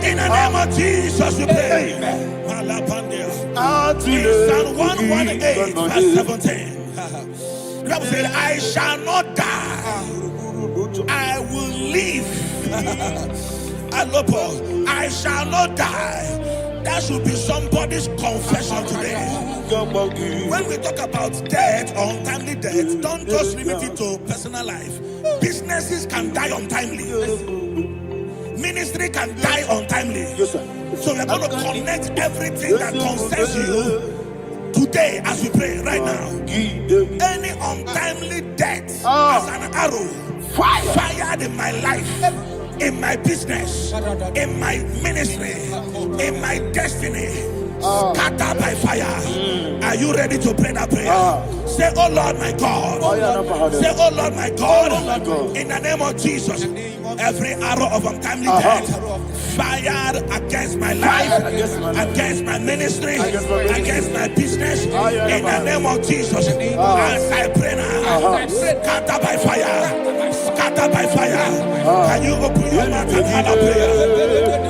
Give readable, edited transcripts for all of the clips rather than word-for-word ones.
In the name of Jesus, we pray. In Psalm 118, verse 17, the Bible said, I shall not die, I will live. I shall not die. That should be somebody's confession today. When we talk about death or untimely death, don't just limit it to personal life. Businesses can die untimely. Ministry can die untimely. Yes, sir. So we're going to connect everything that concerns you today as we pray right now. Any untimely death as an arrow fired in my life, in my business, in my ministry, in my destiny, scattered by fire. Are you ready to pray that prayer? Say, oh Lord my God. Say, oh Lord my God. In the name of Jesus, every arrow of untimely death fired against my life, against my ministry, against my business, in the name of Jesus, as I pray now, scattered by fire, scattered by fire. Can you open your mouth and have a prayer?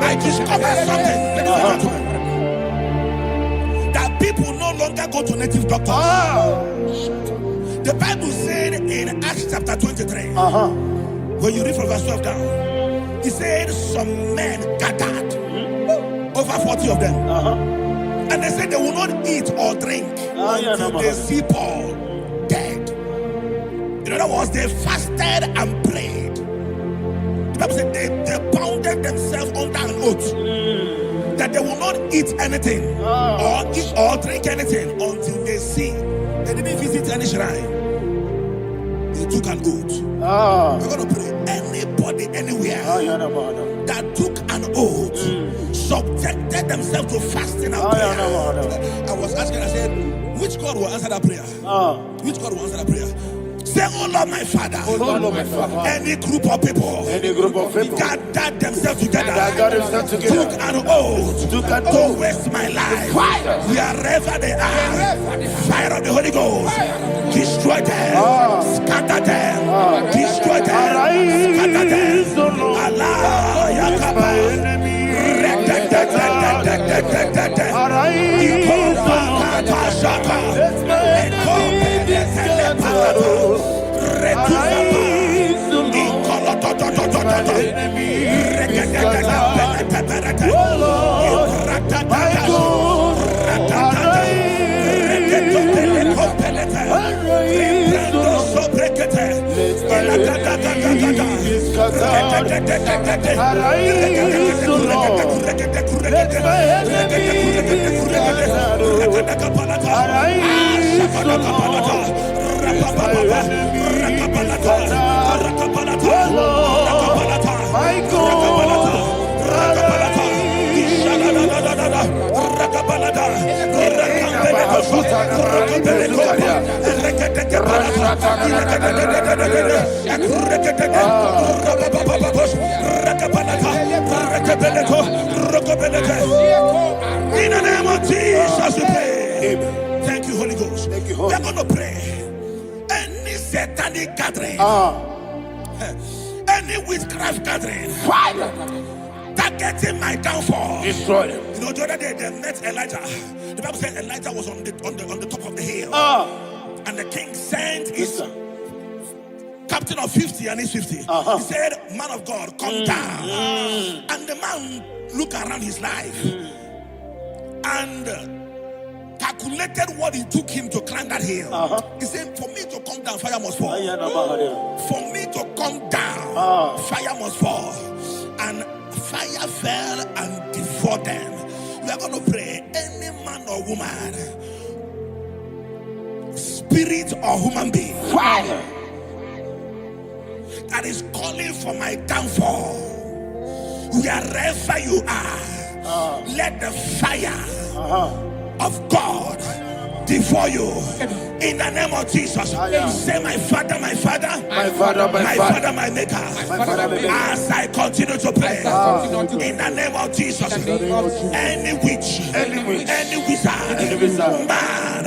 I discovered something, that people no longer go to native doctors. The Bible said in Acts chapter 23, when you read from verse 12 down, it said some men gathered, over 40 of them, and they said they will not eat or drink until they see Paul dead. In other words, they fasted and prayed. The Bible said they bounded themselves under an oath that they will not eat anything or eat or drink anything until they see. They didn't visit any shrine. They took an oath. We're going to pray. Anybody, anywhere that took an oath, subjected themselves to fasting and prayer. I was asking, I said, which God will answer that prayer? Which God will answer that prayer? Say, oh Lord my Father, any group of people gathered themselves together, took an oath to waste my life, wherever they are, fire of the Holy Ghost, destroy them, scatter them, destroy them, scatter them. Allah Yakaba, Ragabalada, Rakambeleko, Rakambeleko, in the name of Jesus, we pray. Thank you, Holy Ghost. We are going to pray. Any satanic gathering, any witchcraft gathering, targeting my downfall, destroy them. You know, the other day they met Elijah. The Bible said Elijah was on the top of the hill, and the king sent his captain of 50 and his 50. He said, "Man of God, come down." And the man looked around his life and calculated what it took him to climb that hill. He said, "For me to come down, fire must fall. For me to come down, fire must fall." And fire fell and devoured them. We are going to pray. Any man or woman, spirit or human being, fire, that is calling for my downfall, wherever you are, let the fire of God devour you in the name of Jesus. Say, my Father, my Father, my Father, my Father, my Maker. As I continue to pray in the name of Jesus, any witch, any wizard, man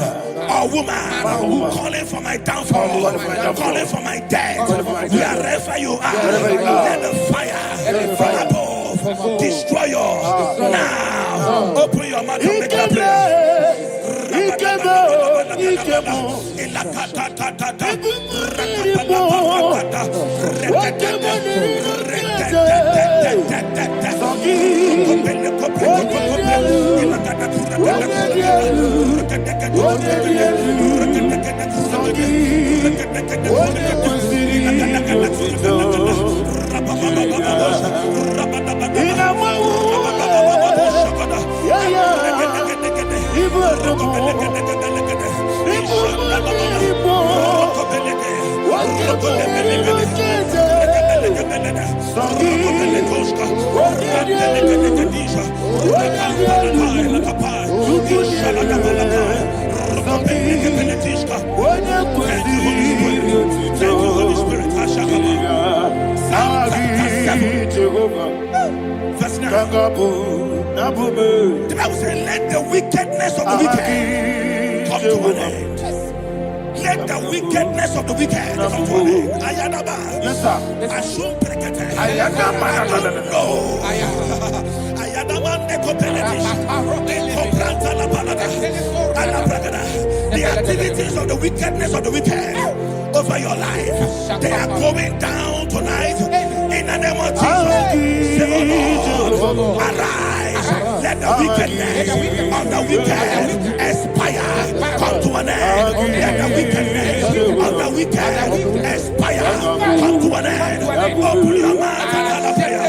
or woman calling for my downfall, calling for my death, wherever you are, let the fire from above destroy you now. Open your mouth and make a prayer. Verse 9. The Bible says, let the wickedness of the wicked come to an end. Let the wickedness of the wicked come to an end. Ayadaba. Yes, sir. Assume prekete. Ayadaba. No. Ayadaba nekopeletis. Ekopranta la balada. Alabragada. The activities of the wickedness of the wicked over your life, they are going down tonight in the name of Jesus. Say, oh Lord, arise. Let the wickedness of the wicked expire, come to an end. Let the wickedness of the wicked expire, come to an end. Open your mouth and have a prayer.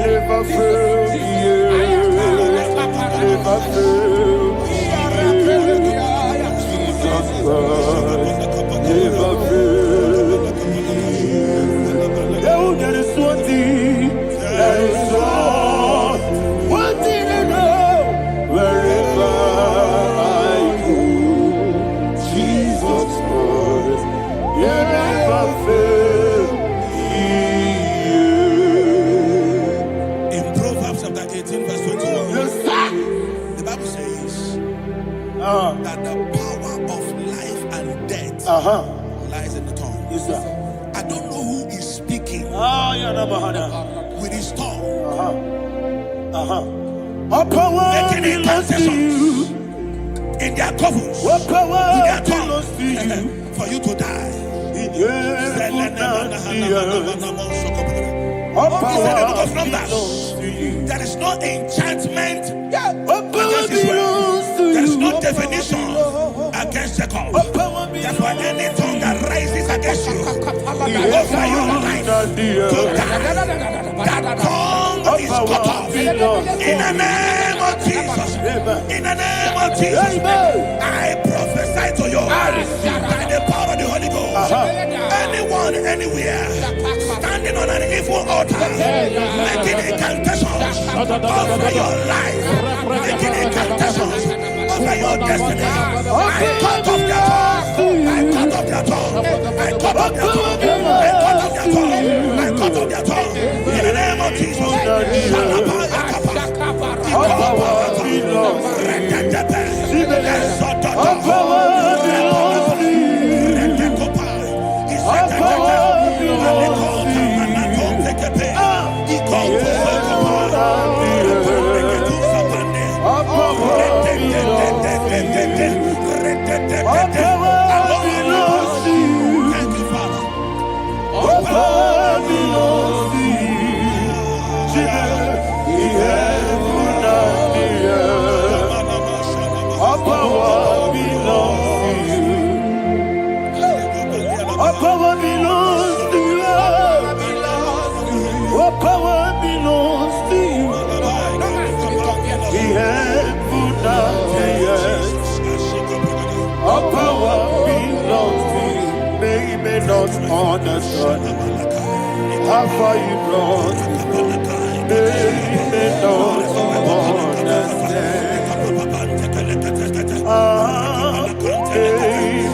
Never fail. That the power of life and death lies in the tongue. Yes, sir. I don't know who is speaking with his tongue. Making incantations in their covens with their tongue for you to die. He said in the book of Numbers, there is no enchantment against Israel. There is no definition against Jacob. Therefore, any tongue that rises against you over your life to die, that tongue is cut off. In the name of Jesus. In the name of Jesus. I prophesy to you by the power of the Holy Ghost. Anyone, anywhere, standing on an evil altar, making incantations over your life, making incantations over your destiny, I cut off their tongue. I cut off their tongue. I cut off their tongue. I cut off their tongue. I cut off their tongue. In the name of Jesus. Understand how far you brought me. They may not understand. They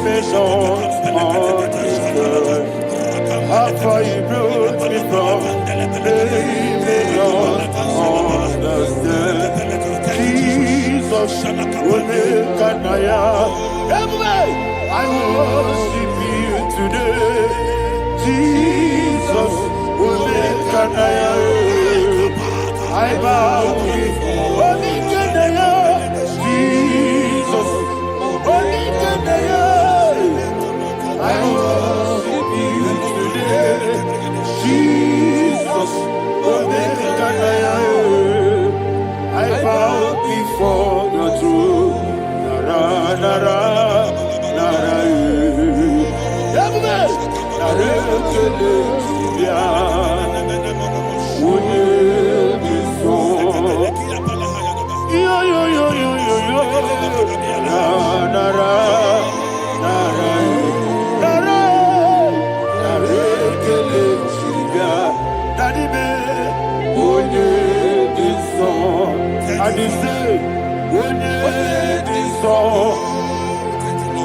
may not understand how far you brought me from. They may not understand. Jesus will make an I worship you today. Jesus will make an I bow before Jesus. I worship you today. Jesus will make an I bow before your throne. Nara, nara.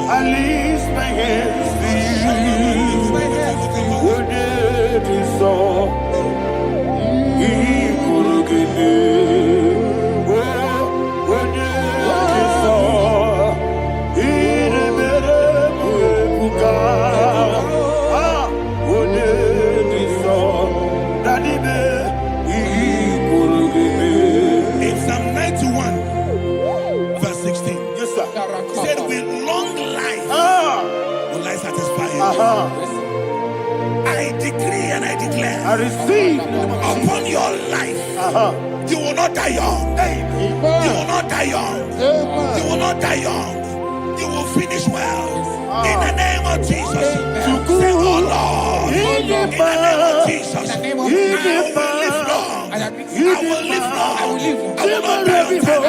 I lift my hands to you. Would it be so? He could give me. Would it be so? He never would would it be so? Daddy, he could give me. In Psalm 91, verse 16. Yes, sir. He said, with long life will I satisfy you. I decree and I declare, I receive upon your life, you will not die young. You will not die young. You will not die young. You will finish well. In the name of Jesus. Say, oh Lord, in the name of Jesus, I will live long. I will live long. I will not die on time.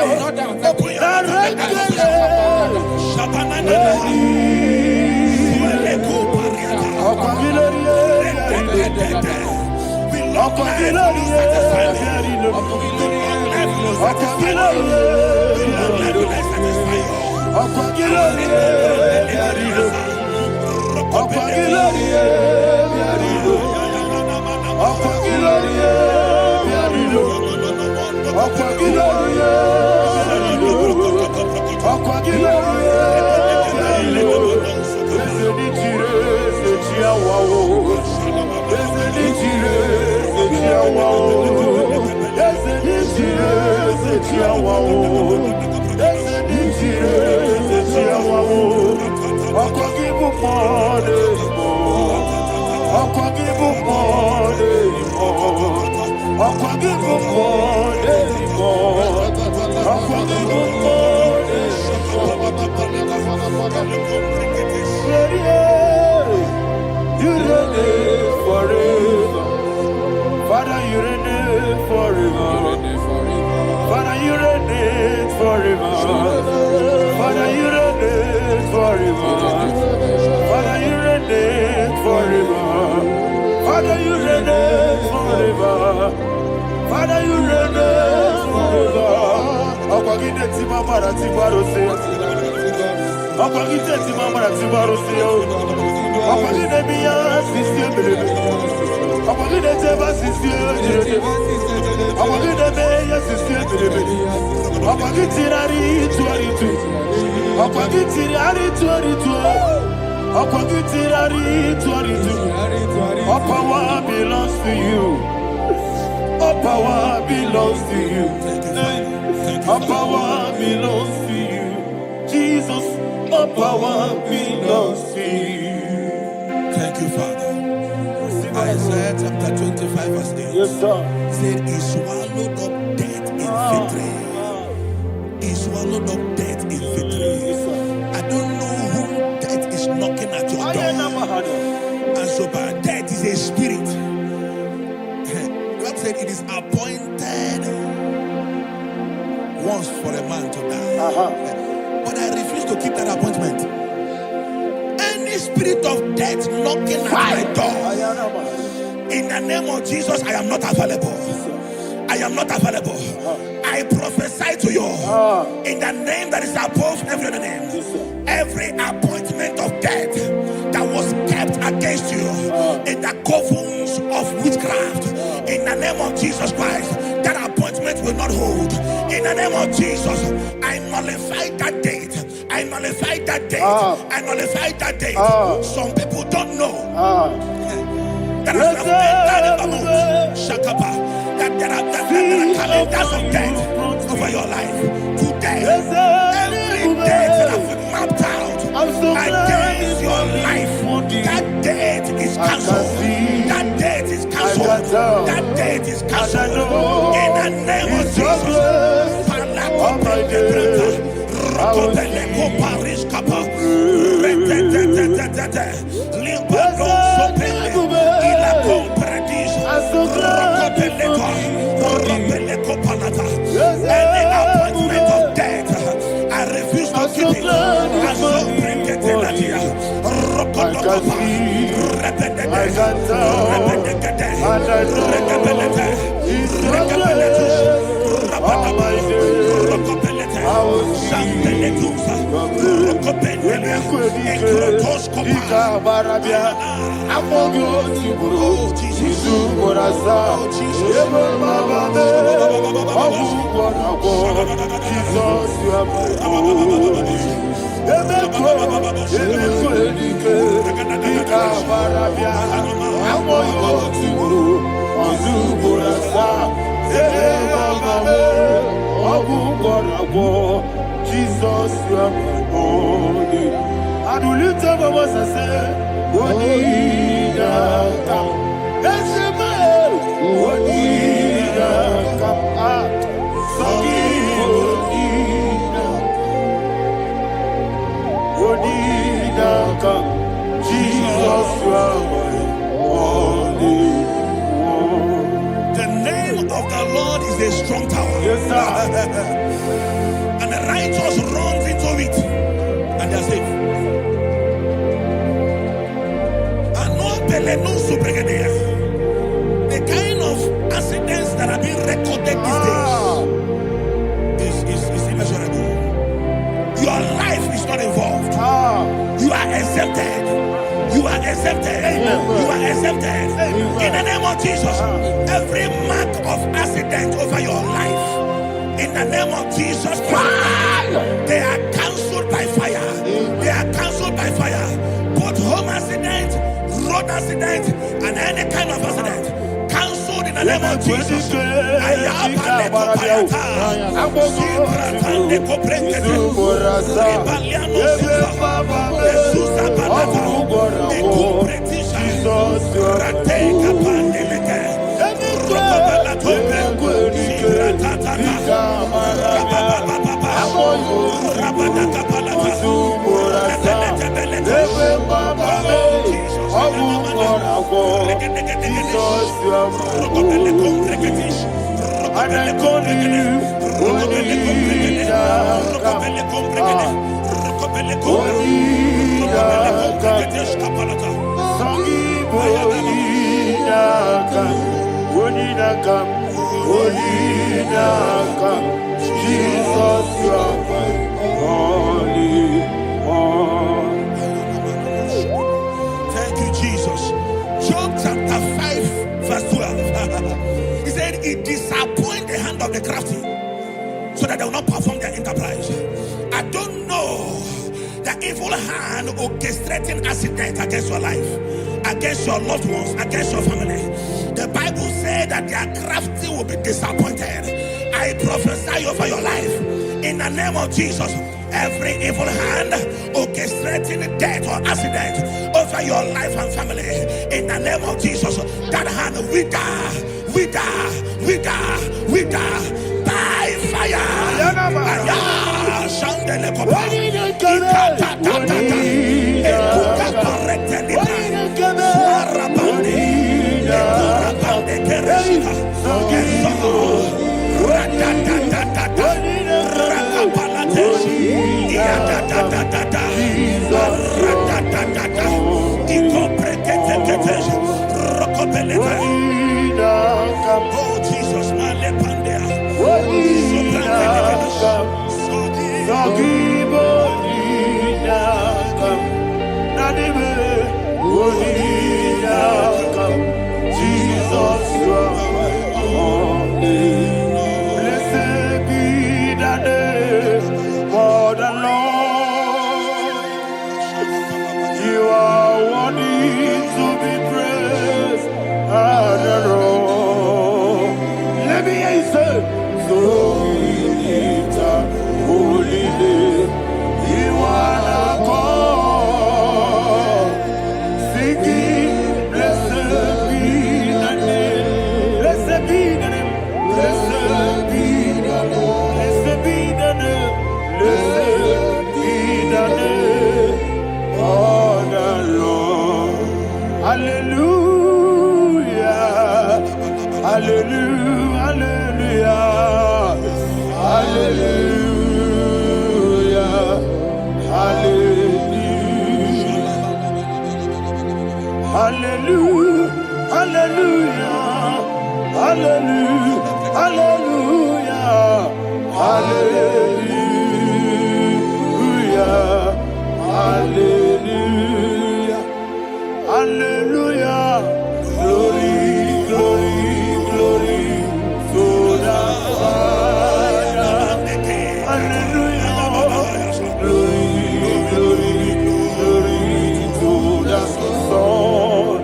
Open your mouth and begin to you reign forever. Father, you reign forever. Father, you reign forever. Father, you reign forever. Father, you reign forever. Father, you reign forever. Father, you reign forever. Akwagide timamara tibarose. Akwagide timamara tibarose. Akwagide miya sisi. Akwagide teba sisi. Akwagide meya sisi. Akwagide rari tuaritu. Akwagide rari tuaritu. Akwagide rari tuaritu. All power belongs to you. All power belongs to you. All power belongs to you. Jesus, all power belongs to you. Thank you, Father. Isaiah chapter 25 verse 8. Yes, sir. Said he swallowed up death in victory. He swallowed up death in victory. I don't know who death is knocking at your door. And so by death is a spirit. God said it is appointed once for a man to die. But I refuse to keep that appointment. Any spirit of death knocking at my door, in the name of Jesus, I am not available. I am not available. I prophesy to you in the name that is above every other name. Every appointment of death that was kept against you in the covens of witchcraft, in the name of Jesus Christ, that appointment will not hold. In the name of Jesus, I nullify that date. I nullify that date. I nullify that date. Some people don't know that as of that there are calendars of death over your life. Today, every date that I've mapped out against your life, that date is cancelled. That date is cancelled. That date is cancelled. In the name of Jesus. Any appointment of death, I refuse to keep it. I shall bring it in the year. Jesus, you are my holy. And we lift up our voice and say, Wonida come. Yes, man. Wonida come. Sorry, Wonida come. Jesus, you are my holy. The name of the strong tower. Yes, sir. And the righteous runs into it and they are safe. The kind of accidents that are being recorded these days is immeasurable. Your life is not involved. You are exempted. You are exempted. You are exempted. In the name of Jesus, every mark of accident over your life, in the name of Jesus Christ, they are cancelled by fire. They are cancelled by fire. Both home accident, road accident, and any kind of accident, cancelled in the name of Jesus. Thank you, Jesus. Job chapter 5, verse 12. He said, it disappoints the hand of the crafty, so that they will not perform their enterprise. I don't know the evil hand orchestrating accident against your life, against your loved ones, against your family. The Bible said that their crafty will be disappointed. I prophesy over your life in the name of Jesus. Every evil hand orchestrating death or accident over your life and family, in the name of Jesus, that hand wither by fire. Oh Jesus, blessed be the name for the Lord. You are worthy to be praised and adored. Let me hear you say, so we lift up holy name. You are the God. Singing, blessed be the name. Blessed be the name. Blessed be the name. Blessed be the name. Blessed be the name of the Lord. Hallelujah. Hallelujah. Hallelujah. Hallelujah. Hallelujah. Hallelujah. Hallelujah. Hallelujah. Hallelujah. Hallelujah. Glory, glory, glory to the Father. Hallelujah. Glory, glory, glory to the Son.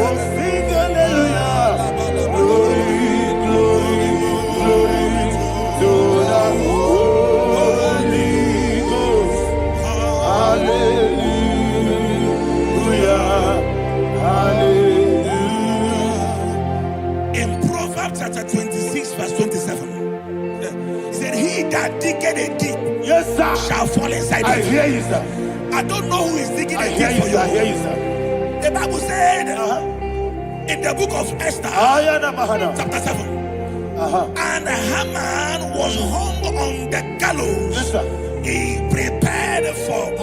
Oh, sing hallelujah. Glory, glory, glory to the Holy Ghost. Hallelujah. Hallelujah. In Proverbs chapter 26, verse 27, he said, he that diggeth a deep, yes, sir, shall fall inside it. I hear you, sir. I don't know who is digging a deep for you. I hear you, sir. The Bible said in the book of Esther, chapter 7, and Haman was hung on the gallows. Yes, sir. He prepared for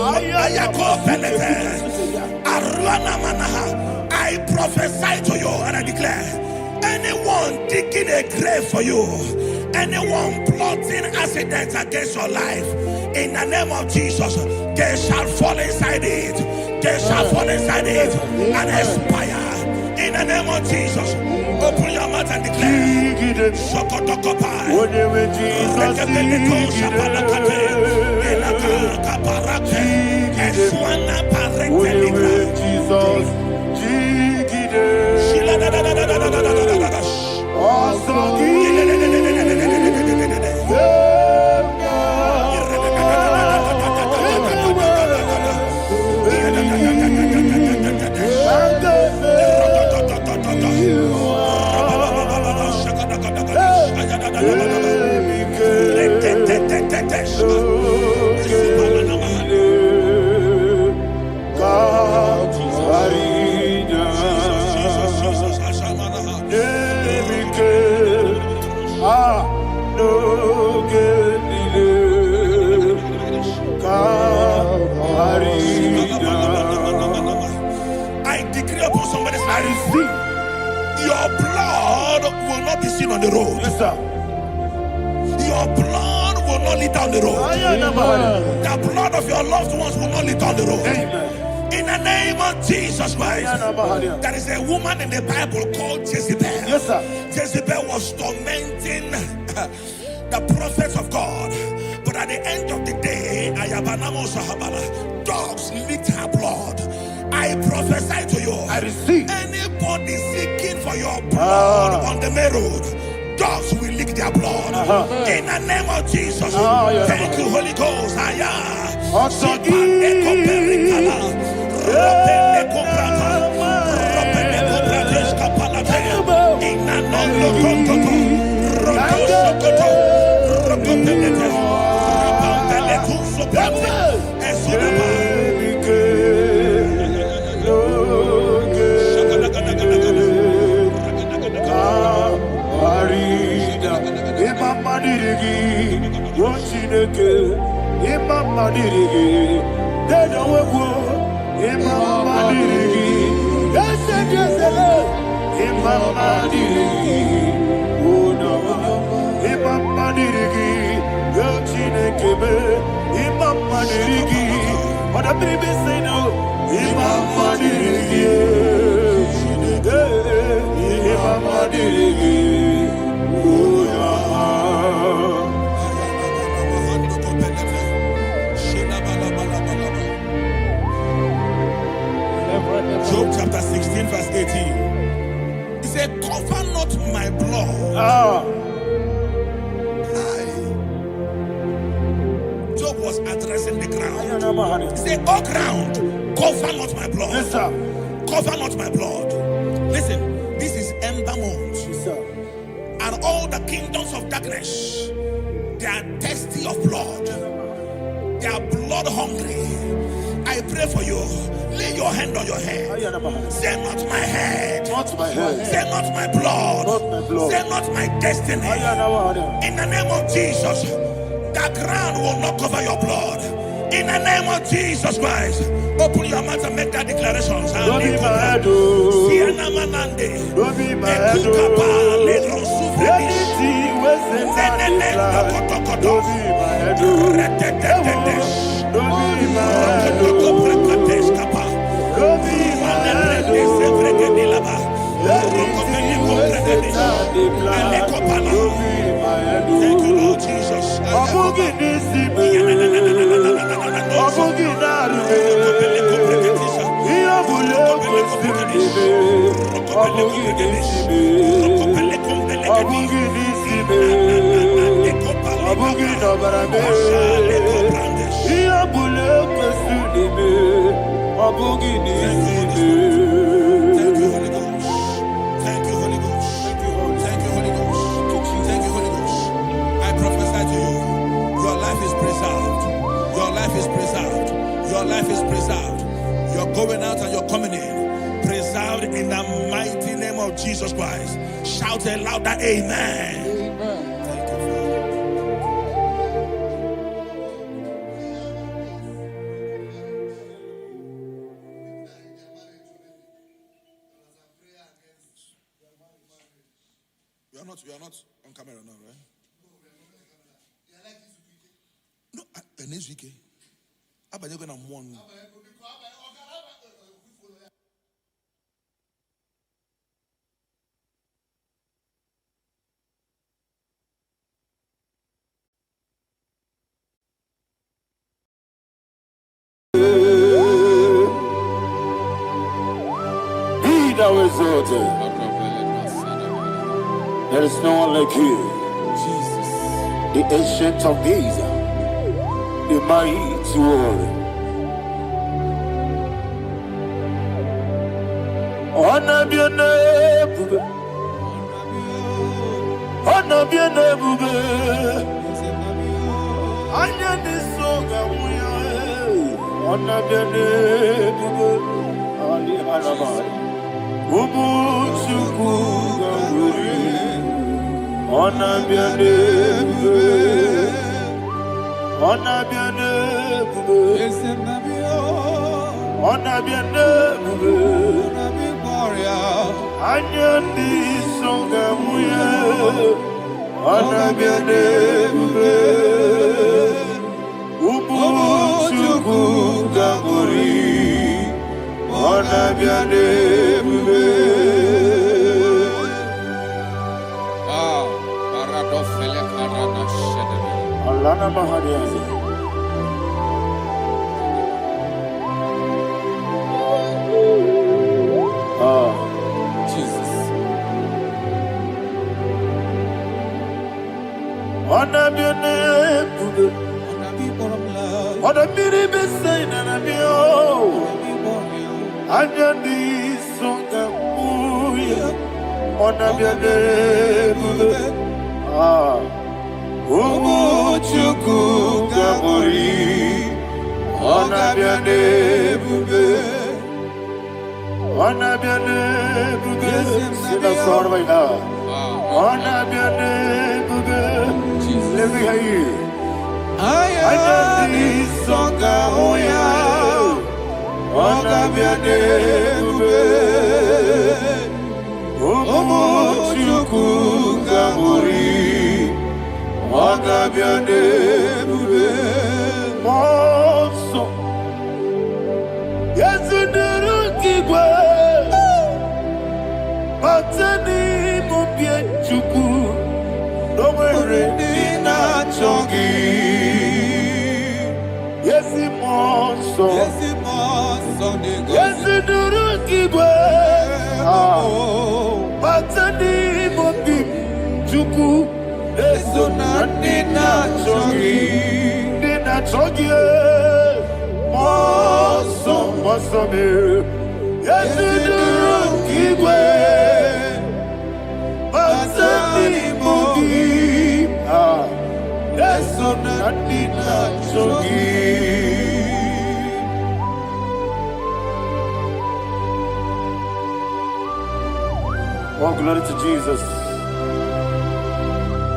I prophesy to you and I declare, anyone digging a grave for you, anyone plotting accidents against your life, in the name of Jesus, they shall fall inside it. They shall fall inside it and expire. In the name of Jesus, open your mouth and declare. I decree upon somebody's life, your blood will not be seen on the road. Yes, sir. Your blood will not lead down the road. The blood of your loved ones will not lead down the road. Amen. In the name of Jesus Christ. There is a woman in the Bible called Jezebel. Yes, sir. Jezebel was tormenting the prophets of God. But at the end of the day, dogs licked her blood. I prophesy to you, I receive. anybody seeking for your blood on the main road, dogs will lick their blood. In the name of Jesus. Thank you, Holy Ghost. Job chapter 16 verse 18. He said, cover not my blood. Job was addressing the ground. He said, oh ground, cover not my blood. Yes, sir. Cover not my blood. Listen, this is ember month. Yes, sir. And all the kingdoms of darkness, they are thirsty of blood. They are blood hungry. I pray for you. Lay your hand on your head. Say not my head. Not my head. Say not my blood. Not my blood. Say not my destiny. In the name of Jesus, the ground will not cover your blood. In the name of Jesus Christ, open your mouth and make that declaration. Don't be my head. Don't be my head. Anything was in my life. Don't be my head. Don't be my head. Don't be my head. Thank you, Lord Jesus. Your life is preserved. You're going out and you're coming in. Preserved in the mighty name of Jesus Christ. Shout a louder amen. You are not on camera now, right? No, next week. How about you going to one? There is no one like you, Jesus, the ancient of days, the mighty warrior. Honor be your name, honor be your name, honor be your name, Ali Alabari. Ona biane bube, ona biane bube, ona biane bube, anya di songa muye, ona biane bube, ubu chuku gamburi, ona biane bube. Alana Mahadiazi. Jesus. Ona biane bube, ona biri besai na bio, anya di songa muya, ona biane bube. Umuchuku gamburi, ona biane bube, ona biane bube. Sina sorry na, ona biane bube. Let me hear you. Ayani songa moya, ona biane bube. Umuchuku gamburi. Ona biane bube, monso. Yesu nurukigwe, batani mubye chuku, nomere nina chongi. Yesu monso, Yesu nurukigwe, batani mubye chuku. Eso na nina chogi, moso me. Yesu nurukigwe, basani mogi. Eso na nina chogi. Oh, glory to Jesus.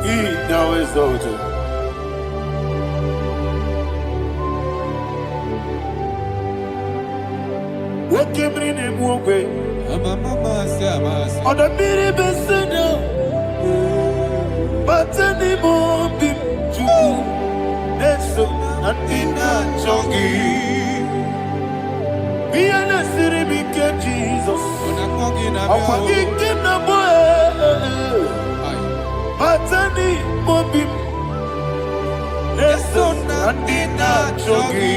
He now is over. What came in him away? On the mini besina, but any more big Jew. That's so Nina Chongi. Be an city became Jesus. I'm forgetting the boy. Matani mobi, leso na dina chogi,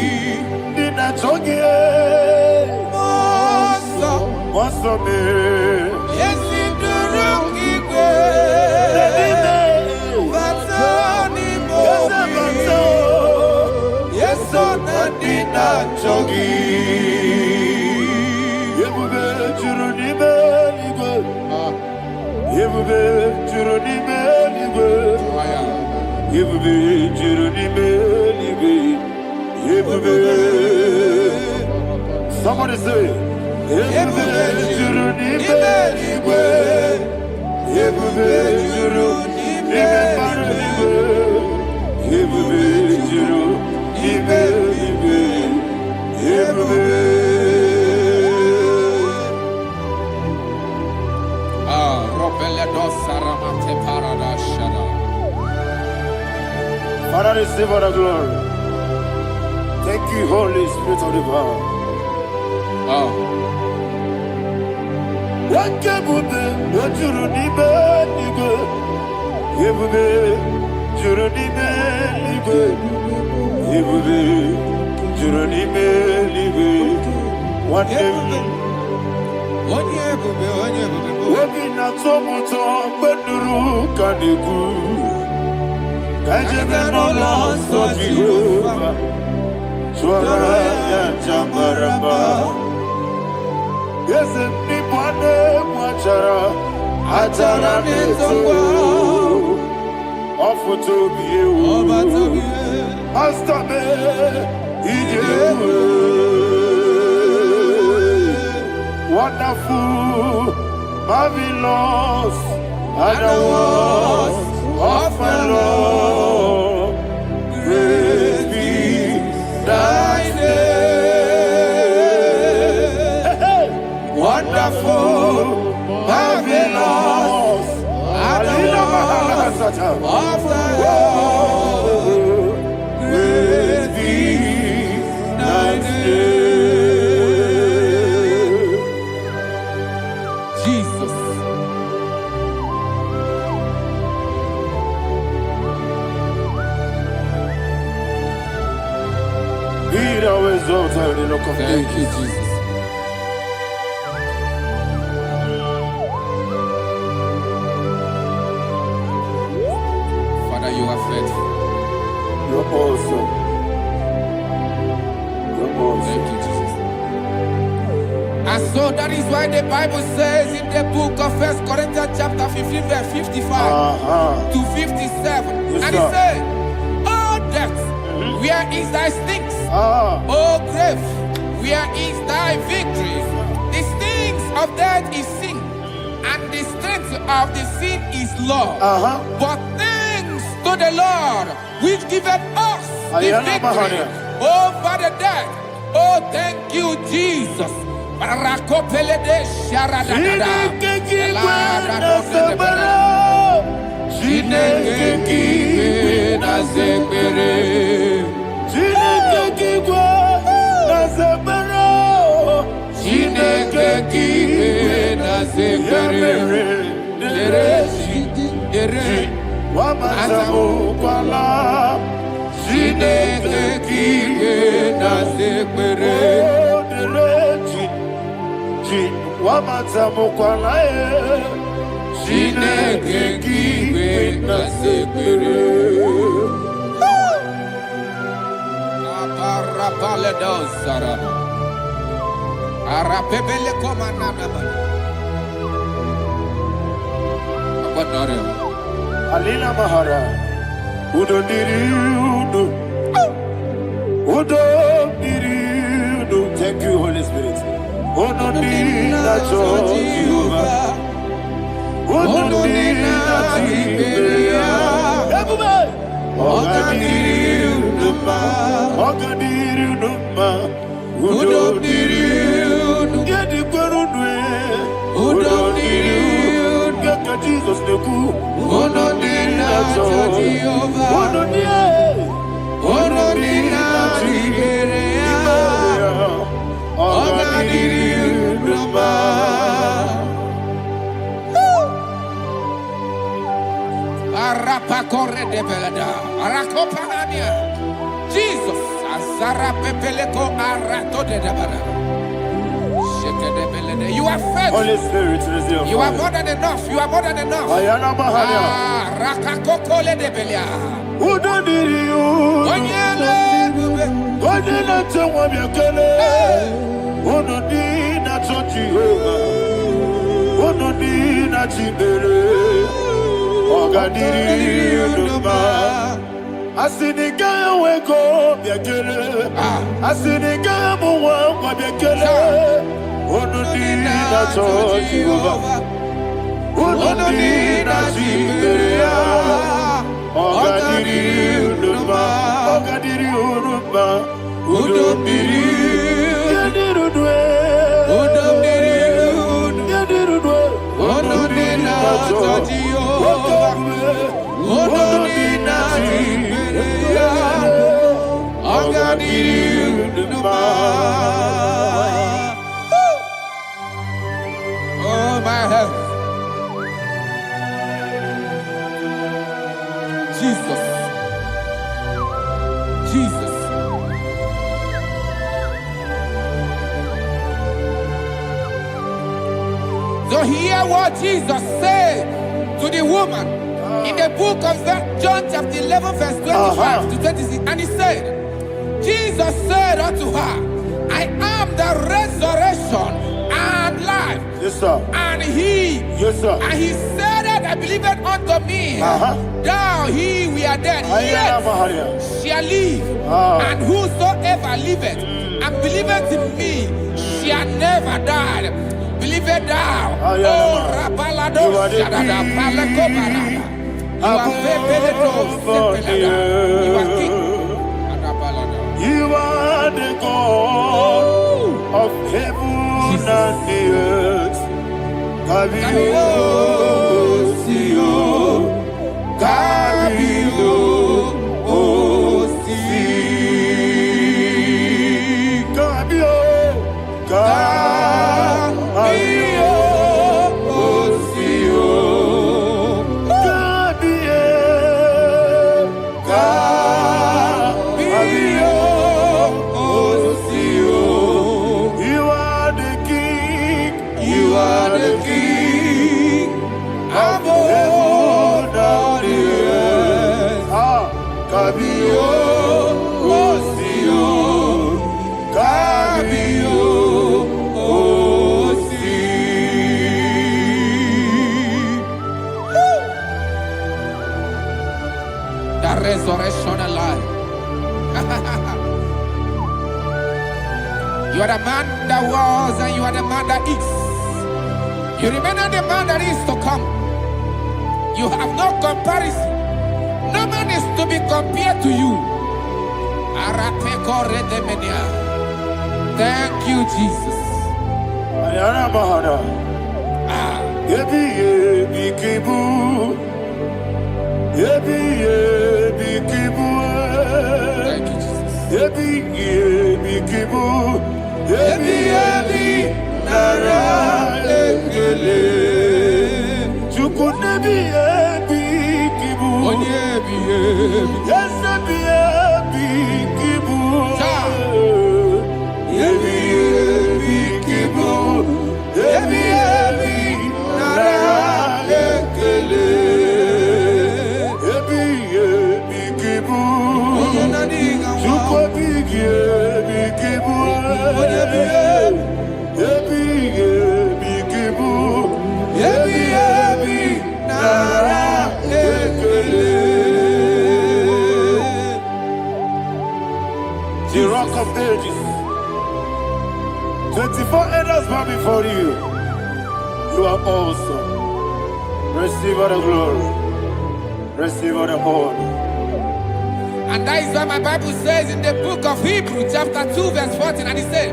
moso me. Yesi durukigwe, matani mobi, yeso na dina chogi. Yebube churuni beligwe, yebube churuni beligwe. Yebube churuni beligwe, yebube. Somebody say, yebube churuni beligwe, yebube churuni beligwe, yebube churuni beligwe, yebube. Ropele dos saramate. Father, receive all the glory. Thank you, Holy Spirit of the power. Wonderful, marvelous, are the words of my Lord. Praise be thy name. Wonderful, marvelous, are the words of thy Lord. Praise be thy name. Thank you, Jesus. Father, you are faithful. You're awesome. You're awesome. Thank you, Jesus. And so that is why the Bible says in the book of 1 Corinthians chapter 15, verse 55 to 57, and it says, "Oh death, where is thy stings? Oh grave, where is thy victory? The stings of death is sin, and the strength of the sin is law. But thanks to the Lord, which giveth us the victory over the death." Oh, thank you, Jesus. Alina Mahara, Udo Diriudo, Udo Diriudo. Thank you, Holy Spirit. Udo Diriudo, Udo Jesus the good. Jesus, you are faithful. Holy Spirit, you are more than enough. You are more than enough. Who don't need you? I see the guy wake up, I see the guy who won't be killed. Oh, no, need not touch you. Oh, no, need not see me. Oh, God, did you know? Oh, God, did you know? Who don't need you? You didn't do it. Who don't need you? You didn't do it. Oh, no, need not touch you. Oh, no, need not see me. Oh, my health. Jesus. Jesus. So hear what Jesus said to the woman in the book of John chapter 11 verse 25 to 26. And he said, Jesus said unto her, I am the resurrection and life. Yes, sir. And he, yes, sir. And he said that I believed unto me, thou he we are dead, yet shall live. And whosoever liveth and believeth in me shall never die. Believe it thou. Oh, Rabalado, Shadada, Palacobarada. You are You are king. You are the God of heaven and the earth. Kabio, Sio, Kabio, Osi, Kabio, Kabio, Osio, Kabio, Kabio, Osio. You are the king. You are the king of heaven and the earth. Kabio, Osio, Kabio, Osi. The resurrection alive. You are the man that was and you are the man that is. You remain the man that is to come. You have no comparison. No man is to be compared to you. Thank you, Jesus. Thank you, The rock of ages. 24 elders bow before you. You are awesome. Receive all the glory. Receive all the honor. And that is what my Bible says in the book of Hebrews chapter 2 verse 14. And it said,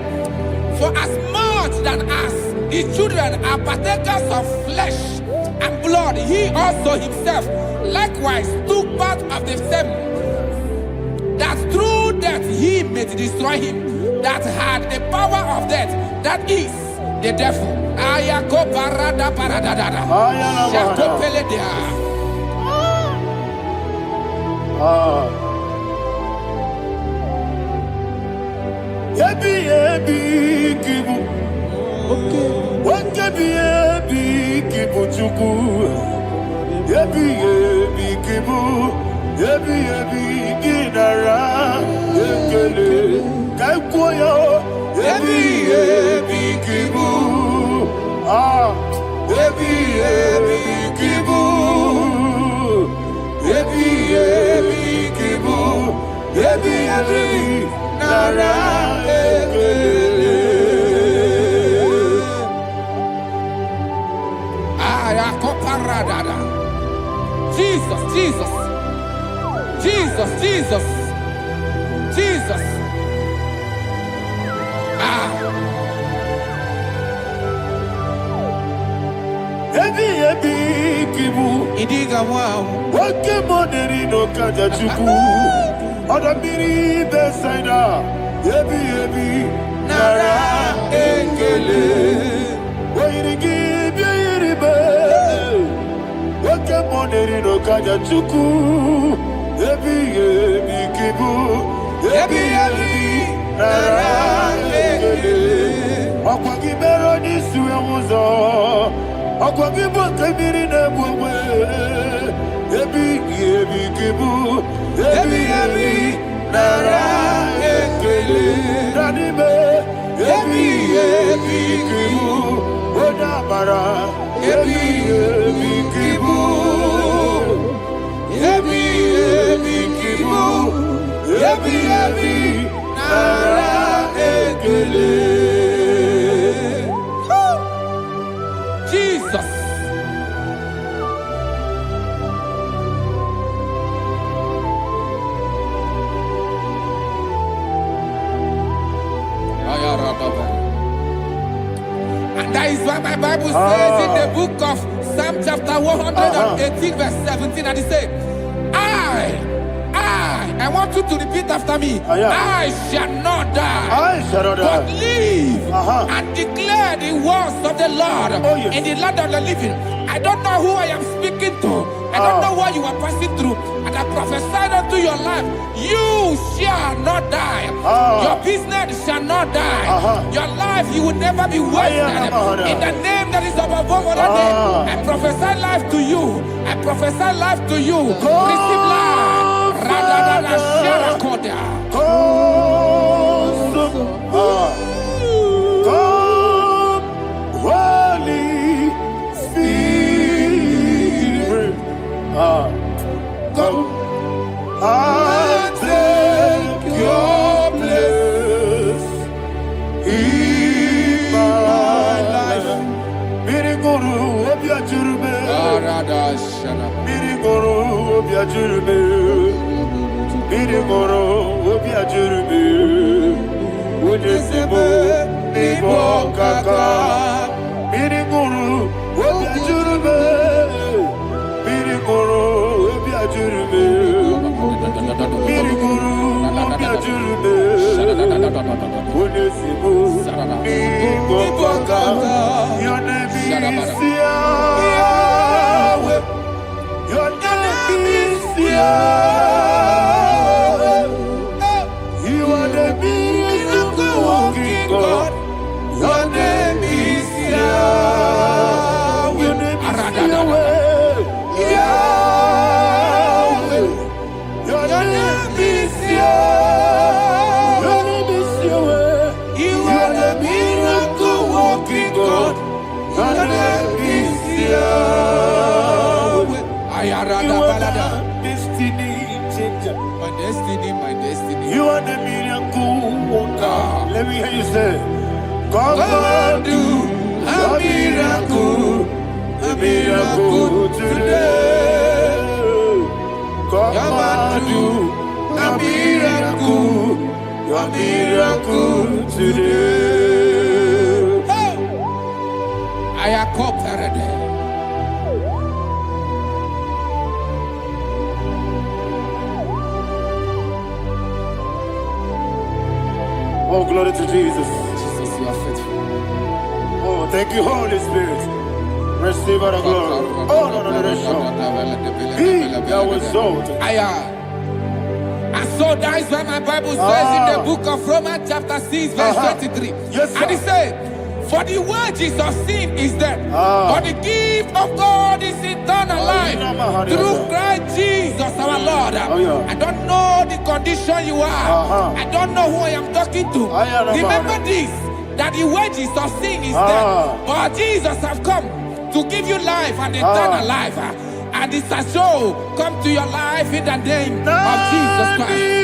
for as much than us, the children are partakers of flesh and blood, he also himself likewise took part of the same, that through death he may destroy him that had the power of death, that is the devil. Jesus, Jesus, Jesus, Jesus, Jesus. Idiga wow. Wake money no kaja chuku. Odamiri besaida, yebi, nara ekele. Wairigi biiribe, wakemoneri no kaja chuku, yebi kibu, yebi, nara ekele. Akwagi bero ni suwe muzo, akwagi boke biri ne bwe, yebi kibu. Yebi, nara ekele. Nanibe, yebi kibu. Odamara, yebi kibu. Yebi kibu. Yebi, nara ekele. Jesus. And that is why my Bible says in the book of Psalm chapter 118 verse 17, and it says, I want you to repeat after me. I shall not die, but live and declare the words of the Lord in the land of the living. I don't know who I am speaking to. I don't know what you are passing through. And I prophesied unto your life, you shall not die. Your business shall not die. Your life, you will never be wasted. In the name that is above all other name, I prophesy life to you. I prophesy life to you. Receive life. Radadada Sharakoda. Come, Holy Spirit. Come and take your place in my life. Miriguru obiajurube. Miriguru obiajurube. Miriguru obiajurube. Ujesebo nibo kaka. Miriguru obiajurube. Miriguru obiajurube. Miriguru obiajurube. Ujesebo nibo kaka. Your name is Yahweh. Your name is Yahweh. You are the miracle working God. Your name is Yahweh. Your name is Yahweh. Yahweh. Your name is Yahweh. Your name is Yahweh. You are the miracle working God. Your name is Yahweh. You are the destiny changer. My destiny. You are the miracle worker. Let me hear you say, come and do a miracle today. Come and do a miracle today. I am cooperative. Oh, glory to Jesus. Jesus, you are faithful. Oh, thank you, Holy Spirit. Receive our glory. Oh, no. He that was sold. And so that is why my Bible says in the book of Romans chapter 6 verse 23. Yes, sir. And it says, for the wages of sin is death, but the gift of God is eternal life through Christ Jesus our Lord. I don't know the condition you are. I don't know who I am talking to. Remember this, that the wages of sin is death, but Jesus has come to give you life and eternal life. And this has so come to your life in the name of Jesus Christ.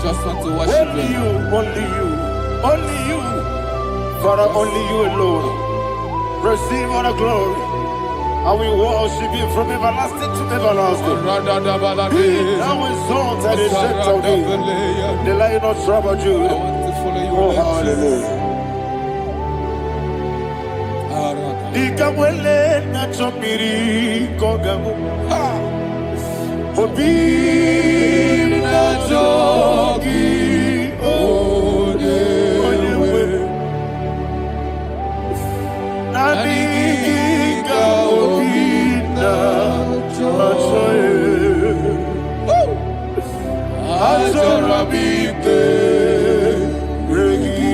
Just want to worship Only you, only you, only you. Father, only you alone. Receive all the glory. And we worship you from everlasting to everlasting. Be thou exalted and set of thee. The Lion of Tribe of Judah. I want to follow you. Oh, hallelujah. Ikamwele na chomiri kogamu. Obi na jogi onewe. Nabika obi na choye. Azorabike regi.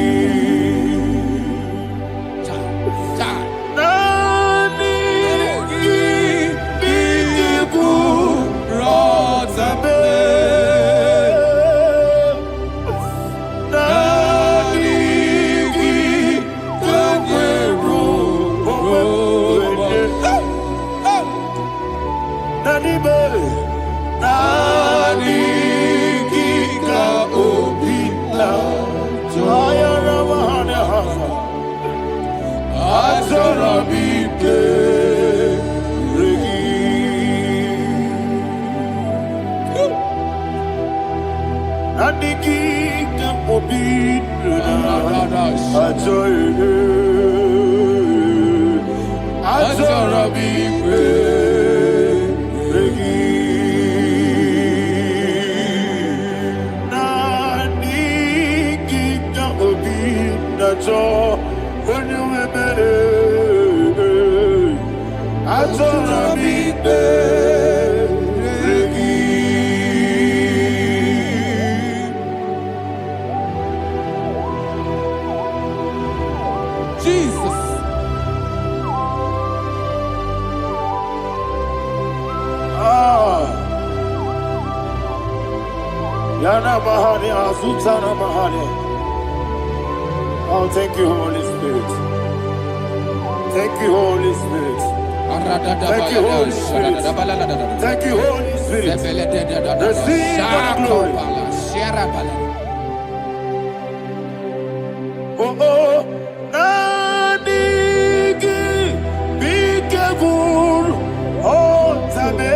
Jesus. Yana Mahani Azutana Mahani. Oh, thank you, Holy Spirit. Thank you, Holy Spirit. Thank you, Holy Spirit. Thank you, Holy Spirit. Receive all the glory. Oh, oh, Nanigi, be careful, oh, Tame.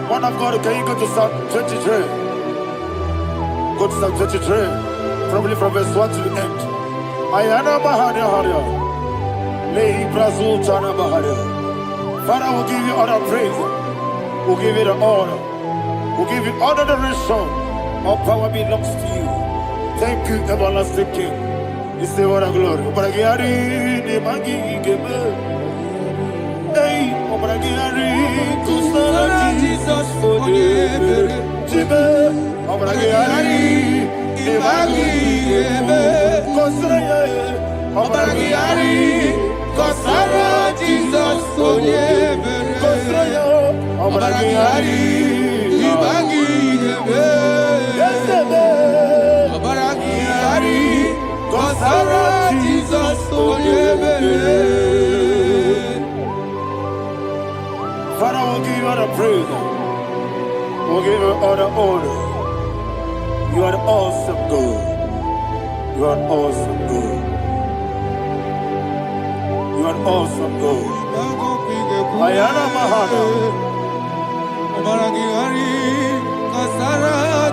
Man of God, can you go to Psalm 23? Go to Psalm 23, probably from verse 1 to the end. Ayana Mahania Haria. Lei Brazutana Mahania. Father, we'll give you all the praise. We'll give you the honor. We'll give you all the adoration. All power belongs to you. Thank you, everlasting King. You say what a glory. Obragiari, the Magi, hey, Obragiari, Kusara, Jesus, for you. Jibe, Obragiari, the Magi, Kusara, Obragiari, Kusara, Jesus, for you. Kusara, Obragiari, the Magi, Kusara, Jesus, for you. Father, we'll give you all the praise. We'll give you all the honor. You are awesome God. You are awesome God. You are awesome God. Ayana Mahana.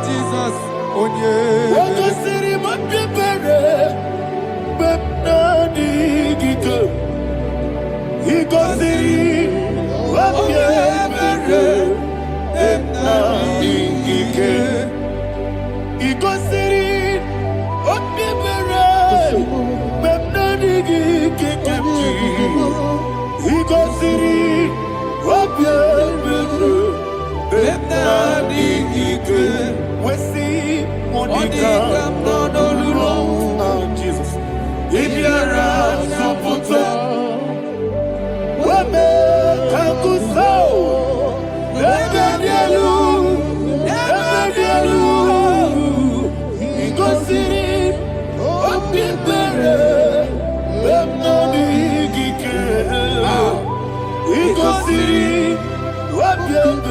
Jesus, onye. Wako siri mapipere, bepnani gike. Iko siri mapipere, bepnani gike. Iko siri mapipere, bepnani gike kemji. Iko siri mapipere, bepnani gike. Wesi Monica, oh Jesus, Ibiara Sopoto, Wame Kakuso, Ebedielu, Igosiri, Opibere, Ebnoni Gike, Igosiri, Opibere.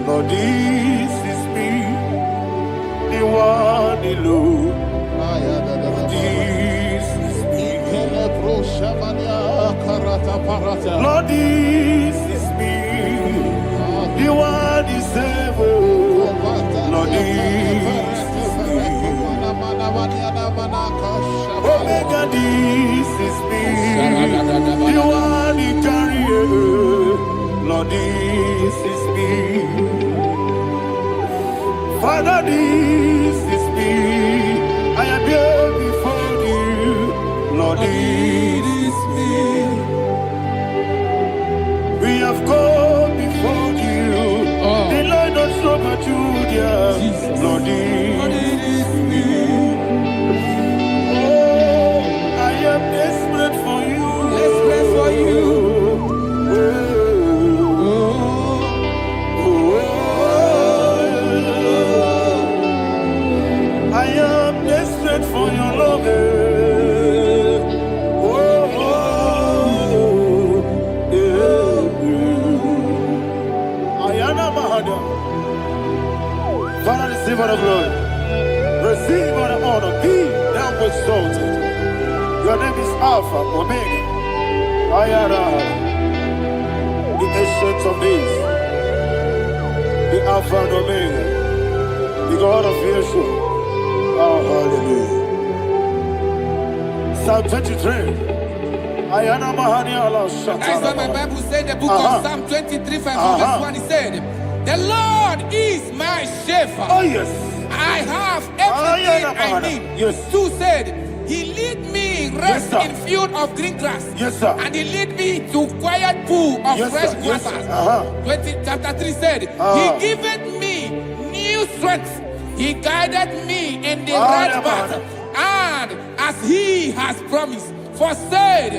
Lord, this is me, the one alone. This is me. Lord, this is me, the one is ever. Lord, this is me. Omega, this is me, the one in carrier. Lord, this is me. Father, this is me. I am here before you. Lord, this is me. We have come before you. The Lord of Super Judah. Lord, this is me. Oh, I am desperate for you. Desperate for you. For your love, Ayana Mahada. Father, receive all the glory, receive all the honor. Be thou exalted. Your name is Alpha, Omega, Ayana, the ancient of days, the Alpha and Omega, the God of Yeshua. Oh, hallelujah. Psalm 23. Ayana Mahani Allah Shatan. That's what my Bible said in the book of Psalm 23, verse 1. It said, the Lord is my shepherd. Oh, yes. I have everything I need. Yes. 2 said, he lead me rest in field of green grass. Yes, sir. And he lead me to quiet pool of fresh waters. Chapter 3 said, he giveth me new strength. He guided me in the right path, and as he has promised, for said,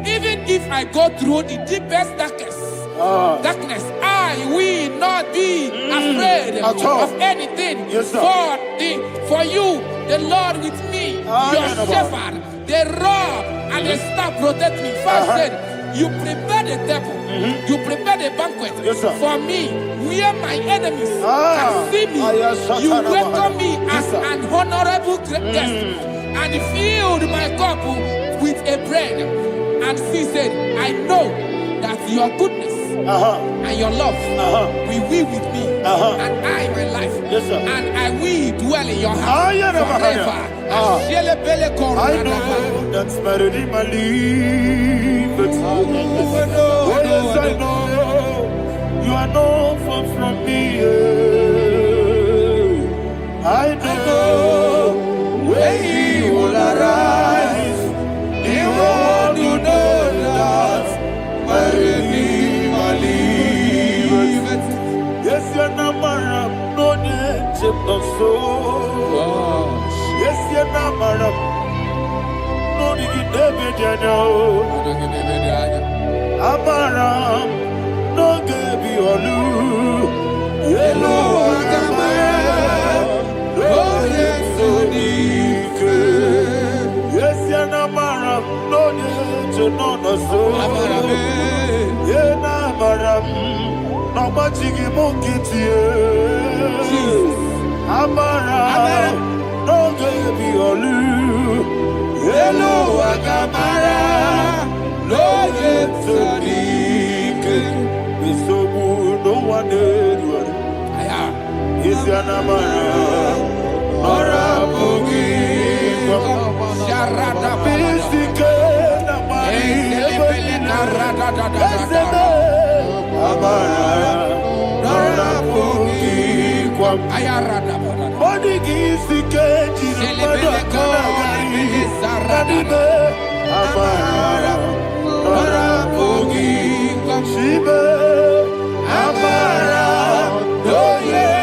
even if I go through the deepest darkness, I will not be afraid of anything. Yes, for you, the Lord with me, your shepherd, the rod and the staff protect me. First said, you prepare the table, you prepare the banquet for me, where my enemies can see me. You welcome me as an honorable guest, and filled my cup with a bread. And she said, I know that your goodness and your love will be with me, and I, my life, and I will dwell in your house forever. I know that's better than my life. Yes, I know you are not far from me. I know when he will arise, he will do that my Redeemer liveth. Yes, you're not married, no need to so. Yes, you're not married, no need to be Amaram, no give you a loo. Yellow, yes, so deep. Yes, Yanamaram, no need to know the soul. Yanamaram, no much you monkey to you. Amaram, no give you a loo. Yellow, Agamara, no get so deep. It's so good, no one did. Is Yanamara, Nora Bogi, Sharada Pistica, Amara, Nora Bogi, Ayarada, Bodigi, Sikeji, Amara, Nora Bogi, Shiba, Amara, no yes.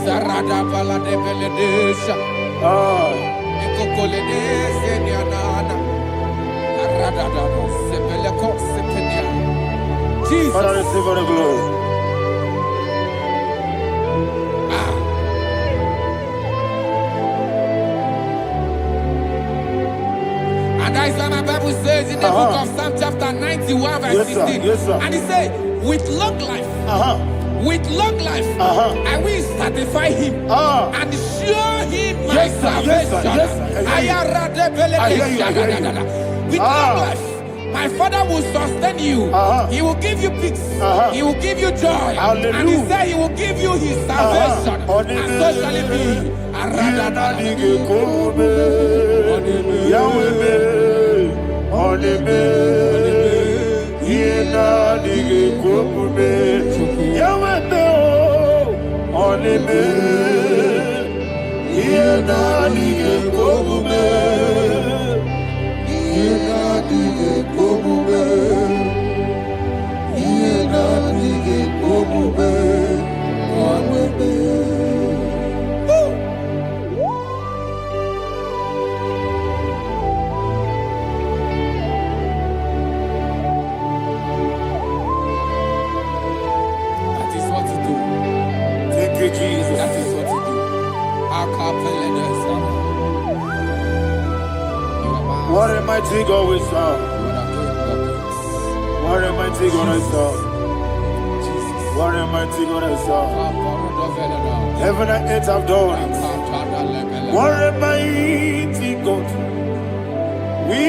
Sarada bala de beledesha. Eko koledese ni anana. Arada da sebele ko sepenia. Jesus. Father, receive all the glory. And that is what my Bible says in the book of Psalm chapter 91 verse 16. Yes, sir. And it says, with long life, with long life, I will satisfy him and show him my salvation. With long life, my Father will sustain you. He will give you peace. He will give you joy. Hallelujah. And he said he will give you his salvation. And so shall it be. Jesus. That is what you do. What a mighty God we serve. What a mighty God I serve. What a mighty God I serve. Heaven and earth have done it. What a mighty God we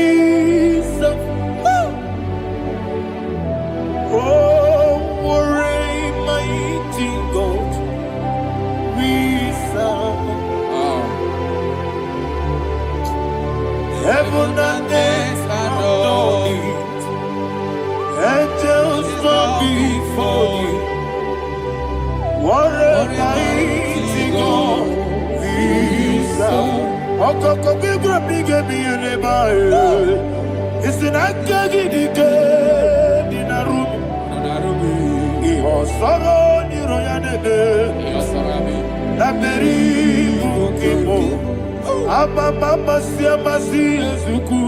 serve. Oh, what a mighty God we serve. Heaven and earth have done it. Angels bow before you. What a mighty God we serve. Okoko bigro bige bi eleba. It's an akagi dike dinarubi. Iho soro ni royanebe. La peri bukipo. Ababa siamasi ezuku.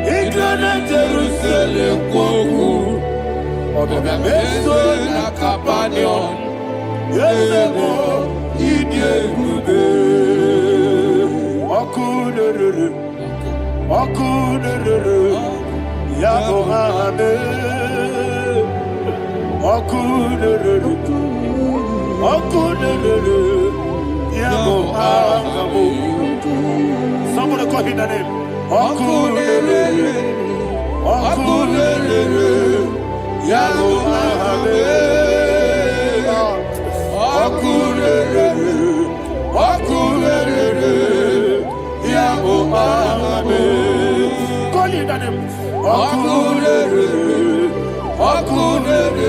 Iglana Jerusalem koku. Obebe meso na kapanion. Yesemo idye gube. Okunere. Okunere. Yago hame. Okunere. Okunere. Yago hame. Somebody call him the name. Okunere. Okunere. Yabo Abe. Okurere. Okurere. Yabo Abe. Call it name. Okurere. Okurere.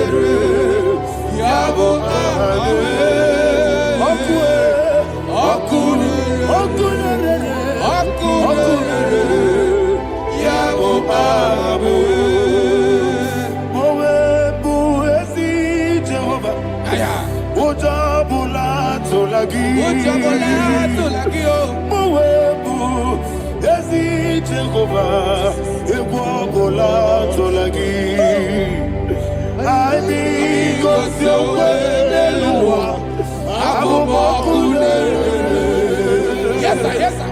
Yabo Abe. Yes, sir. Yes, sir.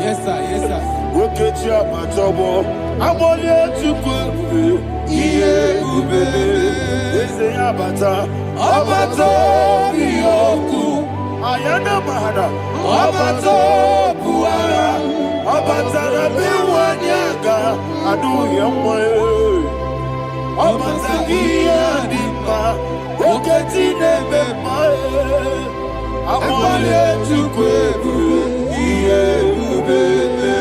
Yes, sir. Yes, sir. Ayana mahana, abato buara, abatara biwanyaga, adu yamwe, abatagia dipa, oketi nebe mae, amale tukwebu, iye ubebe.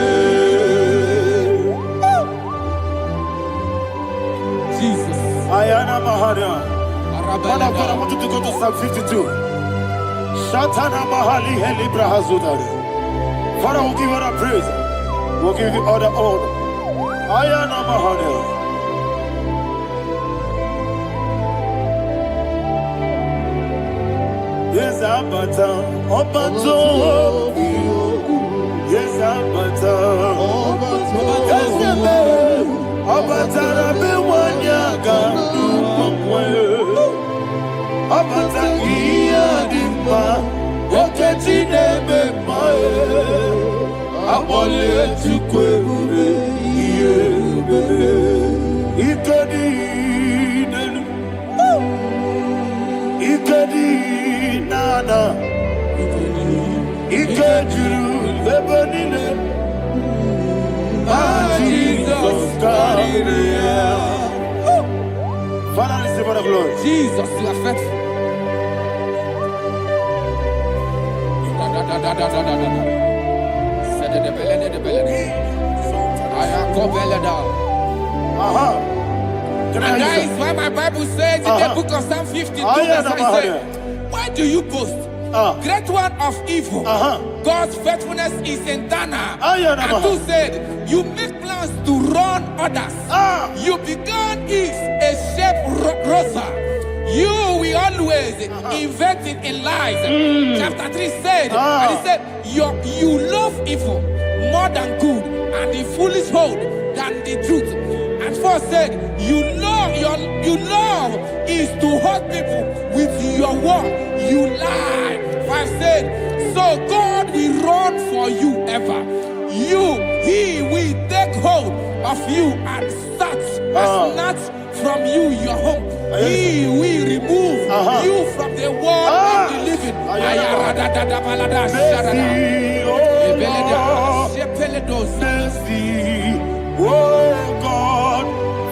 Jesus. Ayana mahana. Father, I want you to go to Psalm 52. Shatana Mahali Helibra Hazudari. Father, we'll give you the praise. We'll give you all the honor. Ayana Mahali. Yes, Abata. Obato. Yes, Abata. Yes, Abata. Rabbi Wanyaga. Abata iya dimba, oketi nebe mae, abole tukwebu iye ube, ikedi nenu, ikedi nana, ikediru lebenine, Jesus God. Father, receive the glory. Jesus, you are faithful. And that is why my Bible says in the book of Psalm 52, verse 37, why do you boast? Great one of evil. God's faithfulness is eternal. And who said, you make plans to run others. You began is a shape rosa. You will always invent it in lies. Chapter 3 said, and he said, you love evil more than good, and the foolish hold than the truth. And 4 said, you love is to hurt people with your word. You lie. 5 said, so God will run for you ever. He will take hold of you and snatch from you your home. He will remove you from the world of the living. Mercy, oh God,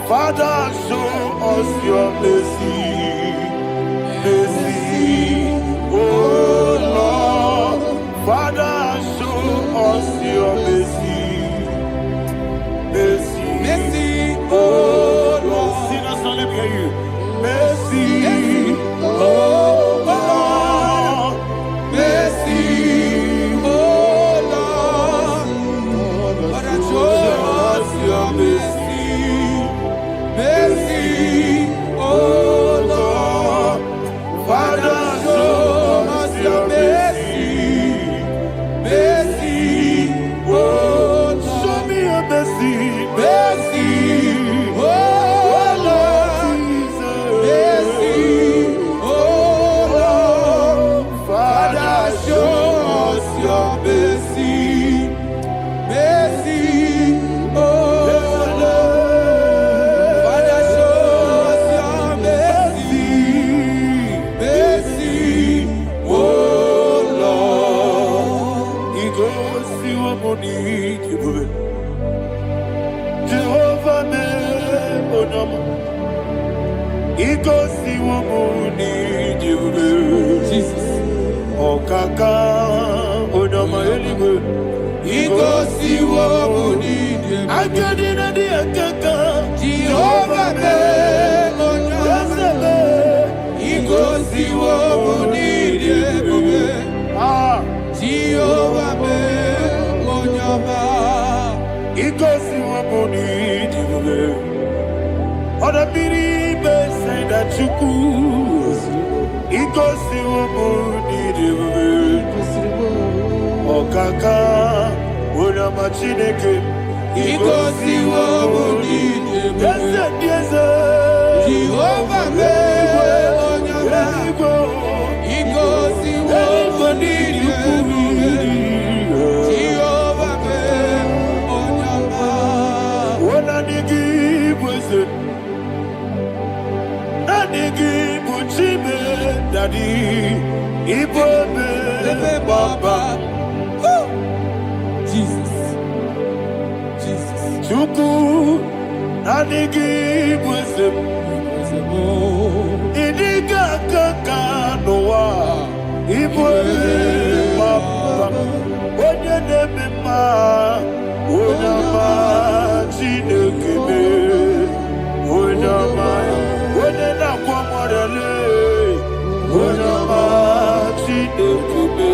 Father, show us your mercy. Mercy, oh Oh Lord, Father, show us your mercy. Mercy. Mercy, Oh oh Lord. Lord. Sing us, let me hear you. Mercy. Oh Lord. Mercy, oh Lord. Father, show us your mercy. Mercy, oh Lord. Father, show us your mercy. Mercy, oh Lord. Show me your mercy. Mercy, oh Lord. Mercy, oh Lord. Father, show us your mercy. Mercy, oh Lord. Father, show us your mercy. Mercy, oh Lord. He goes to a money. Jehovah me onama. He goes to a money. Jesus. Oh kaka onama eligo. He goes to what we need. I get in the akaka. Jehovah me onama. He goes to what we need. Ah, Jehovah me onama. he goes to a money. Other people say that you could. He goes to a money. Oh kaka onama chineke. He goes to what we need. Yes, Jehovah me onama. He goes to what we need. Jehovah me onama. What I give was it? I give Chime Daddy, Ibobe Baba, Jesus. Jesus. Chuku, I give was it? Idiga Kaka Noa, Ibobe Baba, Onya Nebima, Onama Chinekebe, Onama, Onena Kwamorele, Onama Chinekebe,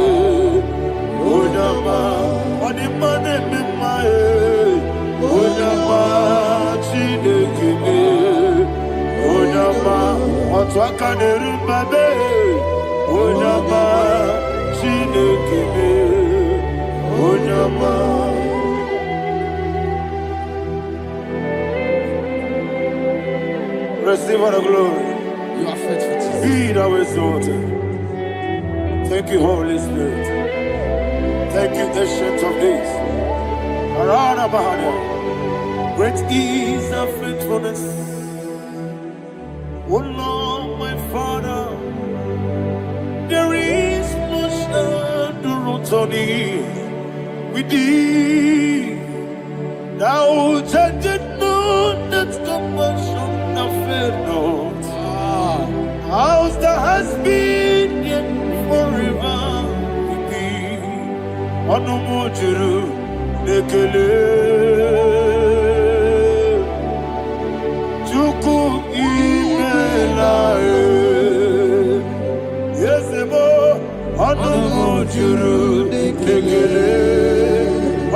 Onama, Onimane Mimae, Onama Chinekebe, Onama, Otwakane Rumbabe, Onama Chinekebe, Onama. Receive all the glory. You are faithful, Jesus. Be thou exalted. Thank you, Holy Spirit. Thank you, Ancient of Days. Arana Bahana. Great is thy faithfulness. Oh Lord, my Father, there is no shadow on thee. With thee, thou judgest not that compassion have failed not. How's the has been yet forever with thee? Onomojuru nekele Chuku imelae Yesebo Onomojuru nekele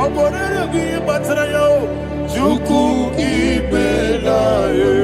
Oborere gi batara yo Chuku imelae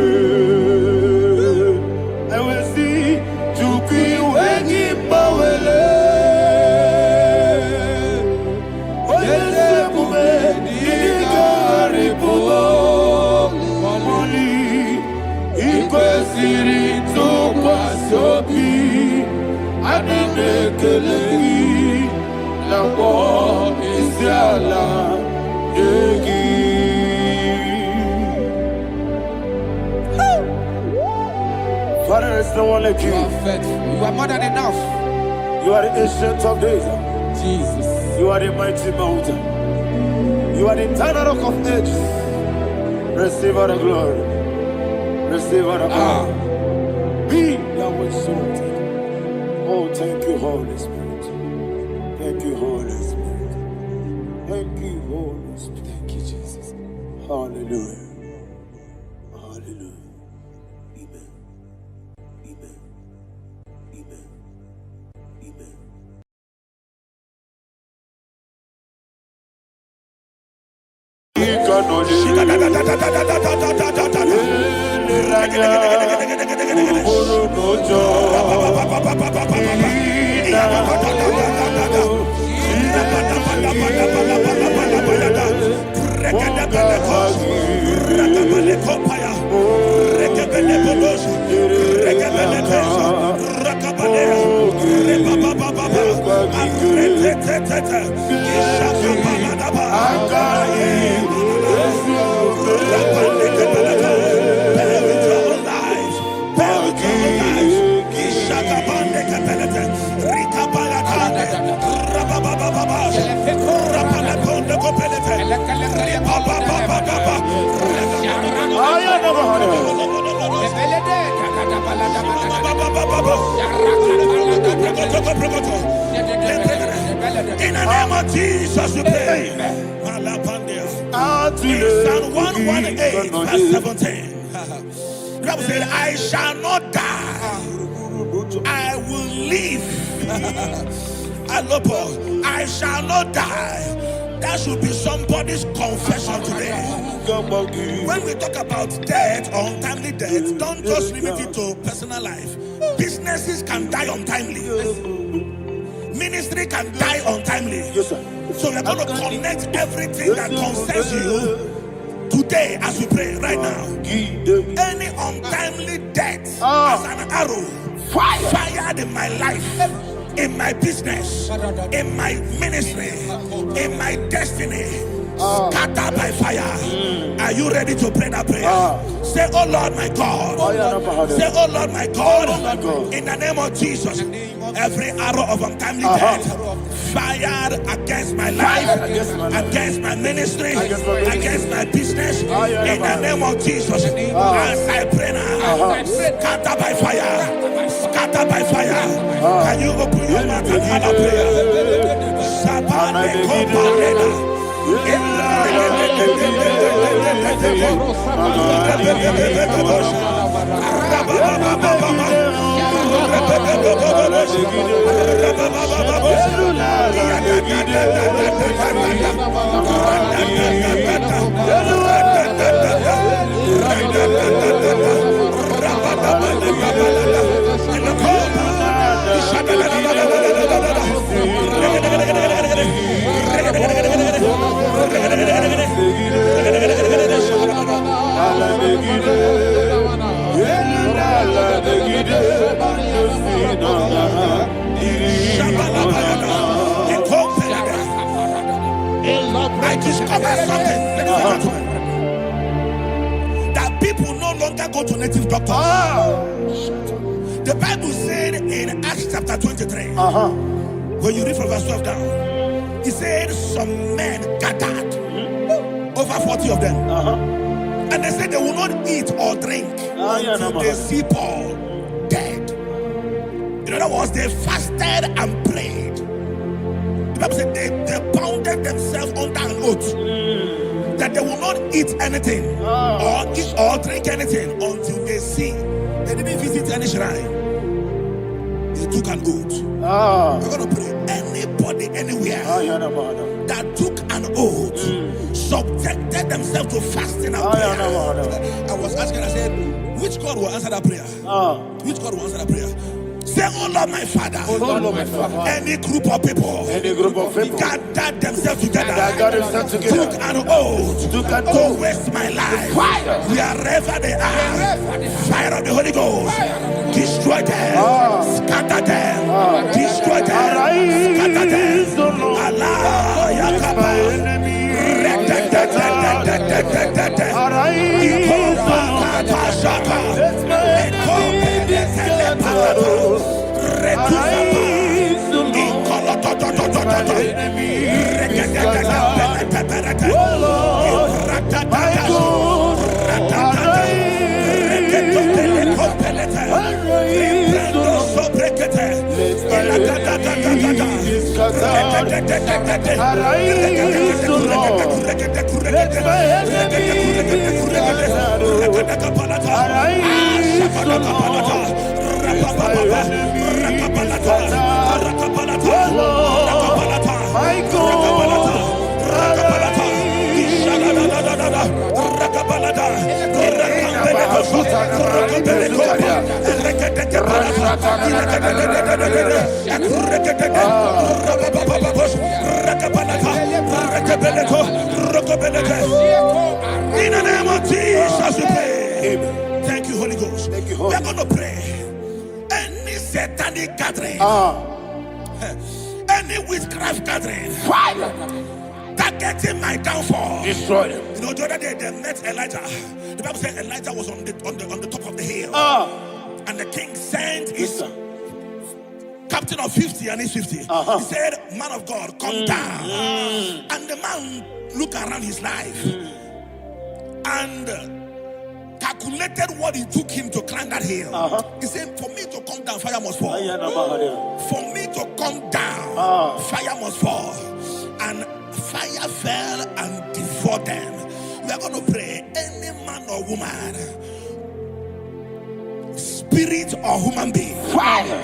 Father, there's no one like you. You are faithful. You are more than enough. You are the ancient of days. Jesus. You are the mighty mountain. You are the eternal rock of ages. Receive all the glory. Receive all the honor. Be thou exalted. Oh, thank you, Holy Spirit. Thank you, Holy Spirit. Thank you, Holy Spirit. Thank you, Jesus. Hallelujah. Hallelujah. Amen. Amen. Amen. Amen. In the name of Jesus, we pray. In Psalm 118, verse 17, the Bible said, I shall not die, I will live. I shall not die. That should be somebody's confession today. When we talk about death or untimely death, don't just limit it to personal life. Businesses can die untimely. Ministry can die untimely. Yes, sir. So we're going to connect everything that concerns you today as we pray right now. Any untimely death as an arrow fired in my life, in my business, in my ministry, in my destiny, scattered by fire. Are you ready to pray that prayer? Say, oh Lord my God. Say, oh Lord my God. In the name of Jesus, every arrow of untimely death fired against my life, against my ministry, against my business, in the name of Jesus, as I pray now, scattered by fire, scattered by fire. Can you open your mouth and have a prayer? Sabane Koparena. I discovered something, ladies and gentlemen, that people no longer go to native doctors. The Bible said in Acts chapter 23, when you read from verse 12 down, it said some men gathered, over 40 of them, and they said they will not eat or drink until they see Paul dead. In other words, they fasted and prayed. The Bible said they bounded themselves under an oath that they will not eat anything or drink anything until they see. They didn't visit any shrine. They took an oath. We're going to pray. Anybody, anywhere that took an oath, subjected themselves to fasting and prayer. I was asking, I said, which God will answer that prayer? Which God will answer that prayer? Say, oh Lord my Father, any group of people gathered themselves together, took an oath to waste my life, wherever they are, fire of the Holy Ghost, destroy them, scatter them, destroy them, scatter them. Allah Yakaba, Arise, O Lord. Let my enemies scatter. Arise, O Lord. Let my enemies scatter. O Lord, my God. In the name of Jesus, we pray. Amen. Thank you, Holy Ghost. Thank you, Holy. We're going to pray. Any satanic gathering, any witchcraft gathering, Fire. targeting my downfall, Destroy them. You know, the other day they met Elijah. The Bible said Elijah was on the top of the hill, and the king sent his captain of 50 and his 50. He said, "Man of God, come down." And the man looked around his life and calculated what it took him to climb that hill. He said, "For me to come down, fire must fall. For me to come down, fire must fall." And fire fell and devoured them. We are going to pray. Any man or woman, spirit or human being, Fire.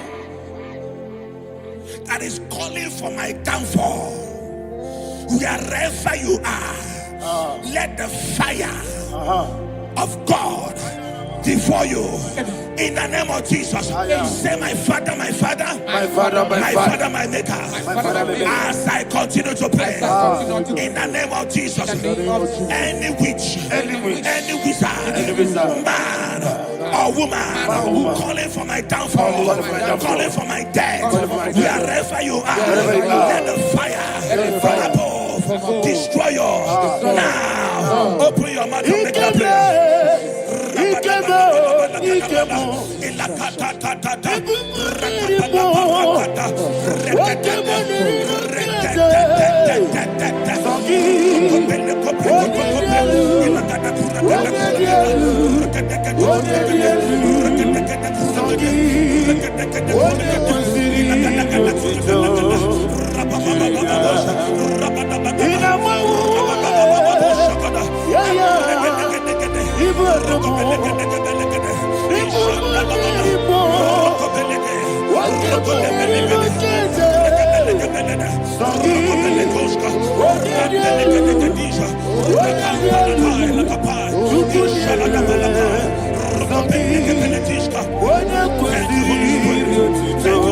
that is calling for my downfall, wherever you are, let the fire of God devour you. In the name of Jesus, say, "My Father, my Father, My Father, my Father, my Maker." As I continue to pray, in the name of Jesus, any witch, any wizard, man or woman calling for my downfall, calling for my death, wherever you are, let the fire from above destroy you now. Open your mouth and make that prayer.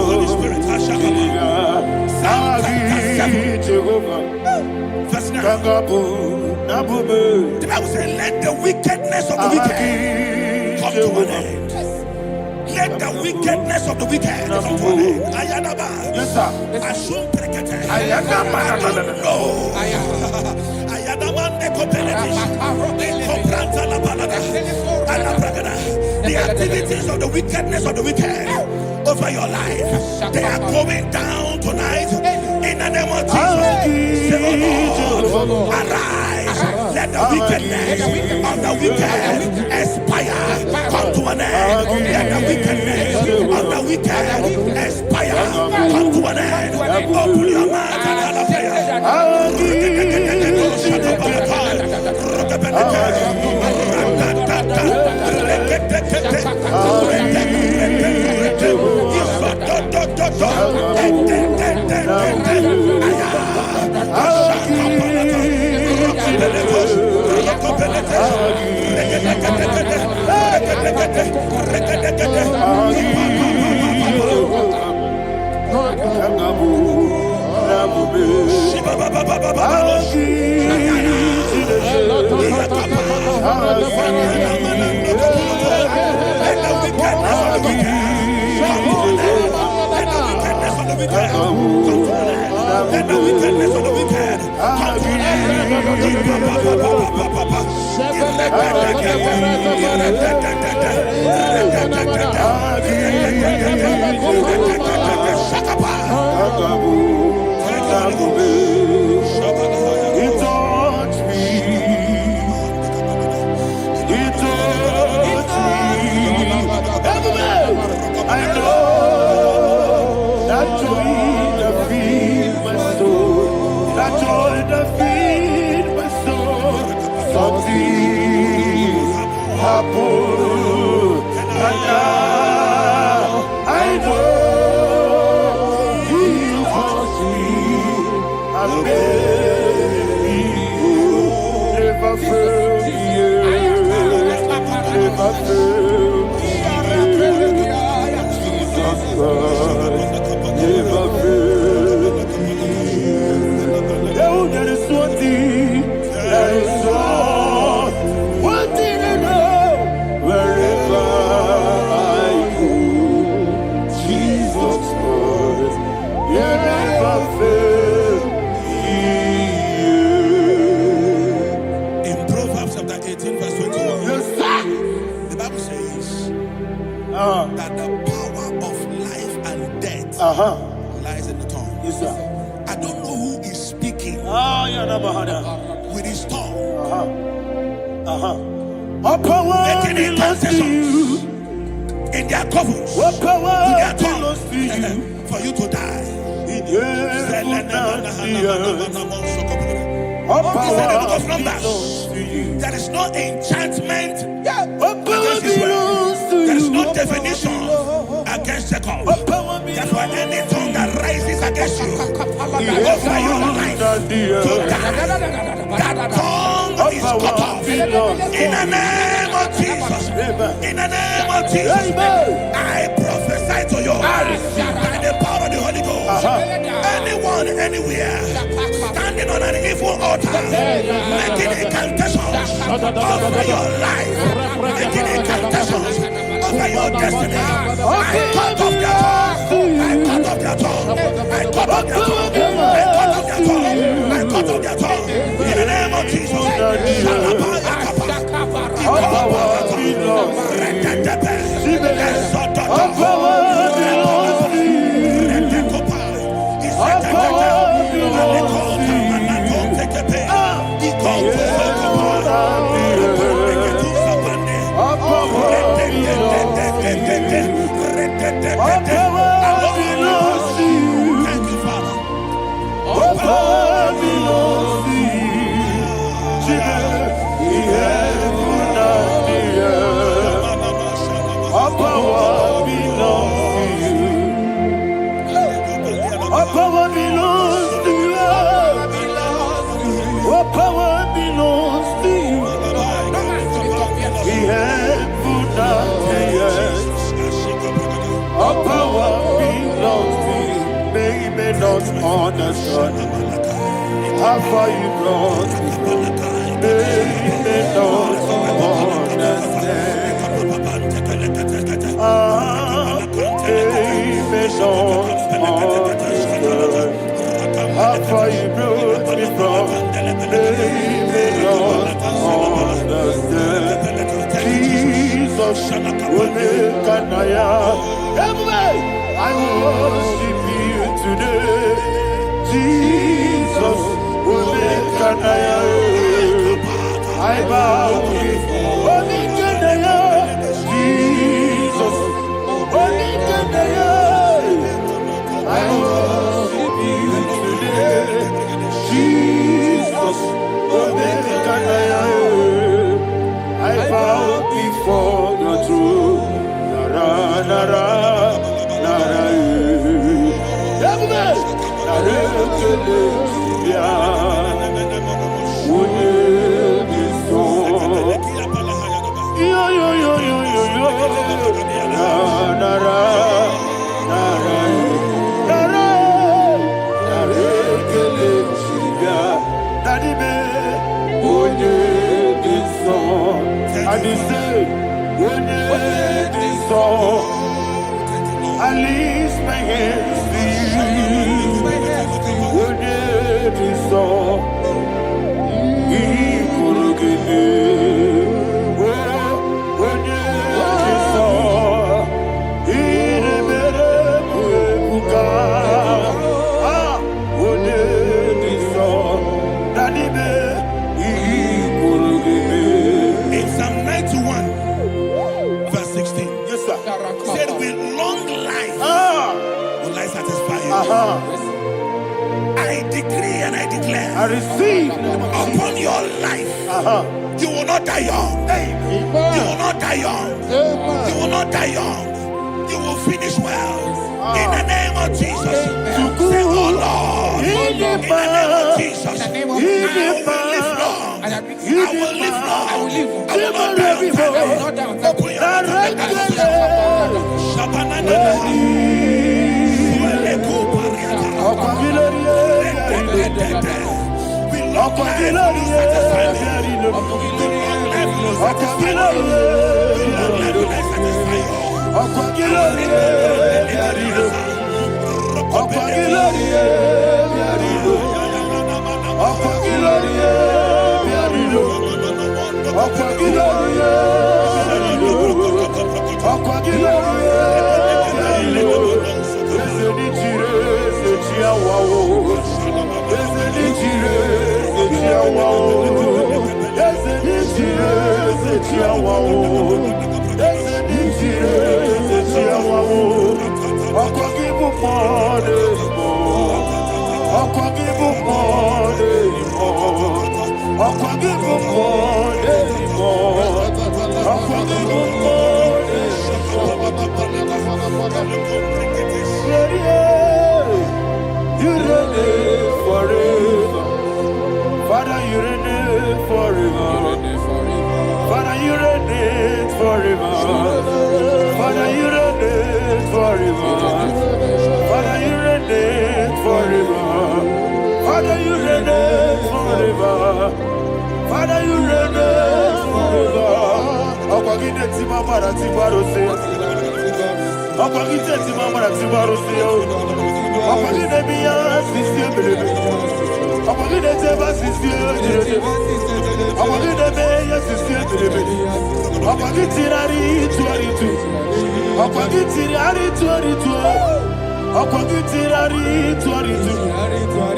Holy Spirit. Verse 9. The Bible says, "Let the wickedness of the wicked come to an end." Let the wickedness of the wicked come to an end. Ayadaba. Yes, sir. Assume prekete. Ayadaba. No. Ayadaba nekopeletis. Nekopranta la balada. Alabragada. The activities of the wickedness of the wicked over your life, they are going down tonight. In the name of Jesus, say, "Oh Lord, arise. Let the wickedness of the wicked expire. Come to an end. Let the wickedness of the wicked expire. Come to an end." Open your mouth and have a prayer. Let the wickedness of the wicked come to an I know that joy that fills my happen. And now I know He wants me. I never failed me. Never failed me. Jesus Christ never failed me. Oh, there is one thing, there is one thing I know. Wherever I go, Jesus Christ, you never fail me. In Proverbs chapter 18, verse 21, Yes, sir. the Bible says that the power of life and death lies in the tongue. Yes, sir. I don't know who is speaking with his tongue, All power making belongs to you. intercessions in their couples All with power their belongs to you. tongue for you to die. In heaven and the earth. All He said in the book power of belongs Numbers, to you. there is no enchantment All power against Israel. belongs to There is you. no definition against Jacob. All power Therefore, belongs any tongue that rises against you to over your life the to die, that tongue is cut off. In the name of Jesus, in the name of Jesus, I prophesy to you by the power of the Holy Ghost. Anyone, anywhere, standing on an evil altar, making incantations over your life, making incantations over your destiny, I cut off their tongue. I cut off their tongue. I cut off their tongue. I cut off their tongue. I cut off their tongue. In the name of Jesus. All power belongs to you. All power belongs to you. All power belongs to you. All power belongs to you. Thank you, Father. All power belongs to you. The heaven and the earth. All power belongs to you. All power belongs to you. All power belongs to you. The heaven and the earth. All power belongs to you. They may not understand how far you brought me from. They may not understand. They may not understand how far you brought me from. They may not understand. Jesus, will make an I worship you today. Jesus, will make an I bow before Jesus, will make an I worship you today. Jesus, will make an I bow before the throne. Nara, nara, nara, I lift my hands to you. Would it be so? He could give me. Would it be so? He never would Would it be so? Daddy, he could give me. In Psalm 91, verse 16, Yes, sir. said, with long life will I satisfy you. I decree and I declare I receive upon your life, you will not not die young. You will not die young. You will not die young. You will finish well. In the name of Jesus. Say, oh Lord. In the name of Jesus. I will live long. I will live long. I will not die on time. I will not die on time.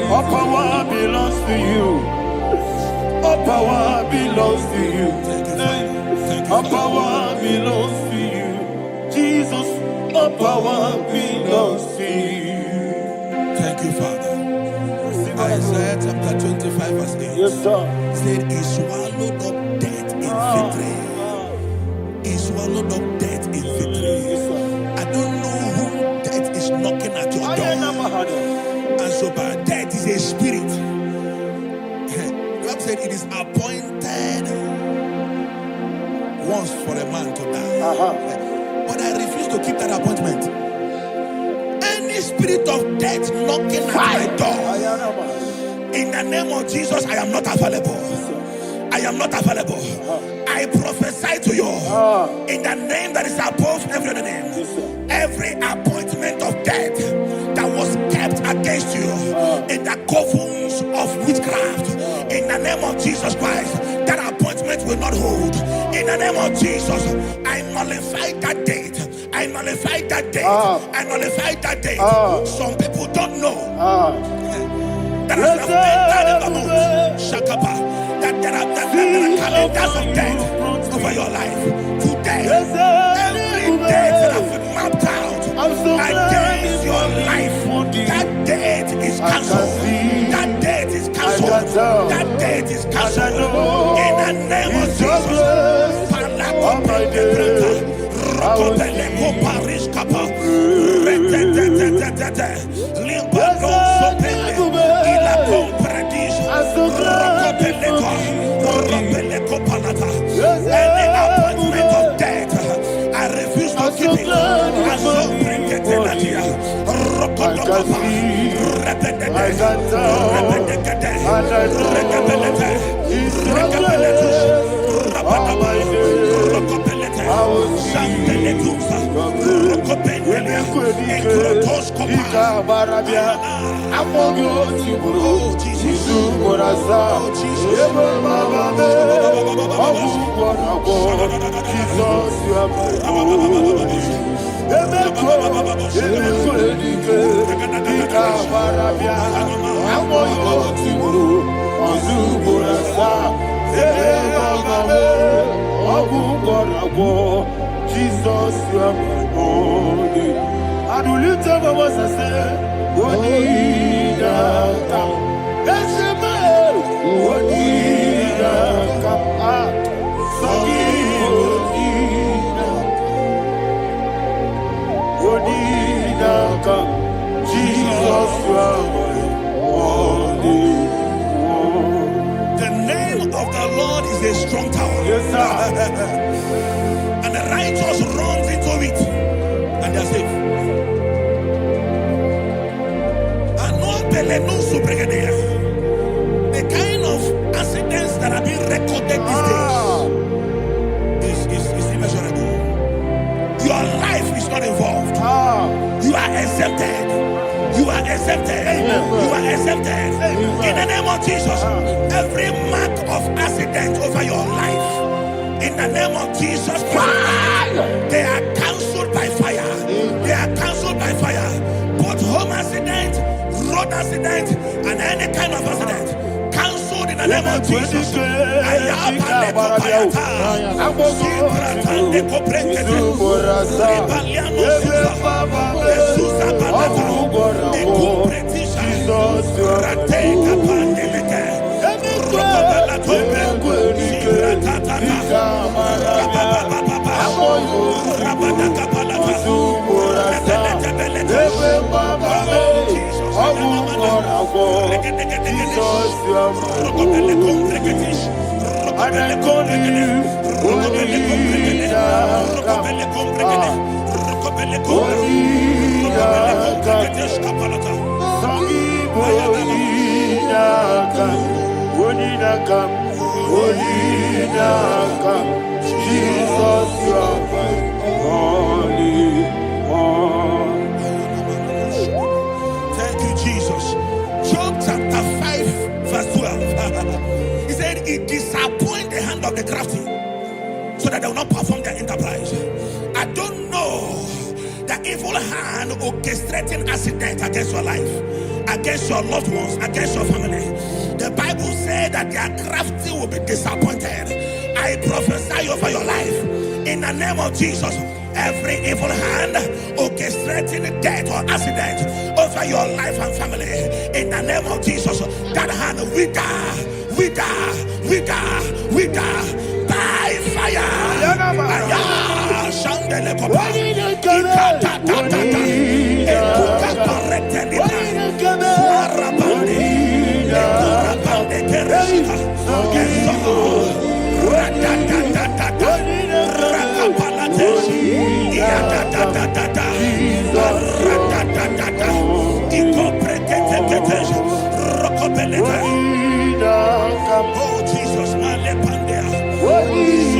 All power belongs to you. All power belongs to you. All power belongs to you. Jesus, all power belongs to you. Thank you, Father. Isaiah chapter 25 verse 8. Yes, sir. Said he swallowed up death in victory. He swallowed up death in victory. I don't know whom death is knocking at your door. And so, but death is a spirit. God said it is appointed once for a man to die. But I refuse to keep that appointment. Any spirit of death knocking at my door, in the name of Jesus, I am not available. I am not available. I prophesy to you in the name that is above every other name. Every appointment of death that was kept against you in the covens of witchcraft, in the name of Jesus Christ, that appointment will not hold. In the name of Jesus, I nullify that date. I nullify that date. I nullify that date. Some people don't know that as of Shakapa, that there are calendars of death over your life. Today, every date that I've mapped out against your life, that date is cancelled. That date is cancelled. That date is cancelled. In the name of Jesus. Any appointment of death, I refuse to keep it. I so bring it in Jesus, you are my only. And will you tell me what I say? What did I come? That's a man. What did I come? Yes, sir. And the righteous runs into it and they're safe. The kind of accidents that are being recorded these days is immeasurable. Your life is not involved. You are exempted. You are exempted. You are exempted. In the name of Jesus, every mark of accident over your life, in the name of Jesus Christ, they are cancelled by fire. They are cancelled by fire. Both home accident, road accident, and any kind of accident, cancelled in the name of Jesus. Jesus, you are holy. Thank you, Jesus. Job chapter 5, verse 12. He said, it disappoints the hand of the crafty, so that they will not perform their enterprise. I don't know the evil hand orchestrating accident against your life, against your loved ones, against your family. The Bible said that their crafty will be disappointed. I prophesy over your life in the name of Jesus. Every evil hand orchestrating death or accident over your life and family, in the name of Jesus, that hand wither by fire. Oh Jesus,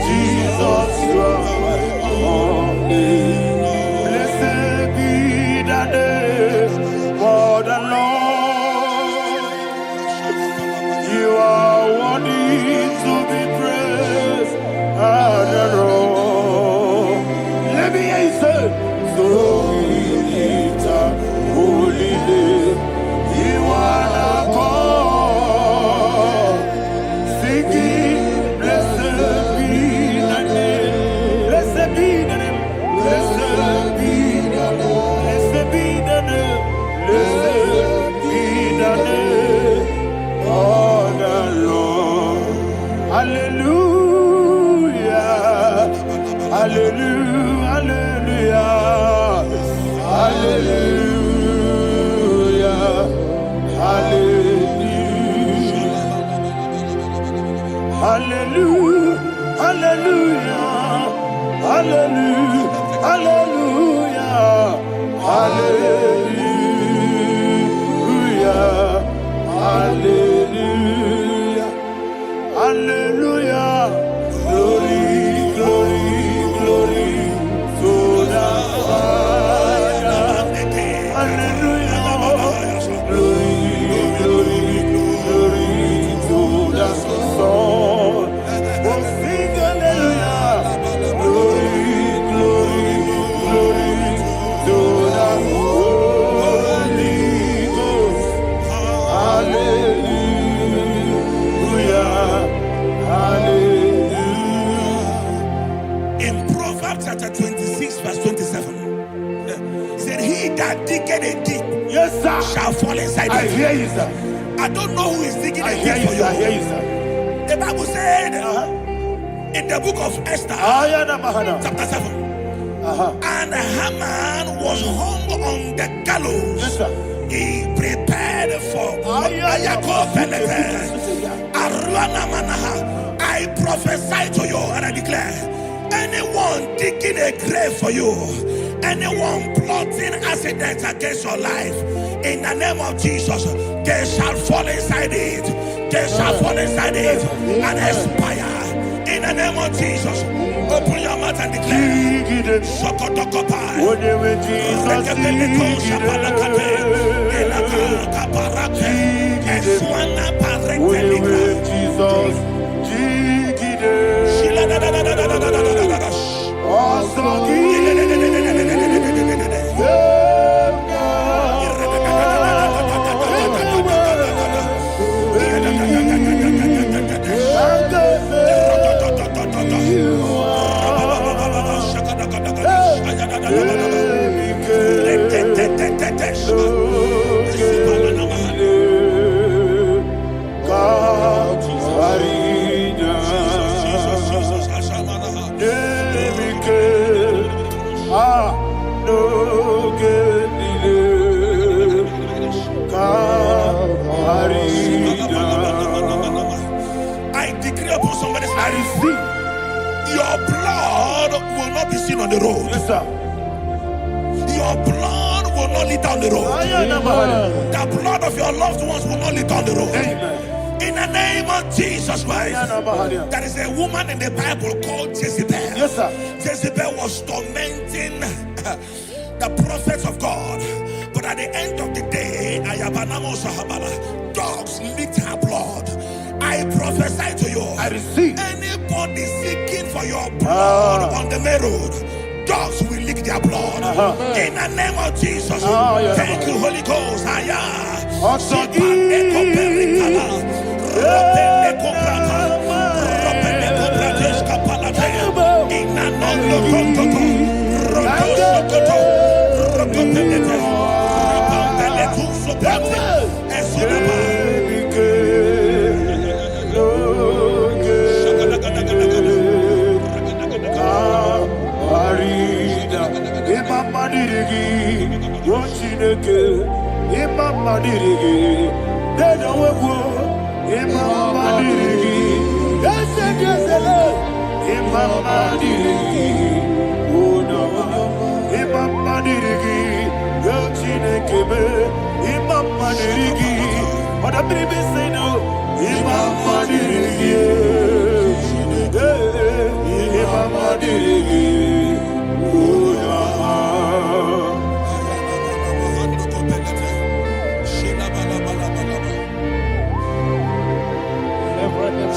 Jesus, you are holy. Blessed be the name for the Lord. You are worthy to be praised and adored. Let me hear you say, so we lift up holy name. You are the God. Singing, blessed be the name. Blessed be the name. Blessed be the name. Blessed be the name. Blessed be the name of the Lord. Hallelujah. Hallelujah. Hallelujah. Hallelujah. Hallelujah. Hallelujah. Hallelujah. Hallelujah. Hallelujah. Hallelujah. Hallelujah. Glory, glory, glory to the Father. Hallelujah. Glory, glory, glory to the Son. Oh, sing hallelujah. Glory, glory, glory to the Holy Ghost. Hallelujah. Hallelujah. in Proverbs chapter 26, verse 27, he said, he that diggeth a deep, Yes, sir, shall fall inside I it. hear you, sir. I don't know who is digging I a hear deep you, for sir. I hear you. you, sir. The Bible said in the book of Esther, Ayana Mahana. chapter 7, And Haman was hung on the gallows. Yes, sir. He prepared for I prophesy to you and I declare, anyone digging a grave for you, anyone plotting accidents against your life, in the name of Jesus, they shall fall inside it. They shall fall inside it and expire. In the name of Jesus, open your mouth and declare. Sokotokopai. I decree upon somebody's life, your blood will not be seen on the road. Yes, sir. Your blood will not lead down the road. The blood of your loved ones will not lead down the road. Amen. In the name of Jesus Christ. There is a woman in the Bible called Jezebel. Yes, sir. Jezebel was tormenting the prophets of God. But at the end of the day, dogs licked her blood. I prophesy to you. I receive. Anybody seeking for your blood on the main road, dogs will lick their blood. In the name of Jesus. Thank you, Holy Ghost.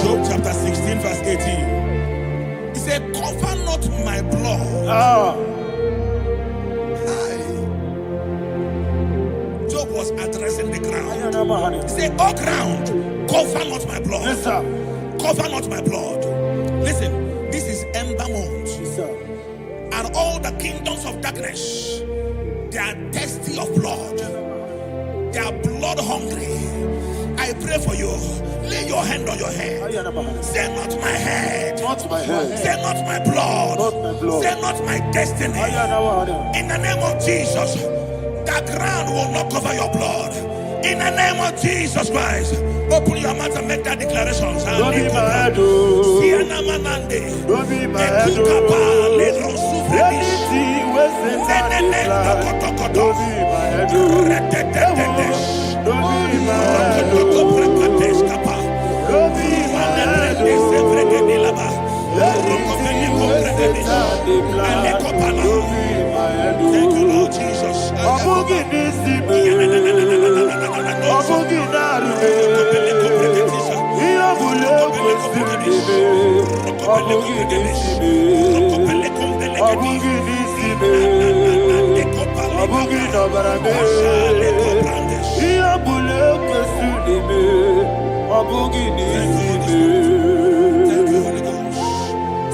Job chapter 16 verse 18. He said, cover not my blood. Job was addressing the ground. He said, oh ground, cover not my blood. Yes, sir. Cover not my blood. Listen, this is ember month. Yes, sir. And all the kingdoms of darkness, they are thirsty of blood. They are blood hungry. I pray for you. Lay your hand on your head. Say not my head. Not my head. Say not my blood. Not my blood. Say not my destiny. In the name of Jesus, the ground will not cover your blood. In the name of Jesus Christ, open your mouth and make that declaration. Don't be mad, oh. Don't be mad, oh. Anything was in that plan. Don't be mad, oh. Don't be mad, oh. Don't be mad, oh. Anything was in that plan. Don't be mad, oh. Thank you, Lord Jesus.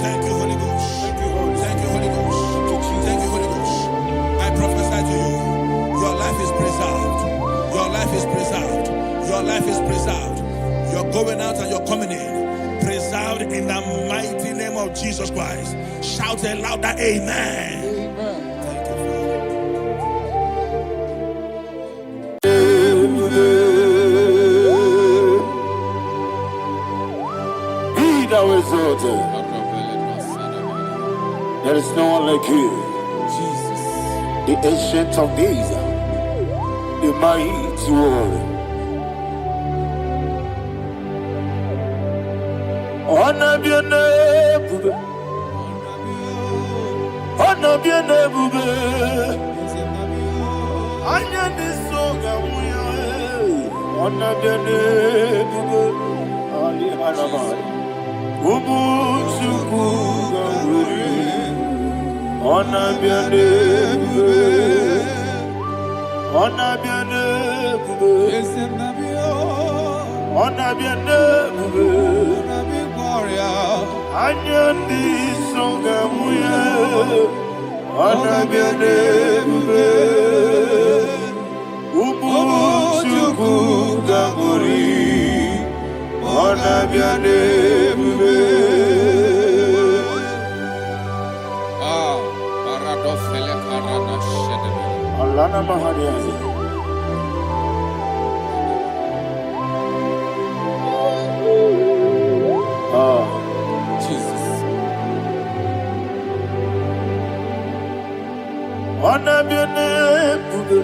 Thank you, Holy Ghost. Thank you, Holy Ghost. Thank you, Holy Ghost. Thank you, Holy Ghost. I prophesy to you, your life is preserved. Your life is preserved. Your life is preserved. You're going out and you're coming in. Preserved in the mighty name of Jesus Christ. Shout a louder amen. exalted. There is no one like you. Jesus. The ancient of days, the mighty warrior. Honor be your name, honor be your name, honor this song, honor be your name, Ali Anamari, Ubu Chuku, honor be your name, honor be your name, honor be your name. Anya di songa muya, ana bianebe, ubu chuku ganguri, ana bianebe. Ah, paradofele karana shedebe. Alana mahariazi. Jesus. Ona biane bube,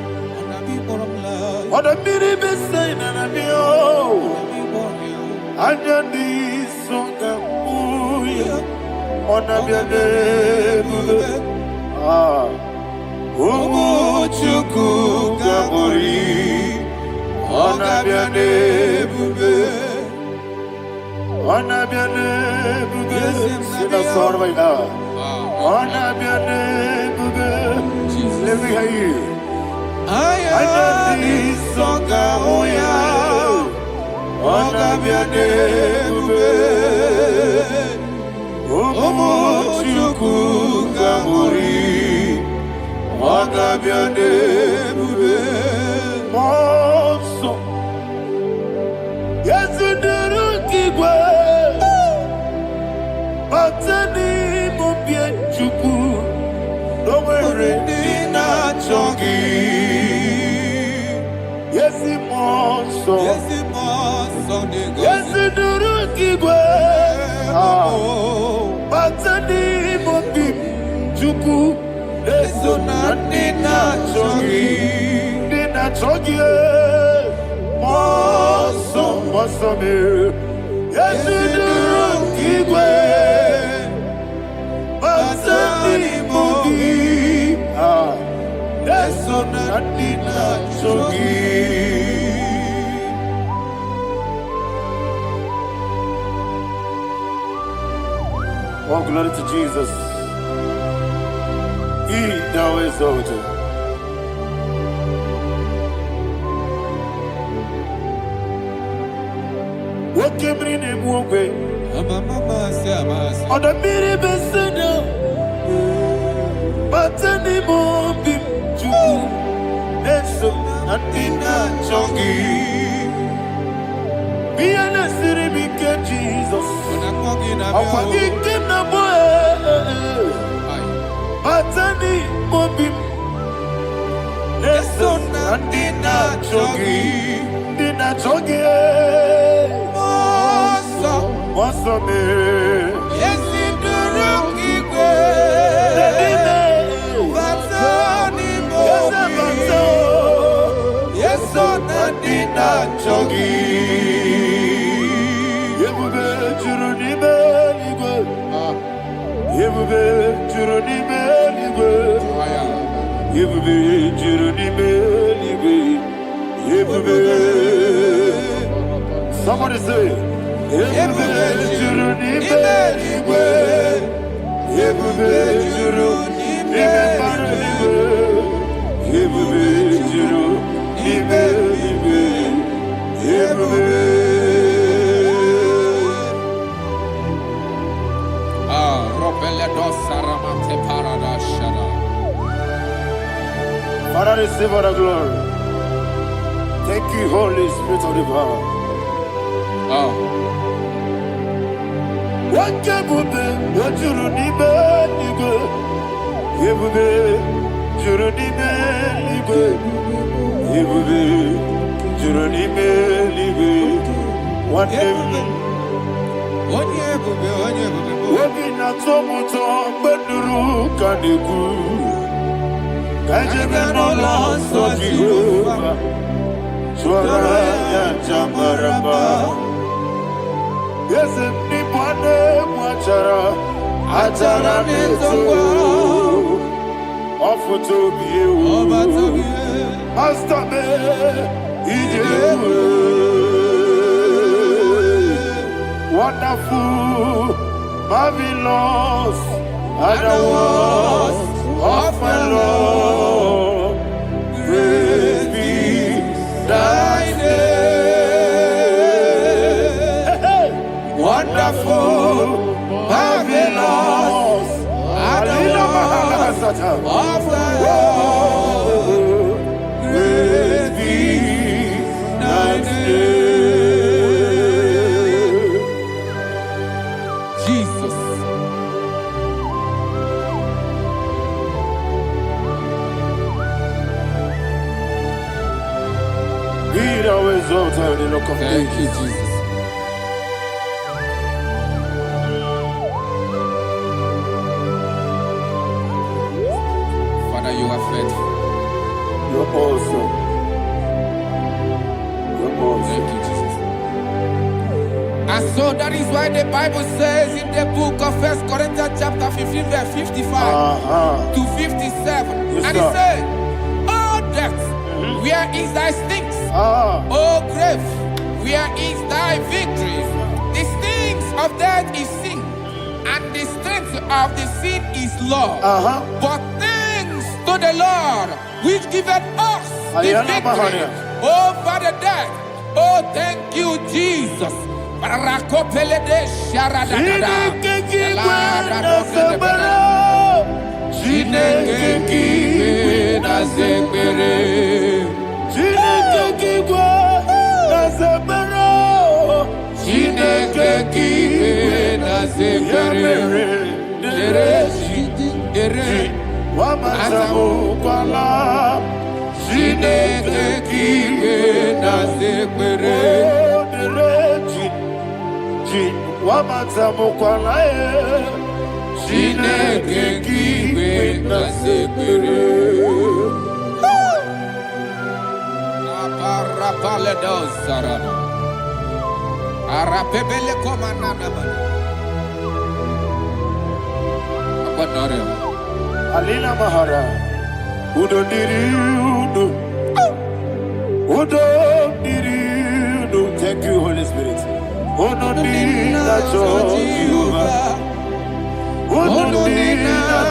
ona biri besai na bio, anya di songa muya, ona biane bube, umu chuku gabori, ona biane bube. Ona biane bube, sida sorvay na. Ona biane bube, let me hear you. Aya di songa oya, ona biane bube, omo chuku gamuri, ona biane bube. Monso, yezuduru kigwe. Batani mubie chuku, nomere dina chongi. Yesi monso, yesi duru kigwe. Batani mubie chuku, eso na dina chongi, dina chongi. Monso, monso me, yesi duru kigwe. Oh, glory to Jesus. He thou exalted. What came in him one way? On the miri besena, but any more bim chuku, eso natina chongi. Be an asiri bike Jesus. I'm forgetting the boy, but any more bim, eso natina chongi, dina chongi. What's up, man? Yes, in the rocky yes, so Nadina Chogi. Yebube Juruni Beligwe. Yebube Juruni Beligwe. Yebube Juruni Beligwe. Yebube. Somebody say. Yebube Juruni Beligwe. Yebube Juruni Beligwe. Yebube Juruni Beligwe. Yebube. Ah, Robele Dosaramate Paradashada. Father, receive all the glory. Thank you, Holy Spirit of the power. Oh. What can we do? What you need, baby? Yebube, Juruni Beligwe. Yebube, Juruni Beligwe. What Wobina tomuto beduru kaniku. Kajebe no loso Jehovah. Swara ya jamaraba. Yese ni bwane mwachara. Achara netongo. Ofuto biyewu. Master me. Ijewu. Wonderful, marvelous, are the words of my Lord. Praise be thy name. Wonderful, marvelous, are the words of my Lord. Praise be thy name. Thank you, Jesus. Father, you are faithful. You're awesome. You're awesome. Thank you, Jesus. And so that is why the Bible says in the book of 1 Corinthians chapter 15, verse 55 to 57. Yes, and it says, "Oh death, where is thy stings? Oh grave, where is thy victory? The stings of death is sin, and the strength of the sin is law. But thanks to the Lord, which giveth us the victory over the death. Oh, thank you, Jesus." Alina Mahara, Udo Diriudo, Udo Diriudo. Thank you, Holy Spirit. Udo Diriudo, Udo Diriudo,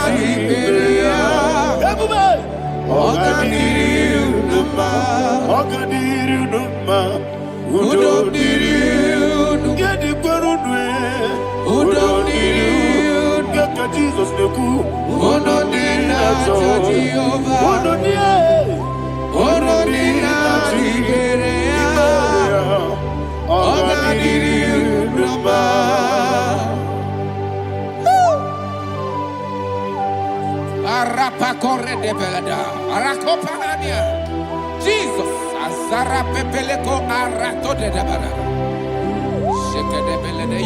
everybody. Ogadiriudo, Ogadiriudo, Udo Diriudo, get the Gurudwe, Udo Diriudo. Jesus the coup, Onodina Jehovah, Onodina Jehovah, Ogadiriuba, Arapa corre de belada, Arakopanania, Jesus, Azara Pepeleko Arato de Dabara.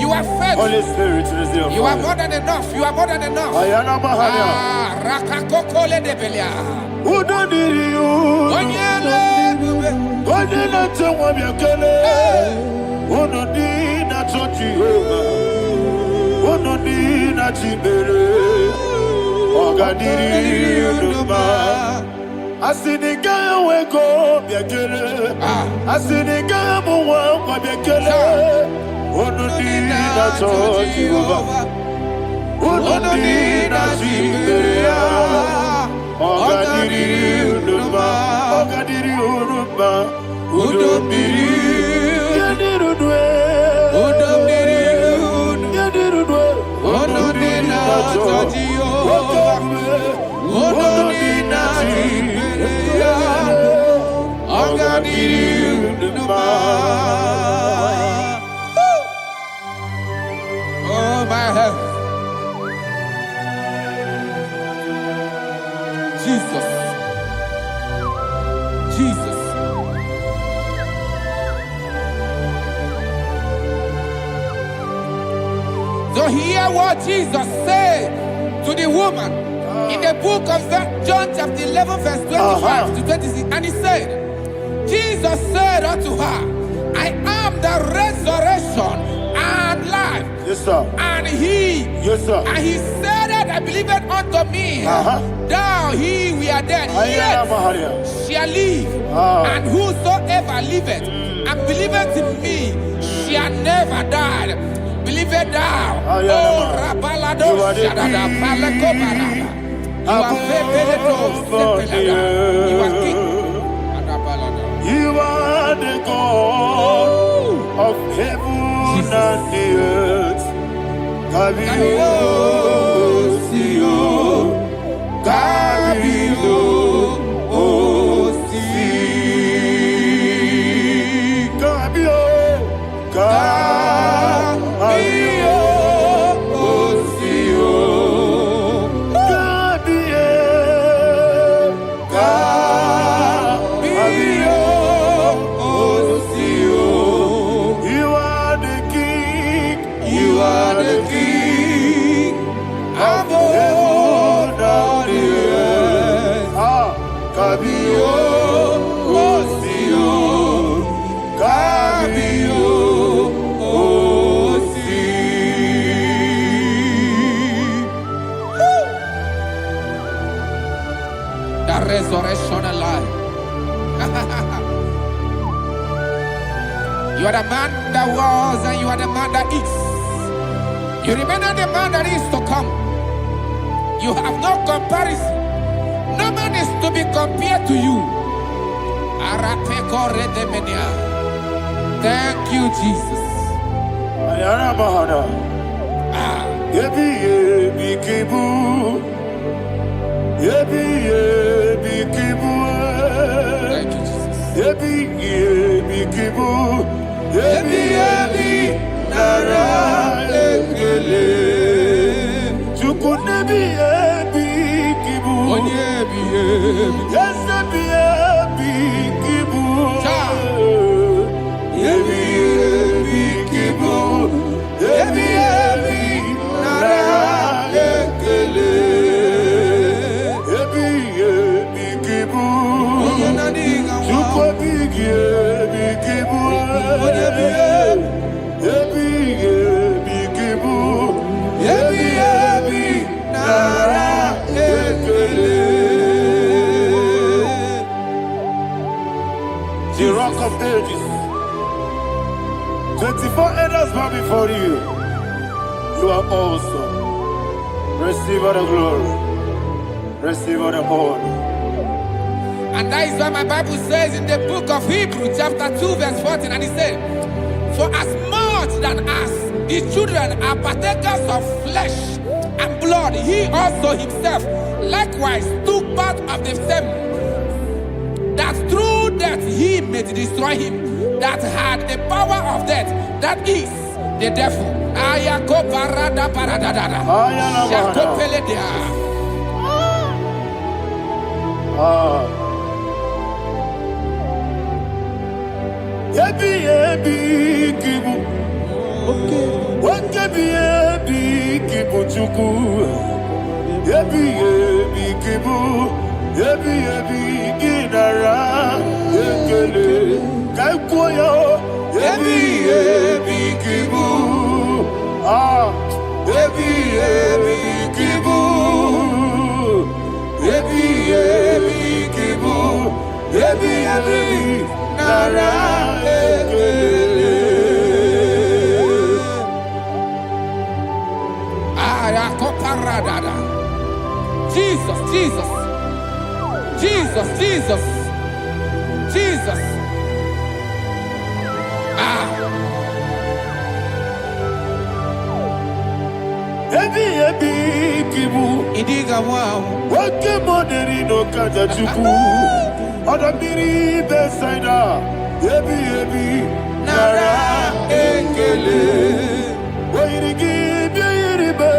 You are faithful. Holy Spirit, you are more than enough. You are more than enough. Rakakokole de Belia. Udo diriu. Onye tewa biakele. Uno di na Jehovah. Uno di na Jibere. Ogadiriu numa. Asiniga weko biakele. Asiniga muwa biakele. Onodina Jehovah, Onodina Jehovah, Ogadiriuba, Ogadiriuba, Udomdirudwe, Onodina Jehovah, Onodina Jehovah, Ogadiriuba. My health. Jesus. Jesus. hear what Jesus said to the woman in the book of John chapter 11 verse 25 to 26. And he said, Jesus said unto her, I am the resurrection and life. Yes, sir. And he, yes, sir. And he said that I believed unto me, thou he we are dead, yet shall live. And whosoever liveth and believeth in me shall never die. Believe it thou. Oh, Rabalado, Shadada, Palacobarada. You are You are king. You are the God of heaven and the earth. Kabio, Kabio, Kabio, resurrection and life. You are the man that was and you are the man that is. You remain the man that is to come. You have no comparison. No man is to be compared to you. Thank you, Jesus. Thank the rock of ages. 24 elders bow before you. You are awesome. Receive all the glory. Receive all the honor. And that is what my Bible says in the book of Hebrews chapter 2 verse 14. And it said, for as much than us, the children are partakers of flesh and blood, he also himself likewise took part of the same, that through death he may destroy him that had the power of death, that is the devil. Jesus, Jesus, Jesus, Jesus, Jesus. Idiga wow. What money no kaja chuku. Oda miri besaida. Ebi nara ekele. Wairigi biiribe.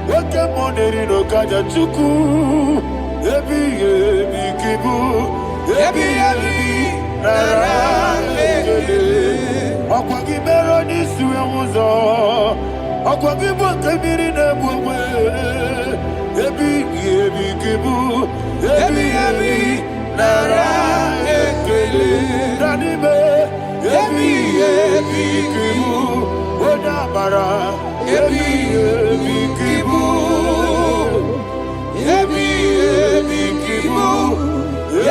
What money no kaja chuku. Ebi kibu. Ebi nara ekele. Okwagi mero ni suwe muzo. Akwabibo kebiri na bwe. Ebi kibu. Ebi nara ekele. Nanibe. Ebi kibu. Odabara. Ebi kibu. Ebi kibu.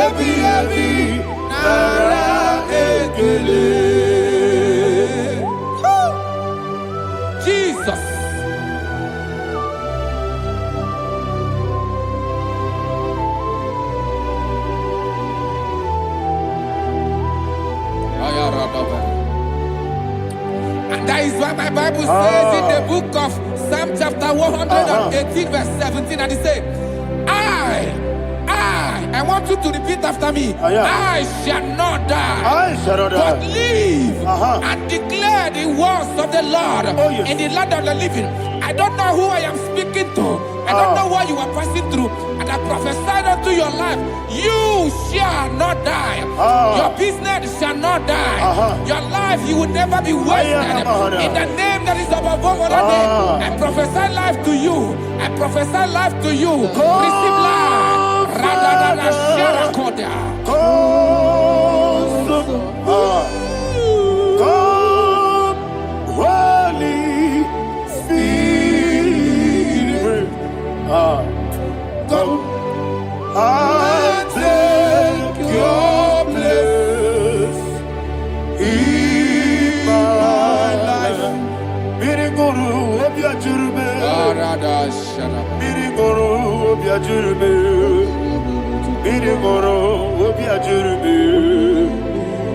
Ebi nara ekele. Jesus. And that is why my Bible says in the book of Psalm chapter 118 verse 17, and it says, I want you to repeat after me. I shall not die, but live and declare the words of the Lord in the land of the living. I don't know who I am speaking to. I don't know what you are passing through. And I prophesy unto your life, you shall not die. Your business shall not die. Your life, you will never be wasted. In the name that is above all other name, I prophesy life to you. I prophesy life to you. Receive life. Radadada Sharakoda. Come, Holy Spirit. Come and take your place in my life. Miriguru obiajurube. Miriguru obiajurube. Miriguru obiajurube.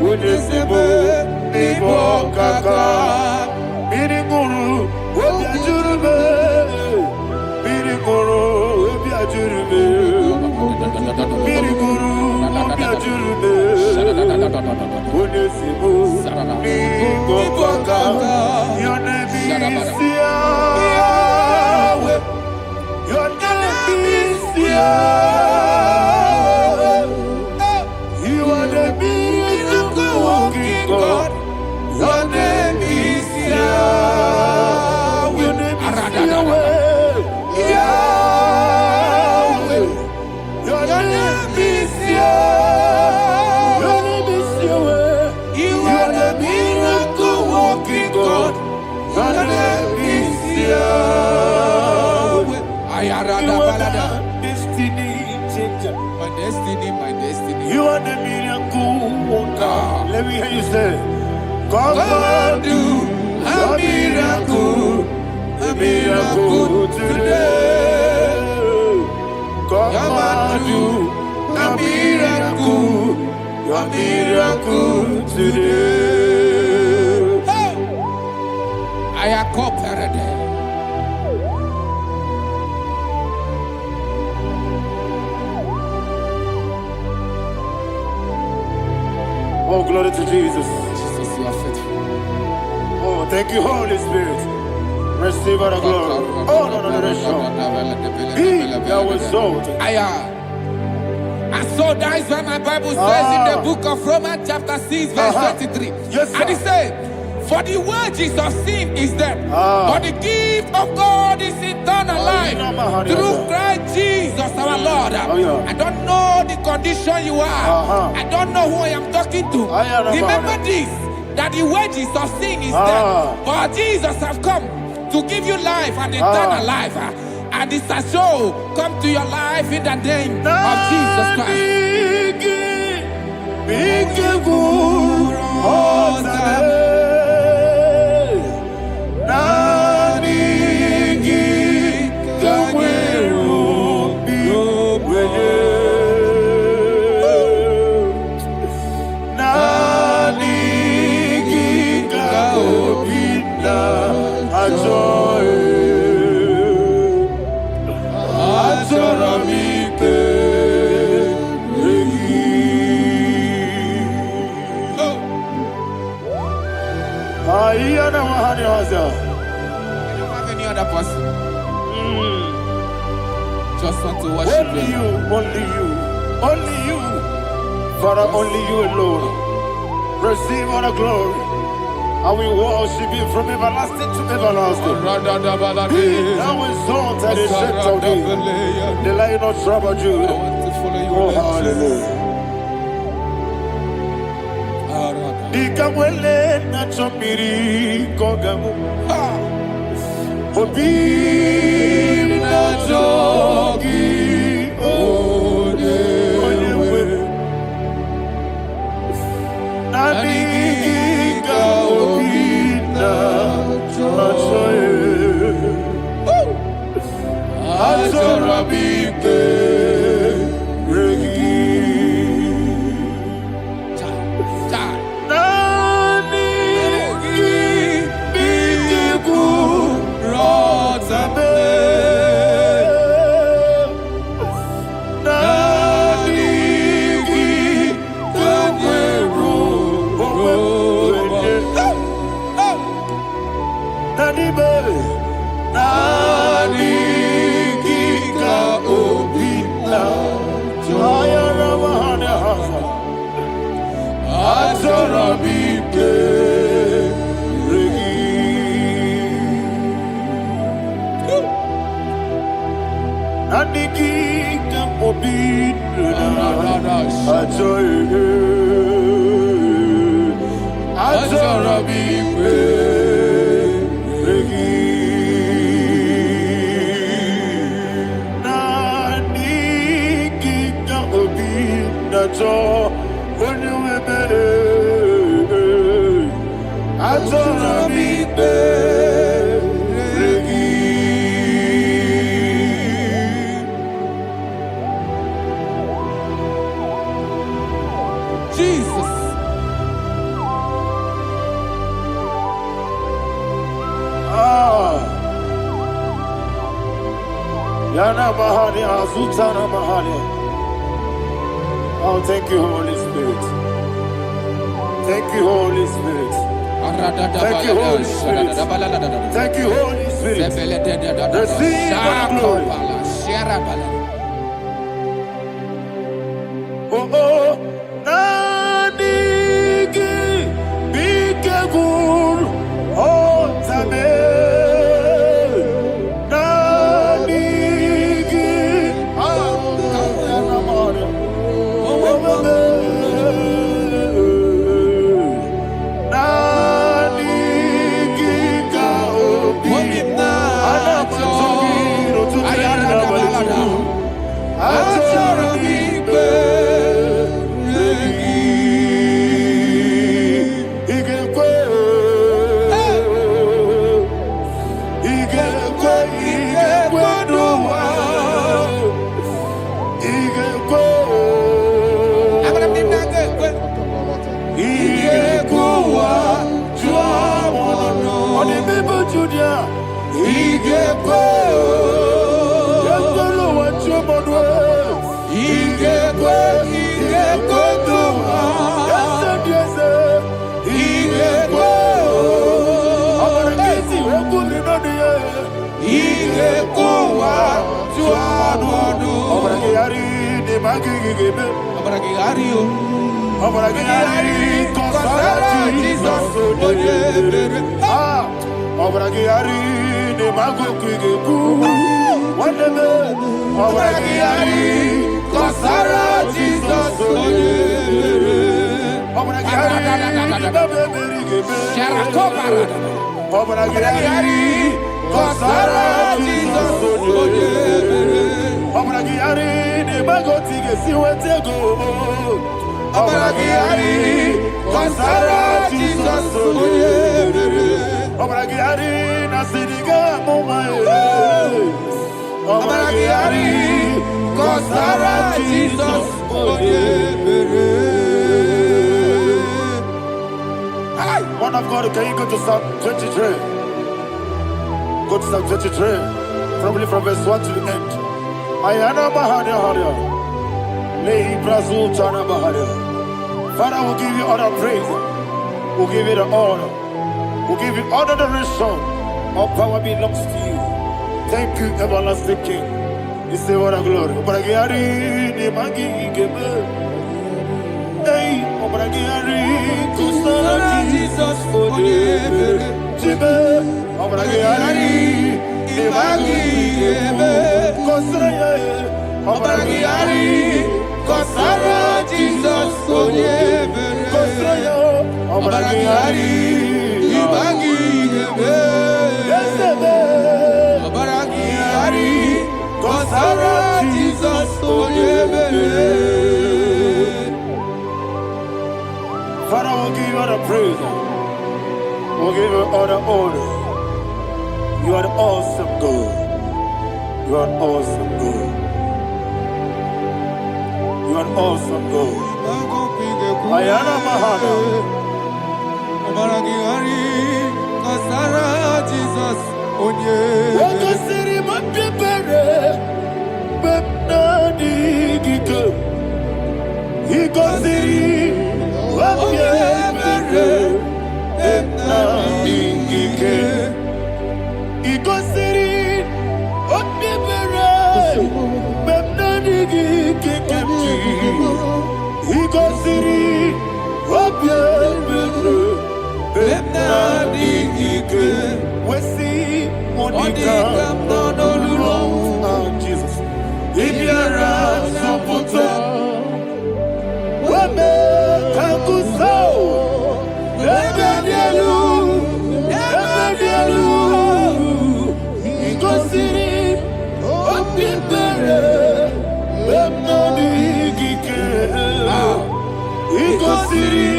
Unesebo nibo kaka. Miriguru obiajurube. Miriguru obiajurube. Miriguru obiajurube. Unesebo nibo kaka. Your name is Yahweh. Your name is Yahweh. You are the miracle working God. Your name is Yahweh. Your name is Yahweh. Yahweh. Your name is Yahweh. Your name is Yahweh. You are the miracle working God. Your name is Yahweh. You are the destiny changer. My destiny. You are the miracle worker. Let me hear you say, come and do a miracle today. Come and do a miracle today. I am cooperative. Oh, glory to Jesus. Jesus, you are faithful. Oh, thank you, Holy Spirit. Receive all the glory. Oh, no, Be thou exalted. And so that is why my Bible says in the book of Romans chapter 6 verse 23. Yes, sir. And it says, for the wages of sin is death, but the gift of God is eternal life through Christ Jesus our Lord. I don't know the condition you are. I don't know who I am talking to. Remember this, that the wages of sin is death, but Jesus has come to give you life and eternal life. And this shall show come to your life in the name of Jesus Christ. I don't have any other person. Just want to worship only you, only you, Father, only you alone. Receive all the glory, I will worship him from everlasting to everlasting. Be thou exalted, the strength of thee, the Lion of tribe of Judah. Oh, hallelujah. Dikamwele na chomiri kogamu. Obi na jogi onewe. Nabigika obi na jogi. Atorabike regi. Oh, thank you, Holy Spirit. Thank you, Holy Spirit. Thank you, Holy Spirit. Thank you, Holy Spirit. Receive my glory. Oh, oh, Nadigi, Bigagul, oh, Tame. Man of God, can you go to Psalm 23? Go to Psalm 23, probably from verse 1 to the end. Ayana Bahania Haria. Lehi Brazil Chana Bahania. Father, we'll give you all the praise. We'll give you the honor. We'll give you all the adoration. All power belongs to you. Thank you, everlasting King. You say what a glory. Obragiari, ni magi igebe. Hey, Obragiari, kusara Jesus for you. Ibe, Obragiari, Ibagi, Kosraya, Obragiari, Kosara, Jesus, Kosraya, Obragiari, Ibagi, Obragiari, Kosara, Jesus, Father, we'll give you all the praise. We'll give you all the honor. You are the awesome God. You are awesome God. You are awesome God. Ayana Mahana. Kasara Jesus onye. Wakasiri mapepere. Bepnadi gike. Ikosiri mapepere. Bepnadi gike. Ikosiri mapepere. Bepnadi gike. Ikosiri mapepere. Bepnadi gike. We see Monica. Oh, Jesus. If you're a supporter, Wame Kankuso, Ebedielu, Igosiri, Opipere, Bepnadi gike. Igosiri,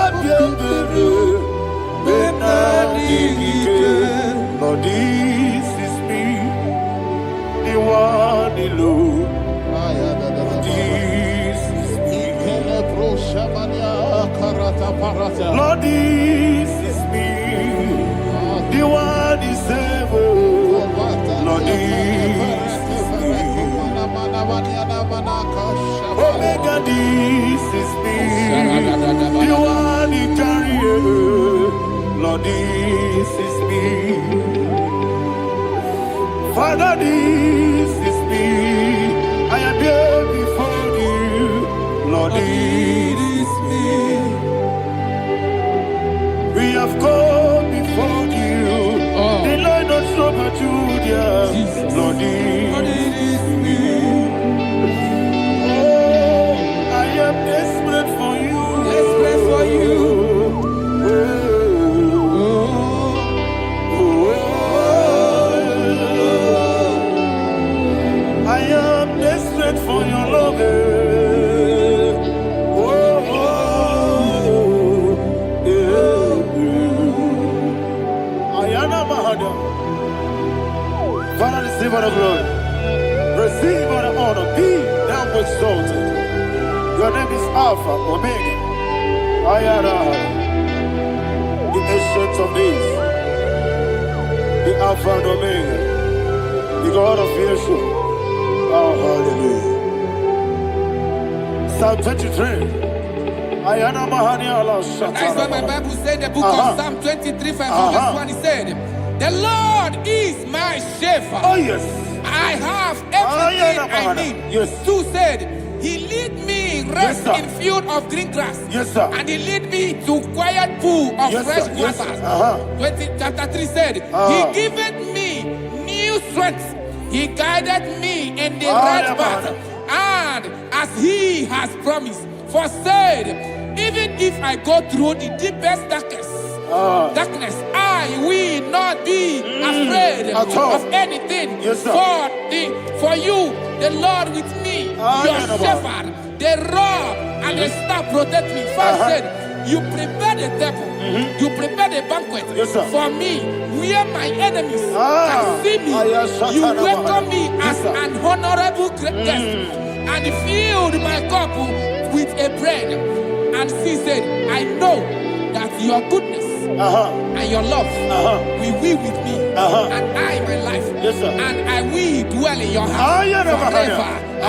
Opipere, Bepnadi gike. Lord, this is me, the one alone. This is me. Lord, this is me, the one is able. Lord, this is me. Omega, this is me, the one in carrier. Lord, this is me. Father, this is me. I am here before you. Lord, this is me. We have come before you. The Lord not so much Judah. Lord, this is me. Oh, I am desperate for you. Desperate for you. I am desperate for your love. Ayana Mahada. Father, receive all the glory. Receive all the honor. Be thou exalted. Your name is Alpha, Omega. Ayana. The ancient of days. The Alpha and Omega. The God of Yeshua. Oh, hallelujah. Psalm 23. Ayana Mahani Allah Shata. That's what my Bible said, the book of Psalm 23, verse 1. It said, the Lord is my shepherd. Oh, yes. I have everything I need. Yes. 2 said, he lead me rest in field of green grass. Yes, sir. And he lead me to quiet pool of fresh waters. Chapter 3 said, he giveth me new strength. He guided me in the right path, and as he has promised, for said, even if I go through the deepest darkness, I will not be afraid of anything. Yes, for you, the Lord with me, your shepherd, the rod and the staff protect me. First said, you prepare the table, you prepare the banquet for me, where my enemies can see me. You welcome me as an honorable guest, and filled my cup with a bread. And she said, I know that your goodness and your love will be with me, and I, my life, and I will dwell in your house forever. I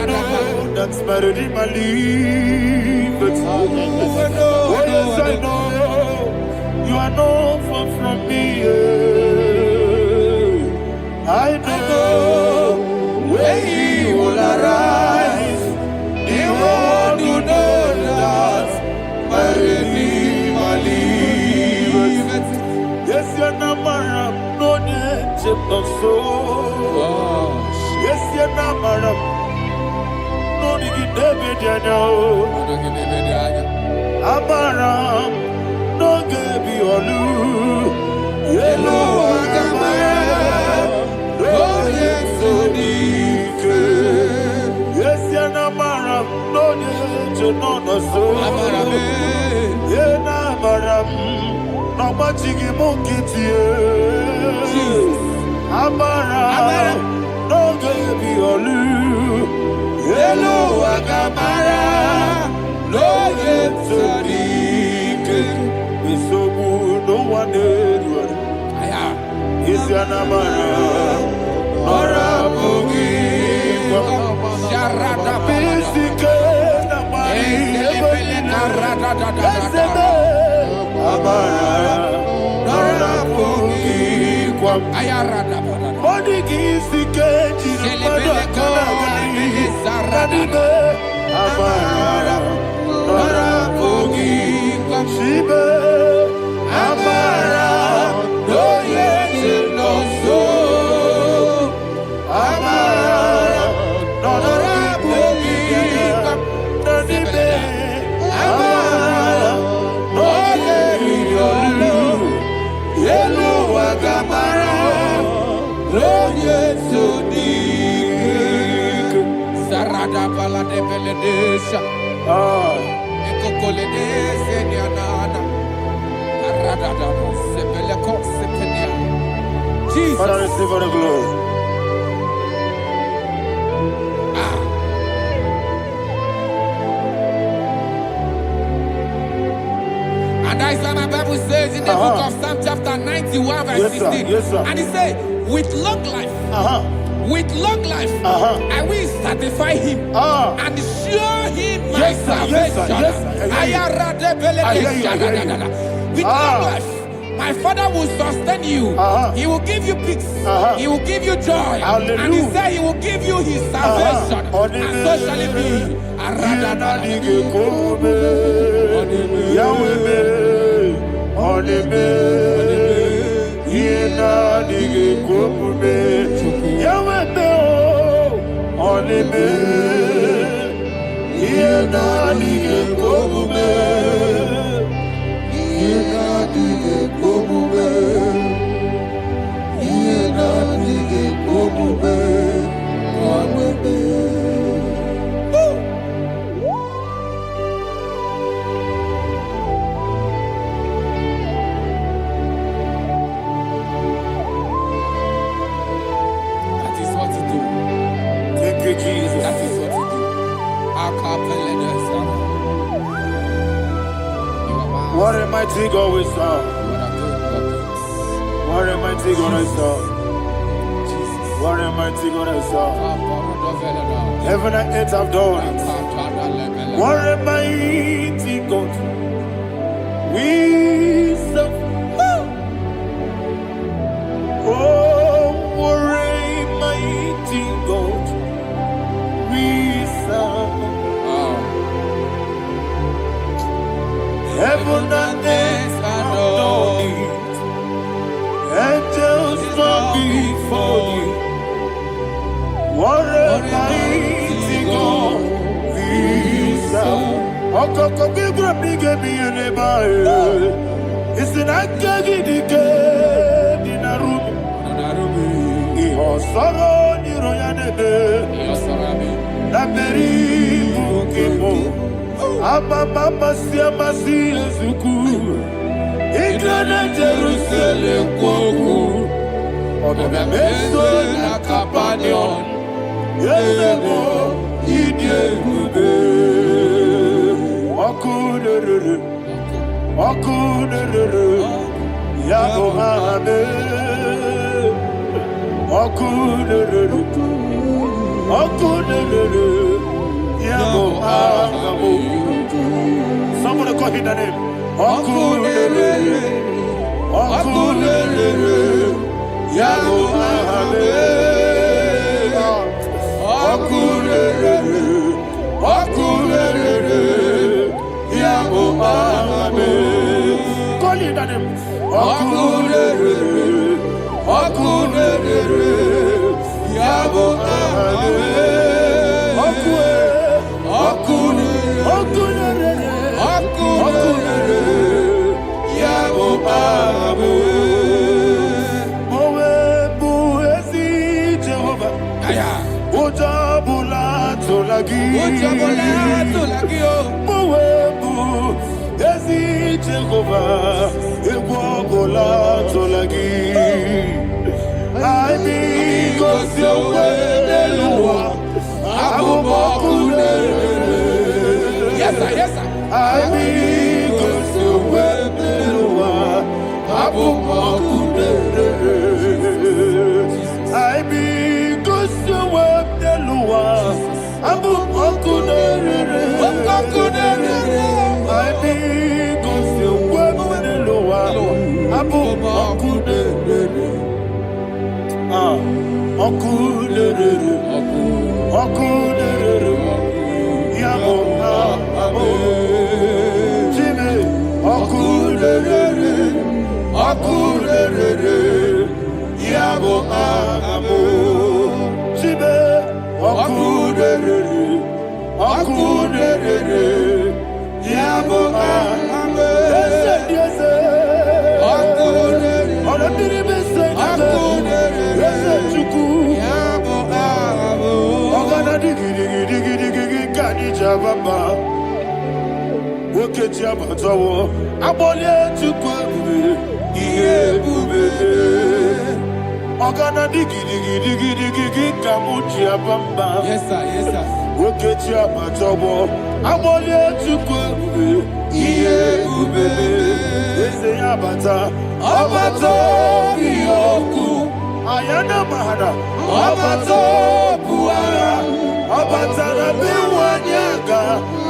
know that's better than my life. Oh, yes, I know you are not far from me. I know when he will arise, the world will know that my Redeemer lives. Amaram. No digi David Yano. Amaram. No gebi olu. Yelo Agamara. No yesodike. Yes Yanamaram. No yejo no no so. Amaram. Yena Amaram. No machigi mokiti. Amaram. No gebi olu. Yelo Agamara. No yesodike. Isobu no one is Yanamara. Nora Bogi. Sharada Bisike Namari. Amara. Nora Bogi. Ayarada Body Gisike. Amara. Nora Bogi. Shibe. Amara. No yes no so. Amara. Nora Bogi. Nadibe. Amara. No yes Yelo Agamara. No yes so deep. Sarada bala de beledesha. Ekokole seniana. Arada sebeleko sepenia. Jesus. Father, receive all the glory. And that is why my Bible says in the book of Psalm chapter 91 verse 16. Yes, sir. And it says, with long life, I will satisfy him and show him my salvation. With long life, my Father will sustain you. He will give you peace. He will give you joy. Hallelujah. And he said he will give you his salvation. And so shall it be. That is what to do. Thank you, Jesus. That is what to do. What a mighty God we serve. What a mighty God I serve. What a mighty God I serve. Heaven and earth have done it. What a mighty God we serve. Oh, what a mighty God we serve. Heaven and earth have done it. Angels bow before you. What a mighty God we serve. Okoko bigre bige biene bae. Isinaka gidike dinarubi. Iho soro niroyanebe. La peri bukimo. Ababa siama si ezuku. Iglana Jerusalem koku. Odobe meso na kapanion. Yelemo idye gube. Okunere. Yabo hame. Okunere. Yabo hame. Somebody call him the name. Okunere. Yabo hame. Okunere. Yabo hame. Call him the name. Okunere. Yabo hame. Mowebu, Ezi Jehovah, Ewogola Tolagi. I need God's way, Yes, sir, yes, sir. I need God's way, I be God's way, I be God's Yes, sir, yes, sir. Ayana mahana, abato buara, abatara biwanyaga,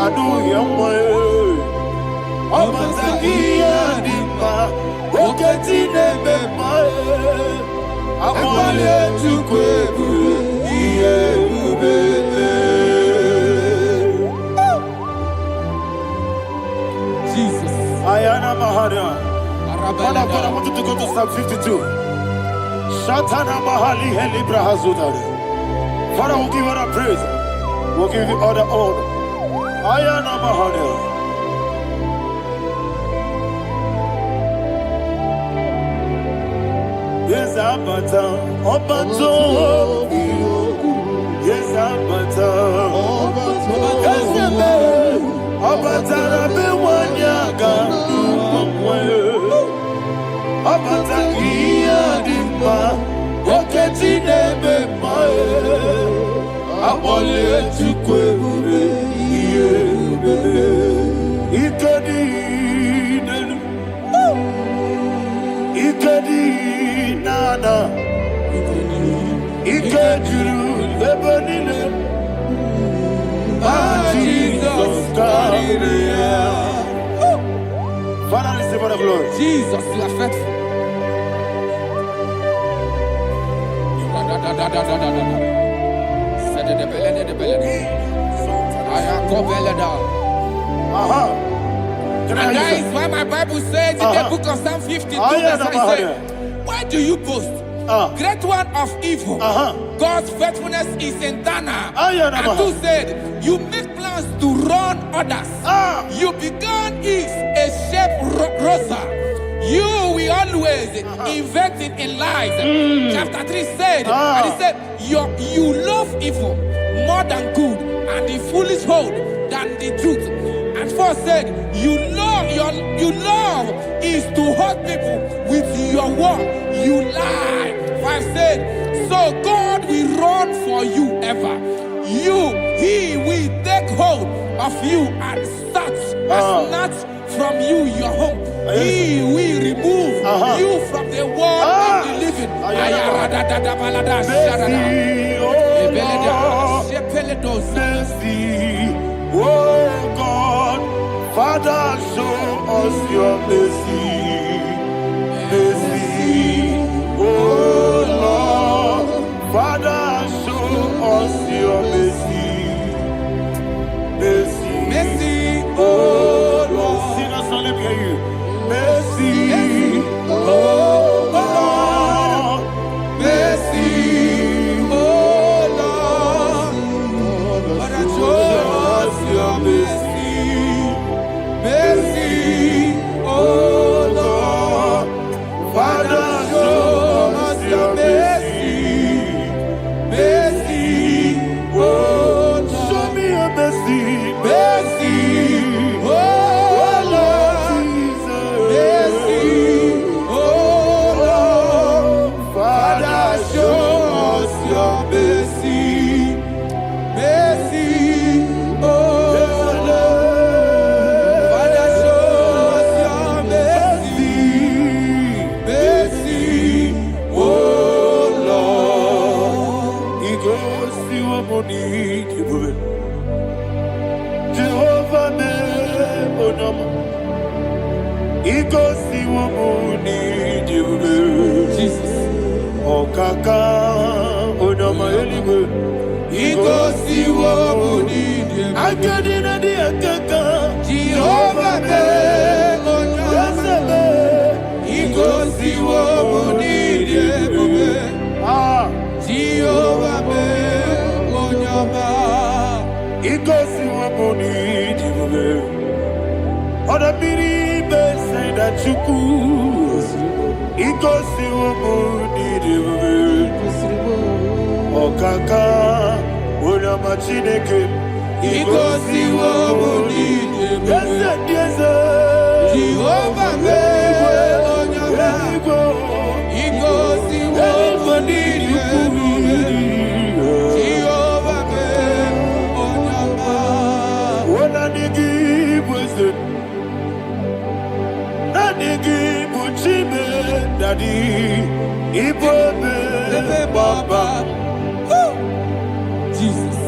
adu yamwe, abatagia dimba, oketine bemae, abale tukwebu, iye ubele. Jesus. Ayana mahana. Father, I want you to go to Psalm 52. Shatana Mahali Helibra Hazudare. Father, we'll give you the praise. We'll give you all the honor. Ayana Mahali. Yes, Abata. Obato. Yes, Abata. Yes, Abata. Rabe Wanyaga. Abata iya dimba, oketi nebe mae, abole tukwebe iye bebe, ikedi nana, ikediru lebanile, Jesus God. Father, receive all the glory. Jesus, you are faithful. And that is why my Bible says in the book of Psalm 52, verse 6, why do you boast? Great one of evil. God's faithfulness is eternal. And who said, you make plans to run others. You began is a shape rosa. You will always invent in lies. Chapter 3 said, and he said, you love evil more than good, and the foolish hold than the truth. And 4 said, you love is to hurt people with your word. You lie. 5 said, so God will run for you ever. He will take hold of you and snatch from you your home. He will remove you from the world of the living. Oh God, Father, show us your mercy. Oh Lord, Father, show us your mercy. Oh Lord, sinners only hear you. Mercy. Oh Lord, mercy. Oh Lord, Father, show us your mercy. Oh mercy, mercy, oh Lord, mercy, oh Lord, Father, show us your mercy, mercy, oh Lord, Father, show us your mercy, mercy, oh Lord. He goes to a money, Jehovah me onama. He goes to a money, Jesus. Oh kaka onama eliwe. He goes to a money, I get in a dear kaka. Jehovah me onama. He goes to a money, Jehovah me onama. He goes to a money, Other people say that you could. He goes to a money, Oh kaka, onama chineke. He goes to a money, Yes, Jehovah me onama. He goes to a money, Jehovah me onama. When I give wisdom, give Uchime, Daddy, Ibobe, Baba, Jesus,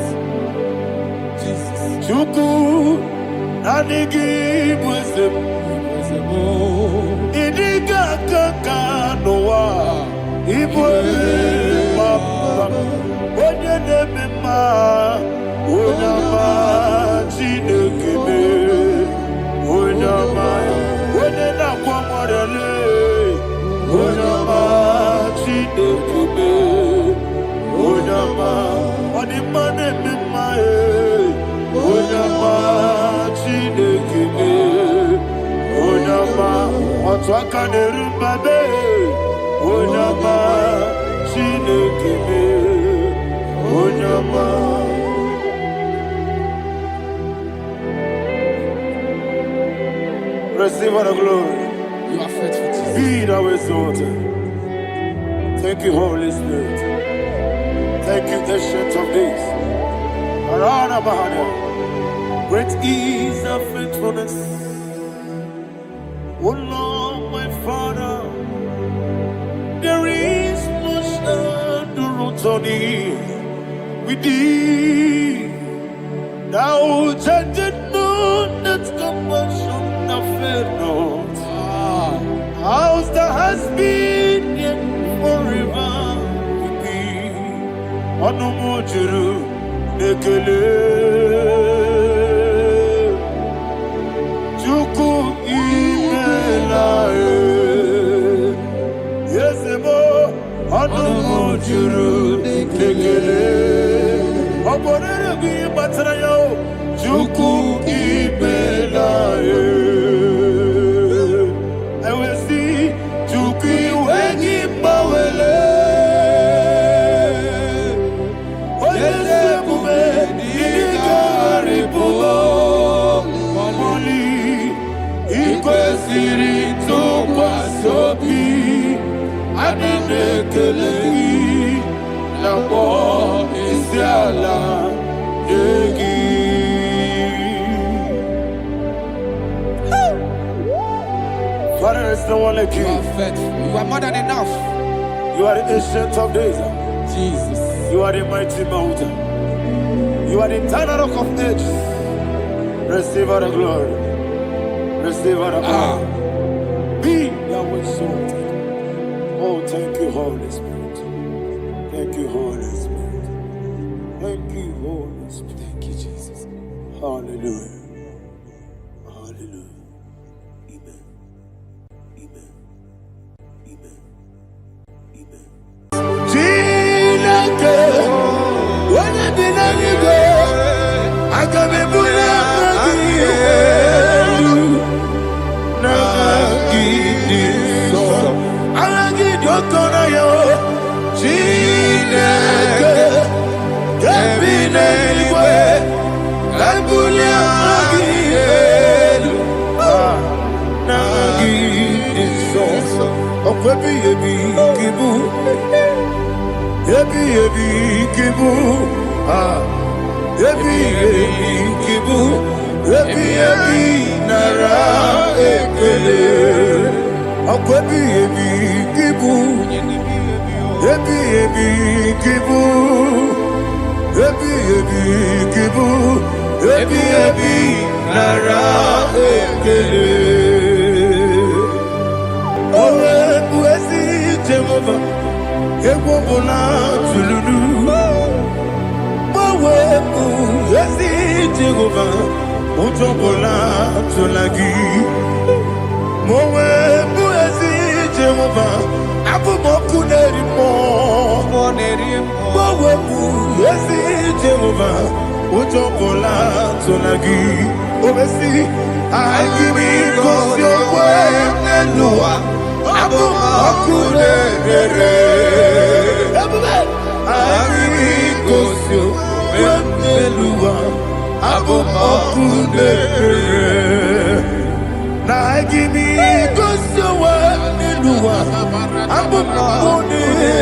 Jesus, Chuku, give wisdom, Idiga Kaka Noa, Ibobe, Baba, Oyanema, Onama, Chinekebe, Onama. Onena kwa mwarele, onama chinekebe, onama onimane mimae, onama chinekebe, onama otwaka nerumbabe, onama chinekebe, onama. Receive all the glory. you are faithful, Jesus. Be thou exalted. Thank you, Holy Spirit. Thank you, Ancient of Days. Arana Bahana. Great is our faithfulness. Oh Lord, my Father, there is no shadow on thee. With thee, thou judgest not that compassion. House that has been yet forever will be Onomojuru Nekele Chuku Imelae Yesemo Onomojuru Nekele Oborere bi batrayo Chuku Imelae Father, there's no one like you. You are faithful. You are more than enough. You are the Ancient of Days. Jesus. You are the mighty mountain. You are the eternal rock of ages. Receive all the glory. Receive all the honor. Be thou exalted. Oh, thank you, Holy Spirit. Thank you, Holy Spirit. Thank you, Holy Spirit. Thank you, Jesus. Hallelujah. Hallelujah. Amen. Amen. Amen. Amen. Jinake, when I did I got me put Bulia Agelu Nagi Insoso Okwebi Yebi Kibu Yebi Yebi Kibu Yebi Yebi Kibu Yebi Yebi Nara Ekele Okwebi Yebi Kibu Yebi Yebi Kibu Yebi Yebi Kibu Yebi Yebi Nara Ekele Owe Buesi Jehova Ekwobona Tululu Owe Buesi Jehova Utobola Tulagi Owe Buesi Jehova Abu Mokuneri Mo Owe Buesi Jehova Utobola Tulagi Obesi IGBO Abu Mokuneri IGBO Abu Mokuneri Na IGBO Abu Mokuneri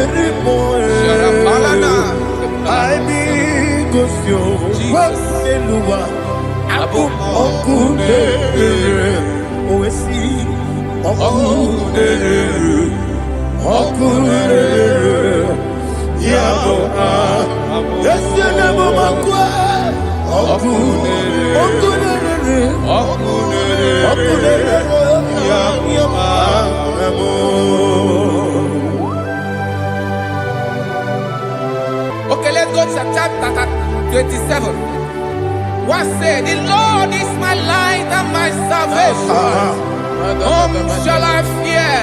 Abu Mokuneri Oesi Mokuneri Yabo Yesenebo Makwa Mokuneri Okay, let's go to chapter 27. What said? The Lord is my light and my salvation. Whom shall I fear?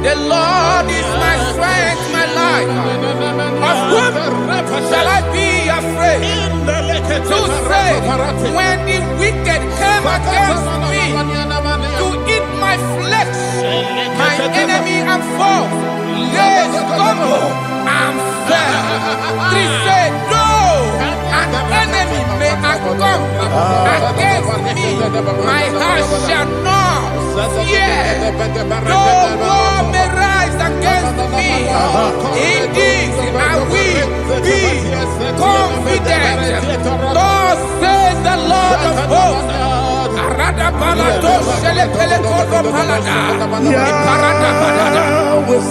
The Lord is my strength, my life. Of whom shall I be afraid? To say, when the wicked came against me to eat my flesh, my enemy and foe, they stumble and fell. Three said, no, an enemy may come against me, my heart shall not fear. No war may rise against me. In this I will be confident. Thus says the Lord of hosts. Arada balado shele pele kodo palada. Iparada balada.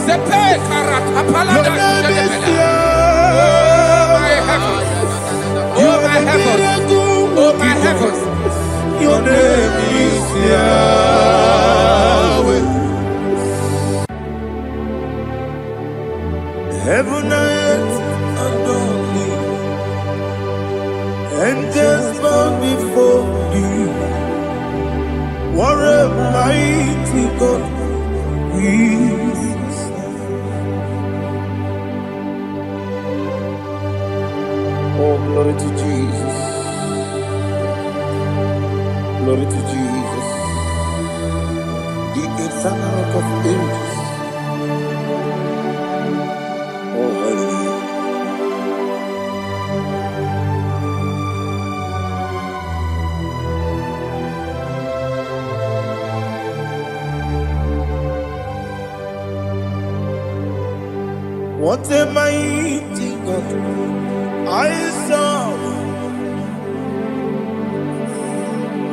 Sepe karata palada shele pele. Oh my heavens. Oh my heavens. Your name is Yahweh. Heaven and earth adore me, angels bow before you. What a mighty God we serve. Oh, glory to Jesus. Glory to Jesus. The eternal rock of ages. Oh, hallelujah. What a mighty God I serve.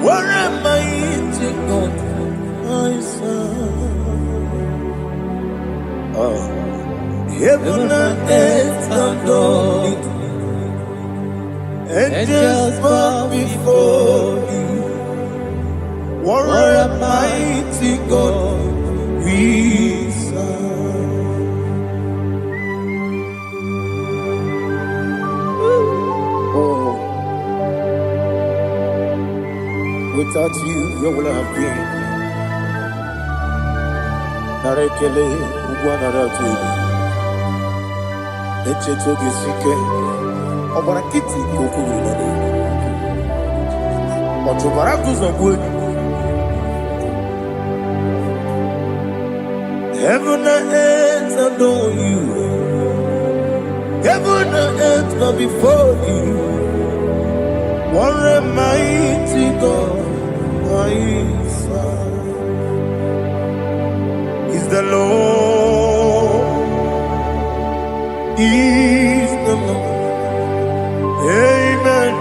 What a mighty God I serve. Oh. Heaven and earth adore it. Angels bow before you. What a mighty God we serve. Oh, without you, where would I have been? Narekele, Uguanaratu. Echetoge sike, Obarakiti kokuru nade. Otobaraku zogwe. Heaven and earth adore you. Heaven and earth bow before you. What a mighty God I serve. Is the Lord, is the Lord. Amen.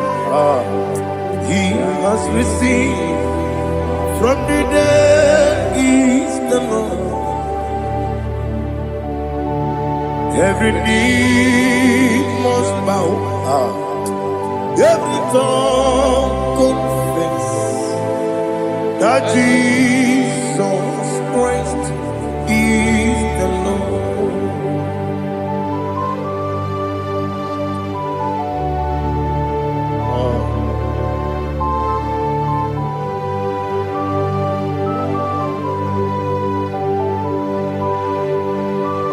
He has received from the dead, is the Lord. Every knee must bow, every tongue confess that Jesus Christ is the Lord.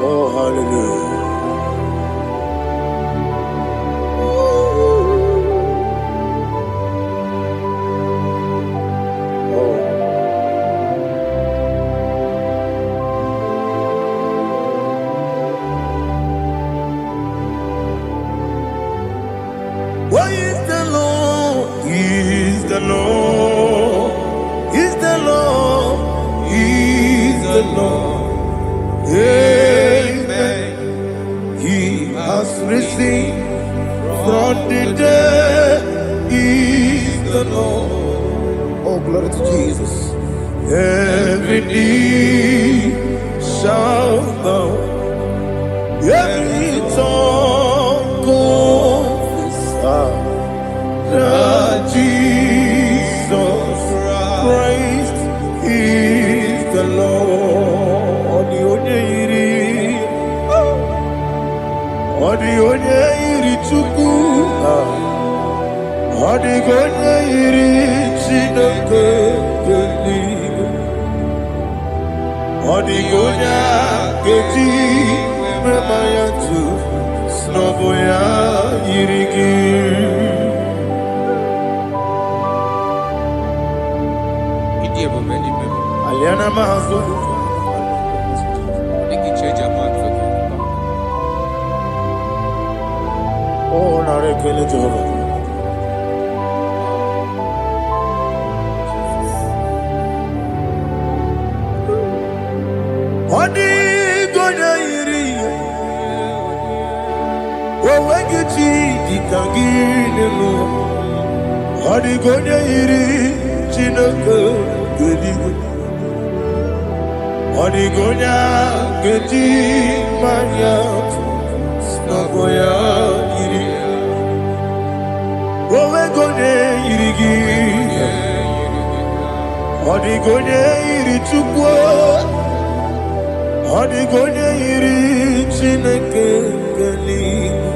Oh, hallelujah. Why is the Lord? He is the Lord. Is the Lord. He is the Lord. Amen. He has risen from the dead. He is the Lord. Oh, glory to Jesus. Every knee shall bow. Every tongue confess that Jesus Christ is the Lord. Odi iri chukwu, odi iri Chineke keligwe, odi keji memaya tu snoboya irigi. Aliana mazo. Oh, narekele Jehovah. Odi gonya iri, wawegiti ditangine mo. Odi gonya iri, Chineke keligwe. Odi gonya keji manya, snagoya iri. Wawegonya irigi, odi gonya iri chukwu. Odi gonya iri Chineke keligwe.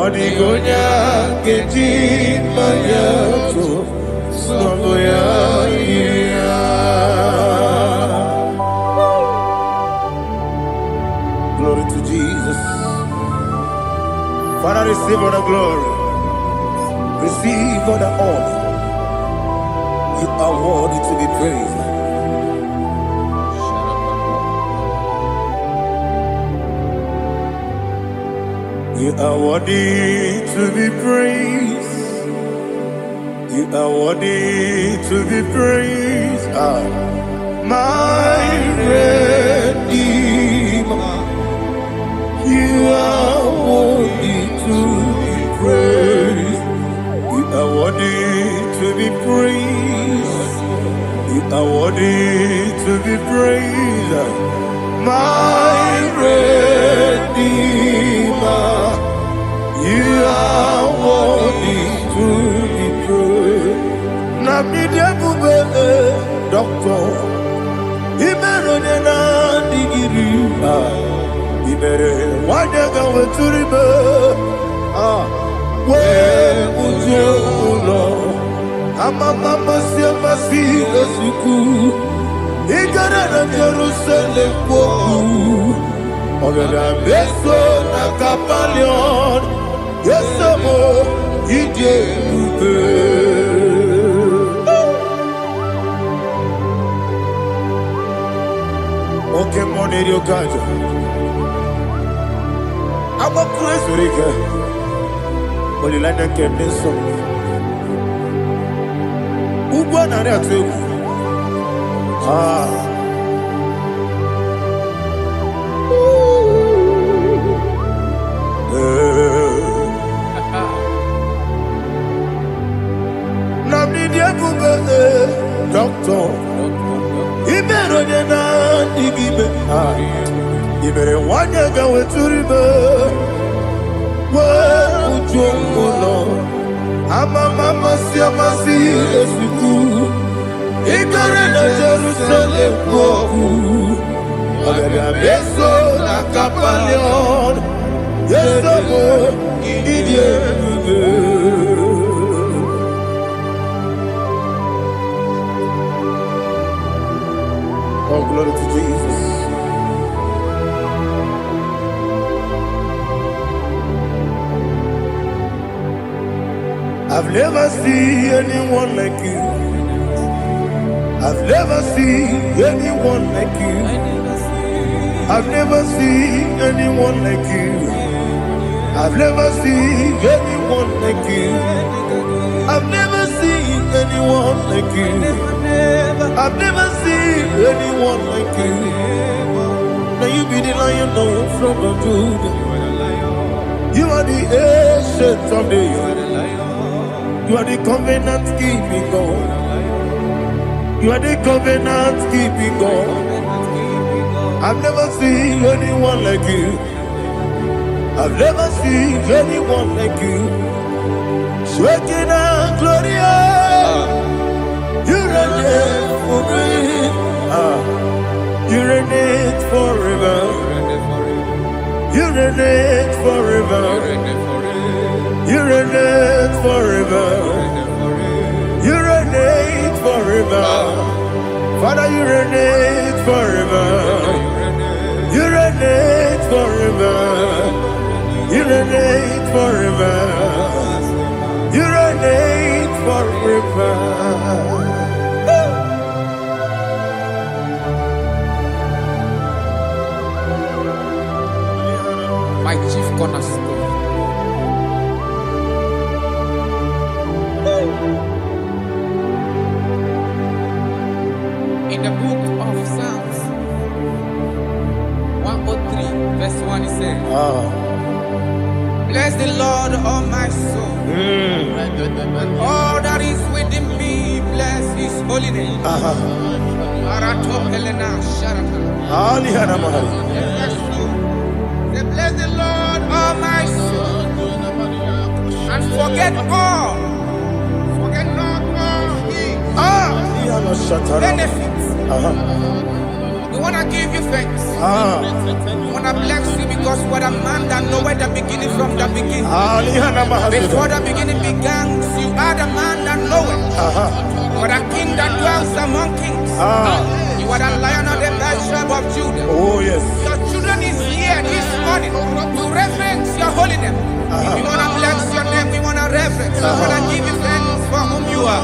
Odi gonya keji manya to snagoya iri. Glory to Jesus. Father, receive all the glory. Receive all the honor. You are worthy to be praised. You are worthy to be praised. You are worthy to be praised. My Redeemer. You are worthy to be praised. You are worthy to be praised. You are worthy to be praised. My Redeemer. You are worthy to be praised. Namidebube, Doctor. Imeronena digiri. Ibere wanyaga weturibe. We uje ulo. Amama siya siga suku. Igara na Jerusalem woku. Ogada beso na kapalion. Yesamo ije ube. Okay, money yo kaja. I'm a crazy. Olilanya Keneso. Ugwana Ratu. Doctor, Ibero na digibe. Ibere wanya gawe turibe. Wa ujono. Ama mama si amasi esuku. Ibere na Jerusalem koku. Abere abeso na kapalion. Yeso mo idie. Oh, glory to Jesus. I've never seen anyone like you. I've never seen anyone like you. I've never seen anyone like you. I've never seen anyone like you. I've never seen anyone like you. I've never seen anyone like you. Now you be the lion from the Judah. You are the ancient of days. You are the covenant keeping God. You are the covenant keeping God. I've never seen anyone like you. I've never seen anyone like you. Shaking and glorious. You reign forever. You reign forever. You reign forever. You reign forever. You reign forever. Father, you reign forever. You reign forever. You reign forever. You reign forever. My chief cornerstone. In the book of Psalms 103, verse 1, it says, bless the Lord, all my soul, and all that is within me, bless his holy name. Bless the Lord, all my soul, and forget not all his benefits. We want to give you thanks. We want to bless you because what a man that knoweth the beginning from the beginning. Before the beginning began, you are the man that knoweth. You are the king that dwells among kings. You are the lion of the tribe of Judah. Oh yes. Your children is here this morning to reverence your holiness. We want to bless your name. We want to reverence. We want to give you thanks for whom you are.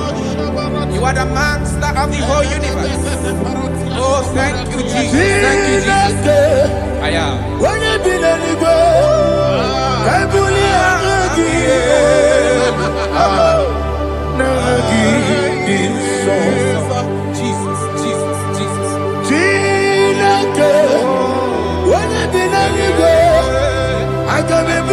You are the master of the whole universe. Oh, thank you, Jesus. Thank you, Jesus. I am. When you be let it go, I believe Jesus, Jesus, Jesus. When you be let it go, I can be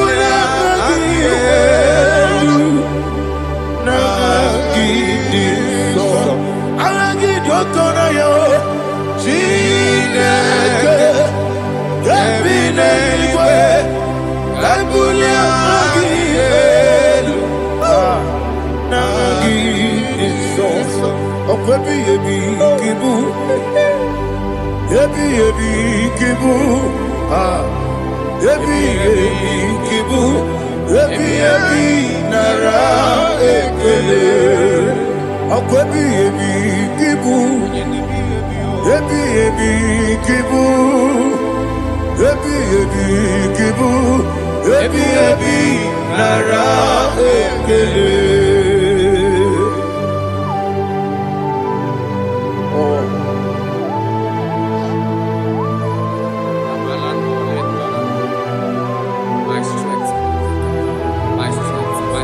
My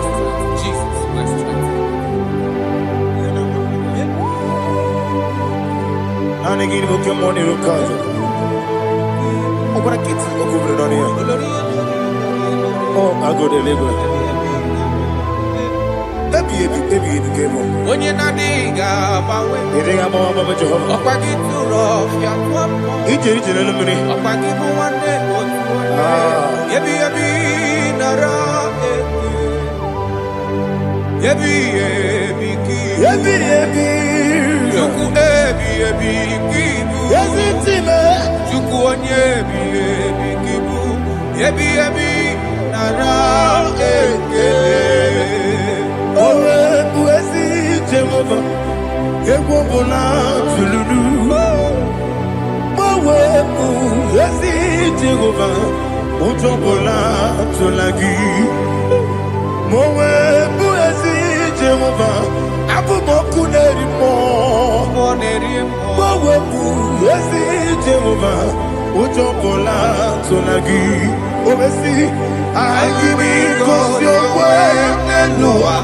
Manigini Mukimoni Rukaja. Oh, what a kid to look over it on here. Oh, I go to live. Baby, you came on. When you're not digging, You think I'm all about Jehovah? up I get too rough, yeah. Each in the money. Up I give you one day, Yebi, Nara, Yebi, Juku, Kibu, Yes, it's him. Juku, Kibu, Yebi, Nara, Oh, Buesi, Jehovah. Ewobola, Tululu. Mowebu, Yesi, Jehovah. Motobola, Tulagi. Mowebu, Yesi, Jehovah. Abu Moku Nerimo. Mowebu, Yesi, Jehovah. Motobola, Tulagi. Obesi, IGBO, your way, Nelua.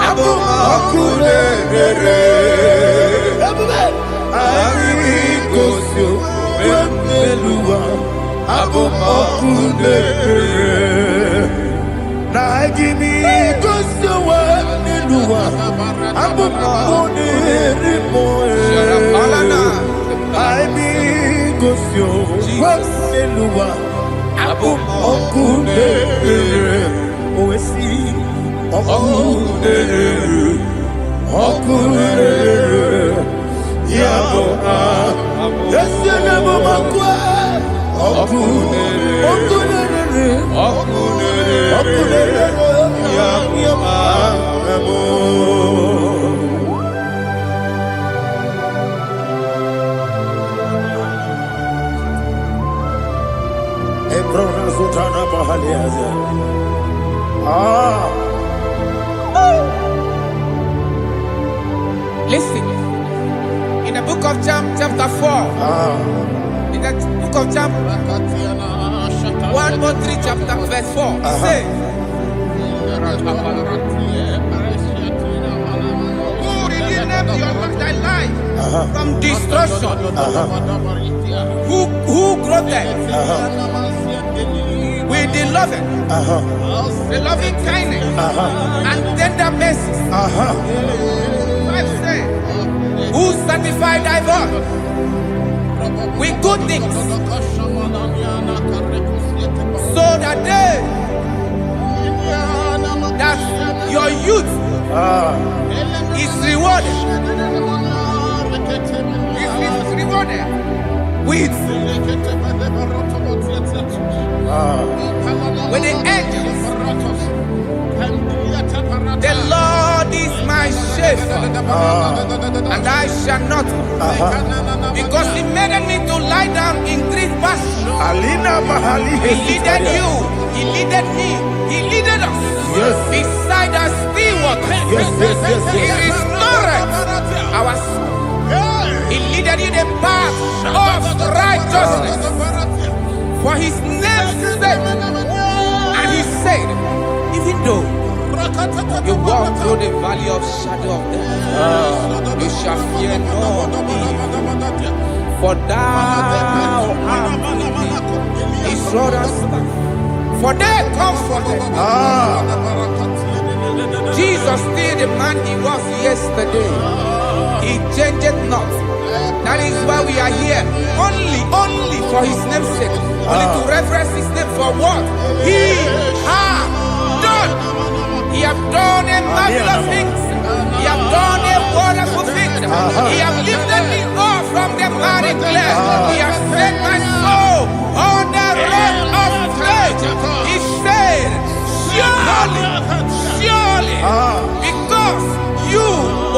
Abu Moku Nerimo. IGBO, your way, Nelua. Abu Moku Nerimo. Na IGBO, your way, Nelua. Abu Moku Nerimo. IGBO, your way, Nelua. Abu Moku Nerimo. Oesi, Moku Nerimo. Moku Nerimo. Yabo Yesi Nebo Makwa Moku Nerimo. Moku Nerimo. Yabo Ebrona Sultana Bahaliaza. Listen, in the book of John, chapter 4, in the book of John 1:3, chapter verse 4, it says, who redeemed thy life from destruction? Who groweth with the loving kindness and tender mercies? Who sanctified thy body with good things, so that your youth is rewarded. Is rewarded with the angels. The Lord is my shepherd, and I shall not want, because He made me to lie down in green pastures. He leaded you, He leaded me, He leaded us beside the still waters. He restored our soul. He leaded you the path of righteousness for His name's sake. And He said, even though you walk through the valley of shadow of death, you shall fear no evil, for thou art with me. His rod and staff, for they comforted. Jesus still the man He was yesterday. He changed not. That is why we are here. Only for His name's sake. Only to reverence His name for what He has done. He has done a marvelous things. He has done a wonderful thing. He has lifted me up from the miry clay. He has set my soul on the rock of faith. He said, surely, because you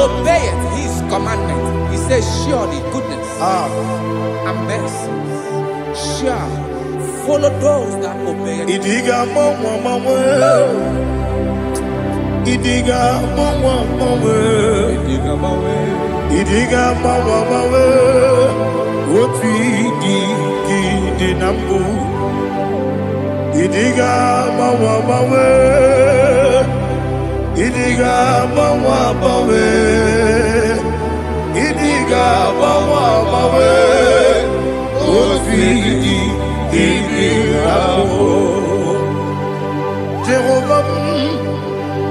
obeyed His commandment. He says, surely goodness and mercy shall follow those that obey Him. Idiga mawe Woti di nambu Idiga mawe Idiga mawe Idiga mawe Jehovah,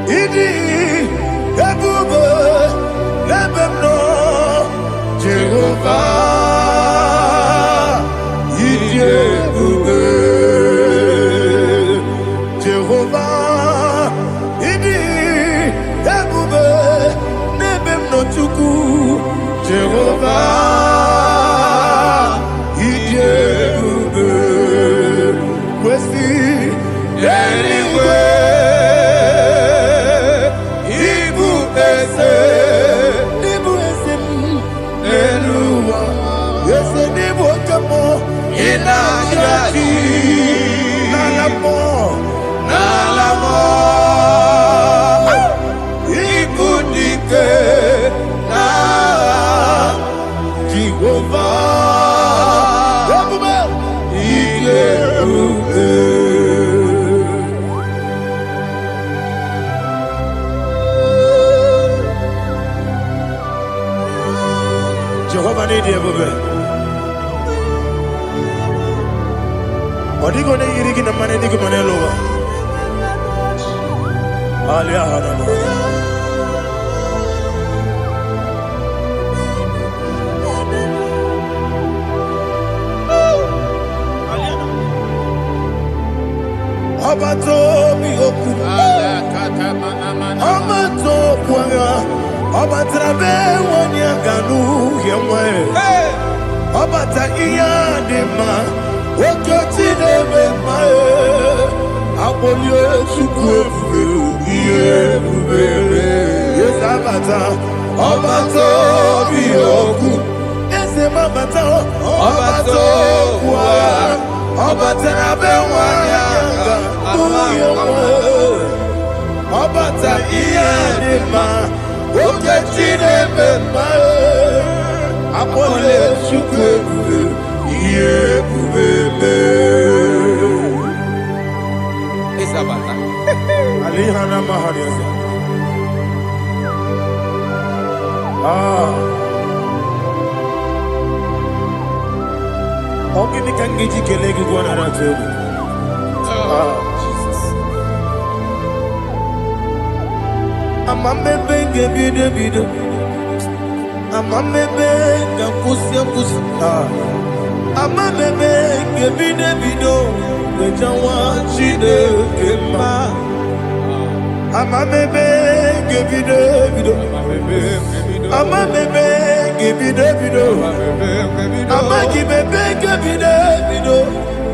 idi ebube lebemno. Jehovah, idi ebube. Jehovah, idi ebube lebemno chuku. Jehovah, idi ebube. Kwesi anyway, Ibu ese Eluwa, ese Ibu kamo ina jadi nalamo Ibu dike na Jehovah, Ebube. Jehovah need ebube. Odigo ne yirigi na mane digo mane lowa. Alia hanama. Abato mi oku. Abato kwanga. Obatrabe wanya ganu yemwe. Obata iya dema. Okoti debe mae. Abolyo chukwefu iye bubele. Yes abata. Obato biyoku. Ese mabata. Obato kwa. Obatrabe wanya ganu yemwe. Obata iya dema. Oketine bemae, apole chukwebu, iye bubebe. Isabata. Alihana mahariya. Ogini kangiji kelegi gwana ratobu. Amamebe ngebido Amamebe ngakusi Amamebe ngebido Wejawa chide kema Amamebe ngebido Amamebe ngebido Amagibebe ngebido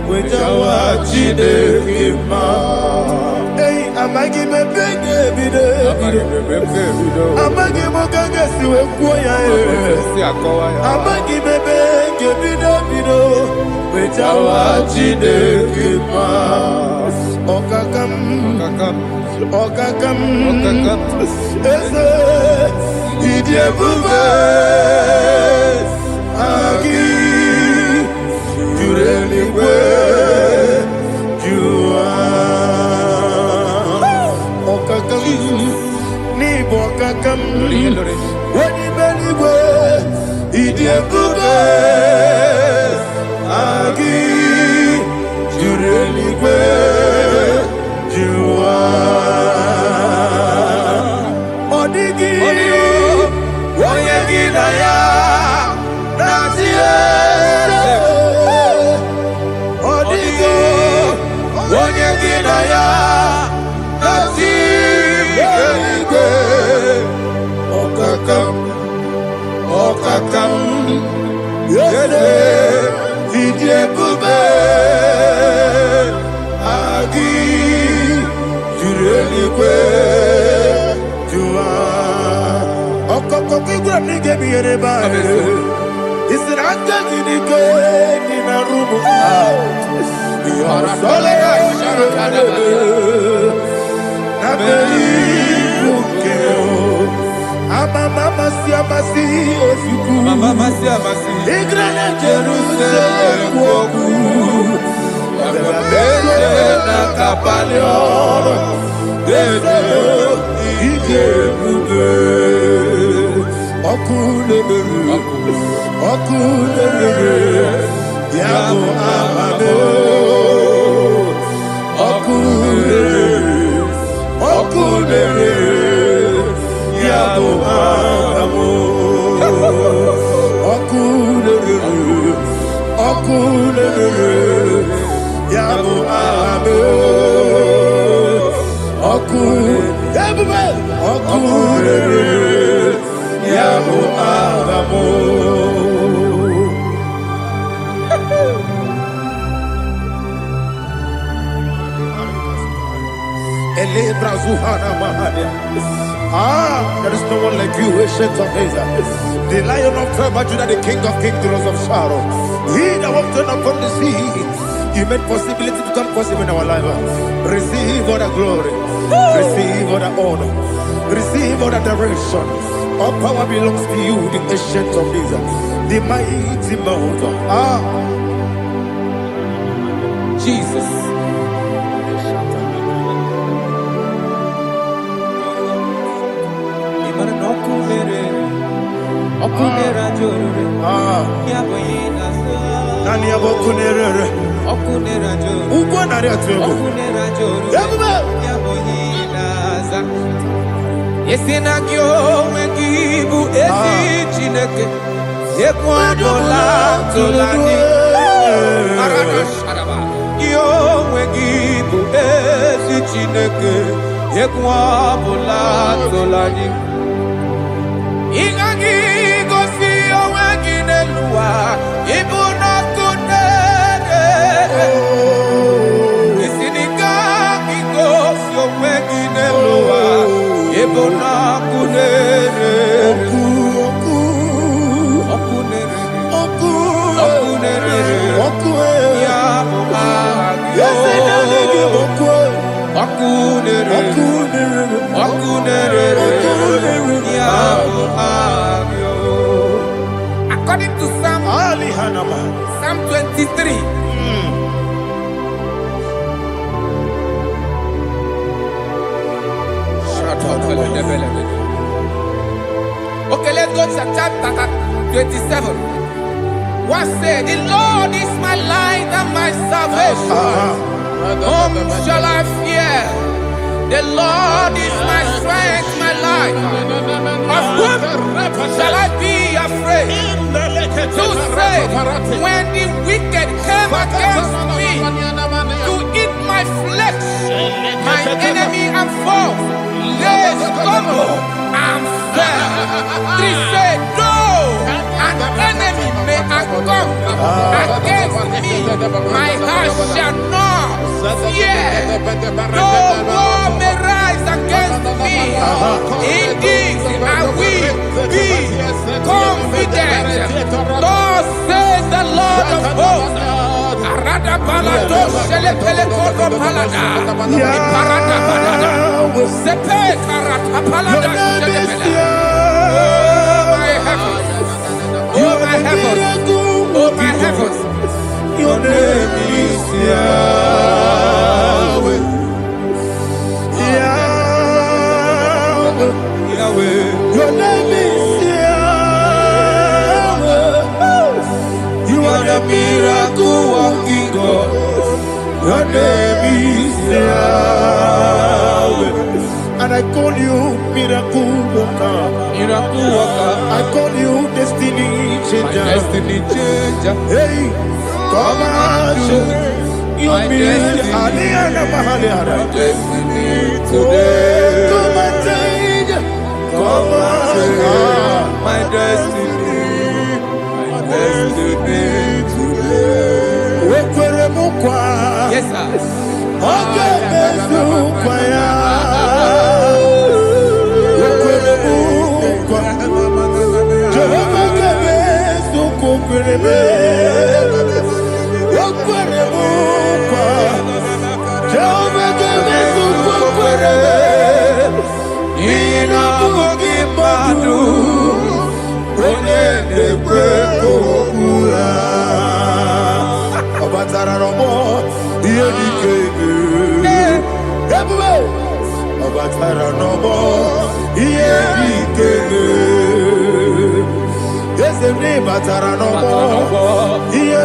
Wejawa chide kema Amagi mebenge bido Amagi moganga siwe kuya Amagi mebenge bido Wejawa chide kima Okakam Eze Idie bube Agi Jureli kwe Ni bokakam Wani beligwe Idie bube Agi Jureligwe Jua Odigi Woyegi na ya Nazie Odigi Woyegi na ya Okakam Yede Idie bube Agi Jureligwe Jua Okokokigura nige miyere bae Isiranga nige Nina rumu Sole Nabeli Ukeo Mama siamasi osuku Mama siamasi Igrana Jerusalem woku Bebe na kapalion Dede Ije bube Okulele Yabo Amamo, Okudere, Okudere, Yabo Amamo, Okudere, Okudere, Yabo Amamo, Okudere, Yabo Amamo. There is no one like you, ancient of days. The Lion of tribe of Judah, the King of kings, the Rose of Sharon. He that walked upon the sea, He made possibility to come possible in our life. Receive all the glory, receive all the honor, receive all the direction. All power belongs to you, the ancient of days, the mighty mountain. Jesus. Nani abokunere ugwo nari atwego Yesinagyo wegibu ezi chineke Yekwadola tolani Arada sharaba Yo wegibu ezi chineke Yekwadola tolani Ingagi gosi yo wegine luwa Ibuna kunere Yesinigagi gosi yo wegine luwa Ibuna kunere Okunere Ya Agyo Okunere Ya Agyo. According to Psalm 23 Okay, let's go to chapter 27. What said? The Lord is my light and my salvation. Whom shall I fear? The Lord is my strength, my life. Of whom shall I be afraid? To say, when the wicked came against me to eat my flesh, my enemy and foe, they stumble and fell. They said, though an enemy may come against me, my heart shall not fear. No war may rise against me. In this I will be confident. Thus says the Lord of hosts. Arada balado shelepele kodo palada. Iparada balada. Sepe karata palada shelepele. Oh my heavens. Oh my heavens. Oh my heavens. Your name is Yahweh. Yahweh. Your name is Yahweh. You are the miracle working God. Your name is Yahweh. And I call you miracle worker. Miracle worker. I call you destiny changer. My destiny changer. Hey, come on, your destiny. My destiny today. Come and change. Come on, my destiny. My destiny today. Yes, sir. Yes,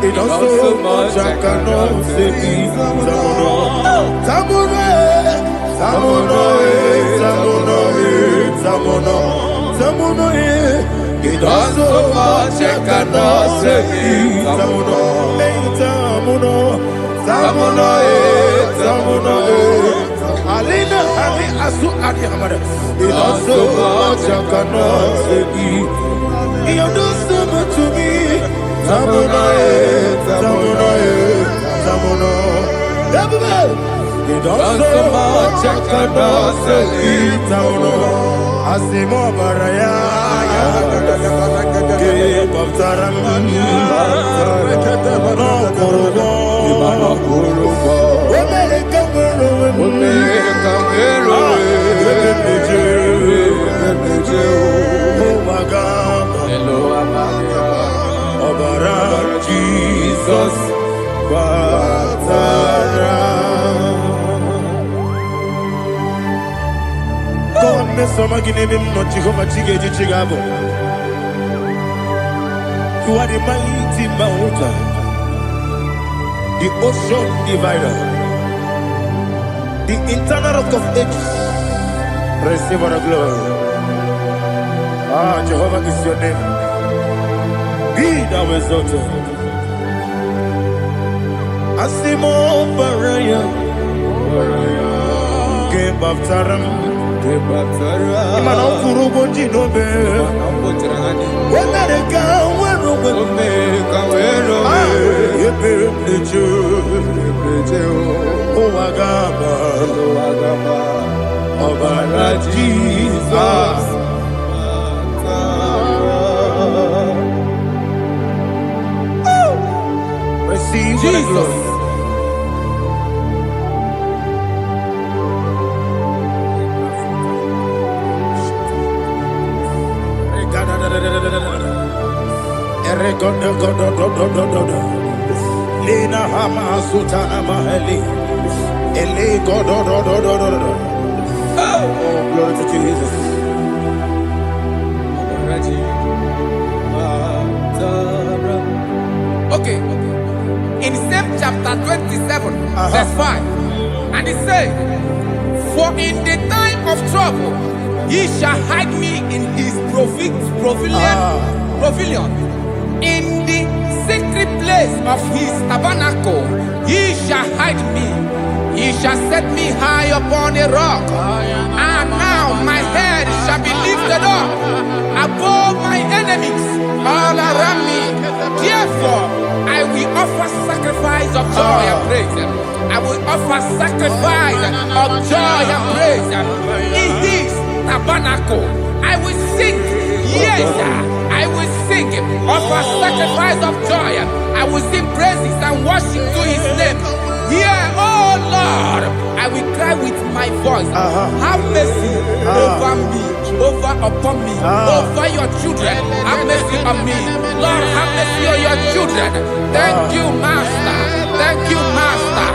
It also much I cannot say. It also much I cannot say. Alina Ali Asu Adi Hamada. It also much I cannot say. You do so much to me. Tamuno. It also much I cannot say. Tamuno. Asimo Baraya. Give up Taramani. No Kurubo. Jesus, God, Miss Somaginebim, not Jehovah Chigage Chigabo. You are the mighty mountain, the ocean divider, the internal rock of ages. Receive our glory. Jehovah is your name. Be thou exalted. Asimo Baraya, Game of Taram, Imano Kuruboji Nobe, when I come, when Jesus. Receive Jesus. Lena Hama Sutana Maheli. Ele God. Oh, glory to Jesus. Okay. In same chapter 27, verse 5, and it says, for in the time of trouble, he shall hide me in his pavilion. In the secret place of his tabernacle, he shall hide me. He shall set me high upon a rock. And now my head shall be lifted up above my enemies all around me. Therefore, I will offer sacrifice of joy and praise. I will offer sacrifice of joy and praise. In his tabernacle, I will sing. Yes, I will sing. Offer sacrifice of joy. I will sing praises and worship to his name. Here, oh Lord, I will cry with my voice. Have mercy over me, upon me, over your children. Have mercy on me. Lord, have mercy on your children. Thank you, Master. Thank you, Master.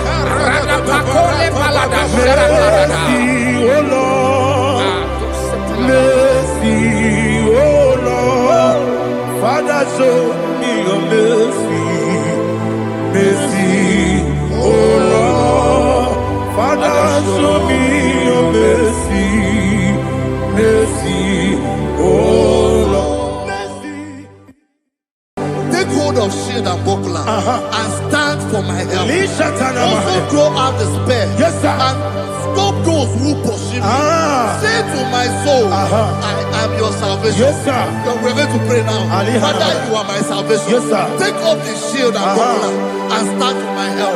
Mercy, oh Lord. Mercy, oh Lord. Father, show me your mercy. Mercy, oh Lord. Father, show me your mercy. Mercy, oh Lord. Mercy. Take hold of shield and buckler and stand for my help. Also throw out despair. Yes, sir. And stop those who pursue me. Say to my soul, I am your salvation. Yes, sir. We're going to pray now. Father, you are my salvation. Yes, sir. Take off the shield and buckler and stand for my help.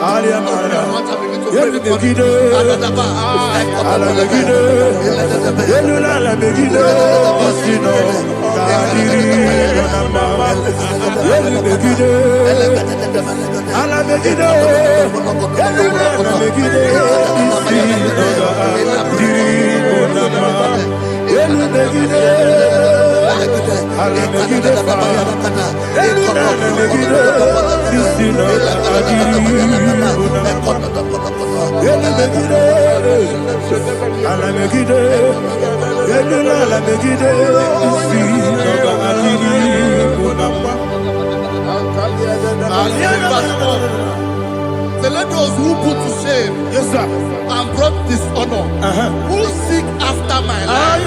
Let those who put to shame, yes, sir, and brought dishonor, who seek after my life.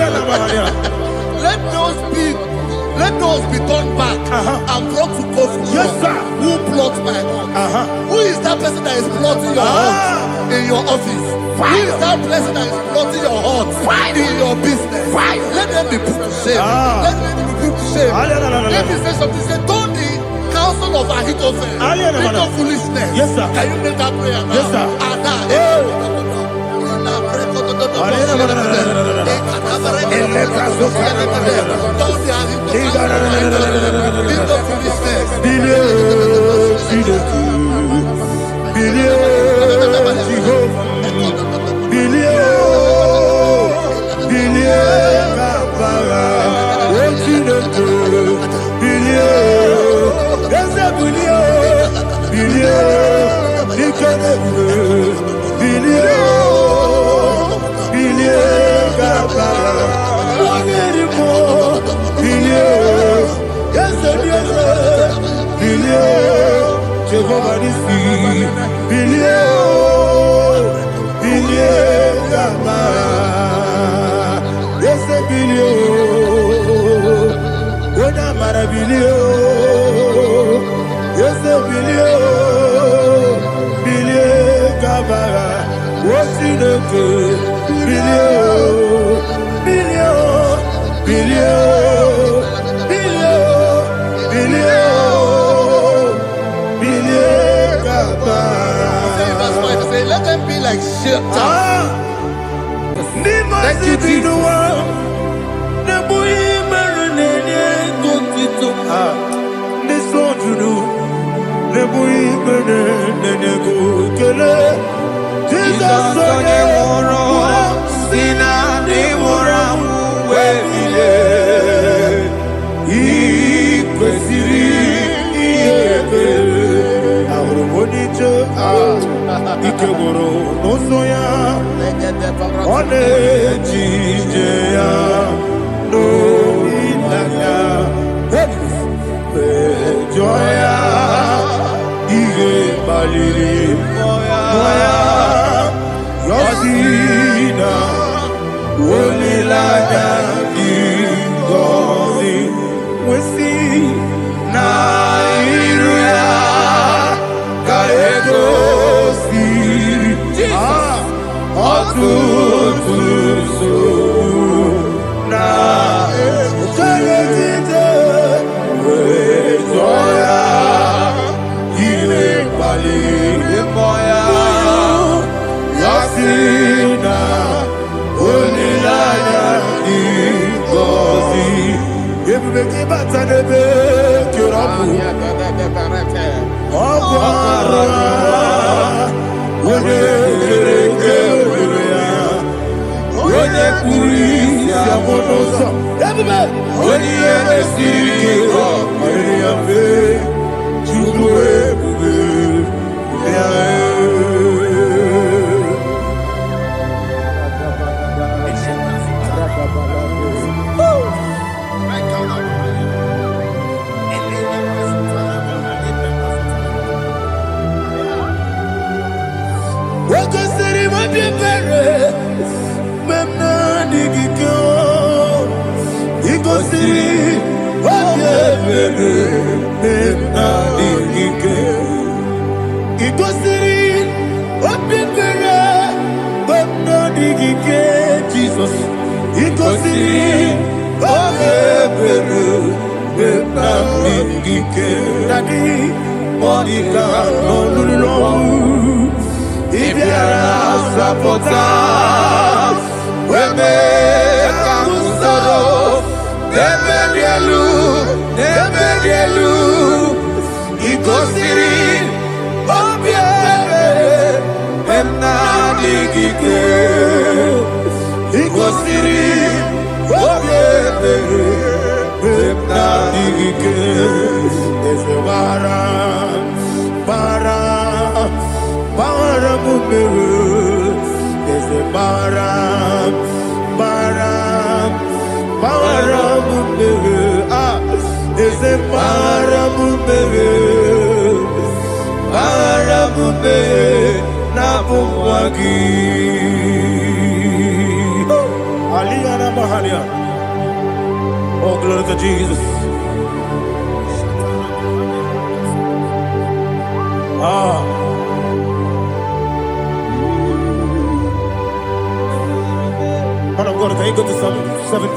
Let those be turned back and brought to confusion. Yes, sir. Who plot my hurt? Who is that person that is plotting your hurt in your office? Who is that person that is plotting your hurt in your business? Let them be put to shame. Let them be put to shame. Let me say something. Say, don't the counsel of Ahithophel think of foolishness. Yes, sir. Can you make that prayer now? Yes, sir. Let them be like shelter. Thank you, Jesus. Is a bara mumeru. Is a bara mumeru. Is a bara mumeru. Bara mumeru na bumwagi. Aliyana Mahalia. Oh, glory to Jesus. Man of God, can you go to Psalm 70?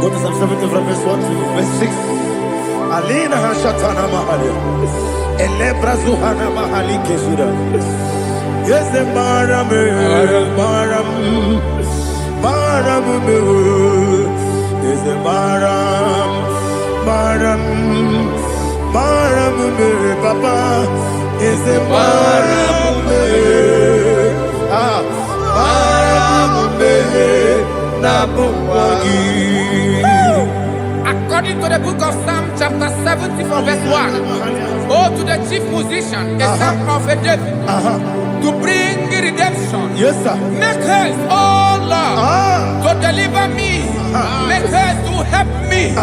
Go to Psalm 70 from verse 1 to verse 6. Alina Hashatana Mahalia. Elebra Zuhana Mahali Kesura. Yes, the Maram. Is the Maram, Papa. Is the Maram, According to the book of Psalm chapter 70 from verse 1, oh, to the chief musician, a psalm of a David, to bring redemption. Yes, sir. Make haste, oh Lord, to deliver me. Make haste to help me.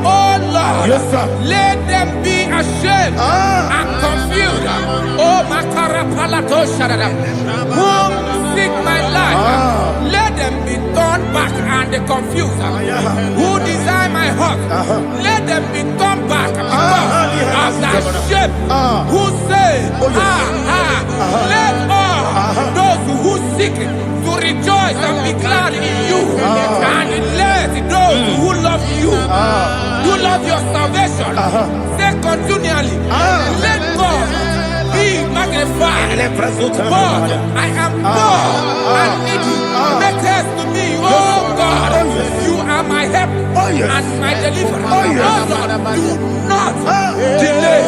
Oh Lord, yes, sir. Let them be ashamed and confused. Oh, Makarapalato Shadada, whom seek my life, let them be turned back and confused. Who desire my heart, let them be turned back because of that shape. Who say, let all those who seek to rejoice and be glad in you, and let those who love you, who love your salvation, say continually, let God be magnified. God, I am poor and needy. Make haste to me, oh God. You are my help and my deliverer. Oh Lord, do not delay.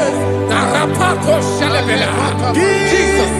Jesus.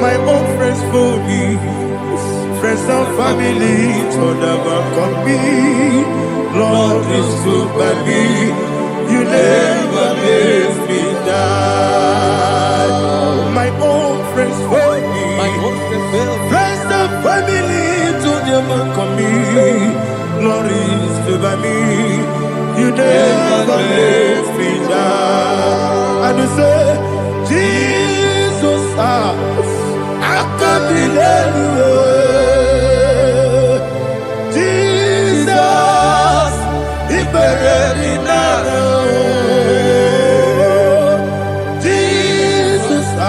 My own friends for me, friends and family told never come me. Lord is good by me. You never leave me die. My own friends fail me. Friends and family to them come me. Glories favor me. You never let me die. And you say, Jesus, I can't be anywhere. Jesus, He buried me now. Jesus, I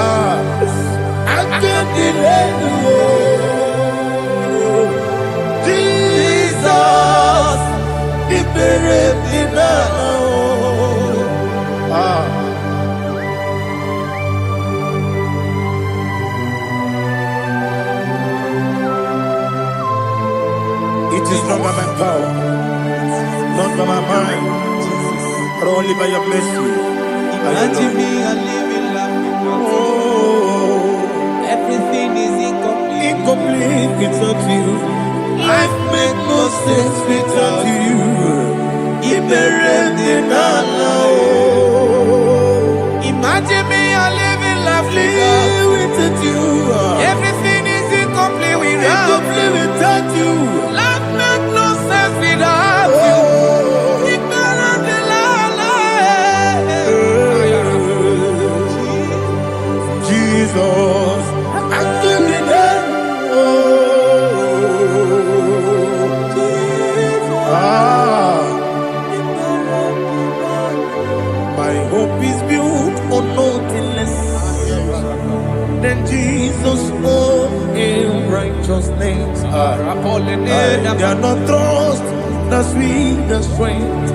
can't be anywhere. Jesus, He buried me now. It is not by my power, not by my mind, but only by your mercy. Imagine me a living life. Oh, Everything is incomplete. incomplete without you. Life makes no sense without you. Imagine me a living life Without you. Everything is incomplete Incomplete without you. Life makes no sense without you. Jesus, I give you that. My hope is built on nothing less than Jesus' own in righteousness. They are not trust the sweet strength,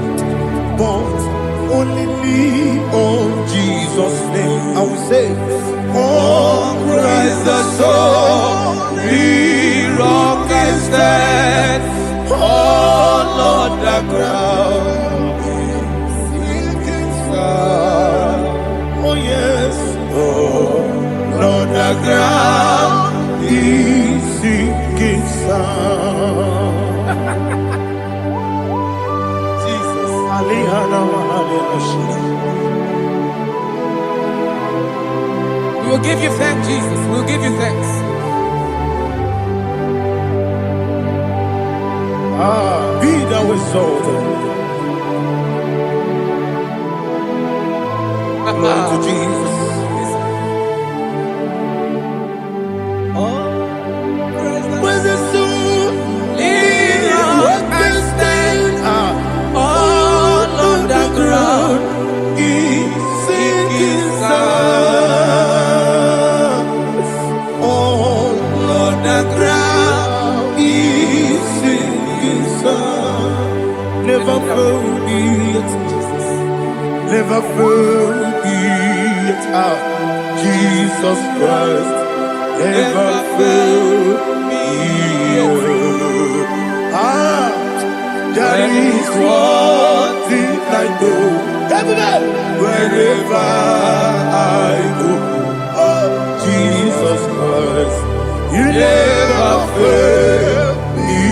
but only lean on Jesus' name. I will say, oh, Christ the solid rock and stand. Oh, Lord, the ground is sinking sun. Oh, yes, oh, Lord, the ground is sinking sun. Jesus, We will give you thanks, Jesus. We will give you thanks. Be thou exalted. Glory to Jesus. Where's the soul? What can stand? All on the ground is sinking sun. All on the ground is sinking sun. Never forget, never forget Jesus Christ. Never fail me. There is one thing I know. Wherever I go, oh, Jesus Christ, you never fail me.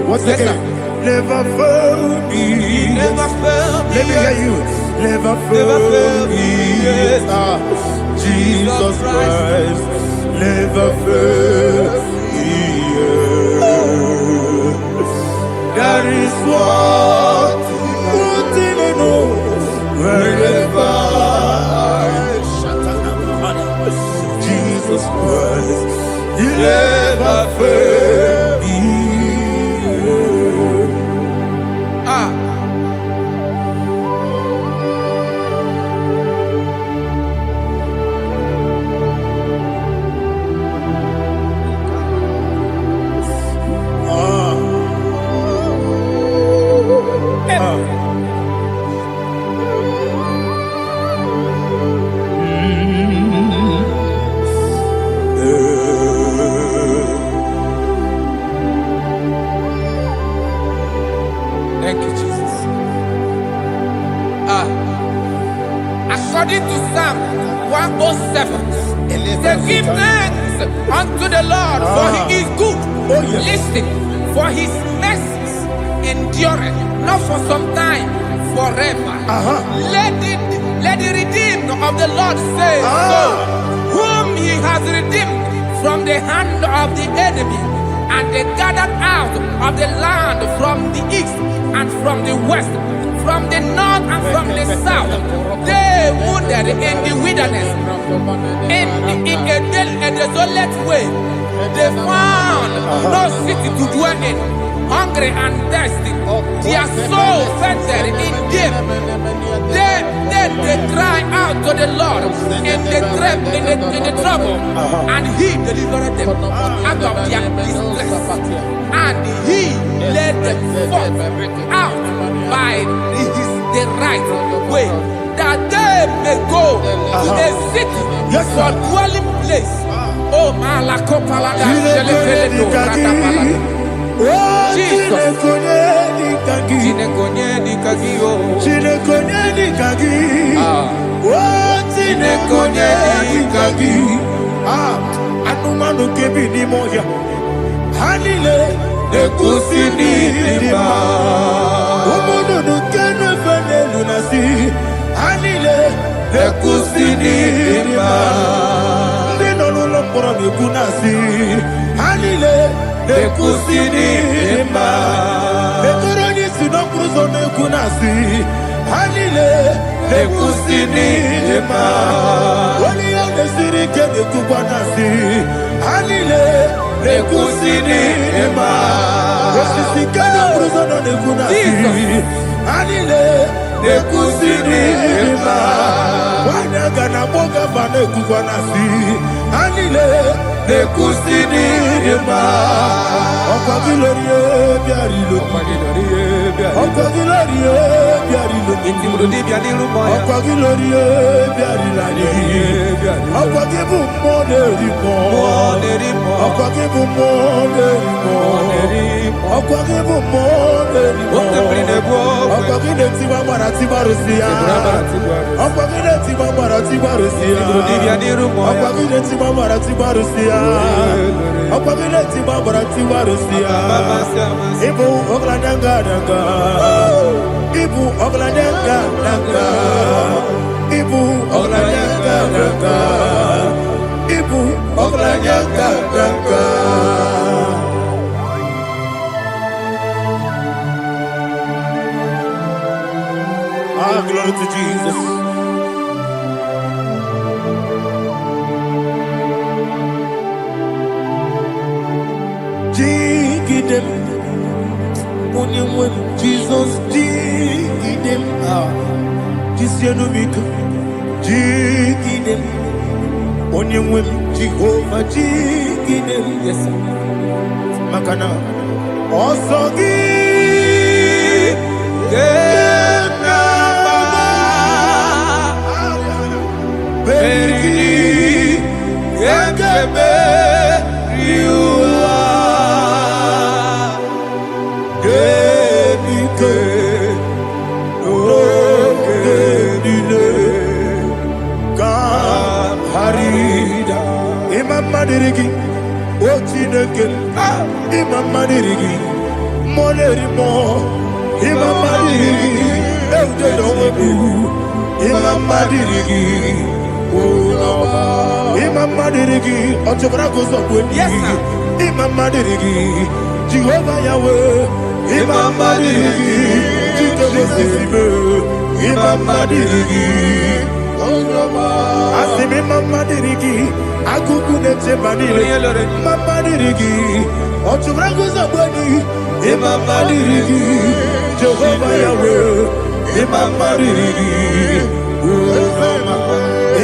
What's the name? Never fail me. Never fail me. Let me hear you. Never fail me. Jesus Christ, never fail me. There is one thing I know. Wherever Jesus Christ, you never fail me. Thank you, Jesus. According to Psalm 107, they give thanks unto the Lord, for He is good. Oh, yes. Listen, for His mercies endureth not for some time, forever. Let the redeemed of the Lord say so, whom he has redeemed from the hand of the enemy, and they gathered out of the land from the east and from the west, from the north and from the south. They wandered in the wilderness, in a desolate way. They found no city to dwell in, hungry and thirsty. Their soul fainted in deep. Then they cry out to the Lord in the trouble, and he delivered them out of their distress. And he led them forth out by the right way, that they may go to a city for dwelling place. Oh, Malakopalada, Anumanu kebi ni moya, hanile de kusini lima. Umudu nukene fene lunasi, hanile de kusini lima. Nino nulokora ni kunasi, hanile de kusini lima. Betoroni sinokruzo ne kunasi, hanile de kusini lima. Wali ya desiri kene kubanasi, hanile de kusini lima. Wesisi kene kruzo ne kunasi, hanile de kusini lima. Wanya na boga bane kubanasi, hanile de kusini lima. Okagilorie biarilo, okagilorie biarilo, Intimudi biadilu moya, okagilorie biarilani, okagibu moderimo, okagibu moderimo, okagibu moderimo, okagile tiba marati barusia, okagile tiba marati barusia, okagile tiba marati barusia, okagile tiba marati barusia. Ibu ogladanga danga, ibu ogladanga danga, ibu ogladanga danga, ibu ogladanga danga. Ah, glory to Jesus. Jigidem, only Jesus jigidem. Jisianumika, jigidem, only Jehovah jigidem. Yes, Makana, Osogi, Berigi, Yakebe, Madirigi, Ochineke, Imam Madirigi, Molerimo, Imam Madirigi, Eudedobu, Imam Madirigi, Imam Madirigi, Ochobrako Sopwedi, Imam Madirigi, Jehovah Yahweh, Imam Madirigi, Jitobosibe, Imam Madirigi, Asimi Mama Dirigi, Akuku Nete Banile, Mama Dirigi, Ochubrago Zabani, Imama Dirigi, Jehovah Yahweh, Imama Dirigi,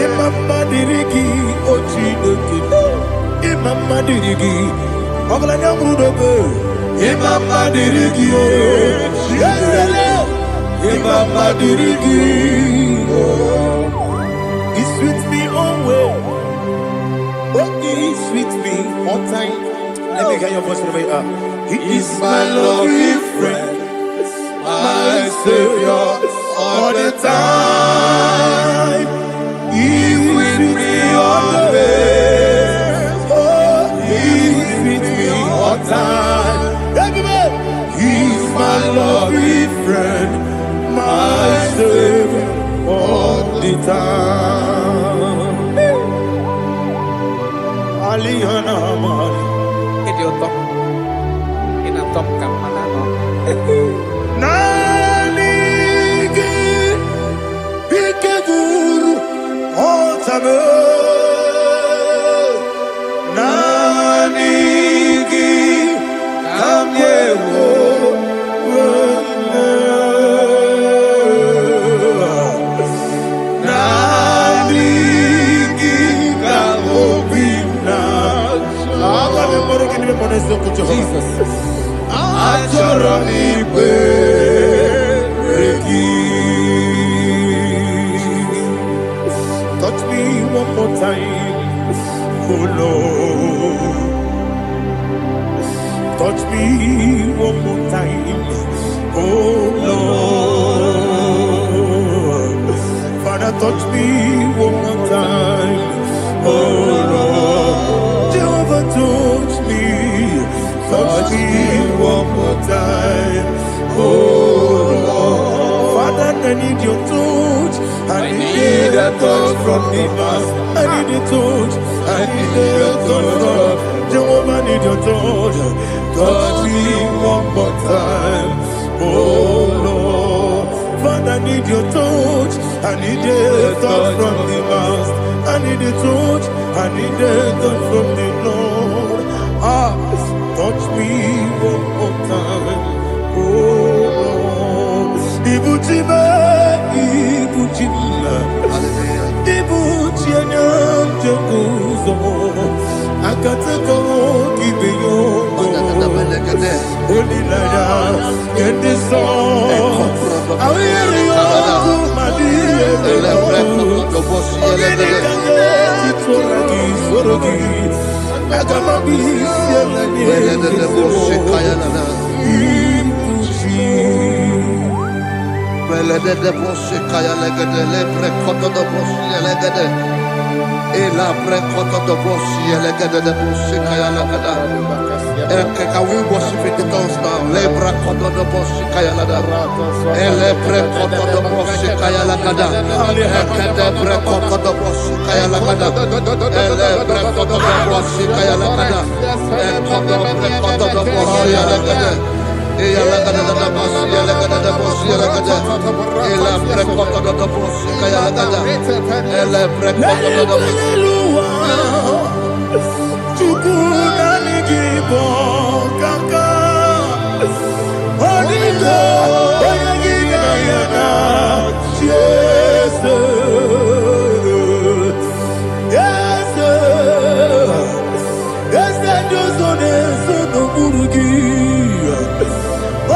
Imama Dirigi, Ochineke, Imama Dirigi, Oglanya Mudobe, Imama Dirigi, Imama Dirigi. It's with me always. Oh, it's with me all time. Let me hear your voice from the way. He is my loving friend, my Savior all the time. He's with me always. Oh, he's with me all time. Everybody, he's my loving friend, my time. Aliyana Mari. Idiota. Ina top kapanano. Nanigi Ikeguru Otame. Nanigi Kamyewo. Jesus. Touch me one more time, oh Lord. Touch me one more time, oh Lord. Father, touch me one more time, oh Lord. Jehovah, touch me. Touch me one more time, oh Lord. Father, I need your touch. I need a touch from the Master. I need a touch. I need a touch from Jehovah. I need your touch. Touch me one more time, oh Lord. Father, I need your touch. I need a touch from the Master. I need a touch. I need a touch from the Lord. Touch me one more time, oh Lord. Ibuchima, Ibuchima, Ibuchina, Jacuzo, Akatako, Kibiyo, Holy Lada, get this song. I hear you, my dear. Can we worship in the tongues now? Lebra kodo do boshi kaya lada. Ele bre kodo do boshi kaya lada. Ekede bre kodo do boshi kaya lada. Ele bre kodo do boshi kaya lada. Ekodo bre kodo do boshi lada. Eya lada da boshi lada da boshi lada. Ele bre kodo do boshi kaya lada. Ele bre kodo do boshi. IGBO kaka Onigo Oyagina yana Jesus Yes Yes Josone Sono Murugi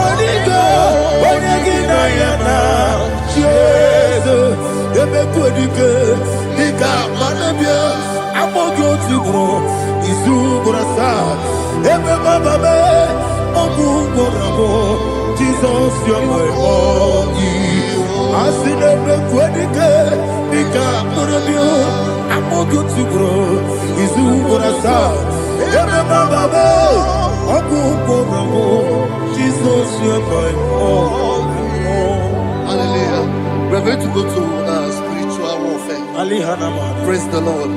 Onigo Oyagina yana Jesus Ebe Kodike Nika Manabia Amogo Tibro Izubrasa, Ebe Bababe, Oguborabo, Jesus, you're my all. Asinebe Quedike, Nika Murabio, Amogo Tibro, Izubrasa, Ebe Bababe, Oguborabo, Jesus, you're my all. Hallelujah. We're going to go to spiritual warfare. Praise the Lord.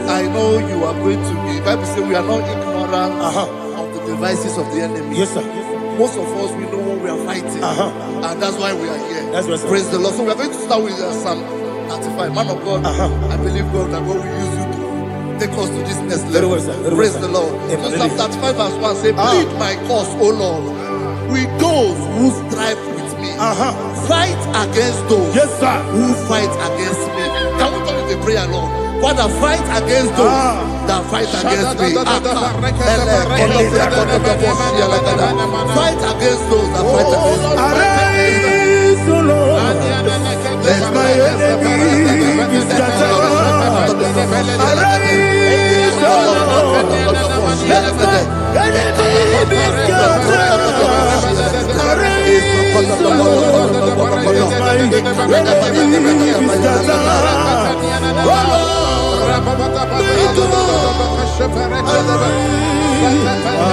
I know you are going to be. The Bible says we are not ignorant of the devices of the enemy. Yes, sir. Most of us, we know what we are fighting. And that's why we are here. That's right, sir. Praise the Lord. So we are going to start with Psalm 35. Man of God, I believe God that God will use you to take us to this next level. Very well, sir. Very Praise well, the sir. Lord. Amen. So Psalm 35 verse 1 says, plead my cause, O Lord, with those who strive with me. Fight against those who fight against me. Can we turn it a prayer, Lord? Father, fight against those that fight against me. Fight against those that fight against me. Arise, O Lord, let my enemy be scattered. Arise, O Lord, let my enemy be scattered. Arise, O Lord, let my enemy be scattered. Oh Lord, may God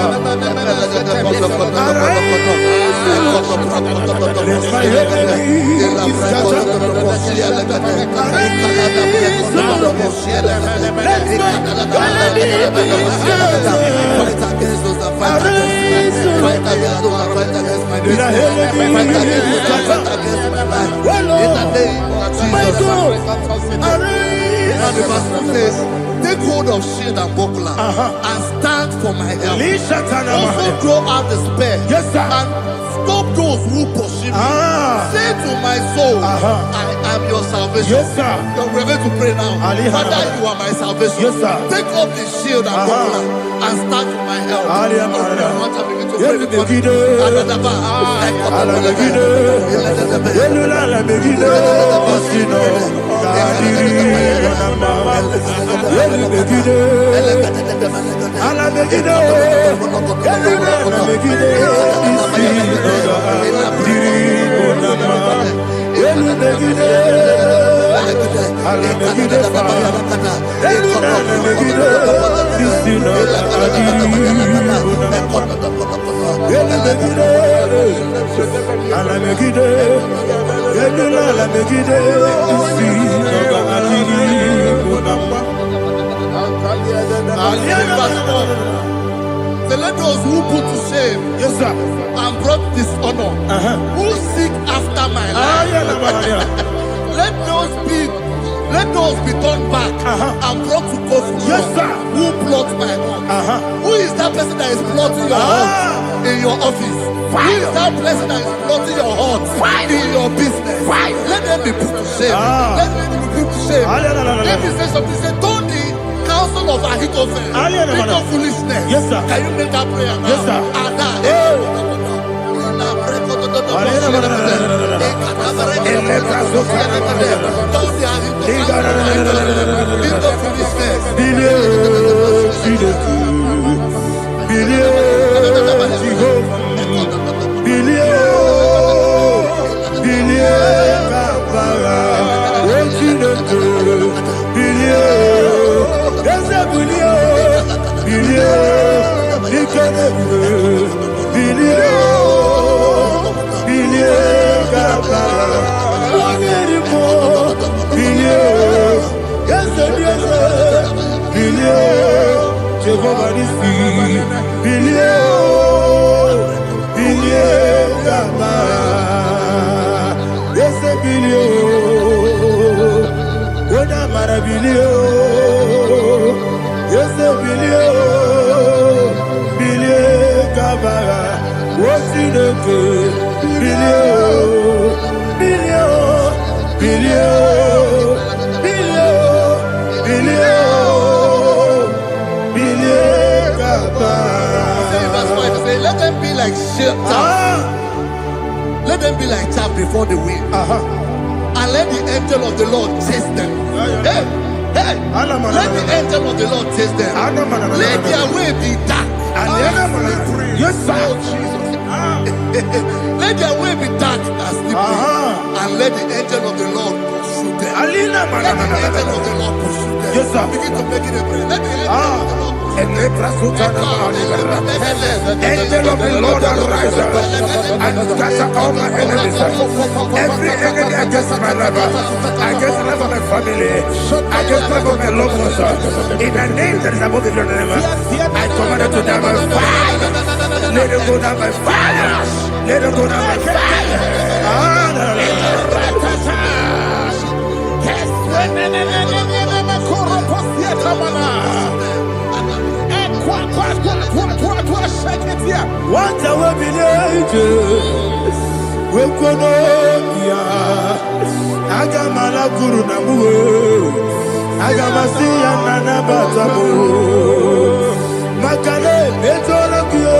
arise. Take hold of shield and buckler and stand for my help. Also throw out despair. Yes, sir. And stop those who pursue me. Say to my soul, I am your salvation. Yes, sir. You're ready to pray now. Father, you are my salvation. Yes, sir. Take up the shield and buckler and stand for my help. So let those who put to shame, Yes, sir. and brought dishonor, who seek after my life, let those be turned back and brought to court. Yes, sir. Who plot my home? Who is that person that is plotting your heart in your office? Who is that person that is plotting your heart in your business? Let them be put to shame. Let them be put to shame. Let me say something. Say, don't the counsel of Ahithophel. Think of foolishness. Yes, sir. Can you make that prayer now? Yes, sir. Let them be like chaff. Let them be like chaff before the wind. And let the angel of the Lord chase them. Hey, let the angel of the Lord chase them. Let their way be dark. Yes, sir. Let their way be dark and slippery. And let the angel of the Lord pursue them. Let the angel of the Lord pursue them. Yes, sir. Begin to make it a prayer. Let the angel of the Lord Angel of the Lord arise and scatter all my enemies. Every enemy against my life, against the life of my family, against the life of my loved ones. In the name that is above the name, I command it to them by fire. Let it go down by fire. Let it go down by fire. What I will be angels, we could Agamala Guru Namu, Agamasia Nana Batamu, Makale, Betolakio,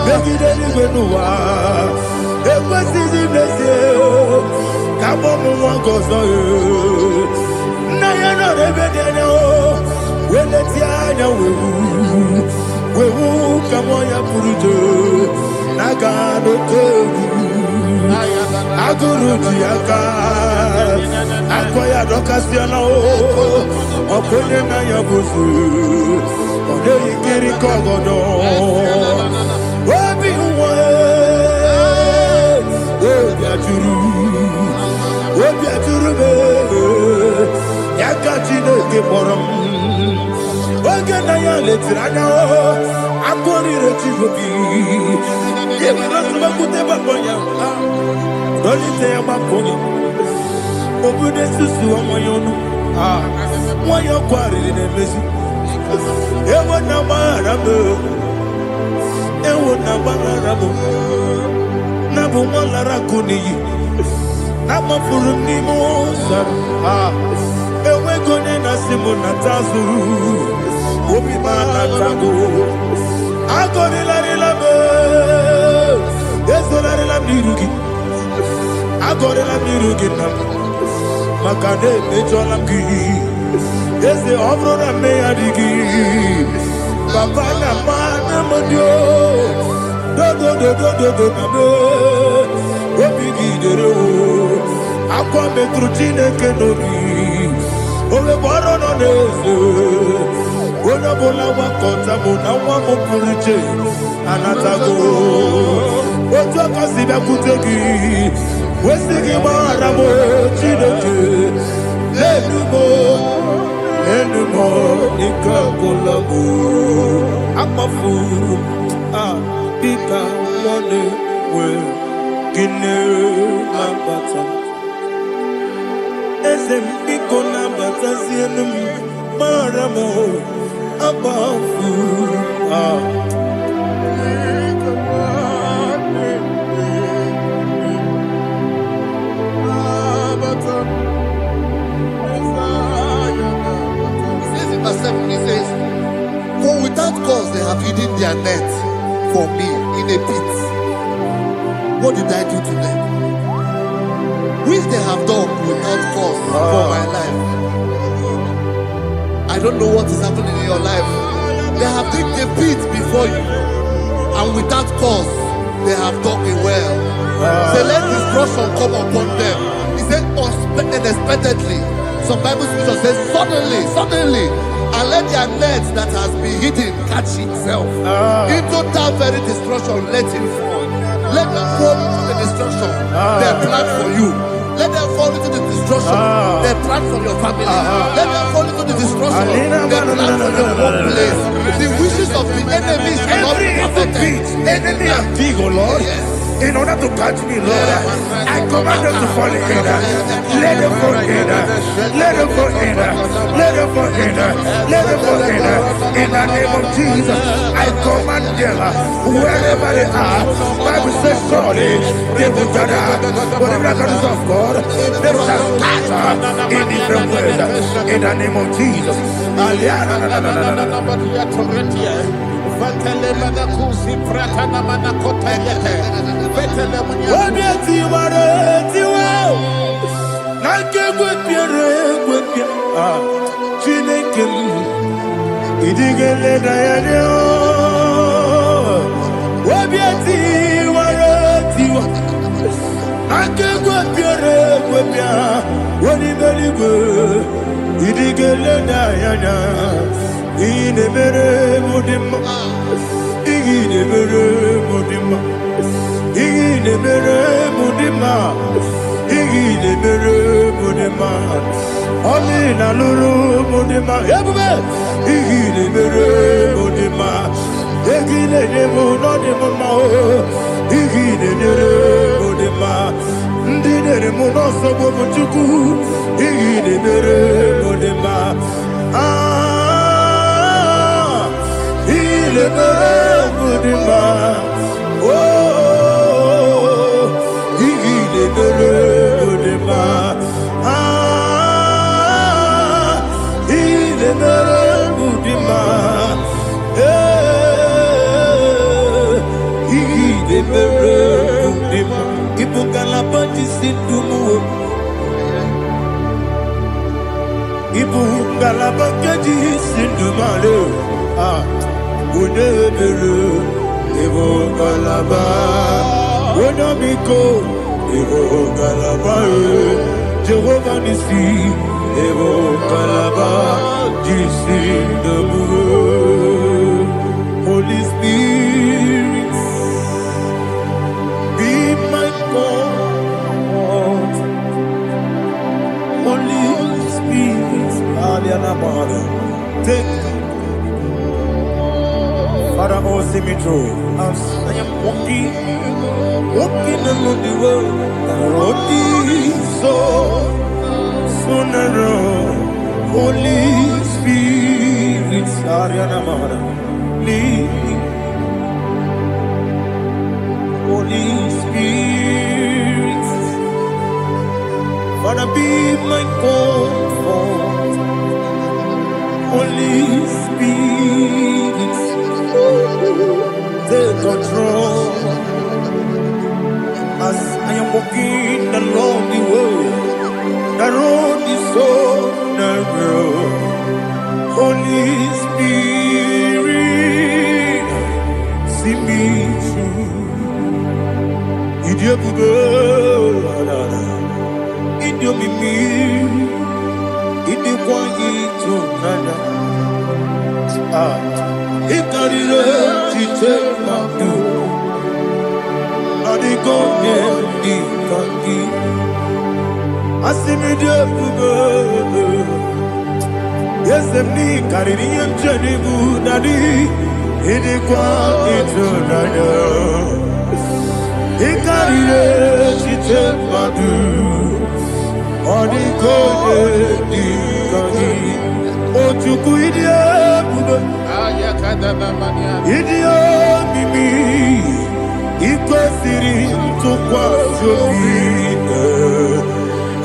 Begideni Benua, Equasi Blessio, Kabomu Gozo, Nayana Rebedeno, when the Tiana we will come on your Purujo, Nagano Togu, Aguru Tiaka, Akoya Docasiano, Okonema Yabusu, Ode yikiri kogodo. Obi uwe. Obi ajuru. Obi ajuru be. Yaka Chineke kpọrọ m. Oge na ya letiri anya o. Akwori rechi obi. Yebi rasuma kute bakonya. Dolite ya bakonya. Obude susu amoyono. Moyo kwari nemezi. Ewo na marabo. Ewo na marabo. Na bu molara kuniyi. Na mafuru ni mosa. Ewe gone na simu na tazu. Obi mana tago. Agori la be. Yeso la mirugi. Agori la mirugi na. Makane mejola ki. Yese obro na me adigi. Papa na mana modio. Do na me. Obi gidere o. Akwa metru Chineke nobi. Owe boro no neze. Ona bola wakota mona wamo puriche. Anatago. Ojo kasiba kutegi. Wesigi maramo Chineke. Enumo nikakolabu. Amafu. Pika one we. Gine mabata. Ezem piko na bata zienum maramo abafu. He says, for without cause they have hidden their net for me in a pit. What did I do to them? Which they have done without cause for my life. I don't know what is happening in your life. They have digged a pit before you, and without cause they have dug a well. Say, let destruction come upon them. He said, unexpectedly. Some Bible scripture says, suddenly, and let their net that has been hidden catch itself. Into that very destruction, let it fall. Let them fall into the destruction they plan for you. Let them fall into the destruction they plan for your family. Let them fall into the destruction they plan for your workplace. The wishes of the enemy shall not be perfected. Enemy and big, oh Lord. Yes. In order to catch me, Lord, I command them to fall in. Let them fall in. Let them fall in. Let them fall in. Let them fall in. In the name of Jesus, I command them wherever they are. Bible says surely they will gather. Whatever the God of God, they shall scatter in different ways. In the name of Jesus. Jehovah Nissi, Evo Kalaba, Jisi Debu. Father, oh, see me through. As I am walking along the road, the road is so narrow. Holy Spirit, lead me. Holy Spirit, Father, be my comfort. Holy Spirit, take control. As I am walking along the road is so narrow. Holy Spirit, see me through. Idiobube, Idiomimi, Idikwanito nana. Ikarire chitema du. Adigonye ikangi. Asimidiyobube. Yes, me kariri emjeni bu nadi. Idikwanito nana. Ikarire chitema du. Adigonye ikangi. Ojuku idiobube. Idio mimi iko siri tukwa jovine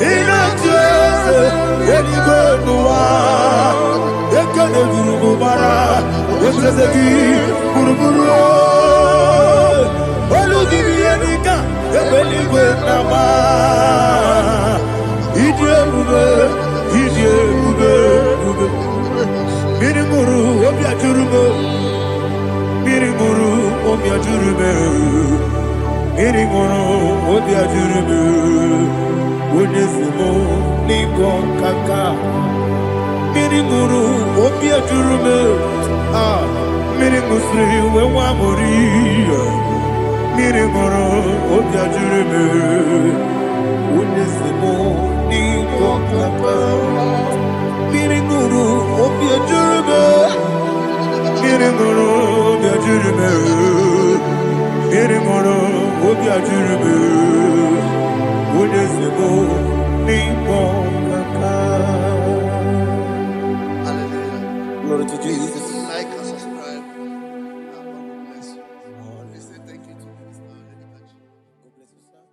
inatese elibenuwa ekene gurubara esezegi guruburu olugiri enika ebeligwe nama Idio bube Mirimuru obia jurume Mirimuru obia jurume Mirimuru obia jurume Unesimo ningo kaka Mirimuru obia jurume Mirimusri wewa mori Mirimuru obia jurume Unesimo ningo kaka Mirimuru obia jurume Mirimuru obia jurume Mirimuru obia jurume Unesimo ningo kaka. Hallelujah. Glory to Jesus. Like and subscribe. God bless you. Please say thank you to Minister Lady Kachi. God bless you, sir.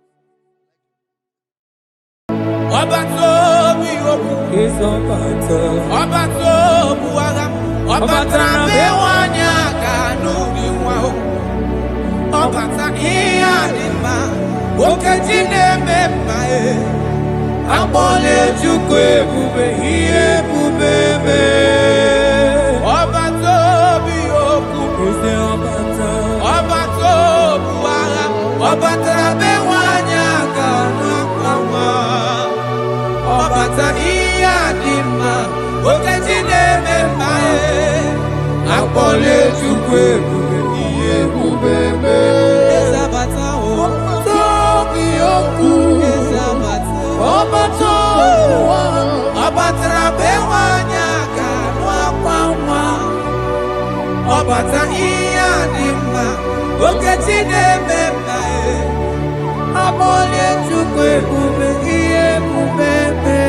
Obatobi obu Obatobu agam Obatrabe wanyaka nubi wao Obata iya dima Okejine memae Abole chukwe bube Iye bubebe Obatobi obu Obatobu agam Obatrabe wanyaka nubi Obata iya dima Okejine memae Akpole chukwe bube Iye bubebe Ezabata o Tobi oku Ezabata Obato Obatra bewanyaka Nwakwa Obata iya dima Okejine memae Akpole chukwe bube Iye bubebe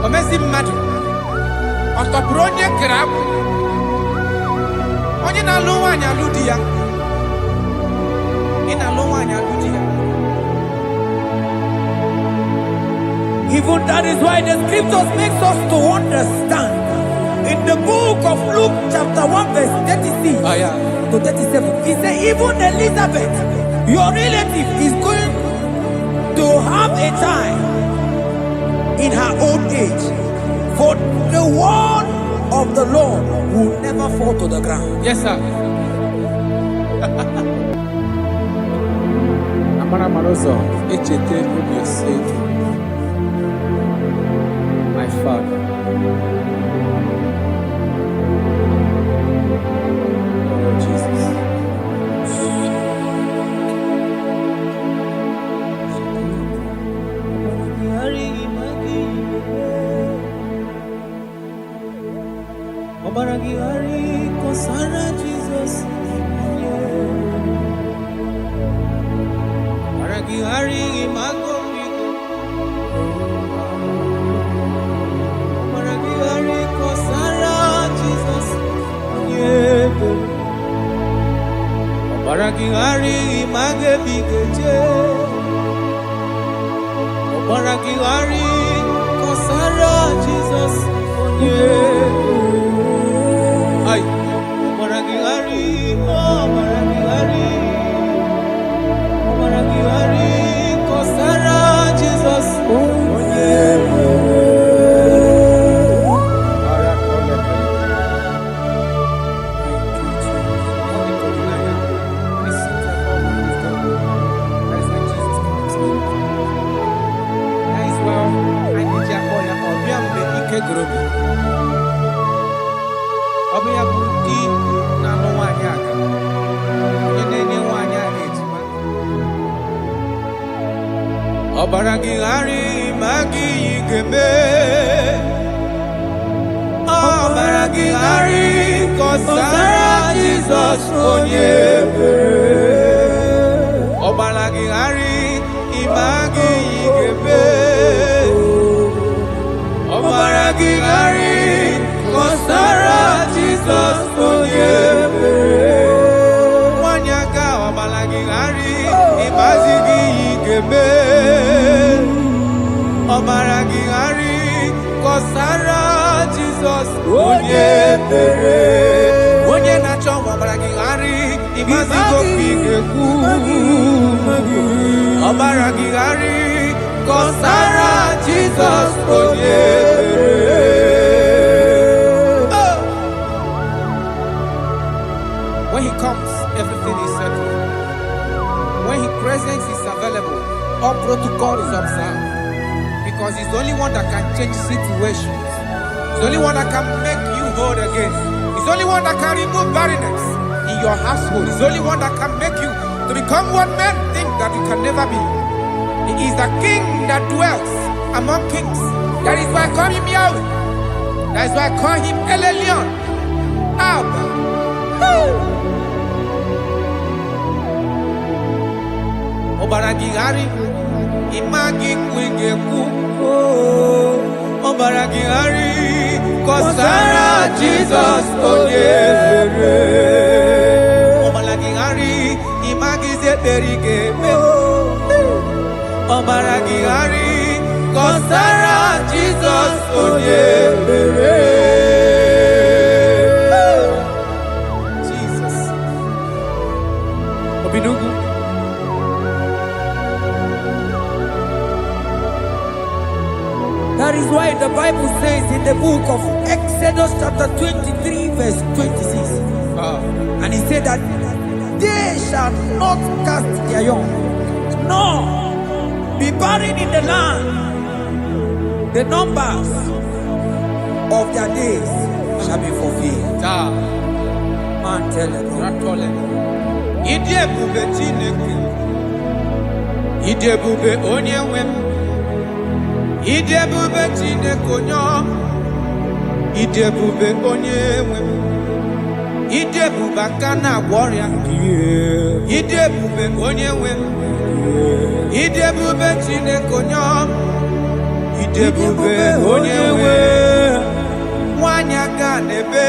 Omezi mmadụ ọtọpụrụ onye kere akwụ onye na-alụ nwaanyị alụ di ya ị na-alụ nwaanyị alụ di ya. Even that is why the scriptures makes us to understand in the book of Luke chapter 1 verse 36 to 37 he said even Elizabeth your relative is going to have a child in her old age, for the word of the Lord will never fall to the ground. Yes, sir. Amara Maroso, Echete Rubioseki, my father. Oh, Jesus. Baragingari magebikeje. Baragingari kosara Jesus onye. Ay. Baragingari baragingari. Baragingari kosara Jesus onye. Baragingari magi igebe. Baragingari kosara Jesus onye. Baragingari imagi igebe. Baragingari kosara Jesus onye. Wanyaga baragingari imagi igebe. Baragingari kosara Jesus onye pere. Onye nacho baragingari imazigo pigeku. Baragingari kosara Jesus onye pere. When he comes, everything is settled. When his presence is available, all protocol is observed. Because he's the only one that can change situations. He's the only one that can make you whole again. He's the only one that can remove barrenness in your household. He's the only one that can make you to become what men think that you can never be. He is the king that dwells among kings. That is why I call him Yahweh. That is why I call him El Elyon. Abba. Obaragingari imagi kwingeku. Baragingari kosara Jesus onye. Baragingari imagi zeberigebe. Baragingari kosara Jesus onye. Jesus. Obinugu. That is why the Bible says in the book of Exodus chapter 23 verse 26. And he said that they shall not cast their young, nor be barren in the land. The numbers of their days shall be fulfilled. Man tell them. Idebube Chineke. Idebube Onyenwem. Idebube Chineke onyo. Idebube Onyenwem. Idebube Akana warrior. Idebube Onyenwem. Idebube Chineke onyo. Idebube Onyenwem. Wanyaga nebe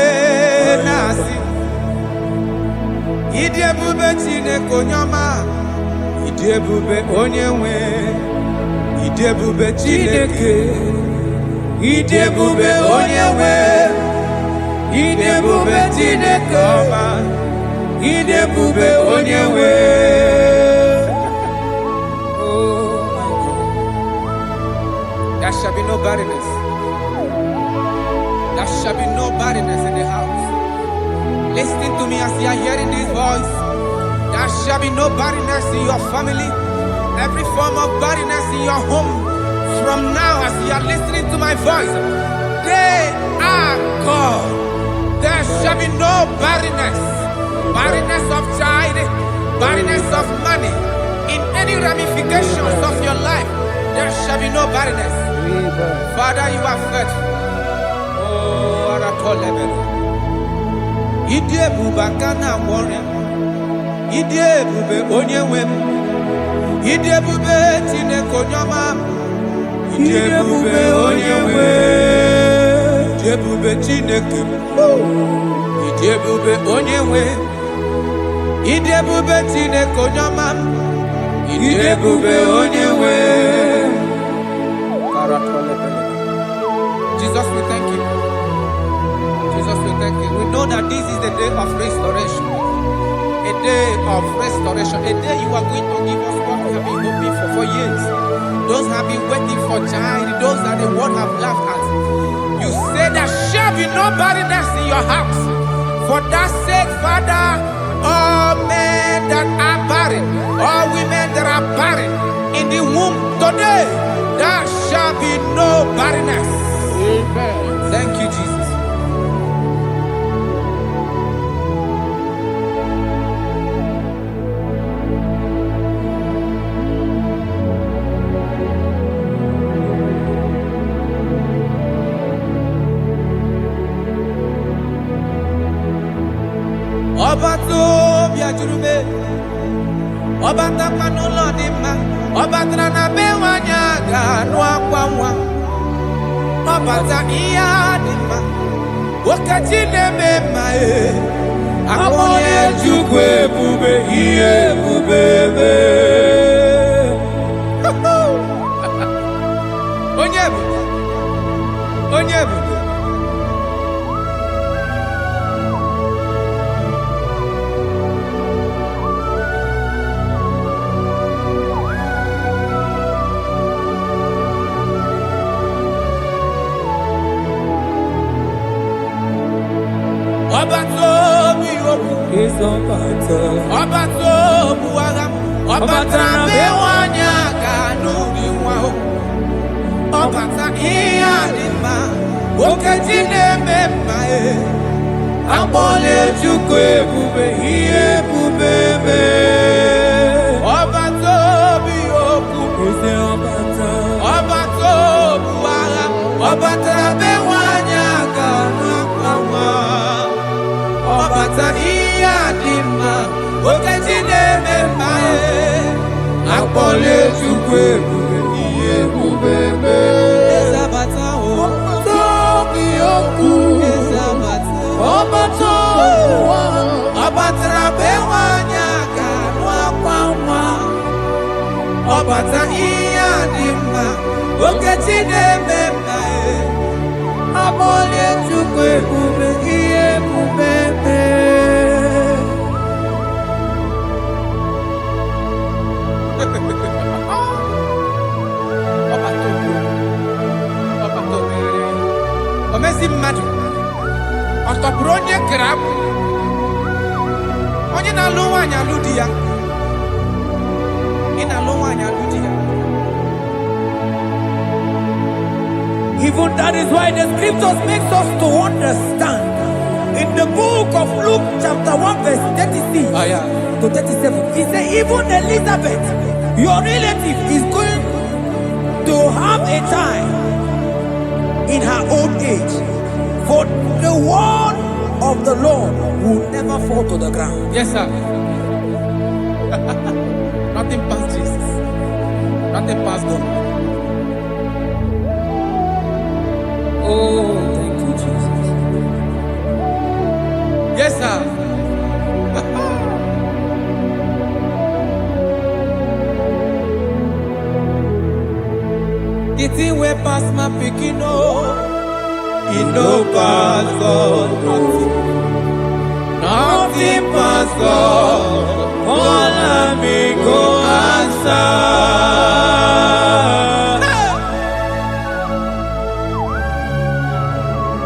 nasi. Idebube Chineke onyoma. Idebube Onyenwem. Idebube Chineke. Idebube Onyenwem. Idebube Chineke ọma. Idebube Onyenwem. Oh my God. There shall be no barrenness. There shall be no barrenness in the house. Listen to me as you are hearing this voice. There shall be no barrenness in your family. Every form of barrenness in your home. From now as you are listening to my voice, they are gone. There shall be no barrenness. Barrenness of child, barrenness of money. In any ramifications of your life, there shall be no barrenness. Father, you are faithful. Oh, Aratolebe. Idebube Akana warrior. Idebube Onyenwem. Idebube Chineke onyoma. Idebube Onyenwem. Idebube Chineke. Idebube Onyenwem. Idebube Chineke onyamam. Idebube onyewe. Jesus, we thank you. Jesus, we thank you. We know that this is the day of restoration. A day of restoration. A day you are going to give us what we have been hoping for years. Those have been waiting for child. Those that the world have laughed at. You say there shall be no barrenness in your house. For that sake, Father, all men that are barren, all women that are barren in the womb today, there shall be no barrenness. Amen. Thank you, Jesus. Obato biajurube, obata panulo dima, obatra na bewanya ganwa kwamwa, obata iya dima, wakati nemema amonye jukwe bube iye bubebe. Onyebu, onyebu. Obato buaga, obata bewanya kanuni wao, obata iya dima, okajine mema abole chukwe bube iye bubebe. Obato bioku, obato buaga, obata bewanya kanuni obata iya dima, okajine mema akpole chukwe bube iye bubebe. Ezabata o tobi oku, ezabata obato obatra bewanya kanwa kwamwa, obata iya dima, okajine mema akpole chukwe bube iye bubebe. Omezi mmadu ọtọpụrụ onye kere akpụ onye na-alụ nwaanyị alụ di ya, ị na-alụ nwaanyị alụ di ya. Even that is why the scriptures makes us to understand in the book of Luke chapter 1 verse 36 to 37. He said even Elizabeth, your relative, is going to have a child in her old age, for the word of the Lord will never fall to the ground. Yes, sir. Nothing past Jesus. Nothing past God. Oh, thank you, Jesus. Yes, sir. The thing way past my picking it no pass God. Nothing pass God. All I me go answer.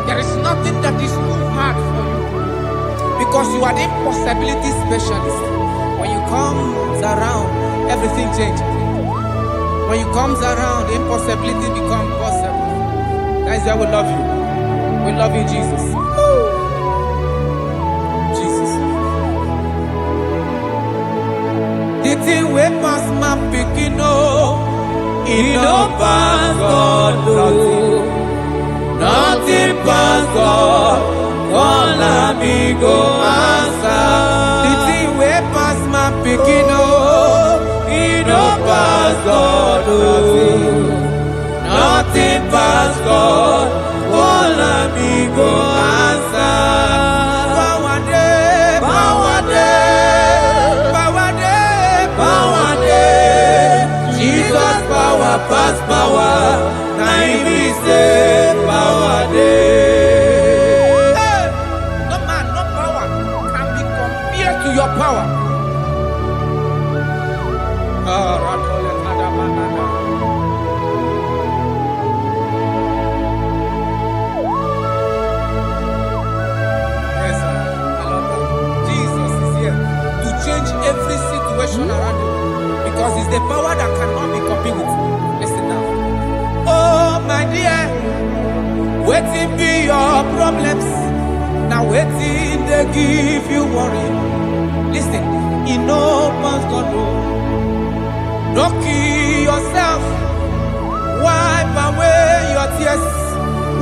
There is nothing that is too hard for you, because you are the impossibility specialist. When you come around, everything changes. When you comes around, the impossibility becomes possible. Guys, I will love you. We love you, Jesus. Jesus. The thing way past my picking, it no pass God. Nothing pass God. All amigo answer. The thing way past my picking, it no pass God. Nothing pass God. All amigo answer. Bawade, bawade, power pass power. Now him be say power dey. No man, no power can be compared to your power. Yes, sir. I love that. Jesus is here to change every situation around you, because it's the power that cannot be copied with. Listen now. Oh my dear, waiting be your problems. Now waiting they give you worry. Listen, in no man's God know. Don't kill yourself. Wipe away your tears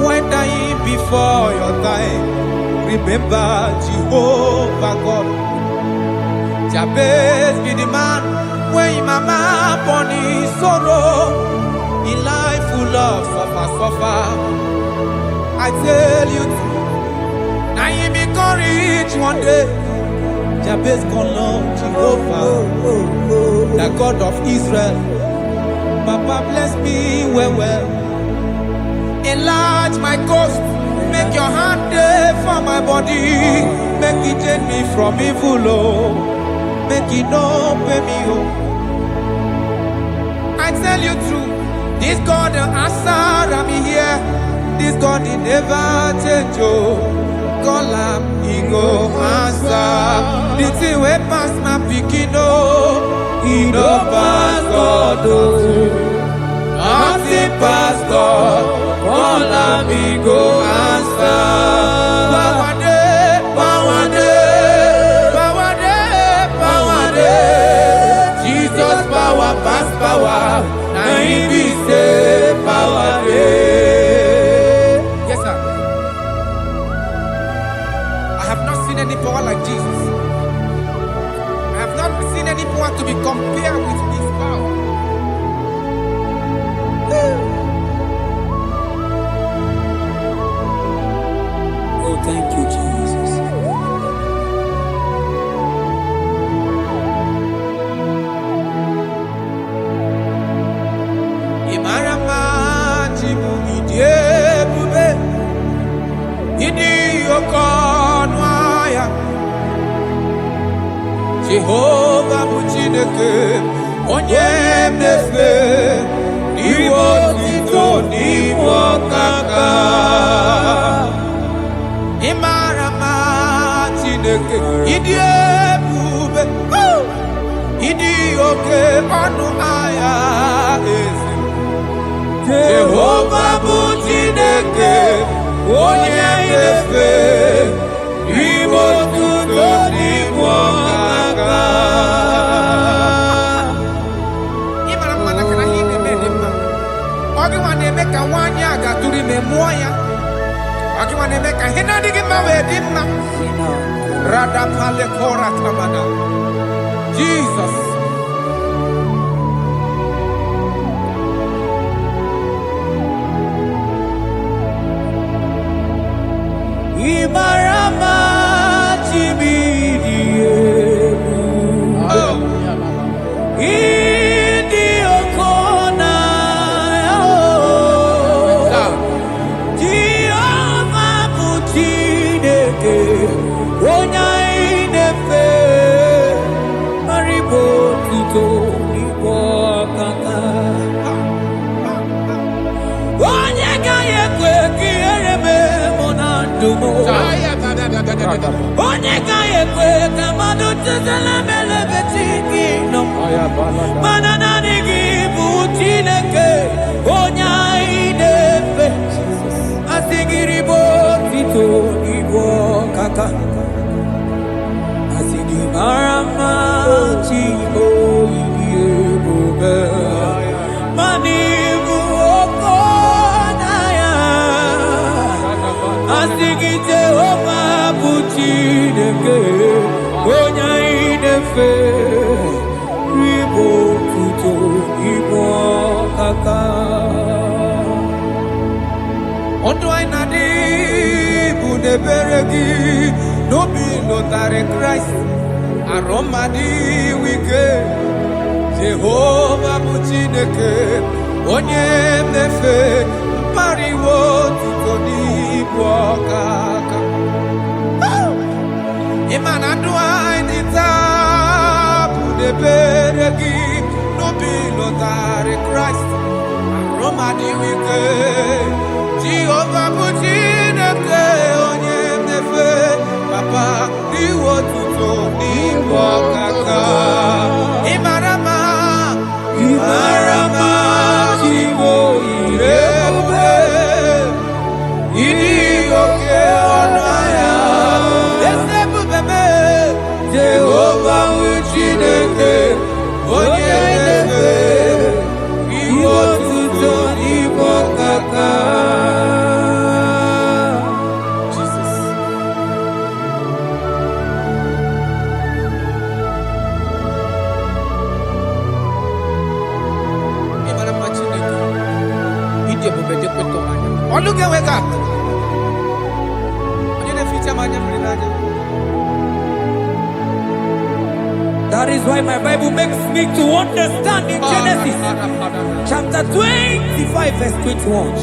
when dying before your time. Remember Jehovah God. Jabez be the man when mama born his sorrow. In life full of suffer. I tell you, now you be courage one day. Jabez gonna love Jehovah, the God of Israel. Papa bless me well. Enlarge my coast. Make your hand there for my body. Make it change me from evil, oh. Make it no pay me, oh. I tell you true, this God the answer I'm here. This God he never change, oh. Call him, he go answer. The thing way pass my picking, oh. He no pass God, oh. Nothing pass God. Call him, he go answer. Power day, power day, power day, power day. Jesus power pass power. Now he be say power day. Yes, sir. I have not seen any power like Jesus. I have not seen any power to be compared with his power. Oh, thank you, Jesus. Imarama jimu idiebube idi okonwaya Jehovah Muchineke onye mnefe niwo tito niwo kaka Imarama Chineke idi ebube idi oke ọnụ aya eze Jehovah Muchineke onye mnefe niwo tito niwo kaka Imarama na kana hine medema ogi wane meka wanya agaturi memoya ogi wane meka hina digi mawe dimma Rada pale kora kamada Jesus Imarama Chibidie Idi Okona Jehovah Muchineke Onya Inefe Maribo Tito Nibo Kaka Onya Kaya Kweki Ereme Monandumo Onye kaya kwe kamado tezela mele betiki no Manana nigi butineke Onya idefe Asigiri bo tito ibo kaka Asigi marama chibo iye Manibu okonaya Asigi Jehovah Muchineke Onya inefe Ribo kuto ibo kaka Ondo ainadi bude beregi No be notare Christ Aromadi wike Jehovah Muchineke onye mnefe mariwo tuto n'ibu ọkaka ịmana ndụ anyị taa bụ n'ebere gị n'obi lọtarị Kraịst arụma dịrị ike Jehova bụ Chineke onye mnefe papa iwo tuto n'ibu ọkaka ịmarama Chiwo irebe ịdị oke ọnụ ahịa esebubeme Jehova bụ Chineke onye na-efe iwe otuto n'ime ọkaka Jesus. That is why my Bible makes me to understand in Genesis chapter 25 verse 21.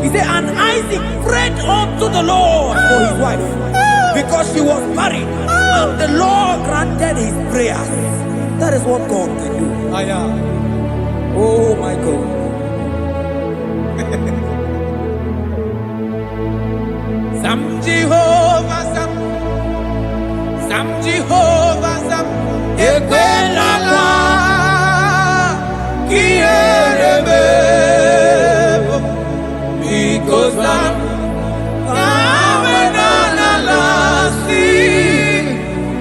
He said, and Isaac prayed unto the Lord for his wife because she was married, and the Lord granted his prayers. That is what God can do. Oh my God. Sam Jehovah Sam Ekwelala Kierebe because I'm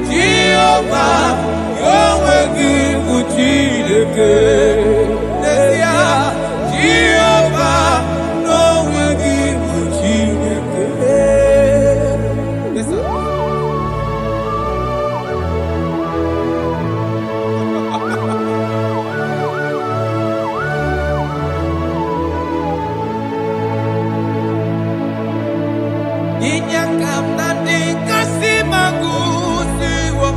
Jehovah Yahweh Gibu Chineke Jehovah Yahweh Gibu Chineke. Yes, sir. Inyakam nandi kasimagusiwo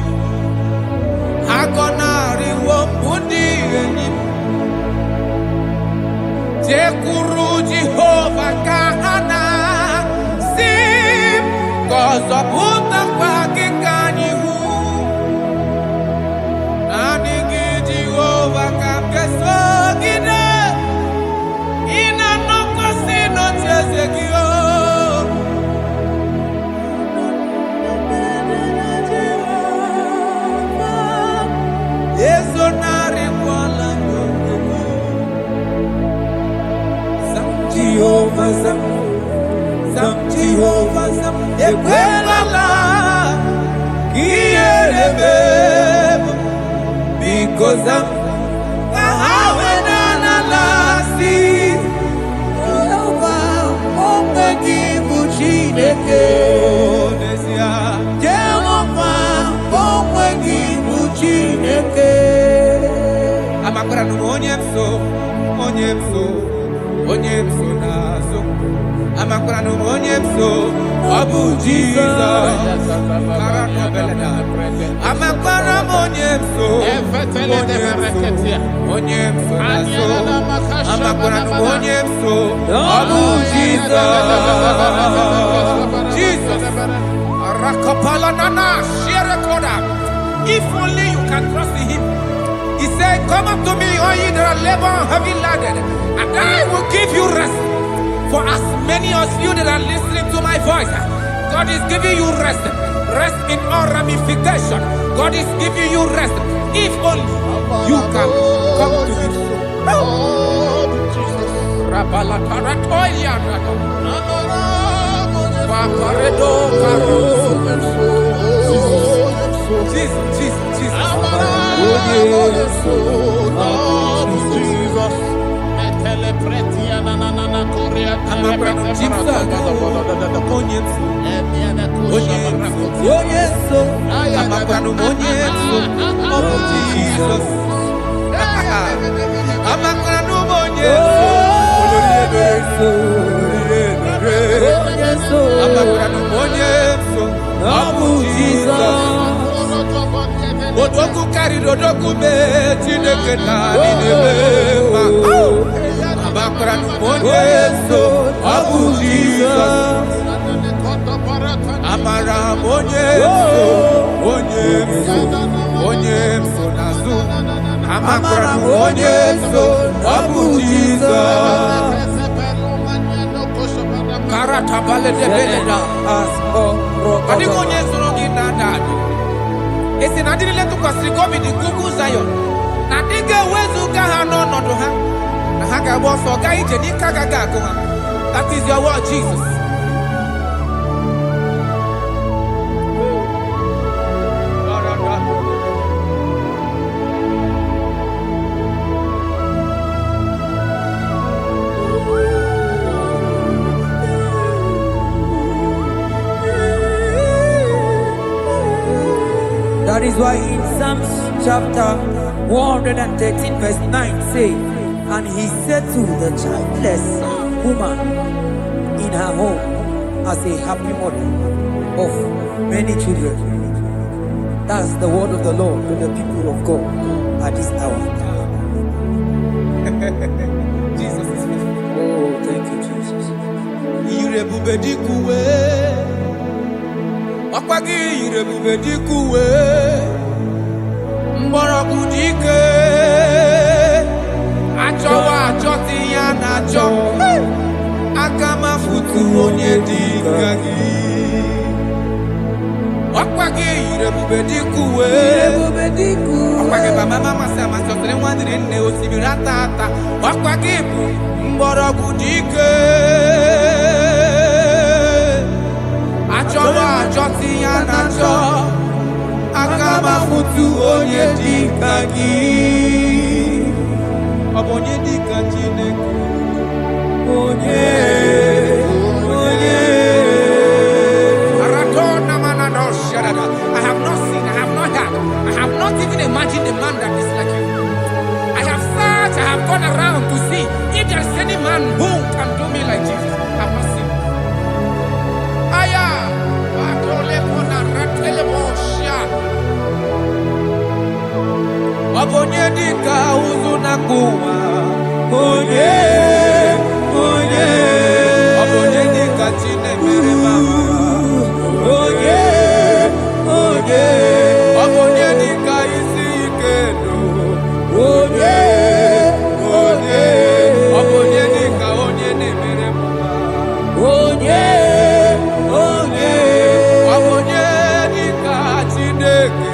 Hagonari wo budi enyim Jekuru Jehovah kahana sim Kozo puta kwa kikanyihu Nanigi Jehovah kamkeso gide Ina noko sino chezekio Jehovah Sam Ekwelala Kierebe because I'm Kahawenanalasi Jehovah Omegibu Chineke Jehovah Omegibu Chineke Amakwara onye mso nazo Amakwara onye mso Abu Jesus Amakwara onye mso nazo Amakwara onye mso Abu Jesus Rakapala nana share koda. If only you can trust him. He said, come up to me, all ye that are labor and heavy laden, and I will give you rest. For as many of you that are listening to my voice, God is giving you rest. Rest in all ramification. God is giving you rest. If only you can come to him. Jesus. Odoku carry odoku me Chineke na ni nebe Yesu, Abu Jesus. Amara Yesu, Yesu Nazu. Amara Yesu, Abu Jesus. Karata bale de beleda. Adi Yesu rogi nada. Esi nadiri letu kwa sikobi di kuku Zion. Nadige wezu kaha no doha. That is your word, Jesus. That is why in Psalms chapter 113 verse 9 say, and he said to the childless woman in her home as a happy mother of many children. That's the word of the Lord to the people of God at this hour. Jesus is faithful. Oh, thank you, Jesus. Irebubedikuwe. Okwagi irebubedikuwe. Mborogudike. Achowa achoti ya nacho. Akama futu onye dikagi. Okwagi irebubedikuwe. Okwagi mama sama sotele mwandire nne osibiratata. Okwagi bu mborogudike. Achowa achoti ya nacho. Akama futu onye dikagi. Abonye dikachine. I have not seen, I have not heard, I have not even imagined a man that is like you. I have searched, I have gone around to see if there is any man who can do me like Jesus. I have not seen. Aya, Abonye dika uzuna kuwa. Abonye dika chine mere mama. Abonye dika isi ikeno. Abonye dika onye ne mere mama. Abonye dika chineke.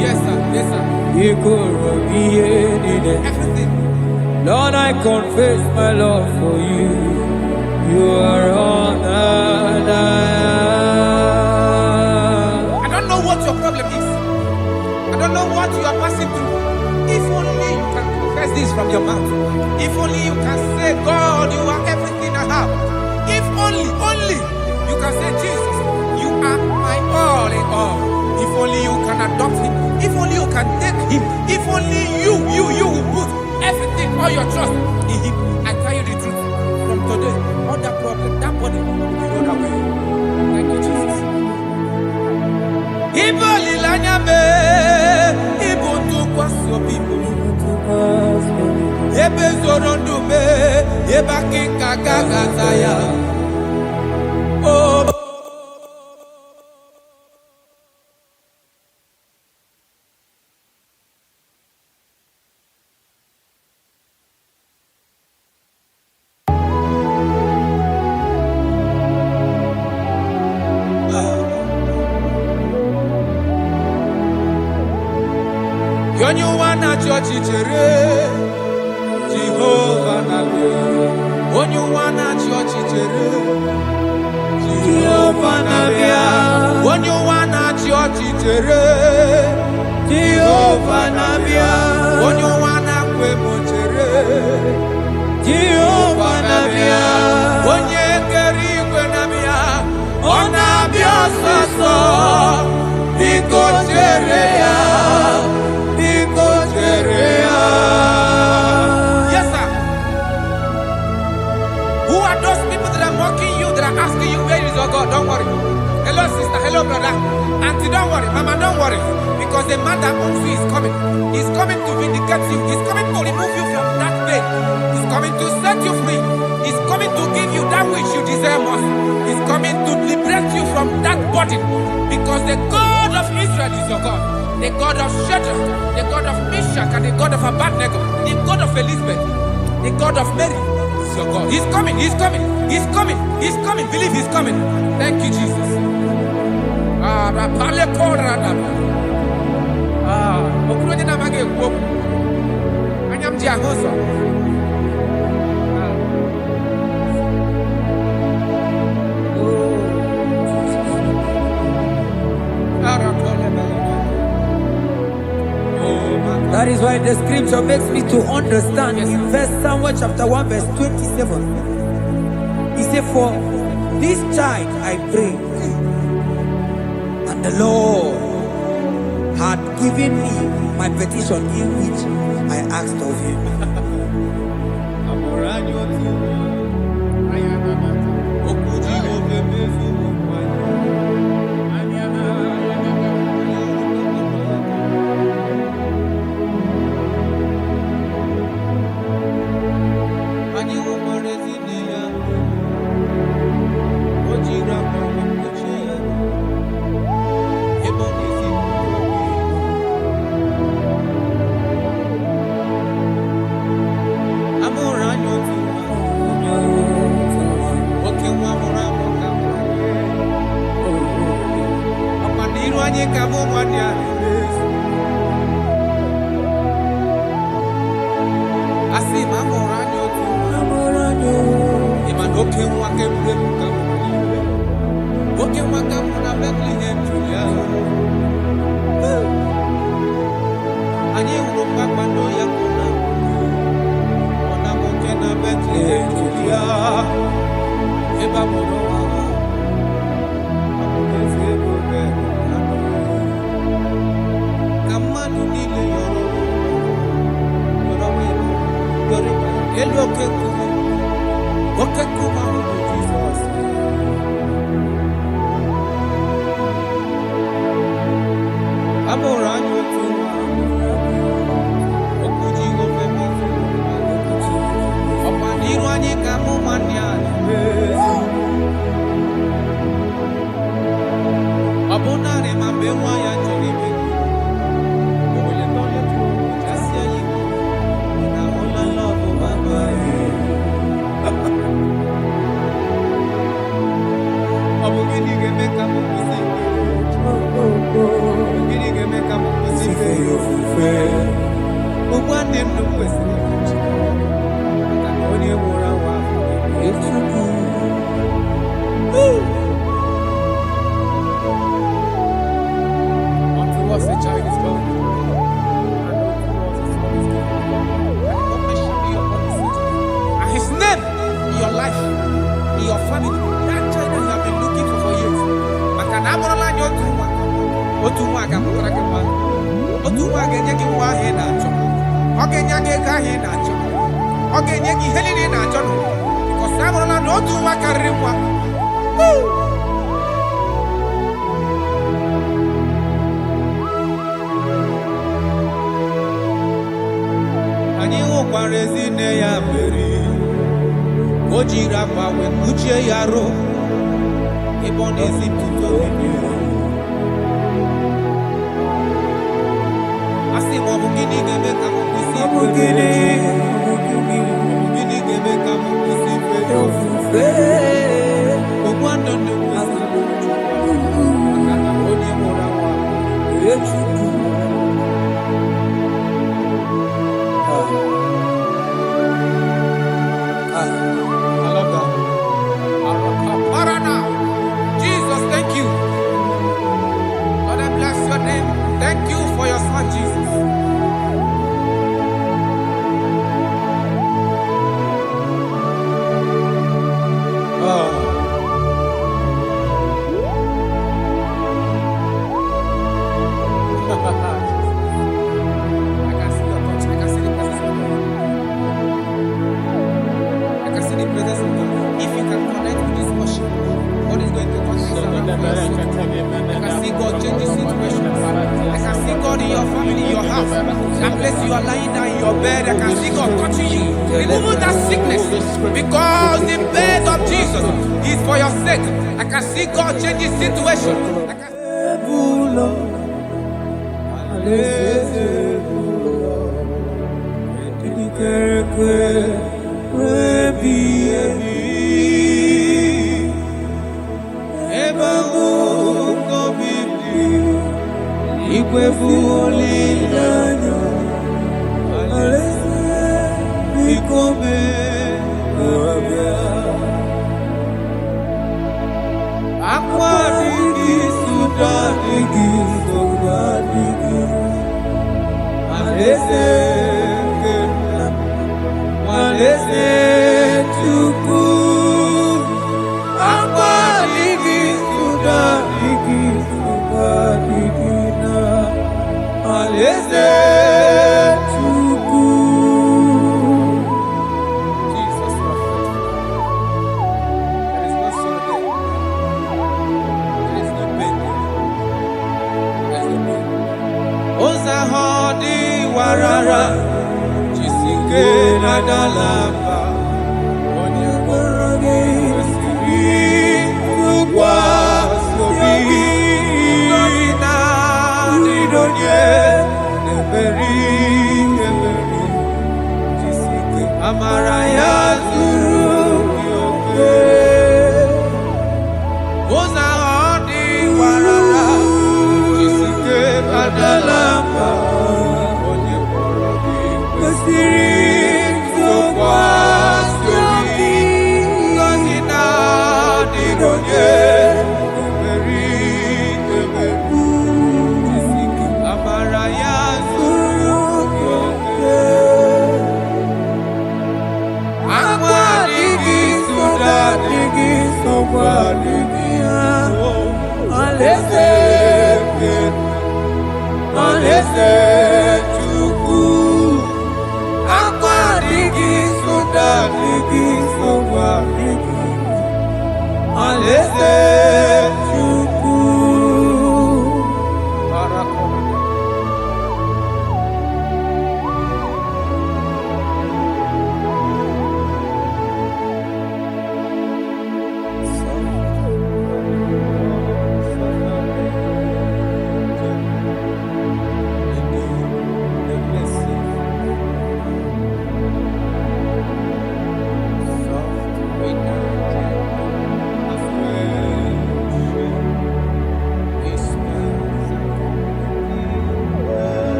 Yes, sir. Yes, sir. Everything. Lord, I confess my love for you. You are honored. I don't know what your problem is. I don't know what you are passing through. If only you can confess this from your mouth. If only you can say, God, you are everything I have. If only you can say, Jesus, you are my all in all. If only you can adopt him. If only you can take him. If only you will put everything, all your trust in him. I tell you the truth. From today, all that problem, that body, you know that way. Thank you, Jesus. Iboli lanyame, ibutu kwaso people. Ebe zorondume, eba kinga gagazaya. Oh. Yonyu wana chochi chere, Jehovah nabe. Yonyu wana chochi chere, Jehovah nabe. Yonyu wana chochi chere, Jehovah nabe. Yonyu wana kwemo chere, Jehovah nabe. Onye keri kwe nabe, onabia soso, biko chere ya. Yes, sir. Who are those people that are mocking you, that are asking you, where is your God? Don't worry. Hello, sister. Hello, brother. Auntie, don't worry. Mama, don't worry. Because the man that owns you is coming. He's coming to vindicate you. He's coming to remove you from that pain. He's coming to set you free. He's coming to give you that which you desire most. He's coming to liberate you from that burden. Because the God of Israel is your God. The God of Shadrach, the God of Meshach, and the God of Abednego, the God of Elizabeth, the God of Mary is your God. He's coming, he's coming, he's coming, he's coming. Believe he's coming. Thank you, Jesus. That is why the scripture makes me to understand. In verse Samuel chapter 1 verse 27, he said, for this child I pray, and the Lord had given me my petition in which I asked of him.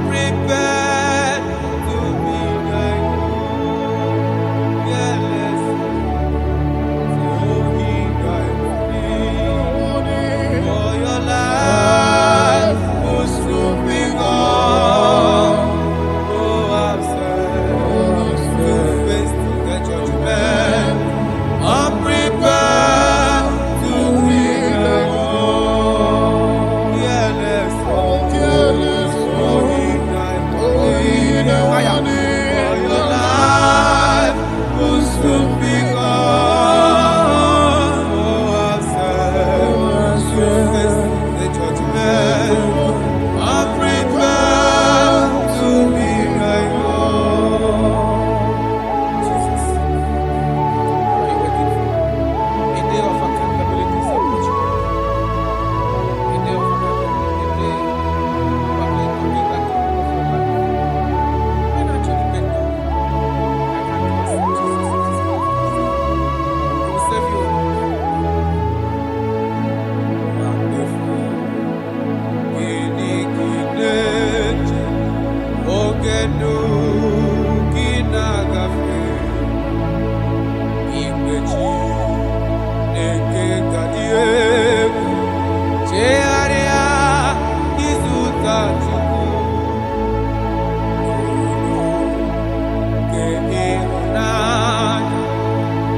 prepared to be like you. Yes, so he guides me. For your life will soon be gone. Oh, I'm sad to face the judgment. I'm prepared to be like you. Yes, oh, he died for me. For your life will soon be gone. Oh, I'm sad to face the judgment. I'm prepared to be like you. Jesus, what are you waiting for? A day of accountability is approaching. A day of accountability, a day you are going to give account of your life. When actually bend down, I can accept Jesus as his Lord. He will save you. Wonderful. Ginigineje, ogenu ginagafe, igbeji neke gadiegu, chearia izutachuku, ke ihunanya,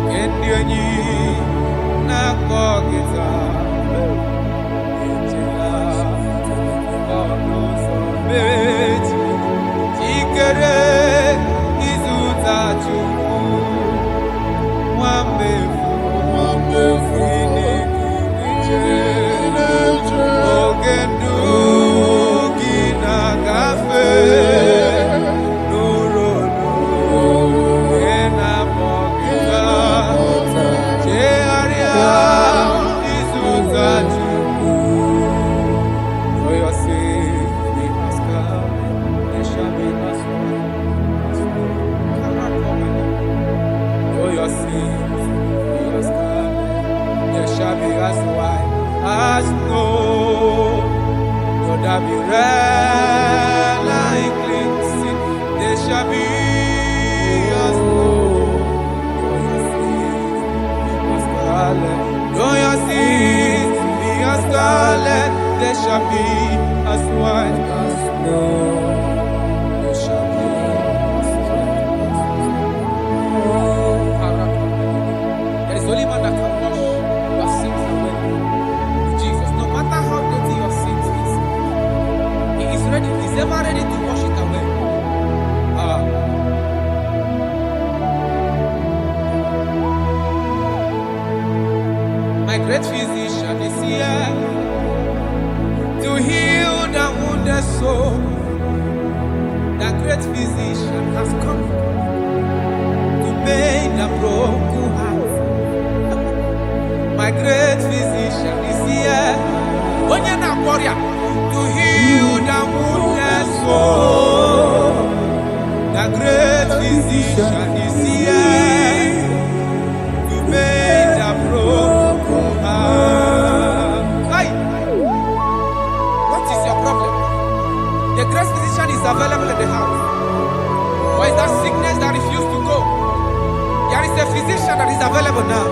ke ndienyi nakogeza. For your sake, we ask God, there shall be no for your sins, we ask God, there shall be as white as snow. Though there be red like cleansing, there shall be as snow. Though your sins be as scarlet, there shall be as white as snow. There shall be as white as snow. There is only one that can wash your sins away. Jesus, no matter how dirty your sins is, He is ready. He's ever ready to wash it away. My great physician is here to heal the wounded soul. The great physician has come to mend the broken heart. My great physician is here, to heal the wounded soul. The great physician is here to mend the broken heart. Hey, what is your problem? The great physician is available in the house. Or is that sickness that refused to go? There is a physician that is available now.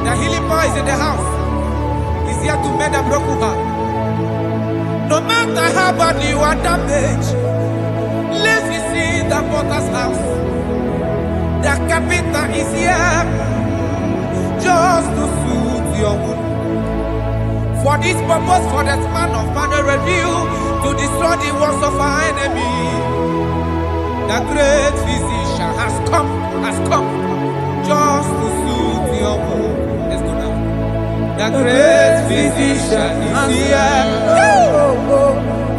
The healing power is in the house. He's here to mend the broken heart. No matter how badly you are damaged, let's visit the potter's house. The carpenter is here just to soothe your wound. For this purpose, for the Son of Man will reveal to destroy the works of our enemy. The great physician has come just to soothe your wound. Let's go now. The great physician is here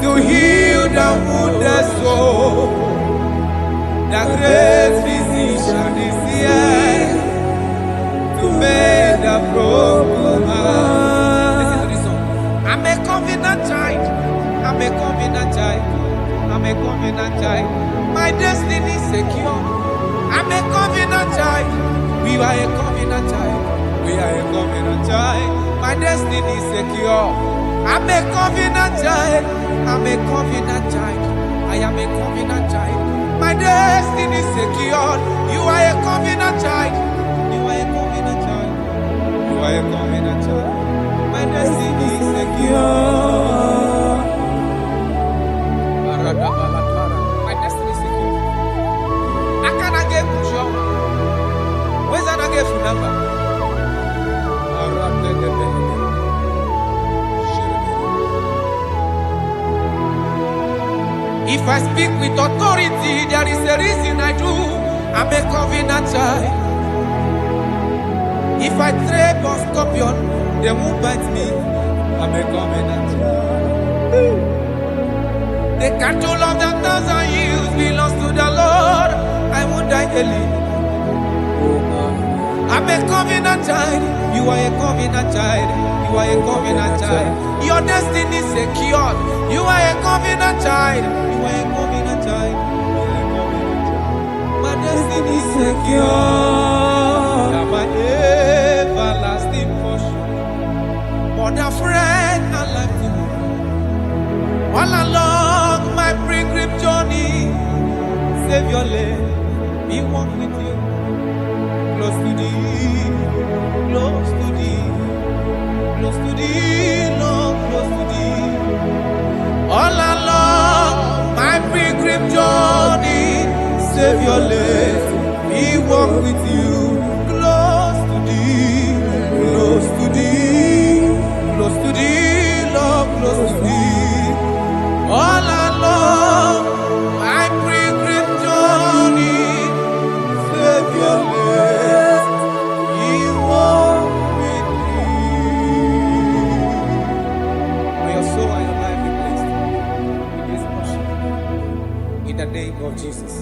to heal the wounded soul. The great physician is here to make the broken heart. Listen to this song. I'm a covenant child. I'm a covenant child. I'm a covenant child. My destiny is secure. I'm a covenant child. We are a covenant child. We are a covenant child. My destiny is secure. I'm a covenant child. I'm a covenant child. I am a covenant child. My destiny is secure. You are a covenant child. You are a covenant child. You are a covenant child. My destiny is secure. My destiny is secure. I cannot get you. Where's that I get your number? If I speak with authority, there is a reason I do. I'm a covenant child. If I tread on scorpion, they won't bite me. I'm a covenant child. The cattle of the 1,000 years belongs to the Lord. I won't die early. I'm a covenant child. You are a covenant child. You are a covenant child. Your destiny is secure. You are a covenant child. You are a covenant child. My destiny is secure. You are my everlasting portion. More than friend and life to me. All along my pilgrim journey, save your life. Be one with you. Close to thee, close to thee, close to thee, Lord, close to thee. All along my pilgrim journey, save your life, we walk with you. Close to thee, close to thee, close to thee, Lord, close to thee. All along my pilgrim journey, save your life. In the name of Jesus.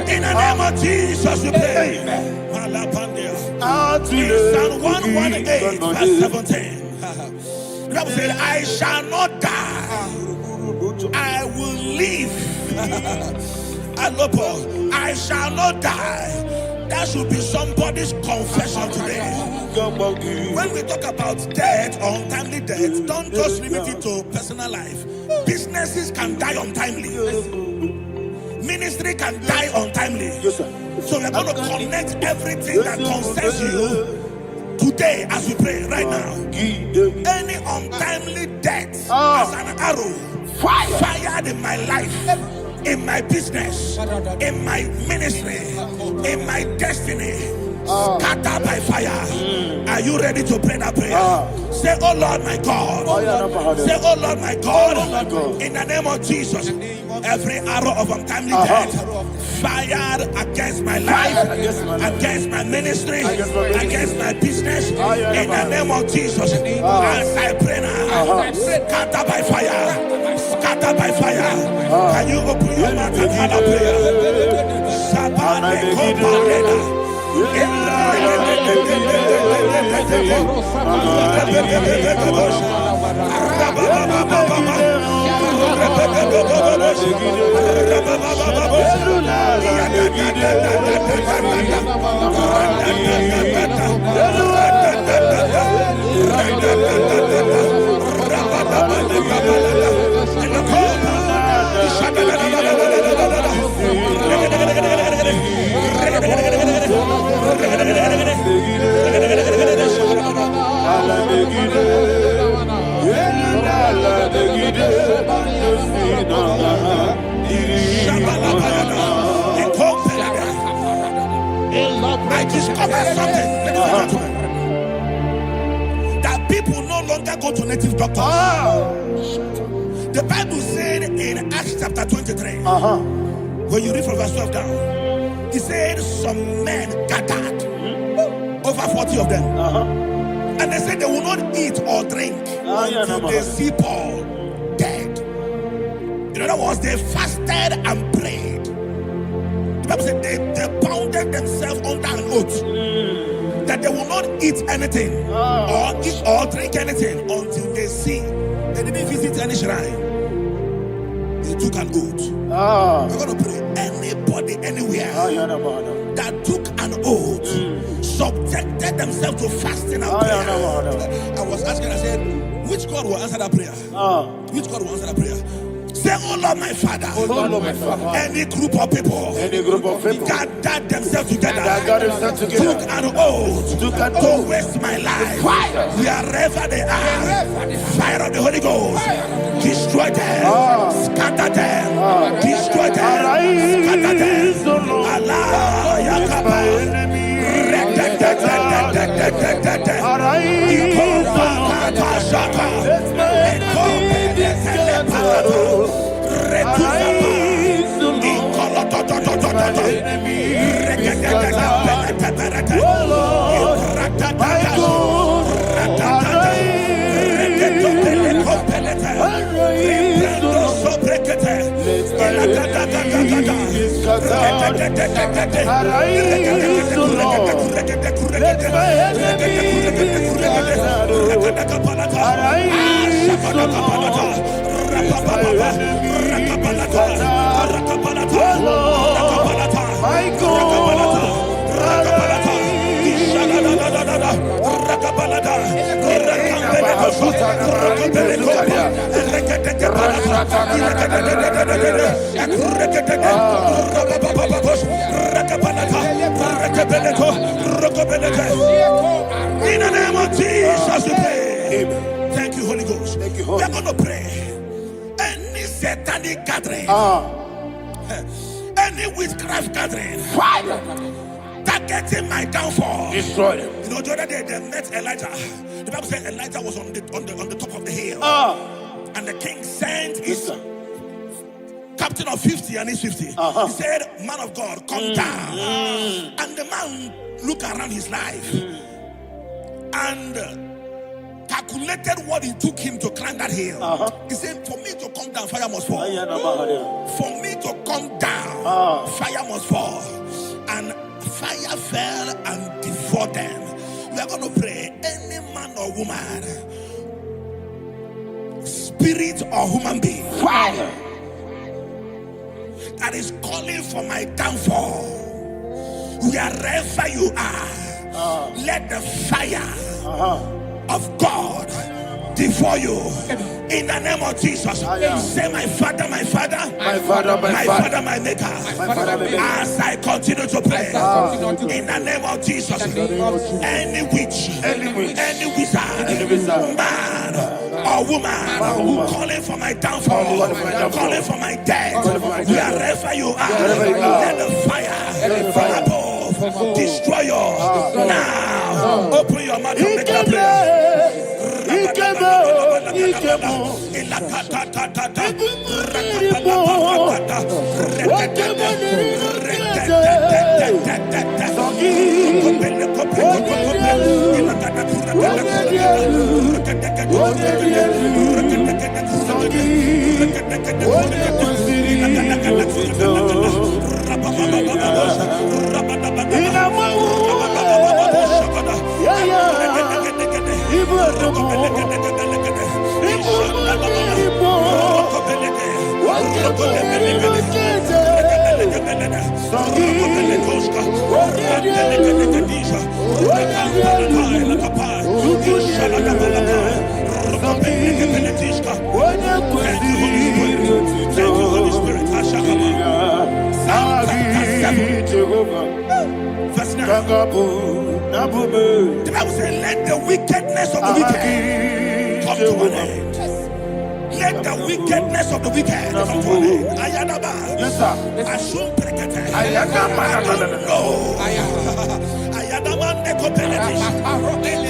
In the name of Jesus, we pray. In Psalm 118, verse 17, the Bible said, I shall not die, I will live. I shall not die. That should be somebody's confession today. When we talk about death or untimely death, don't just limit it to personal life. Businesses can die untimely. Ministry can die untimely. Yes, sir. So we're going to connect everything that concerns you today as we pray right now. Any untimely death as an arrow fired in my life, in my business, in my ministry, in my destiny, scattered by fire. Are you ready to pray that prayer? Say, oh Lord my God. Say, oh Lord my God. In the name of Jesus, every arrow of untimely death fired against my life, against my ministry, against my business, in the name of Jesus, as I pray now, scattered by fire, scattered by fire. Can you open your mouth and have a prayer? Sabane Koparena. I discovered something. That people no longer go to native doctors. The Bible said in Acts chapter 23, when you read from verse 12 down, it said some men gathered, over 40 of them, and they said they will not eat or drink until they see Paul dead. In other words, they fasted and prayed. The Bible said they bounded themselves under an oath that they will not eat anything or eat or drink anything until they see. They didn't visit any shrine. They took an oath. We're going to pray. Anybody, anywhere that took an oath, subjected themselves to fasting and prayer. I was asking, I said, which God will answer that prayer? Which God will answer that prayer? Say, oh Lord, my Father. Oh Lord, my Father. Any group of people gathered themselves together, took an oath to waste my life. Wherever they are, fire of the Holy Ghost, destroy them, scatter them, destroy them, scatter them. Allah, Yakaba, in the name of Jesus, we pray. Thank you, Holy Ghost. We are going to pray. Any satanic gathering, any witchcraft gathering, targeting my downfall, destroy them. You know, the other day they met Elijah. The Bible said Elijah was on the top of the hill, and the king sent his captain of 50 and his 50. He said, man of God, come down. And the man looked around his life and calculated what it took him to climb that hill. He said, for me to come down, fire must fall. For me to come down, fire must fall. And fire fell and devoured them. We are going to pray. Any man or woman, spirit or human being, fire that is calling for my downfall, wherever you are, let the fire of God devour you in the name of Jesus. Say, my Father, my Father, my Father, my Father, my Maker. As I continue to pray in the name of Jesus, any witch, any wizard, man or woman calling for my downfall, calling for my death, wherever you are, let the fire from above destroy you now. Open your mouth and make a prayer. Holy Spirit. Verse 9. The Bible says, let the wickedness of the wicked come to an end. Let the wickedness of the wicked come to an end. Ayadaba. Yes, sir. Assume prekete. Ayadaba. I don't know. Ayadaba nekopeletis.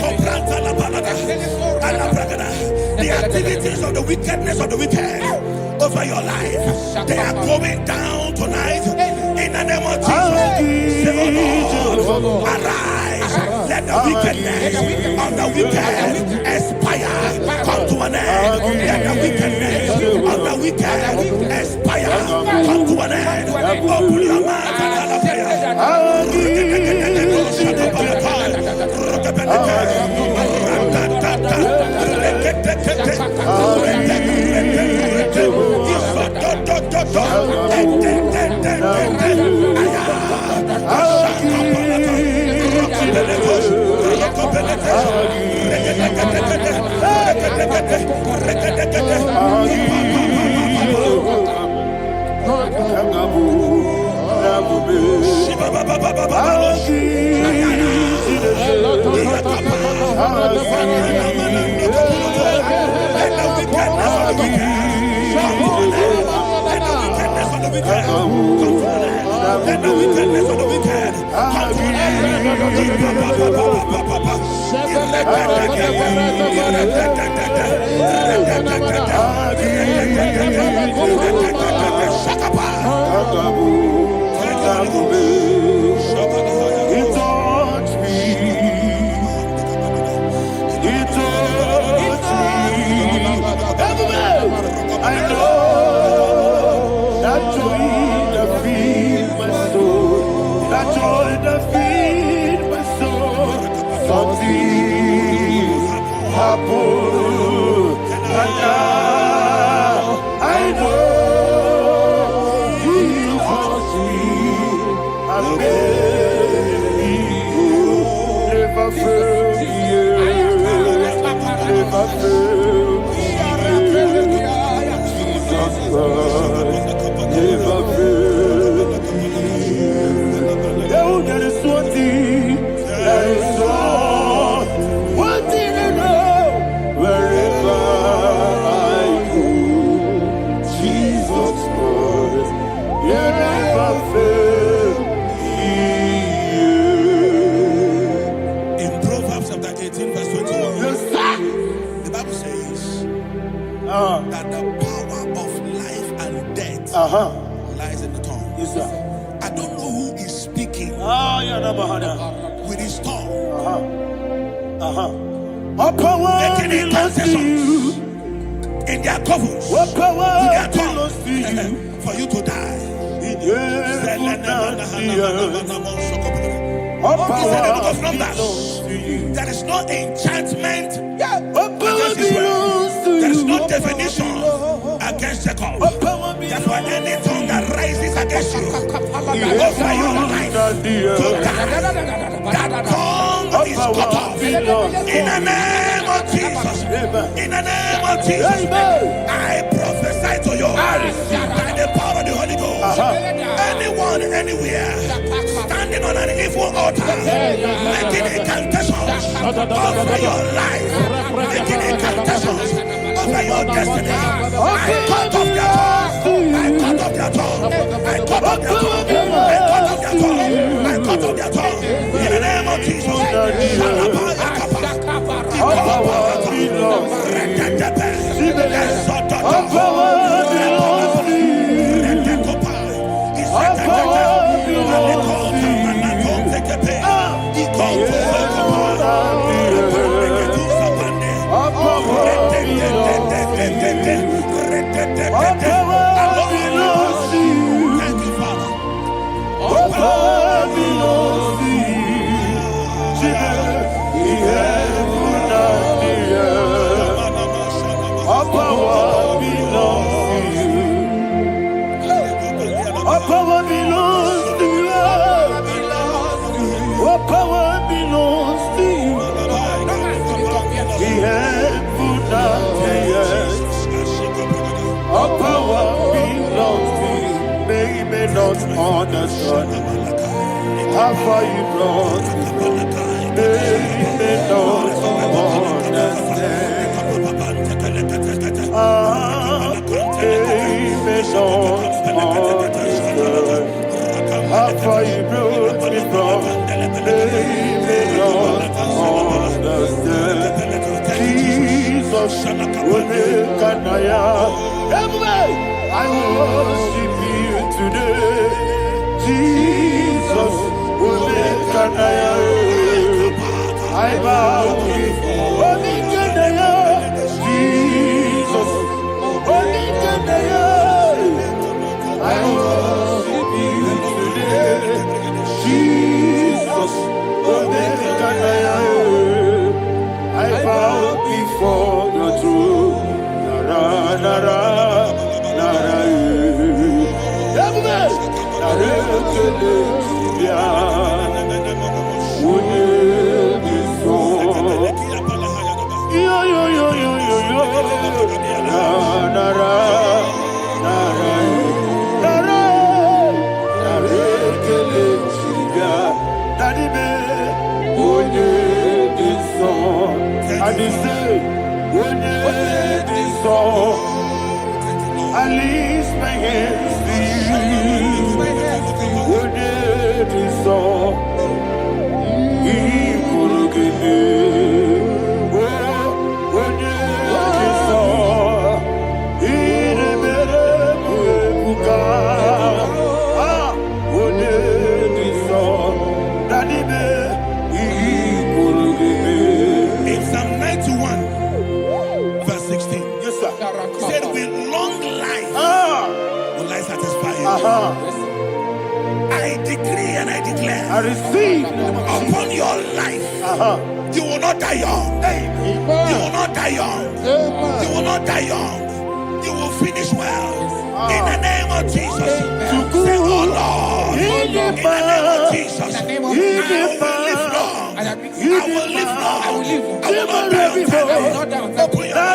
Kopranta la balada. Alabragada. The activities of the wickedness of the wicked over your life, they are going down tonight in the name of Jesus. Say, oh Lord, arise. Let the wickedness of the wicked expire. Come to an end. Let the wickedness of the wicked expire. Come to an end. Open your mouth and let the wickedness of the wicked come to an end. I know that joy that feed my soul, that joy that feed my soul. Something happened, and now I know He wants me. I never failed you, never failed. There is one thing, there is one thing I know. Wherever I go, Jesus Christ, you never fail me. In Proverbs chapter 18, verse 21, Yes, sir. the Bible says that the power of life and death lies in the tongue. Yes, sir. I don't know who is speaking with his tongue, making incantations in their covens with their tongue for you to die. He said in the book of Numbers, there is no enchantment against Israel. There is no definition against Jacob. Therefore, any tongue that rises against you over your life to die, that tongue is cut off in the name of Jesus. In the name of Jesus, I prophesy to you by the power of the Holy Ghost. Anyone, anywhere, standing on an evil altar, making incantations over your life, making incantations over your destiny, I cut off their tongue. I cut off their tongue. I cut off their tongue. I cut off their tongue. I cut off their tongue. In the name of Jesus. Thank you, Father. understand how far you brought me from. They may not understand. They may not understand how far you brought me from. They may not understand. Jesus, I worship you today. Jesus, I bow before Jesus, I worship you today. Jesus, I bow before your throne. Nara, nara, nara, I lift my hands to you. In Psalm 91, verse 16, yes, sir. He said, with long life will I satisfy you. I decree and I declare, I receive upon your life, you will not die young. You will not die young. You will not die young. You will finish well. In the name of Jesus. Say, oh Lord, in the name of Jesus, I will live long. I will live long. I will not die on time. Open your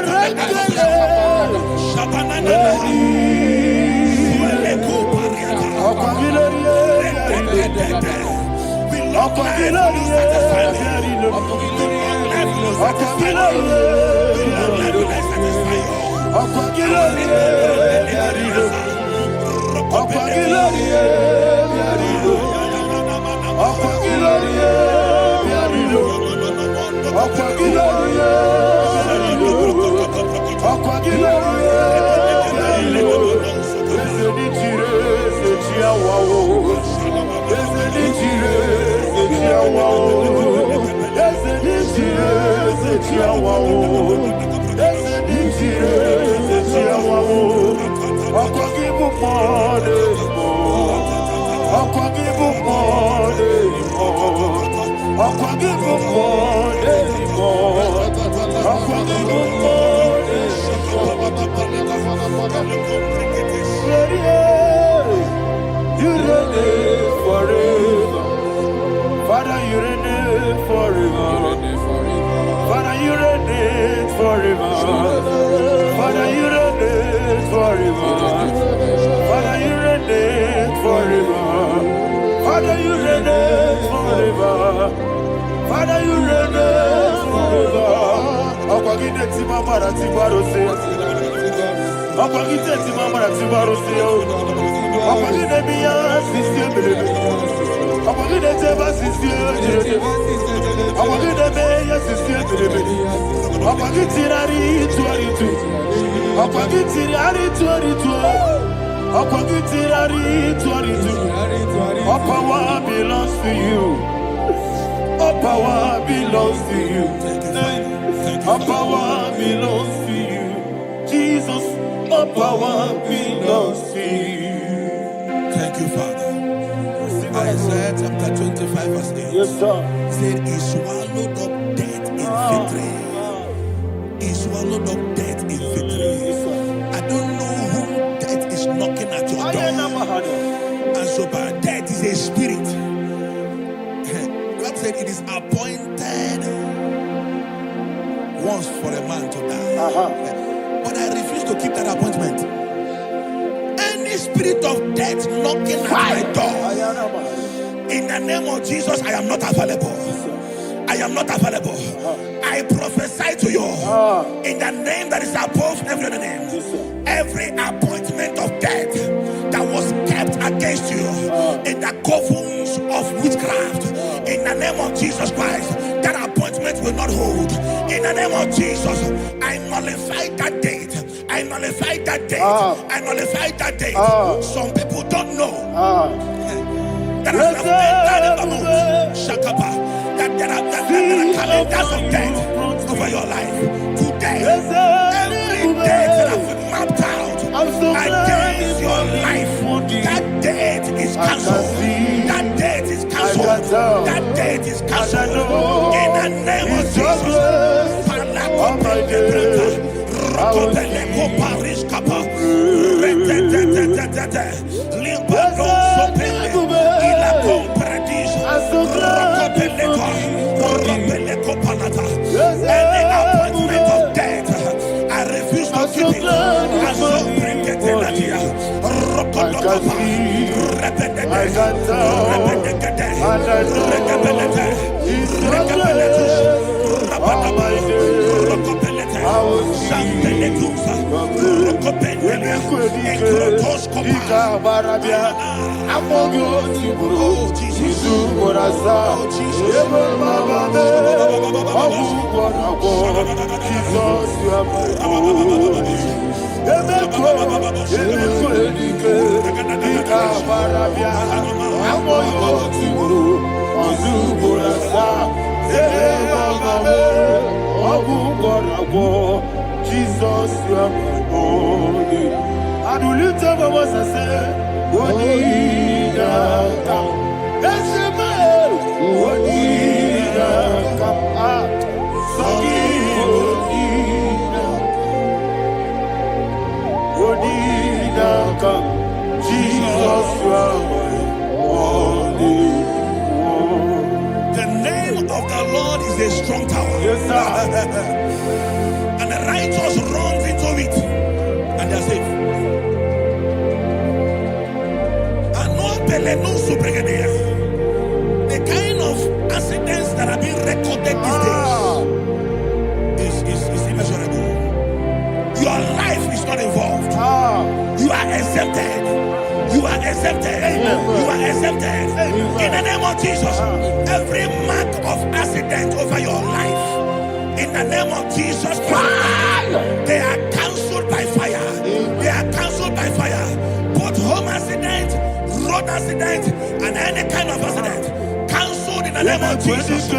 You reign forever. Father, you reign forever. Father, you reign forever. Father, you reign forever. Father, you reign forever. Father, you reign forever. Father, you reign forever. Akwagide timamara tibarose. Akwagide timamara tibarose. Akwagide biya sistemele. Akwagide teba sistemele. Akwagide beya sistemele. Akwagide rari tuaritu. Akwagide rari tuaritu. Akwagide rari tuaritu. All power belongs to you. All power belongs to you. All power belongs to you. Jesus, all power belongs to you. Thank you, Father. Isaiah chapter 25, verse 8. Yes, sir. Said, he swallowed up death in victory. He swallowed up death in victory. I don't know whom death is knocking at your door. And so, but death is a spirit. God said it is appointed once for a man to die. But I refuse to keep that appointment. Any spirit of death knocking at my door, in the name of Jesus, I am not available. I am not available. I prophesy to you in the name that is above every other name. Every appointment of death that was kept against you in the covens of witchcraft, in the name of Jesus Christ, that appointment will not hold. In the name of Jesus, I nullify that date. I nullify that date. I nullify that date. Some people don't know that as I've entered in the month, Shakapa, that there are calendars of death over your life. Today, every date that I've mapped out against your life, that date is cancelled. That date is cancelled. That date is cancelled. In the name of Jesus. Any appointment of death, I refuse to keep it. Jesus, you are my holy. I do lift up my voice and say, Wodina kam, Esema, Wodina kam, Sogi Wodina kam, Jesus, you are my holy. The name of the Lord is a strong tower. Yes, sir. And the righteous runs into it and they are safe. The kind of accidents that are being recorded these days is immeasurable. Your life is not involved. You are exempted. You are exempted. You are exempted. In the name of Jesus, every mark of accident over your life, in the name of Jesus Christ, they are cancelled by fire. They are cancelled by fire. Both home accident, road accident, and any kind of accident, cancelled in the name of Jesus.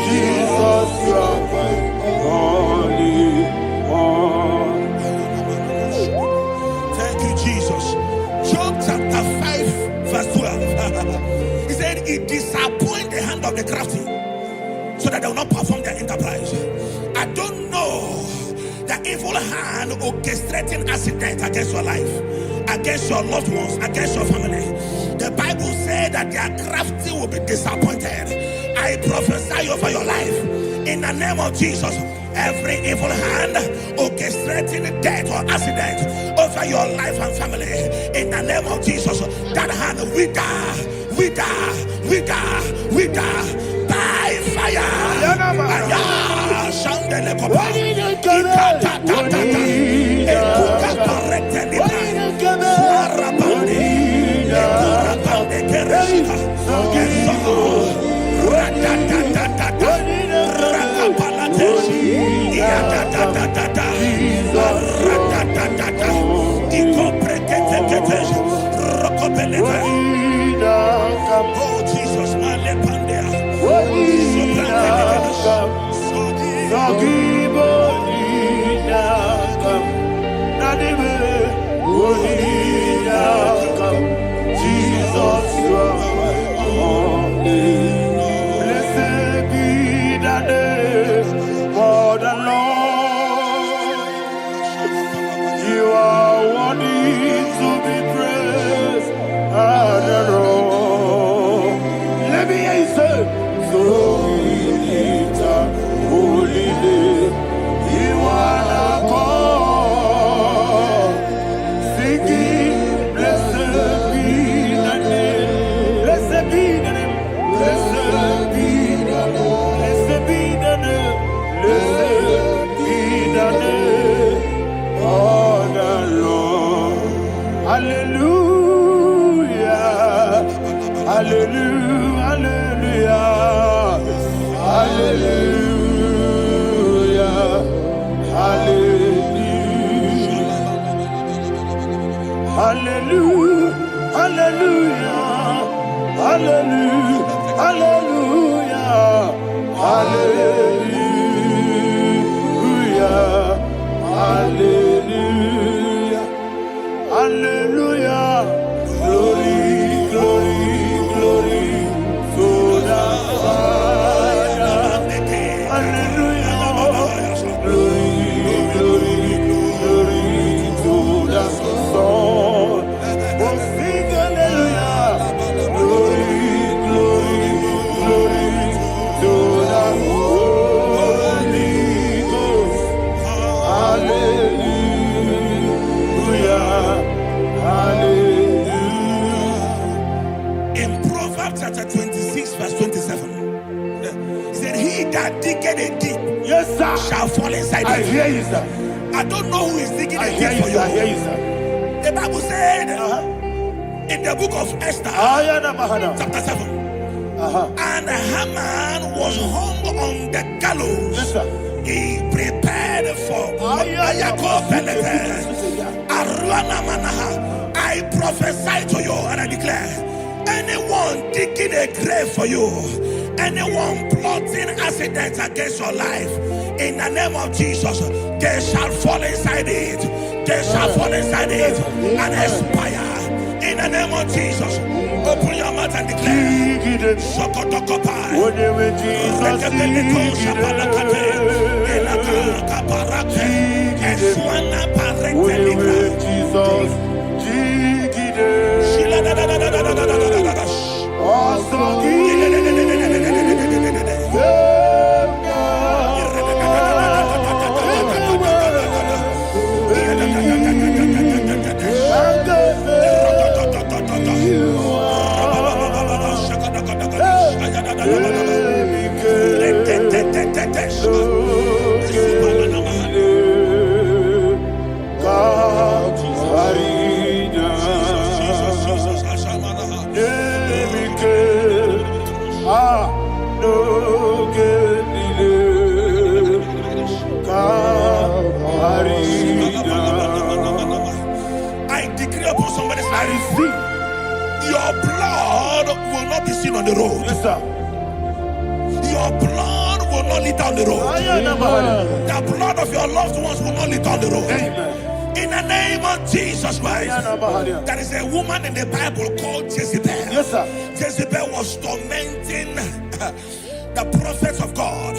Jesus, you are my holy. Thank you, Jesus. Job chapter 5, verse 12. He said, "It disappoints the hand of the crafty, so that they will not perform their enterprise." I don't know the evil hand orchestrating accident against your life, against your loved ones, against your family. The Bible said that their crafty will be disappointed. I prophesy over your life in the name of Jesus. Every evil hand orchestrating death or accident over your life and family, in the name of Jesus, that hand wither by fire. say, so we lift our holy name. You wanna call, singing, blessed be the name, blessed be the name, blessed be the name, blessed be the name, blessed be the name of the Lord. Hallelujah, hallelujah, hallelujah, hallelujah, hallelujah, hallelujah, hallelujah, hallelujah, hallelujah, hallelujah, glory, glory, glory to the Father, hallelujah, glory, glory, glory to the Son, oh sing hallelujah, glory, glory, glory to the Holy Ghost, hallelujah, hallelujah. In Proverbs chapter 26, verse 27, he said, he that diggeth a deep, Yes, sir. shall fall inside I it. hear you, sir. I don't know who is digging I a hear deep you, for sir. I hear you. you, sir. The Bible said in the book of Esther, Ayana Mahana. chapter 7, and Haman was hung on the gallows. Yes, sir. He prepared for I prophesy to you and I declare, anyone digging a grave for you, anyone plotting accidents against your life, in the name of Jesus, they shall fall inside it. They shall fall inside it and expire. In the name of Jesus, open your mouth and declare. Sokotokopai. I decree upon somebody's life, your blood will not be seen on the road. Yes, sir. Your blood will not lead down the road. The blood of your loved ones will not lead down the road. Amen. In the name of Jesus Christ. There is a woman in the Bible called Jezebel. Yes, sir. Jezebel was tormenting the prophets of God.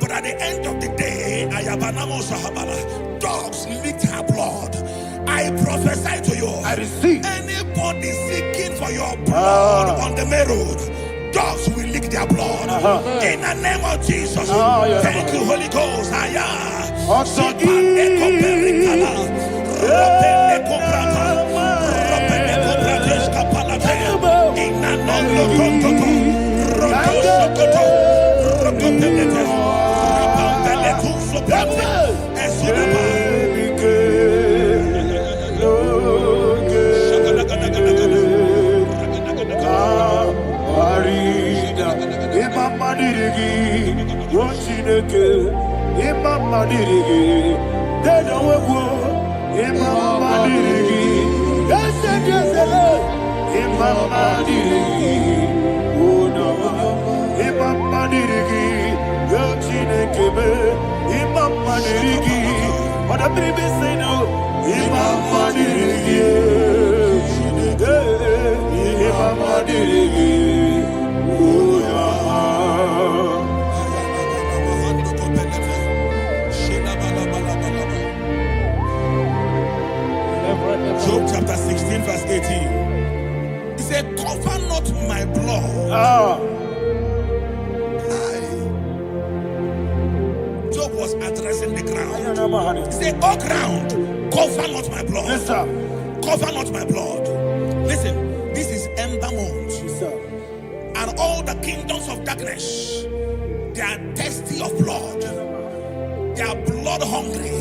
But at the end of the day, dogs licked her blood. I prophesy to you. I receive. Anybody seeking for your blood on the main road, dogs will lick their blood. In the name of Jesus. Thank you, Holy Ghost. Job chapter 16 verse 18. He said, cover not my blood addressing the ground. Say, oh ground, cover not my blood. Yes, sir. Cover not my blood. Listen, this is ember month. Yes, sir. And all the kingdoms of darkness, they are thirsty of blood. They are blood hungry.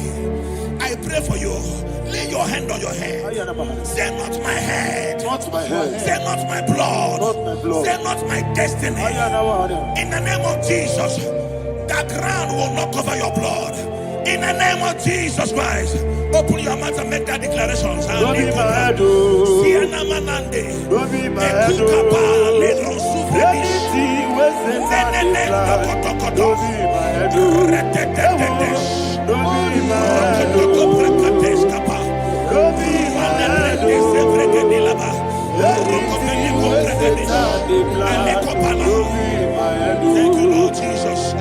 I pray for you. Lay your hand on your head. Say not my head. Not my head. Say not my blood. Not my blood. Say not my destiny. In the name of Jesus, the ground will not cover your blood. In the name of Jesus Christ, open your mouth and make that declaration. Don't be mad, oh. Don't be mad, oh. Anything was in that decline. Don't be mad, oh. Don't be mad, oh. Don't be mad, oh. Anything was in that decline. Don't be mad, oh. Thank you, Lord Jesus.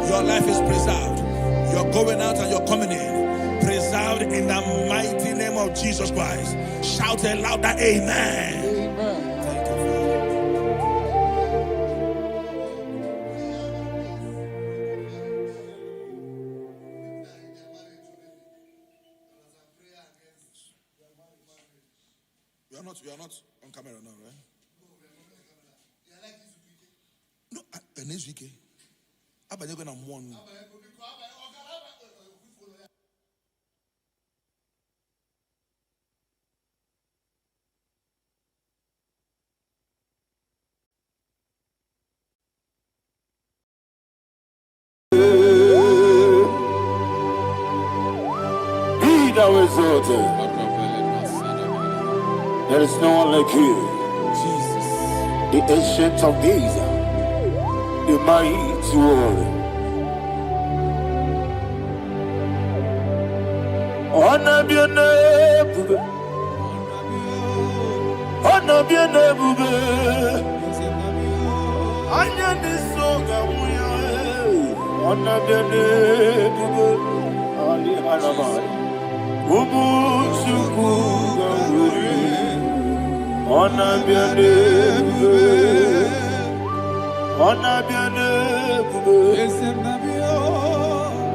Your life is preserved. You're going out and you're coming in. Preserved in the mighty name of Jesus Christ. Shout a louder amen. Amen. Thank you, Father. We are not on camera now, right? No, next week. Abba, you're gonna mourn. Be thou exalted. There is no one like you. Jesus. The ancient of days, the mighty warrior. Honor be your name, honor be your name. Anya ni soga muya, honor be your name. Ali Alabari, Ubu Chuku Ganguri. Honor be your name. Honor be your name.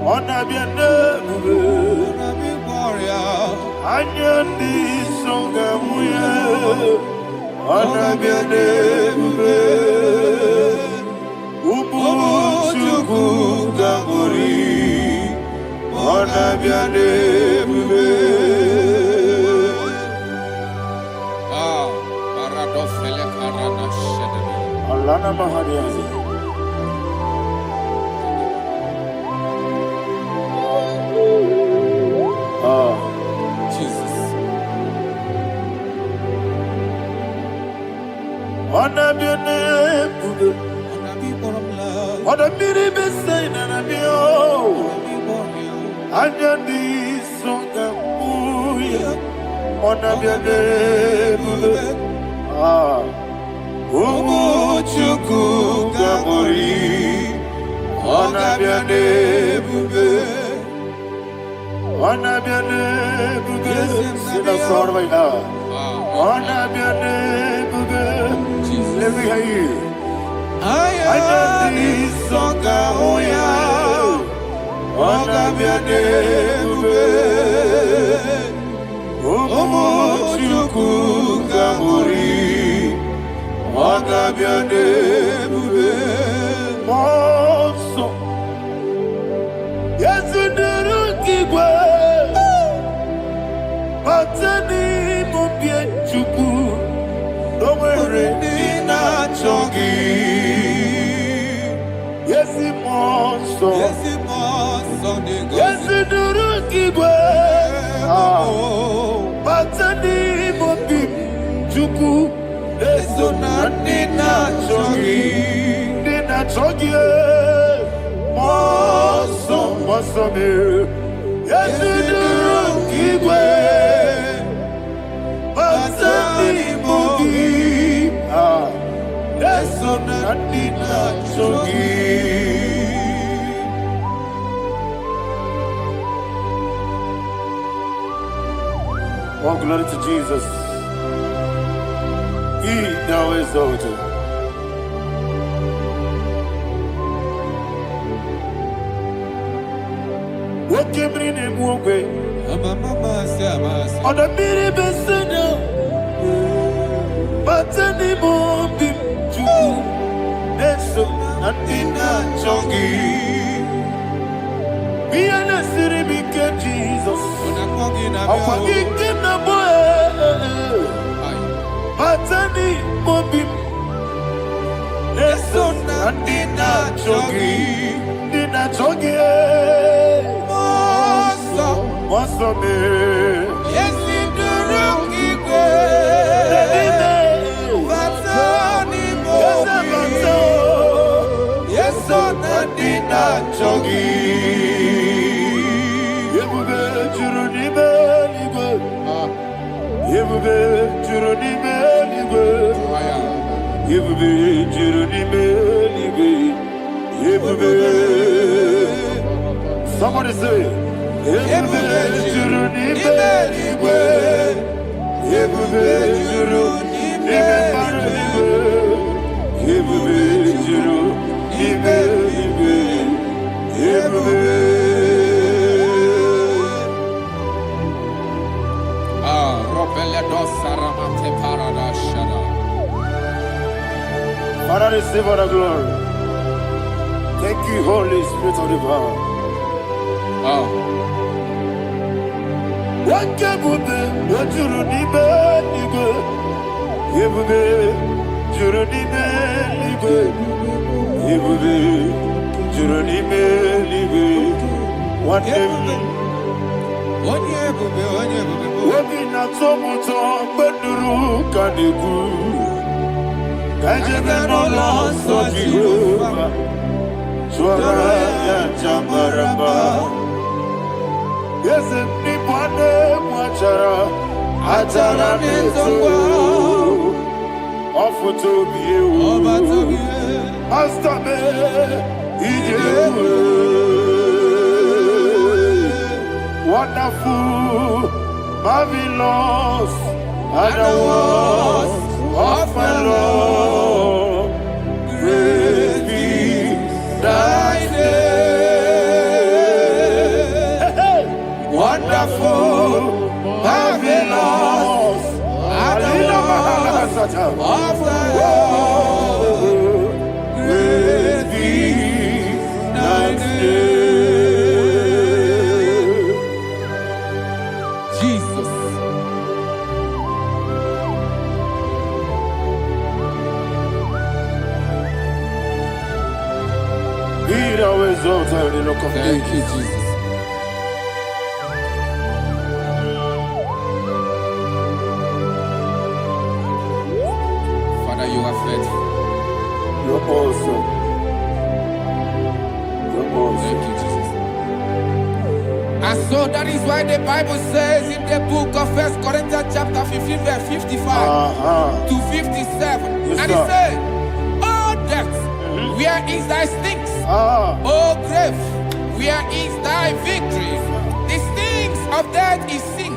Honor be your name. Anya di songa muya. Honor be your name. Ubu Chuku Ganguri. Honor be your name. Alana Mahariazi. Jesus. Honor be your name. Honor be the same and be oh. Anya di songa muya. Honor be your name. Ubu Chuku Ganguri. Honor be your name. Honor be your name. Sing a song right now. Honor be your name. Let me hear you. I am the songa oya. Honor be your name. Ubu Chuku Ganguri. Honor be your name. Monso. Yes, you do Kigwe. Matani Mubie Chuku. Don't worry, Nina Chongi. Yes, you monso. Yes, you do Kigwe. Matani Mubie Chuku. Nina chogie moso me yesiduru kigwe batani mogi yeso nadina chogie. Oh, glory to Jesus. He now exalted. What came in him one way? On the mini beseno, but anymore be true. That's so nothing not chongy. Be an city became Jesus. I'm forgetting the boy. But anymore be. That's so nothing not chongy. Dina chongy. What's the name? Yes, in the room, yes, so that did not chogi. You will be Juruni Belly. You will be Juruni Belly. You will be Juruni Belly. You will be. Somebody say. Father, receive all the glory. Thank you, Holy Spirit of the Father. What can we do? What you do? You will be Juruni Belly. You will be Juruni Belly. What year? What in a tomoto, but the rook can do. Can you no loss of Jehovah? Swara Jambaraba. Yes, ni pande mwachara atara nezo ofuto biu astame ijewu wonderful marvelous and the words of my Lord great be thy name. Wonderful, marvelous, and the words of the Lord, great be thy name. Jesus. Be thou exalted in the rock of Thank you, ages. Jesus. You are faithful. You're awesome. You're awesome. Thank you, Jesus. And so that is why the Bible says in the book of 1 Corinthians chapter 15 verse 55 to 57. Yes, and it says, "Oh death, where is thy stings? Oh grave, where is thy victory? The stings of death is sin,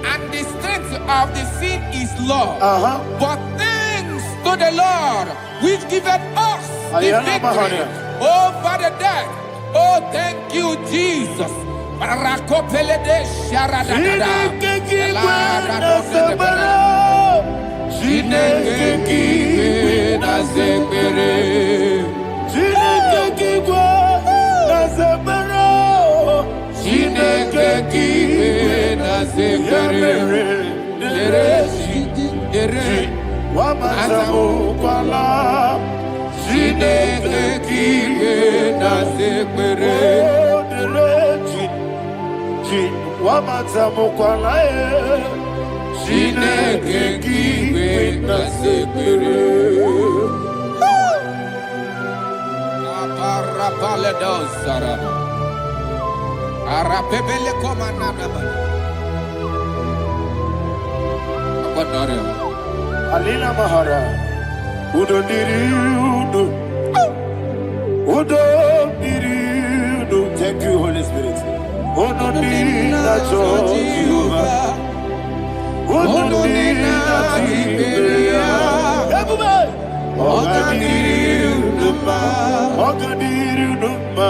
and the strength of the sin is law. But to the Lord, which giveth us the victory over the death." Oh, thank you, Jesus. Wamazamu kwala Jineke kiwe na sekere Jin Wamazamu kwala Jineke kiwe na sekere Arapaledos Saraba. Arapebele Komanana. Alina Mahara. Udo diriudo. Udo diriudo. Thank you, Holy Spirit. Udo dinacho Jehovah. Udo dinacho Jehovah. Ogadiriuduma. Ogadiriuduma.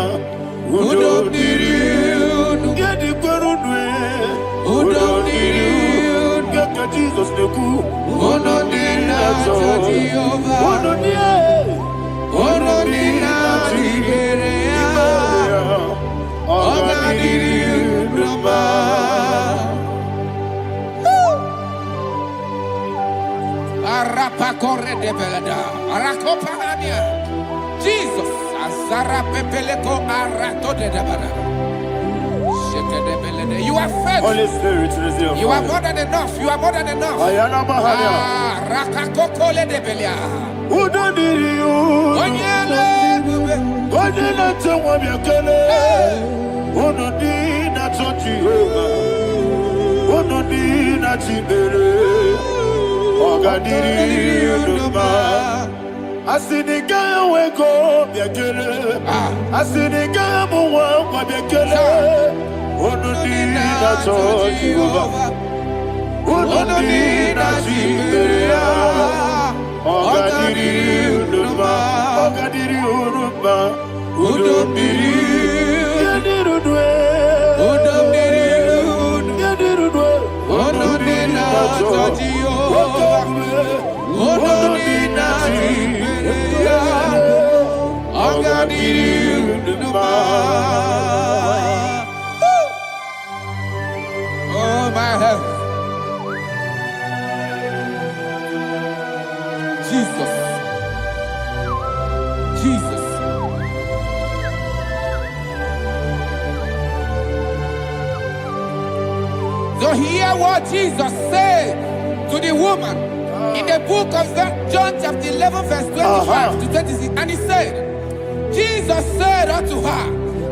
Udo diriudo. Yedi gwarudwe. Udo diriudo. Gaka Jesus neku. Udo dinacho Jehovah. Udo dinacho. Udo dinacho Jehovah. Ogadiriuduma. Arapakore de belada. Arakopania. Jesus. Azarapepeleko arato de dabada. You are fed. Holy Spirit, receive. You are more than enough. You are more than enough. Ayana Mahania. Rakakokole de belia. Udo diriu. Onyele bube. Onyele tewa miakele. Udo dinacho Jehovah. Udo dinacho Jehovah. Ogadiriuduma. Asiniga weko biakele. Asiniga muwa kwa biakele. Onodina toji over. Onodina jiberia. Ogadiriuduma. Ogadiriuduma. Yadirudwe. Yadirudwe. Onodina toji over. Onodina jiberia. Ogadiriuduma. Oh my heaven. Jesus. Jesus. So hear what Jesus said to the woman in the book of John chapter 11 verse 25 to 26. And he said, Jesus said unto her,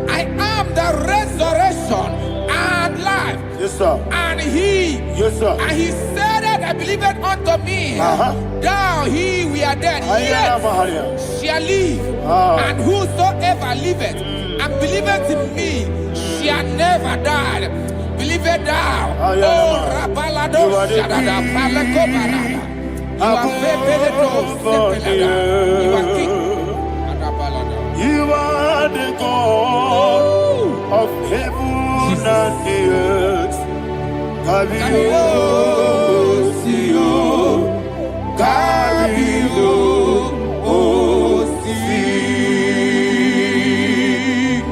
I am the resurrection and life. Yes, sir. And he, yes, sir. And he said that I believed unto me, thou he we are dead, yet shall live. And whosoever liveth and believeth in me shall never die. Believeth thou. Oh, Rabalado Shadada, Palakobarada. You are You are king. You are the God of heaven and the earth. Kabio, Sio, Kabio, Si,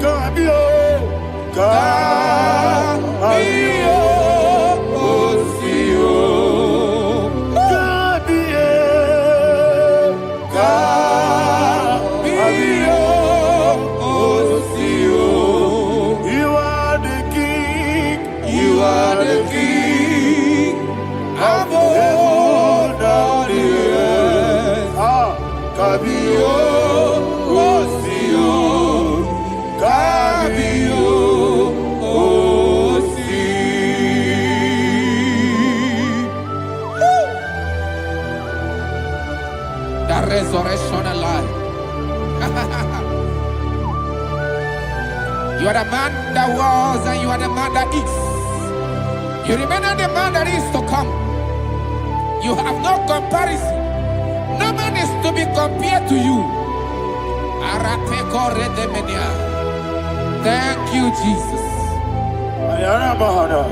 Kabio, Kabio, Sio, Kabio, Sio. You are the king. You are the king of heaven and the earth. Kabio, Sio, Kabio, Si. The resurrection and life. You are the man that was and you are the man that is. You remain the man that is to come. You have no comparison. No man is to be compared to you. Thank you, Jesus. Ayana Mahana.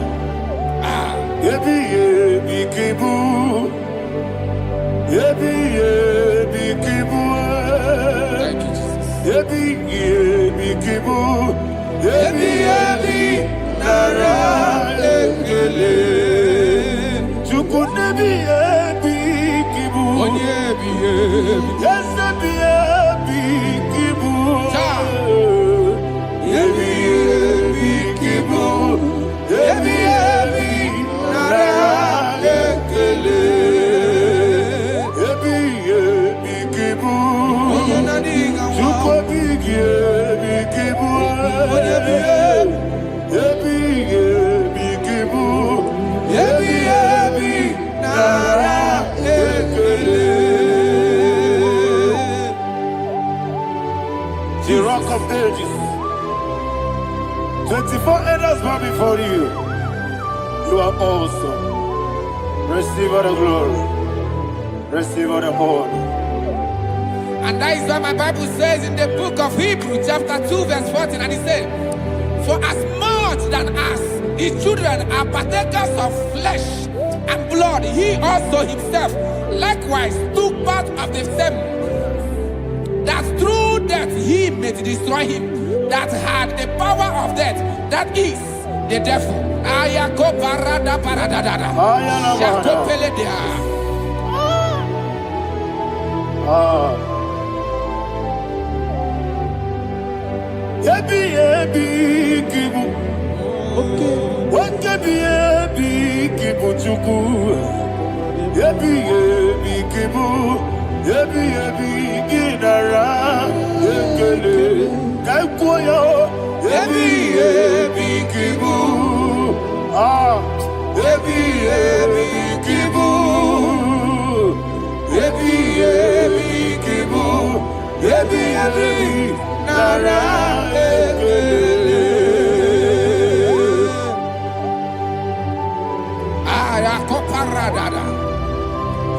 Yebi yebi kibu. Yebi yebi kibu. Thank you, Jesus. Yebi yebi kibu. Yebi yebi nara ekele. Chukunebi yebi kibu. Onyebi yebi. Yesebi yebi kibu. Yebi yebi kibu. Yebi yebi nara ekele. Yebi yebi kibu. Chukobi yebi. 24 elders bow before you. You are awesome. Receive all the glory. Receive all the honor. And that is why my Bible says in the book of Hebrews chapter 2 verse 14, and it says, for as much than us, his children are partakers of flesh and blood, he also himself likewise took part of the same, that through death he may destroy him that had the power of death, that is the devil. Kibu. Okay, kibu chuku. Kibu. Ginara. Ekele. Kaikoyo. Kibu. Kibu. Kibu. Nara.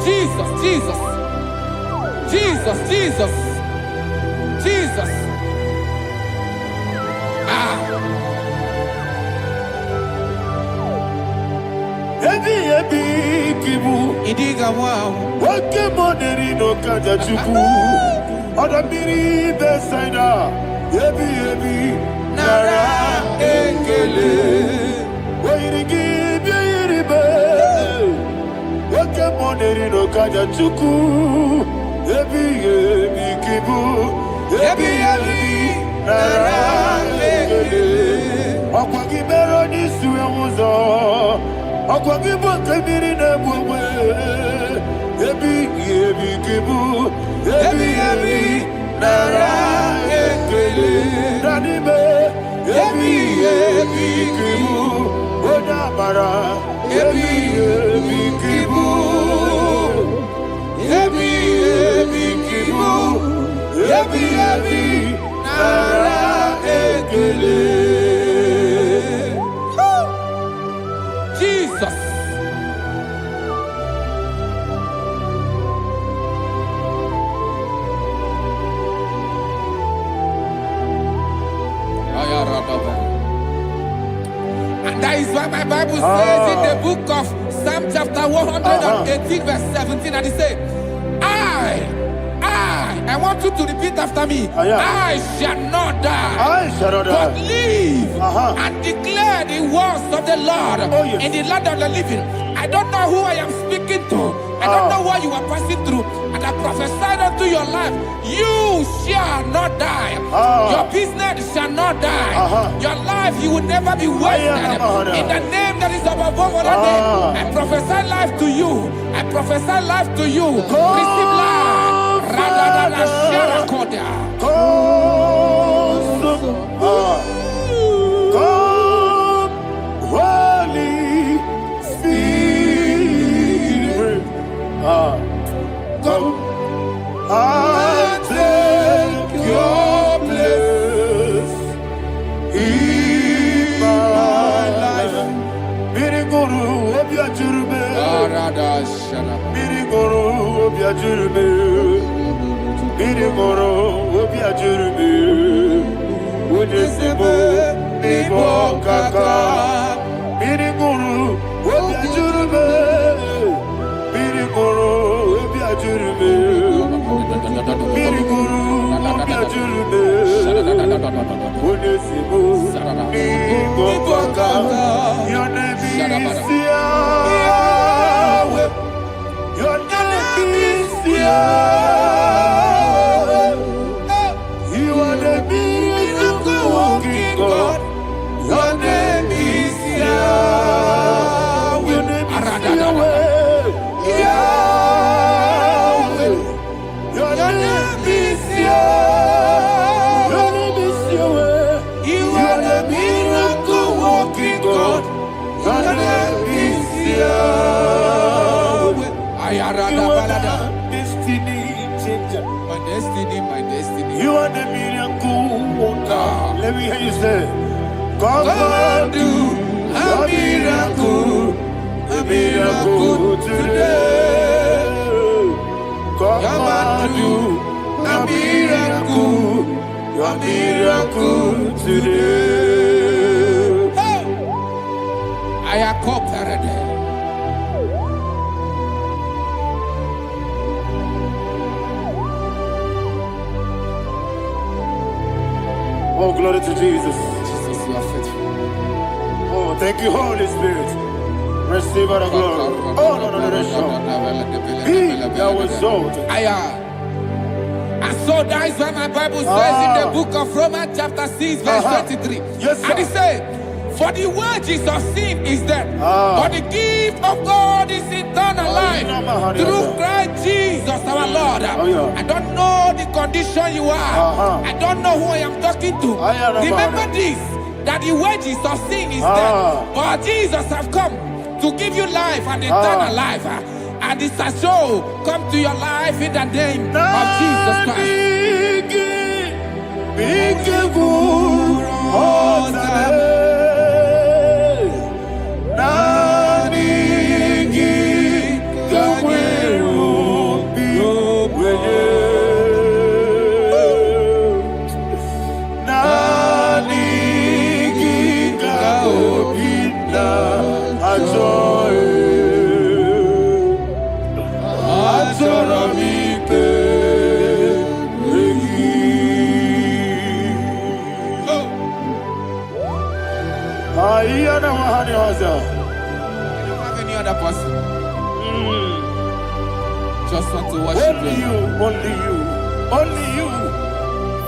Jesus, Jesus, Jesus, Jesus, Jesus. Kibu. Idiga wow. Wake money no kaja chuku. Odamiri besaida. Ebi. Nara ekele. Wairigi biiribe. Wake money no kaja chuku. Ebi kibu. Ebi nara ekele. Okwagi bero ni suwe muzo. Okwagi bokebiri na bwe. Ebi kibu. Ebi nara ekele. Nanibe. Ebi kibu. Odabara. Ebi kibu. Ebi kibu. Ebi nara ekele. Jesus. And that is why my Bible says in the book of Psalm chapter 118 verse 17, and it says, I want you to repeat after me. I shall not die, but live and declare the words of the Lord in the land of the living. I don't know who I am speaking to. I don't know what you are passing through. And I prophesy unto your life, you shall not die. Your business shall not die. Your life, you will never be wasted. In the name that is above all other name, I prophesy life to you. I prophesy life to you. Receive life. Holy Spirit, come and take your place in my life. Miriguru obiajurube, miriguru obiajurube, miriguru obiajurube. Unisebo nibo kaka, miriguru obiajurube, miriguru obiajurube, miriguru obiajurube. Unisebo nibo kaka. Your name is Yahweh. Your name is Yahweh. You are the miracle working God. Your name is Yahweh. Your name is Yahweh. Yahweh. Your name is Yahweh. Your name is Yahweh. You are the miracle working God. Your name is Yahweh. You are the destiny changer. My destiny, my destiny. You are the miracle worker. Let me hear you say, Come and do a miracle today. Come and do a miracle today. I am cooperated. Oh, glory to Jesus. Jesus, you are faithful. Oh, thank you, Holy Spirit. Receive our glory. Oh, no, Be thou exalted. So that is what my Bible says in the book of Romans chapter 6 verse 23. Yes, sir. And it says, for the wages of sin is death, but the gift of God is eternal life through Christ Jesus our Lord. I don't know the condition you are. I don't know who I am talking to. Remember this, that the wages of sin is death, but Jesus have come to give you life and eternal life. And this shall show come to your life in the name of Jesus Christ. I don't have any other person. Just want to worship only you, only you,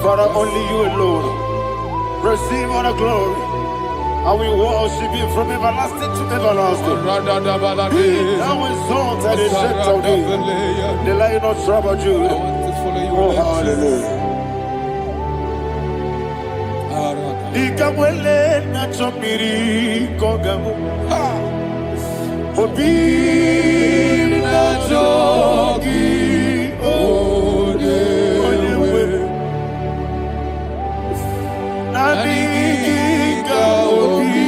Father, only you alone. Receive all the glory. I will worship you from everlasting to everlasting. Be thou exalted and set of thee, the Lion of tribe of Judah. Oh, hallelujah. Ikamwele na chomiri kogamu. Obi na jogi odewe. Nadiga obi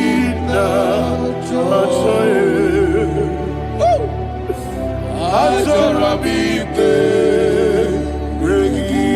na jogi. Azorabipe regi.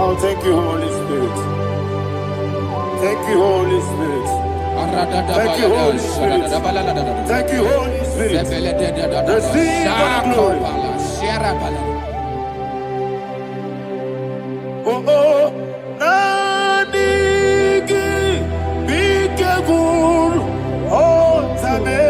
Oh, thank you, Holy Spirit. Thank you, Holy Spirit. Thank you, Holy Spirit. Thank you, Holy Spirit. Receive the glory. Oh, oh, Nadigi, be careful. Oh, Tabe.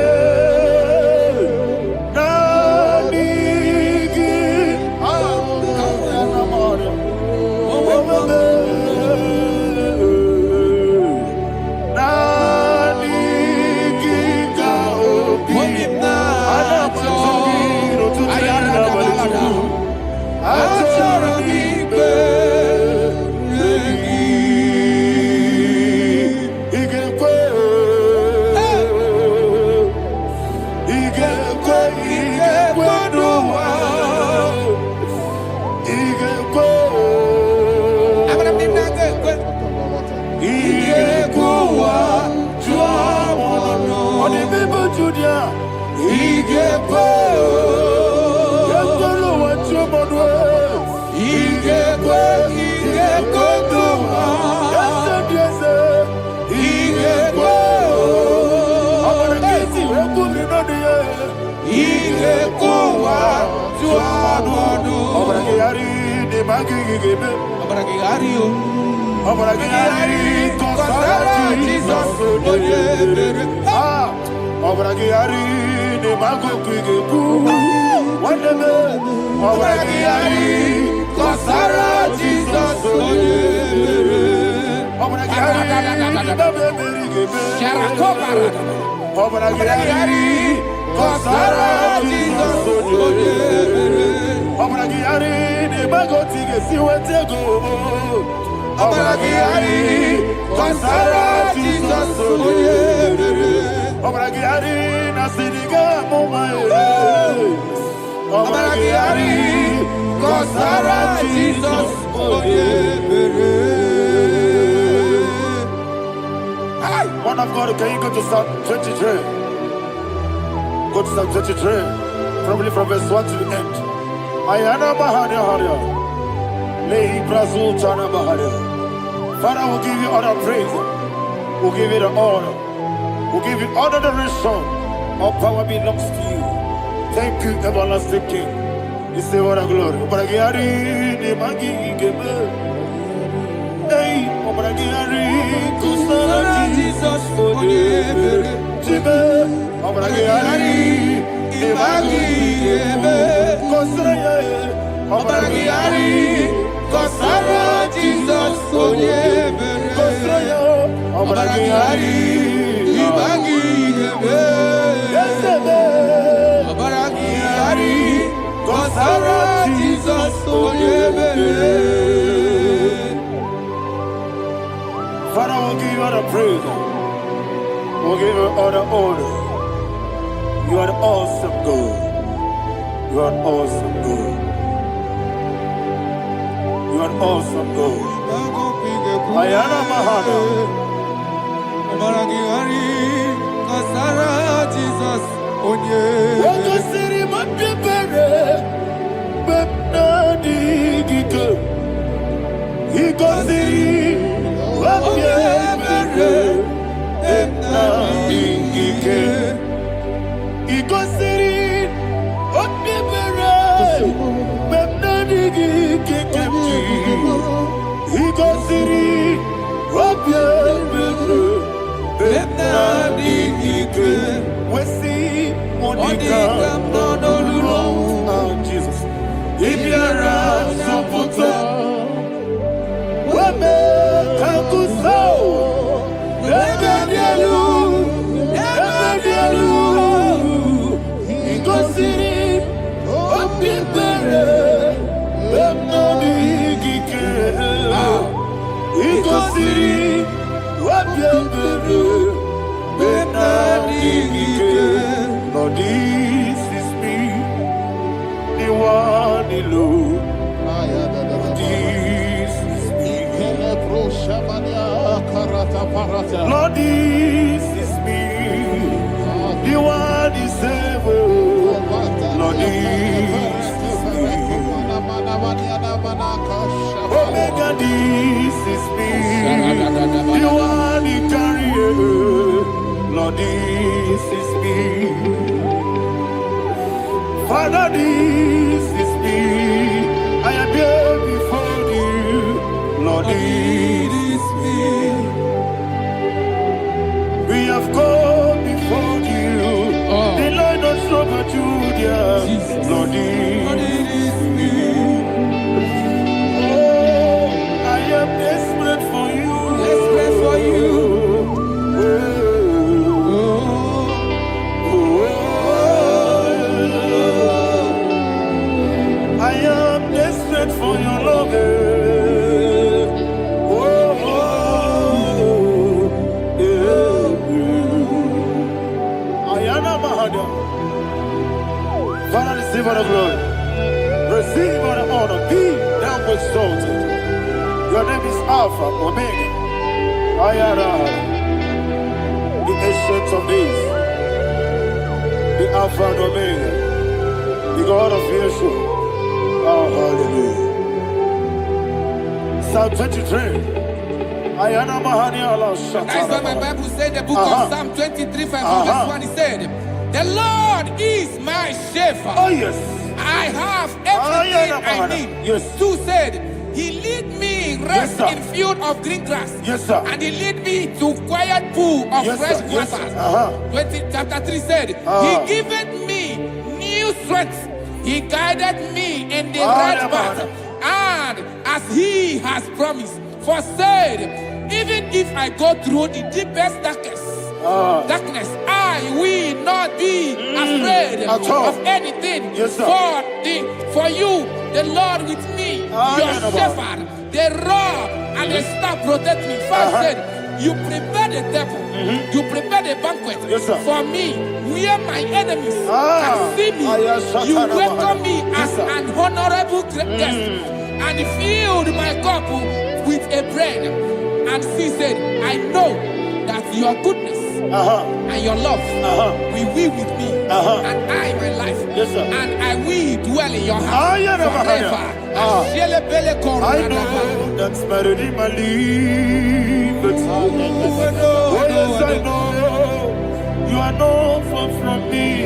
Man of God, can you go to Psalm 23? Go to Psalm 23, probably from verse 1 to the end. Ayana Mahadia Haria. Lei Brazil Chana Mahadia. Father, we'll give you all the praise. We'll give you the honor. We'll give you all the adoration. All power belongs to you. Thank you, everlasting King. You say what a glory. Obragiari, the Magi, Gebe. Hey, Obragiari, Kusara, Jesus, for you. Jibe, Obragiari, the Magi, Gebe. Kusara, Obragiari, Kusara, Jesus, for you. Kusara, Obragiari, the Magi, Gebe. Yes, Obragiari. Kusara, Jesus, for you. Father, we'll give you all the praise. We'll give you all the honor. You are the awesome God. You are an awesome God. You are an awesome God. Ayana Mahana. Kusara, Jesus, on you. Jesus. If you're Lord, this is me, the one alone. This is me. Lord, this is me, the one is able. Lord, this is me. Omega, this is me, the one in carrier. Lord, this is me. Father, this is me. I am here before you. Lord, this is me. We have come before you. The Lord of Super Judah. Lord, this is me. Oh, I am desperate for you. Desperate for you. I am desperate for your love. Father, receive all the glory. Receive all the honor. Be thou exalted. Your name is Alpha, Omega. Ayara, the ancient of days, the Alpha and Omega, the God of Yeshua. Psalm 23. Ayana Mahani Allah Shata. That's what my Bible said, the book of Psalm 23, verse 1. It said, the Lord is my shepherd. Oh yes. I have everything I need. Yes. 2 said, he lead me rest in field of green grass. Yes, sir. And he lead me to quiet pool of fresh waters. Chapter 3 said, he giveth me new strength. He guided me in the right path. And as he has promised, for said, even if I go through the deepest darkness, I will not be afraid of anything. Yes, sir. For you, the Lord with me, your shepherd, the rod and the staff protect me. 5 said, you prepare the table, you prepare the banquet for me, where my enemies can see me. You welcome me as an honorable guest, and filled my cup with a bread. And she said, I know that your goodness and your love will be with me, and I, my life, and I will dwell in your house forever. I know that's better than my life. Oh yes, I know you are not far from me.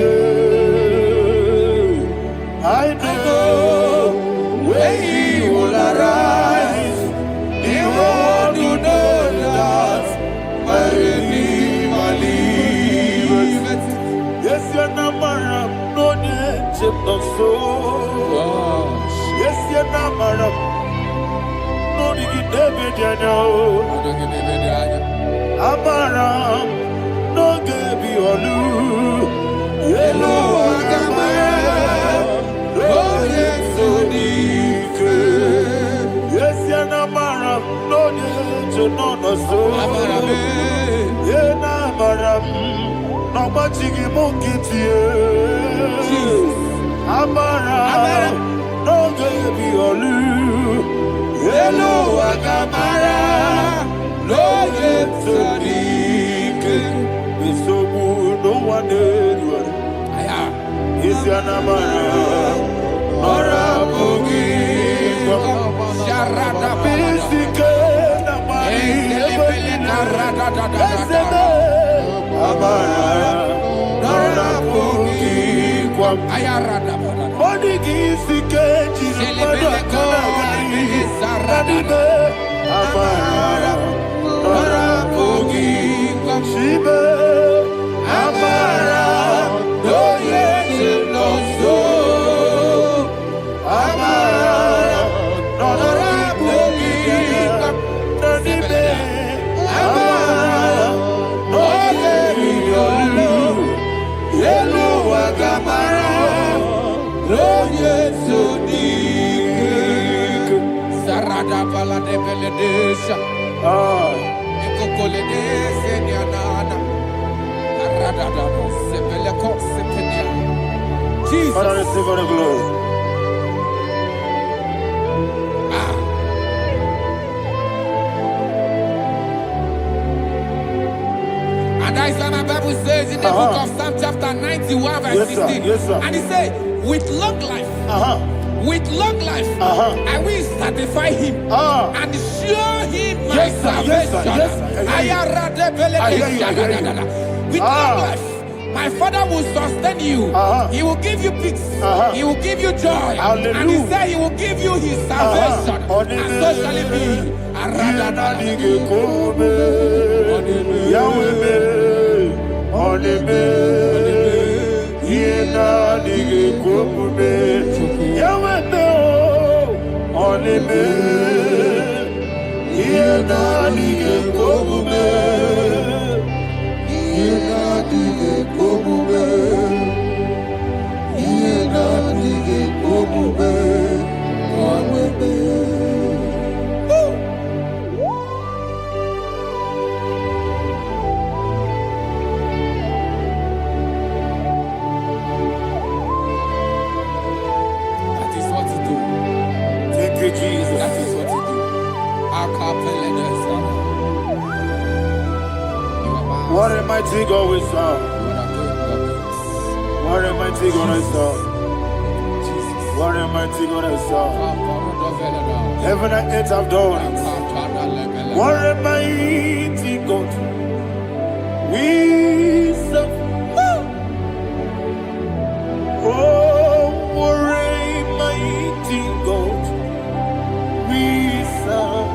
I know when he will arise, the world will know that my Redeemer liveth. Yes, you're not married, no need to know so. Yes, you're not married, no need to know. Amaram, no gebi olu. Yellow agamara, no yesodike. Yes, you're not married, no need to know so. Yena maram, no machigi mukiti. Amaram, no gebi olu. Yellow agamara, no yesodike. Bisobu no one edward. Is your namara, Nora Bogi, Sharada Bisike, Amara, Nora Bogi, Ayarada, Bodigi Sike, Amara, Nora Bogi, Shibe, Amara, no yes, no so, Amara, Nora Bogi, Amara, no yes, Yellow Agamara, no yes, so deep. Sarada Bala de Beledesha, Ecocolede, Seniana. Jesus. Father, receive all the glory. And that's why my Bible says in the book of Psalm chapter 91 verse 16. And it says, with long life, I will satisfy him and show him my salvation. With long life, my Father will sustain you. He will give you peace. He will give you joy. And he said he will give you his salvation. And so shall it be. What a mighty God we serve. What a mighty God I serve. What a mighty God I serve. Heaven and earth have done it. What a mighty God we serve. Oh, what a mighty God we serve.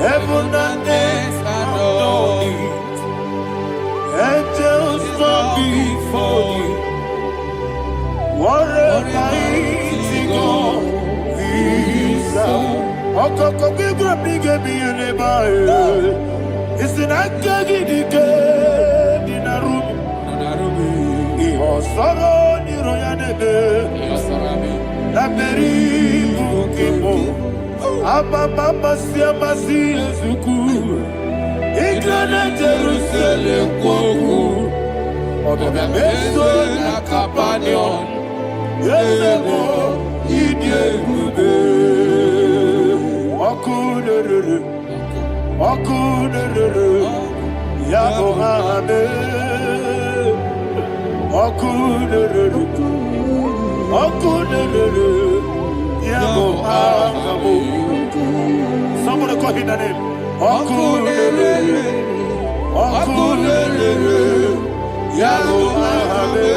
Heaven and earth have done it. Angels bow before you. What a mighty God we serve. Okoko bigro bige bi eleba. It's an akagidike dinaru. Iho soro ni royanebe. La beri bukimo. Ababa masia masia zuku. Igrana Jerusalem koku. Obe meso na kapanion. Yesemo idye gube. Okunere. Okunere. Yabo hame. Okunere. Okunere. Yabo hame. Somebody call him the name. Okunere. Okunere. Yabo hame.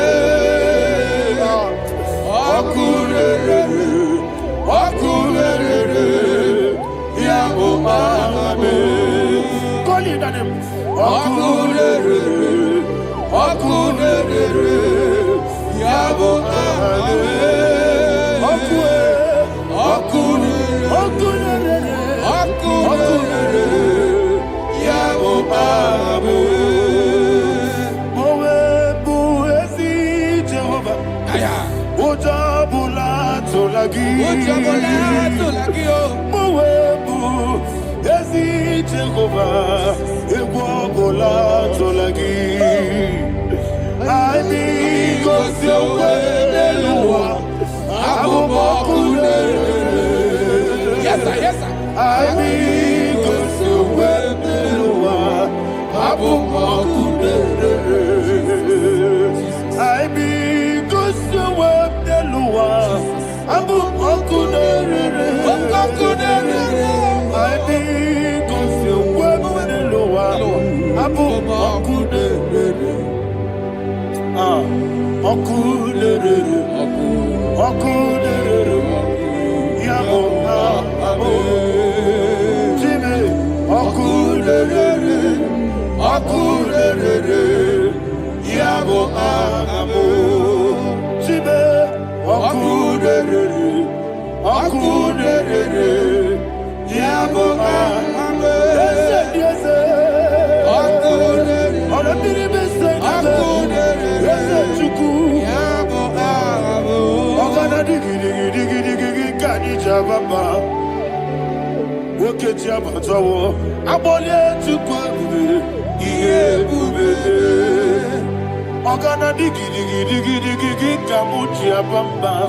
Okunere. Okunere. Yabo hame. Call him the name. Okunere. Okunere. Yabo hame. Yes, sir. Yes, sir.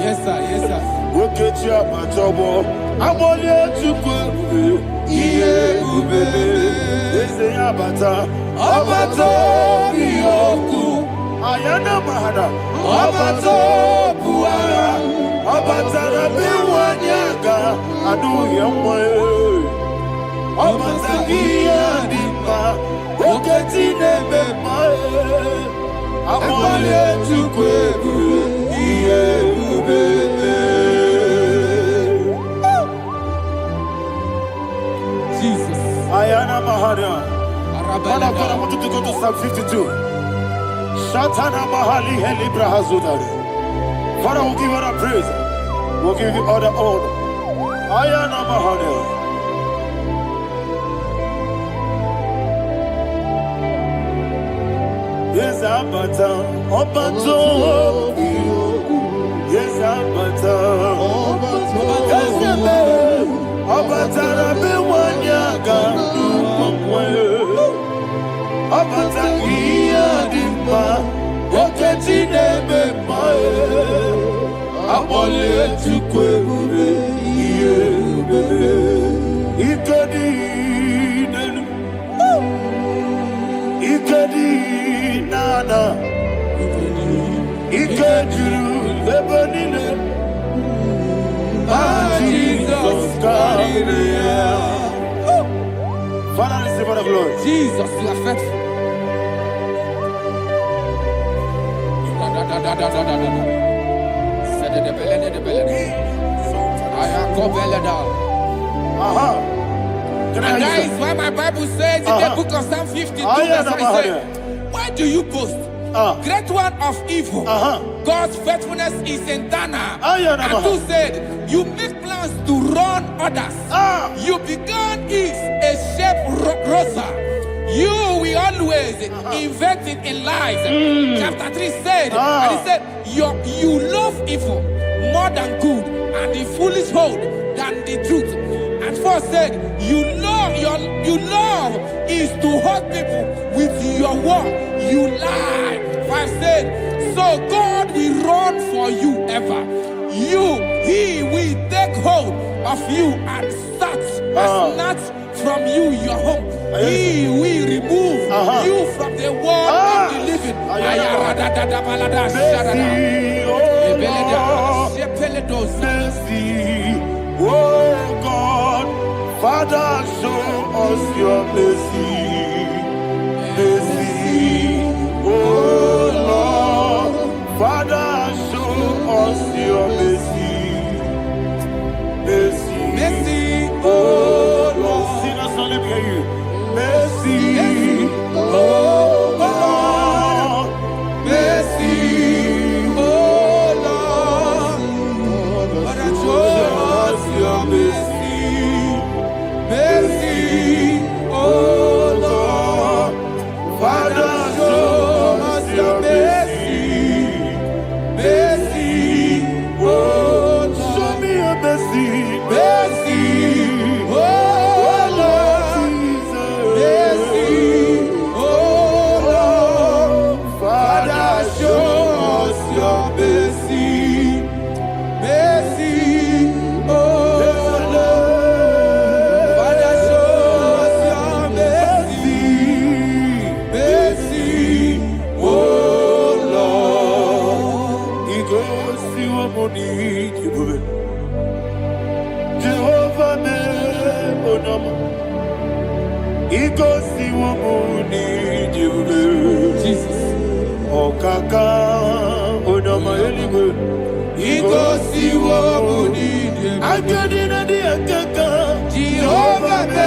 Yes, sir. Yes, sir. Ayana mahana, abato buara, abatara biwanyaga, adu yamwe, abatagia dimba, oketine bemae, amale tukwebu, iye ubebe. Jesus. Ayana mahana. Father, I want you to go to Psalm 52. Shatana Mahali Helibra Hazudari. Father, we'll give you all the praise. We'll give you all the honor. Ayana Mahali. Yes, Abata. Obato. Yes, Abata. Yes, Abata. Rabe Wanyaga. Abata iya dimba, oketine bemae, abole tukwebube iye ubebe, ikedi nenu, ikedi nana, ikedi Jesus, Father, receive all the glory. Jesus, you are faithful. And that is why my Bible says in the book of Psalm 52, verse 3, why do you boast? Great one of evil. God's faithfulness is eternal. And who said, you make plans to run others. You began is a shape rosa. You will always invent it in lies. Chapter 3 said, and he said, you love evil more than good, and the foolish hold than the truth. And 4 said, you love is to hurt people with your word. You lie. 5 said, so God will run for you ever. He will take hold of you and snatch from you your home. He will remove you from the world of the living. Oh God, Father, show us your mercy. Mercy, oh Lord, Father, show us your mercy. Mercy, Mercy, oh Lord, sinners only hear you. Mercy, oh Lord, mercy, oh Lord, Father, show us your mercy. Mercy, oh Lord, Father, show us your mercy. Mercy, oh Lord, show me your mercy. mercy, oh Lord, mercy, oh Lord, Father, show us your mercy. Mercy, oh Lord, Father, show us your mercy. Mercy, oh Lord. He goes to a money, Jehovah me onama. He goes to a money, Jesus. Okaka onama eligo. He goes to what we need. I get in the akaka. Jehovah me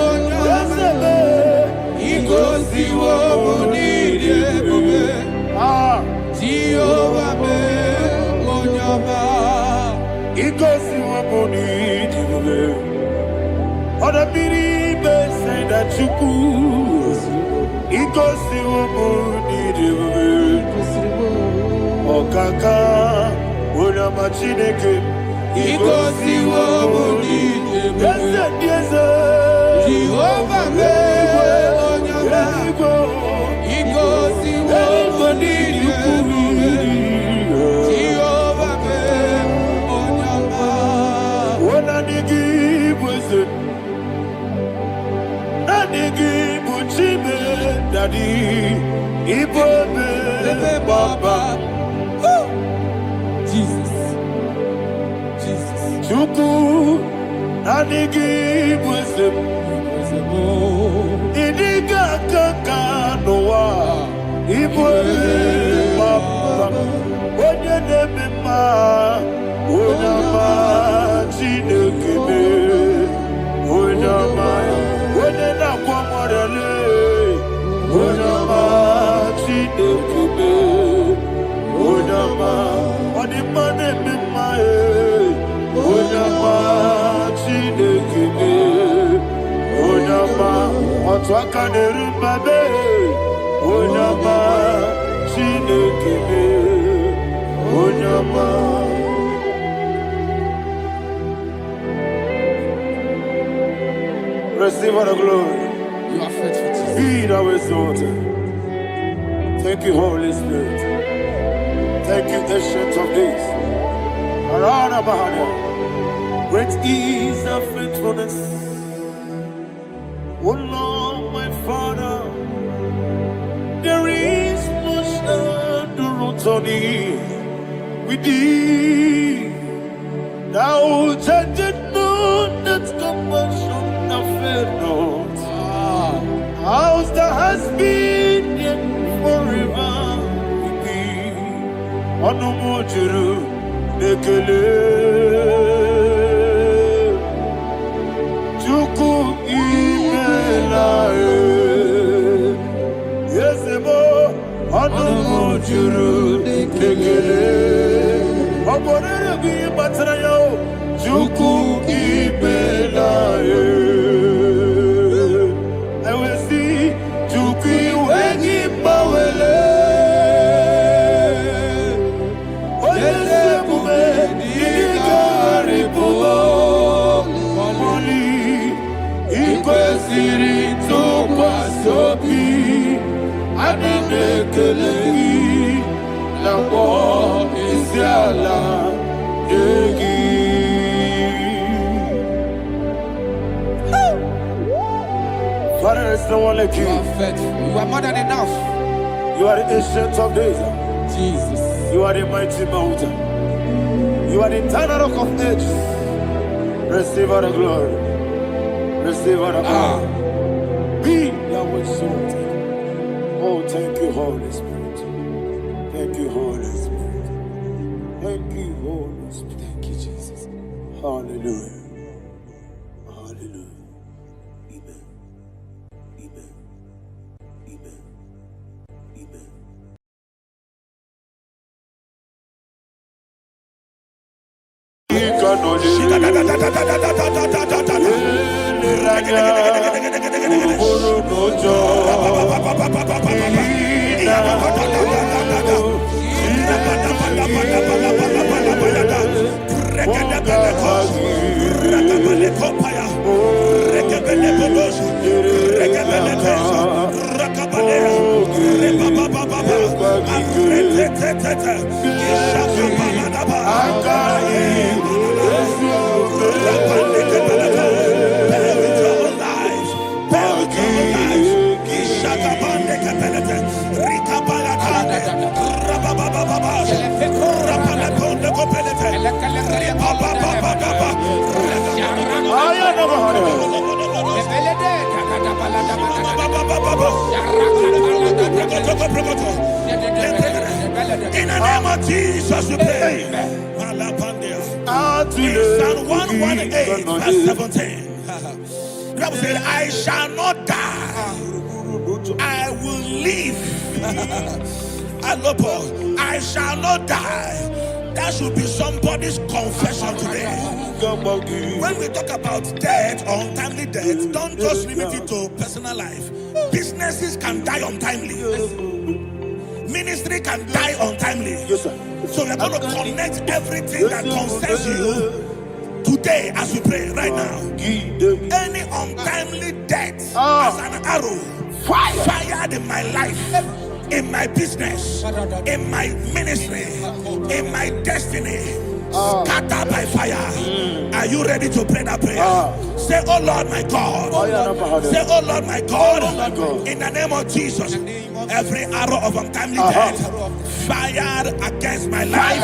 onama. He goes to what we need. Jehovah me onama. He goes to a money, Other people say that you could. He goes to a money, Okaka, Unama Chineke. He goes to what we need. Yes, Jehovah me onama. He goes to what we need. Jehovah me onama. When I give was it, Daddy, Ibobe, Baba, Jesus, Jesus, Chuku, Nanigi was it, Idiga Kaka Noa, Ibobe, Baba, Onya Nebema, Onama, Chinekebe, Onama, Onena Kwamorele. Onama, Chinekebe, Onama, Onimane Mimae, Onama, Chinekebe, Onama, Otwakane Rumbabe, Onama, Chinekebe, Onama. Receive all the glory. you are faithful, Jesus. Be thou exalted. Thank you, Holy Spirit. Thank you, Ancient of Days. Arana Bahania. Great is thy faithfulness. O Lord, my Father, there is much endurance Sony, we did. Thou judged not that compassion of not. House that has been yet forever with thee. Onomojuru nekele. Chuku imelae. Yesemo onomojuru nekele. Oborere bi matrayo. Chuku imelae. Father, is no one like you. You are faithful. You are more than enough. You are the ancient of days. Jesus. You are the mighty mountain. You are the eternal rock of ages. Receive all the glory. Receive all the honor. Be thou exalted. Oh, thank you, Holy Spirit. Thank you, Holy Spirit. Thank you, Holy Spirit. Thank you, Jesus. Hallelujah. Hallelujah. Amen. Amen. Amen. Amen. In the name of Jesus, we pray. In Psalm 118, verse 17, the Bible said, I shall not die, I will live. I shall not die. That should be somebody's confession today. When we talk about death or untimely death, don't just limit it to personal life. Businesses can die untimely. Ministry can die untimely. Yes, sir. So we're going to connect everything that concerns you today as we pray right now. Any untimely death as an arrow fired in my life, in my business, in my ministry, in my destiny, scattered by fire. Are you ready to pray that prayer? Say, oh Lord my God. Say, oh Lord my God. In the name of Jesus, every arrow of untimely death fired against my life,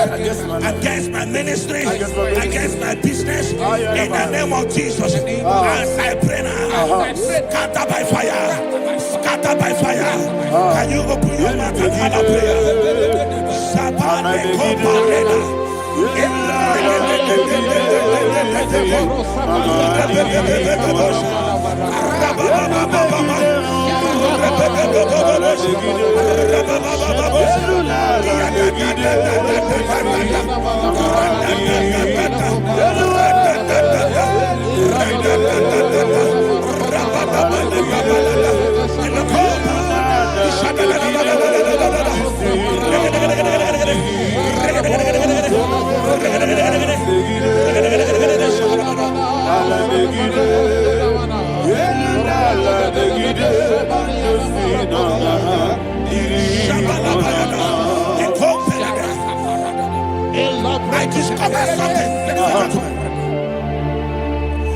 against my ministry, against my business, in the name of Jesus, as I pray now, scattered by fire, scattered by fire. Can you open your mouth and have a prayer? Sabane Koparena. I discovered something, ladies and gentlemen,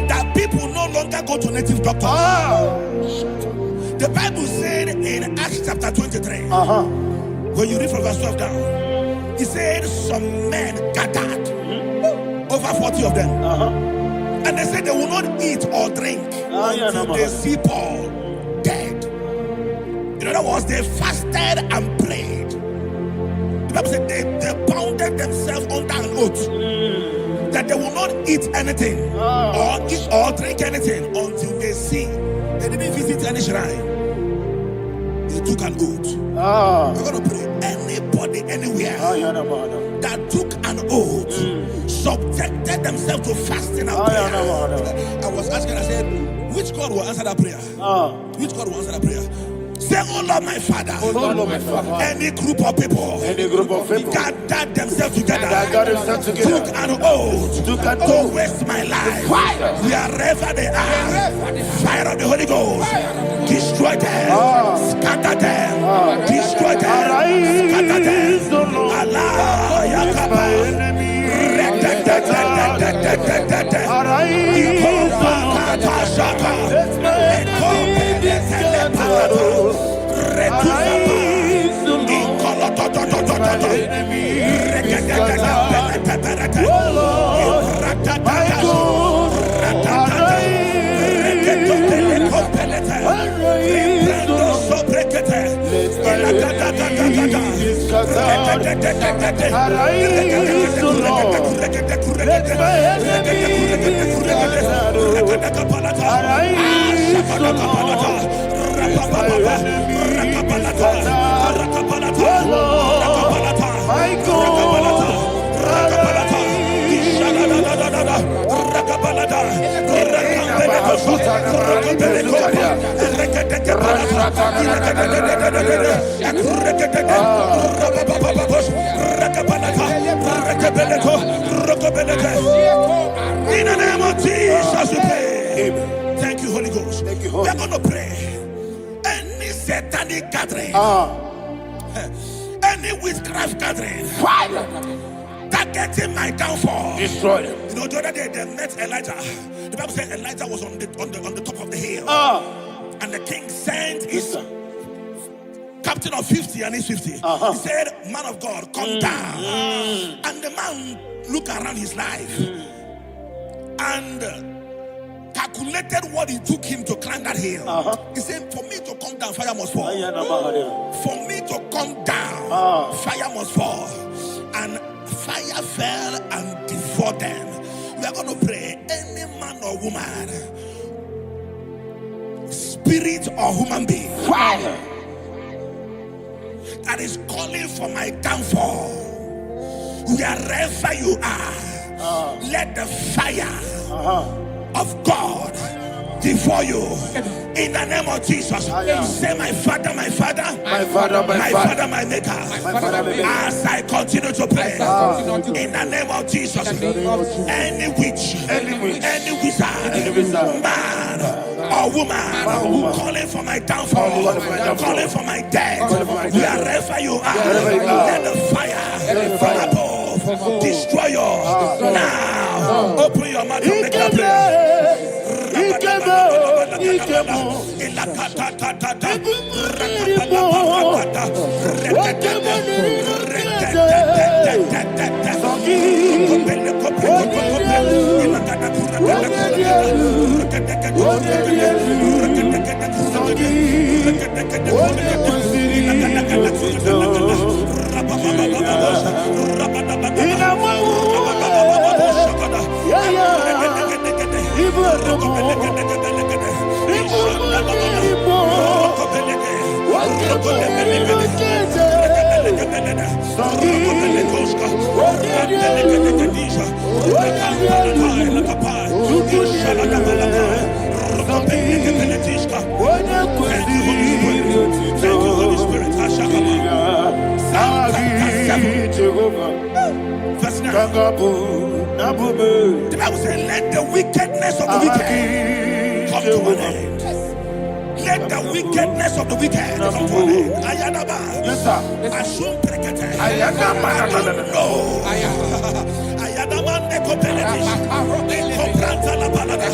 that people no longer go to native doctors. The Bible said in Acts chapter 23, when you read from verse 12 down, He said some men gathered, over 40 of them, and they said they will not eat or drink until they see Paul dead. In other words, they fasted and prayed. The Bible said they bounded themselves under an oath that they will not eat anything or drink anything until they see. They didn't visit any shrine. They took an oath. We're going to pray. Anybody, anywhere that took an oath, subjected themselves to fasting and prayer. I was asking, I said, which God will answer that prayer? Which God will answer that prayer? Say, oh Lord, my Father, any group of people, gathered themselves together, took an oath to waste my life. Wherever they are, fire of the Holy Ghost, destroy them, scatter them, destroy them, scatter them. Allah, Yakaba, In the name of Jesus, we pray. Thank you, Holy Ghost. We are going to pray. Any satanic gathering, any witchcraft gathering, targeting my downfall, destroy them. You know, the other day they met Elijah. The Bible said Elijah was on the top of the hill, and the king sent his captain of 50 and his 50. He said, man of God, come down. And the man looked around his life and calculated what it took him to climb that hill. He said, for me to come down, fire must fall. For me to come down, fire must fall. And fire fell and devoured them. We are going to pray. Any man or woman, spirit or human being, fire, that is calling for my downfall, wherever you are, let the fire of God devour you in the name of Jesus. Say, my Father, my Father, my Father, my Father, my Maker. As I continue to pray in the name of Jesus, any witch, any wizard, man or woman calling for my downfall, calling for my death, wherever you are, let the fire from above destroy you now. Open your mouth and make a prayer. The Bible says, let the wickedness of the wicked come to an end. Let the wickedness of the wicked come to an end. Ayadaba. Yes, sir. Assume prekete. Ayadaba. No. Ayadaba nekopeletish. Nekopranta la balada.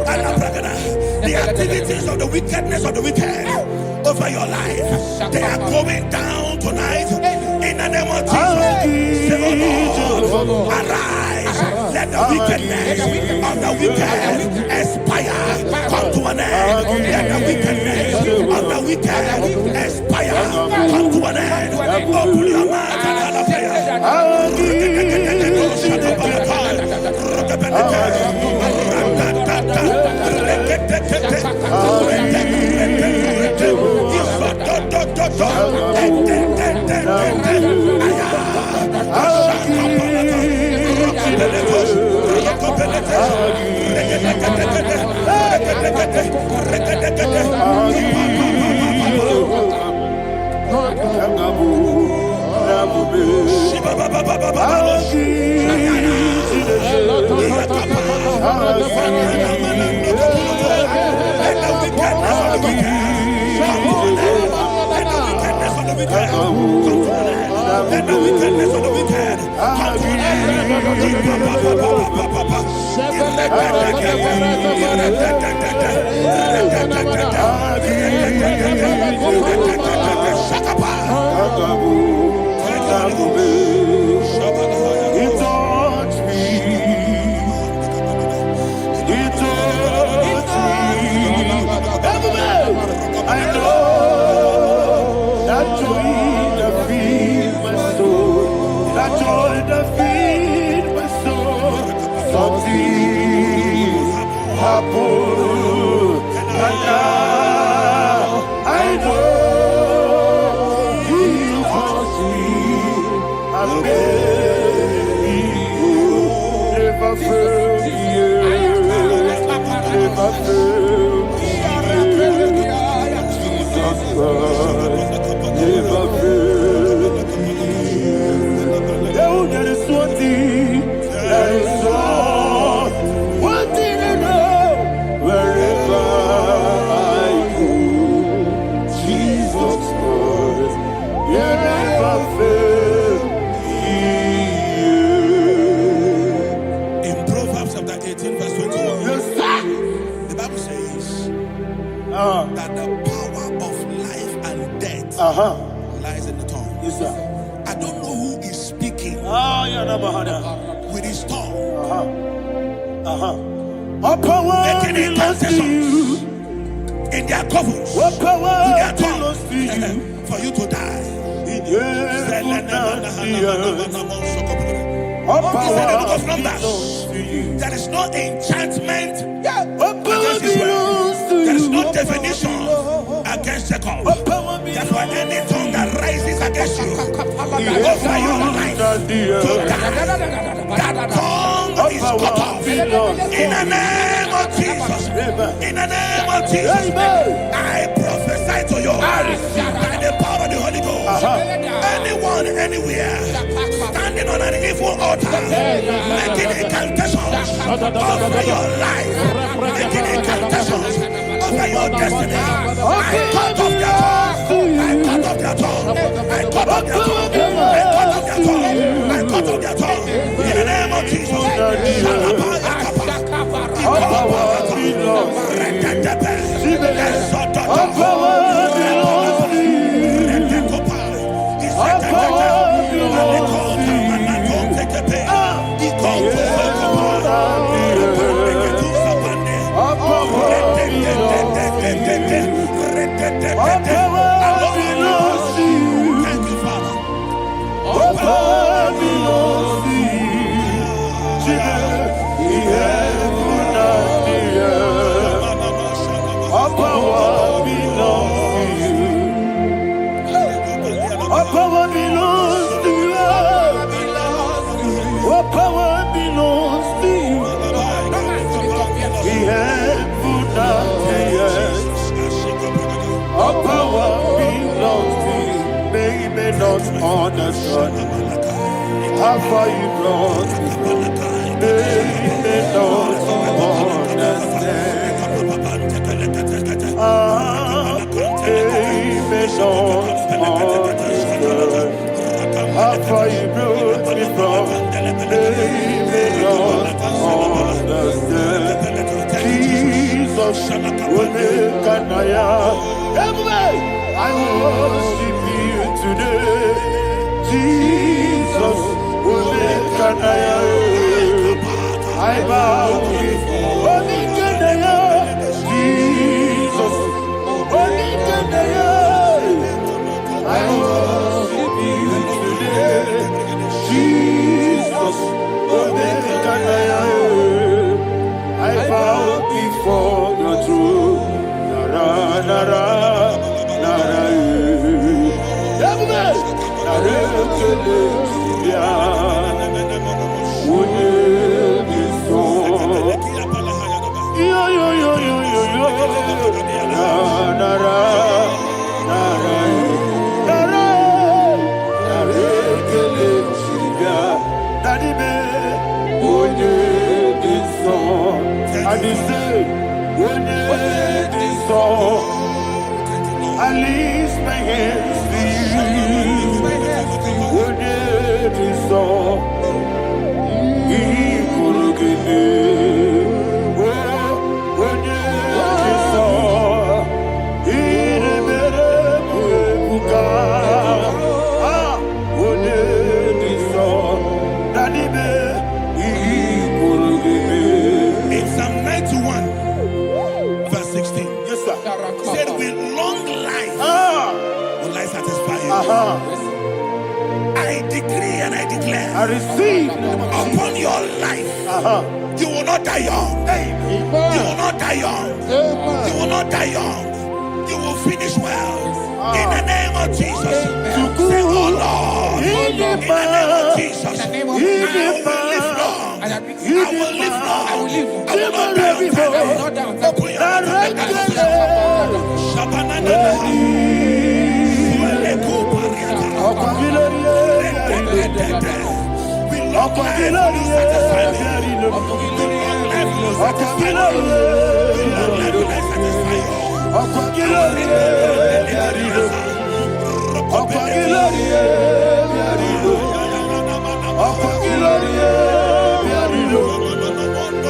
Alabragada. The activities of the wickedness of the wicked over your life, they are going down tonight in the name of Jesus. Say, oh Lord, arise. Let the wickedness of the wicked expire. Come to an end. Let the wickedness of the wicked expire. Come to an end. Open your mouth and have a prayer. That the power of life and death lies in the tongue. Yes, sir. I don't know who is speaking with his tongue. Making incantations in their covers with their tongue for you to die. He said in the book of Numbers, there is no enchantment against Israel. There is no definition against Jacob. Therefore, any tongue that rises against you over your life to die, that tongue is cut off. In the name of Jesus. In the name of Jesus. I prophesy to you by the power of the Holy Ghost. Anyone, anywhere, standing on an evil altar, making incantations over your life, making incantations over your destiny, I cut off their tongue. I cut off their tongue. I cut off their tongue. I cut off their tongue. I cut off their tongue. In the name of Jesus. How far you brought me from, they don't understand. They don't understand. How far you brought me from, they don't understand. Jesus, will make an I worship you today. Jesus, Omekanaya. I bow before Omekanaya. Jesus, Omekanaya. I worship you today. Jesus, Omekanaya. I bow before your throne. Nara, nara, nara. I lift my hands to you. When it is all, he could give me. When it is all, he never will come. When it is all, that he could give me. In Psalm 91, verse 16. Yes, sir. He said, with long life will I satisfy you. I decree and I declare, I receive upon your life, you will not die young. You will not die young. You will not die young. You will finish well. In the name of Jesus. Say, oh Lord, in the name of Jesus, I will live long. I will live long. I will not die young.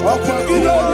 Open your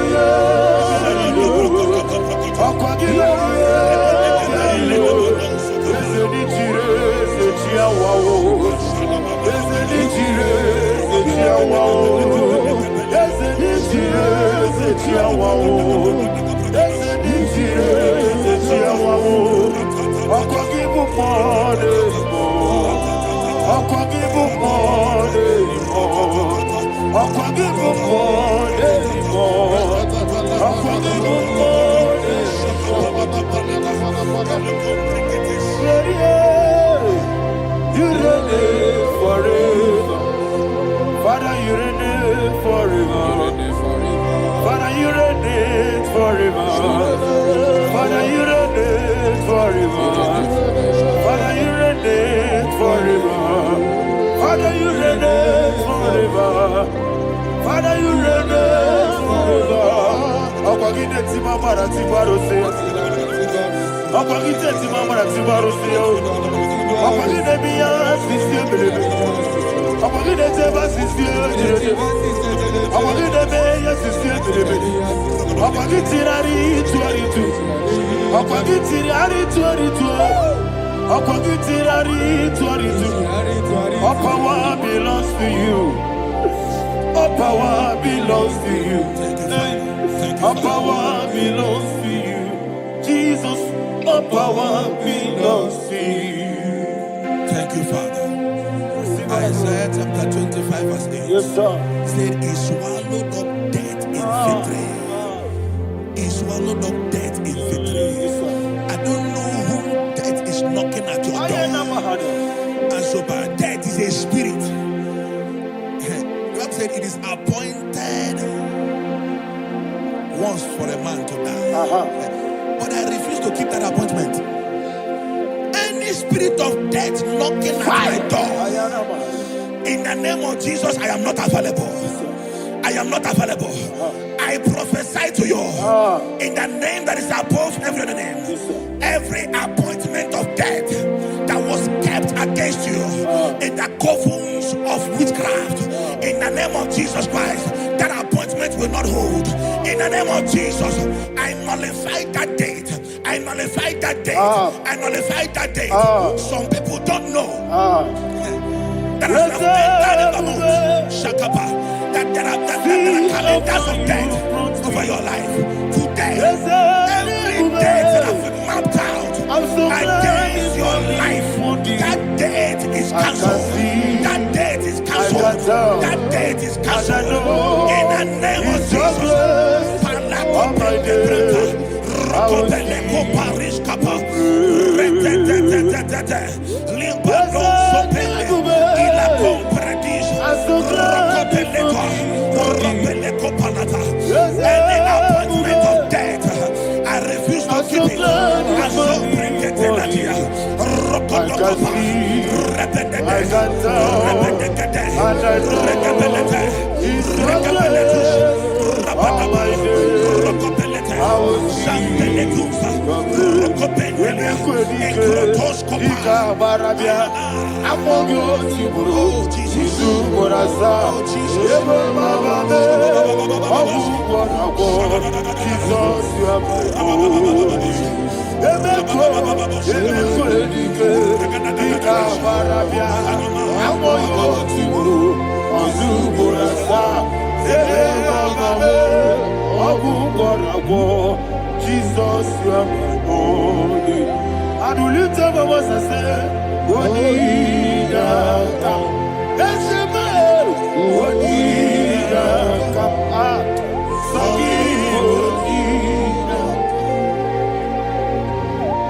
You reign forever. Father, you reign forever. Father, you reign forever. Father, you reign forever. Father, you reign forever. Father, you reign forever. Father, you reign forever. Akwagide ti mama na ti barose. Akwagide ti mama na ti barose. Akwagide biya sisi belebe. Akwagide teba sisi belebe. Akwagide beya sisi belebe. Akwagide rari tuaritu. Akwagide rari tuaritu. Akwagide rari tuaritu. All power belongs to you. All power belongs to you. All power belongs to you. Jesus, all power belongs to you. Thank you, Father. Isaiah chapter 25, verse 8. Yes, sir. Said, he swallowed up death in victory. He swallowed up death in victory. I don't know who death is knocking at your door. And so, but death is a spirit. God said it is appointed once for a man to die. But I refuse to keep that appointment. Any spirit of death knocking at my door, in the name of Jesus, I am not available. I am not available. I prophesy to you in the name that is above every other name. Every appointment of death that was kept against you in the covens of witchcraft, in the name of Jesus Christ, that appointment will not hold. In the name of Jesus, I nullify that date. I nullify that date. I nullify that date. Some people don't know as you have entered the month, Shakapa, that there are calendars of death over your life. Today, every date that I've mapped out against your life, that date is cancelled. That date is cancelled. That date is cancelled. In the name of Jesus. Any appointment of death, I refuse to keep it. Jesus, you are my only. And we lift up our voice and say, Wonida come. That's the man. Wonida come.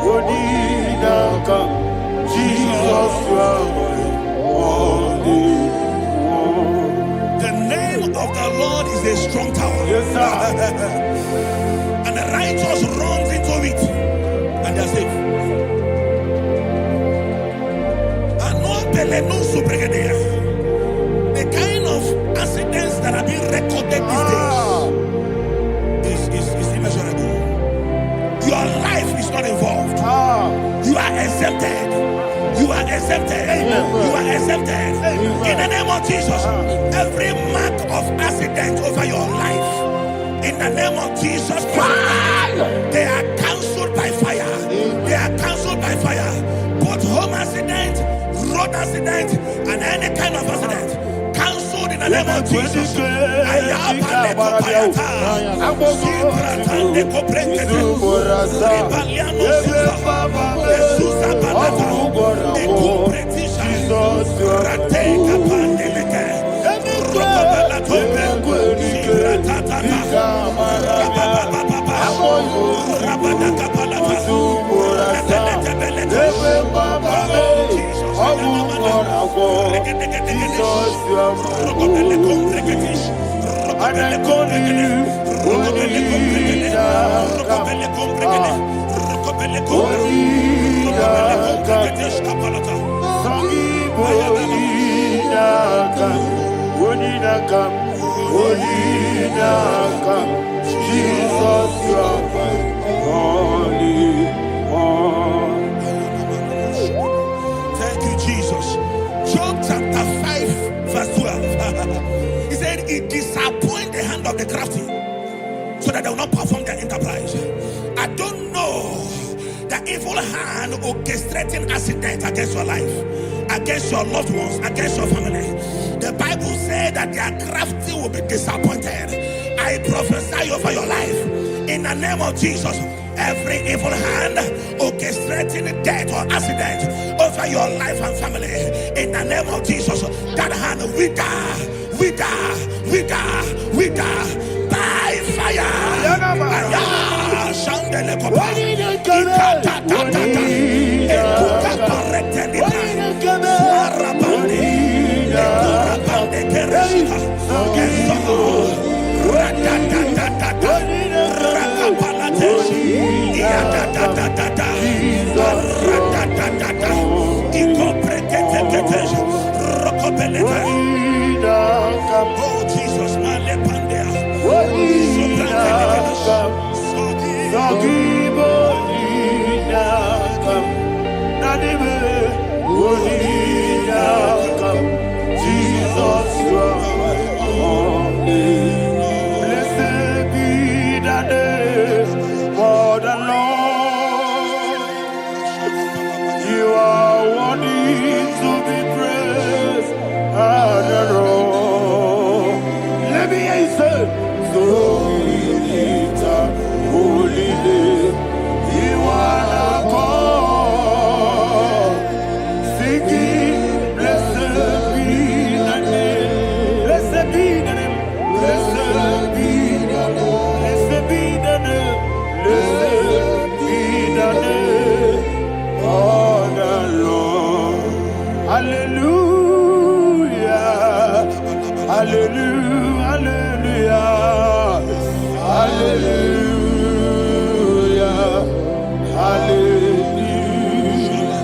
Wonida come. Jesus, you are my only. The name of the Lord is a strong tower. Yes, sir. And the righteous runs into it and they're safe. The kind of accidents that are being recorded these days is immeasurable. Your life is not involved. You are exempted. You are exempted. You are exempted. In the name of Jesus, every mark of accident over your life, in the name of Jesus Christ, they are cancelled by fire. They are cancelled by fire. Both home accident, road accident, and any kind of accident, cancelled in the name of Jesus. Thank you, Jesus. Job chapter 5, verse 12. He said, it disappoints the hand of the crafty, so that they will not perform their enterprise. I don't know the evil hand orchestrating accident against your life, against your loved ones, against your family. The Bible said that their crafty will be disappointed. I prophesy over your life in the name of Jesus. Every evil hand orchestrating death or accident over your life and family, in the name of Jesus, that hand wither by fire. Oh Jesus, Jesus, you are my only. Blessed Hallelujah, hallelujah, hallelujah, hallelujah,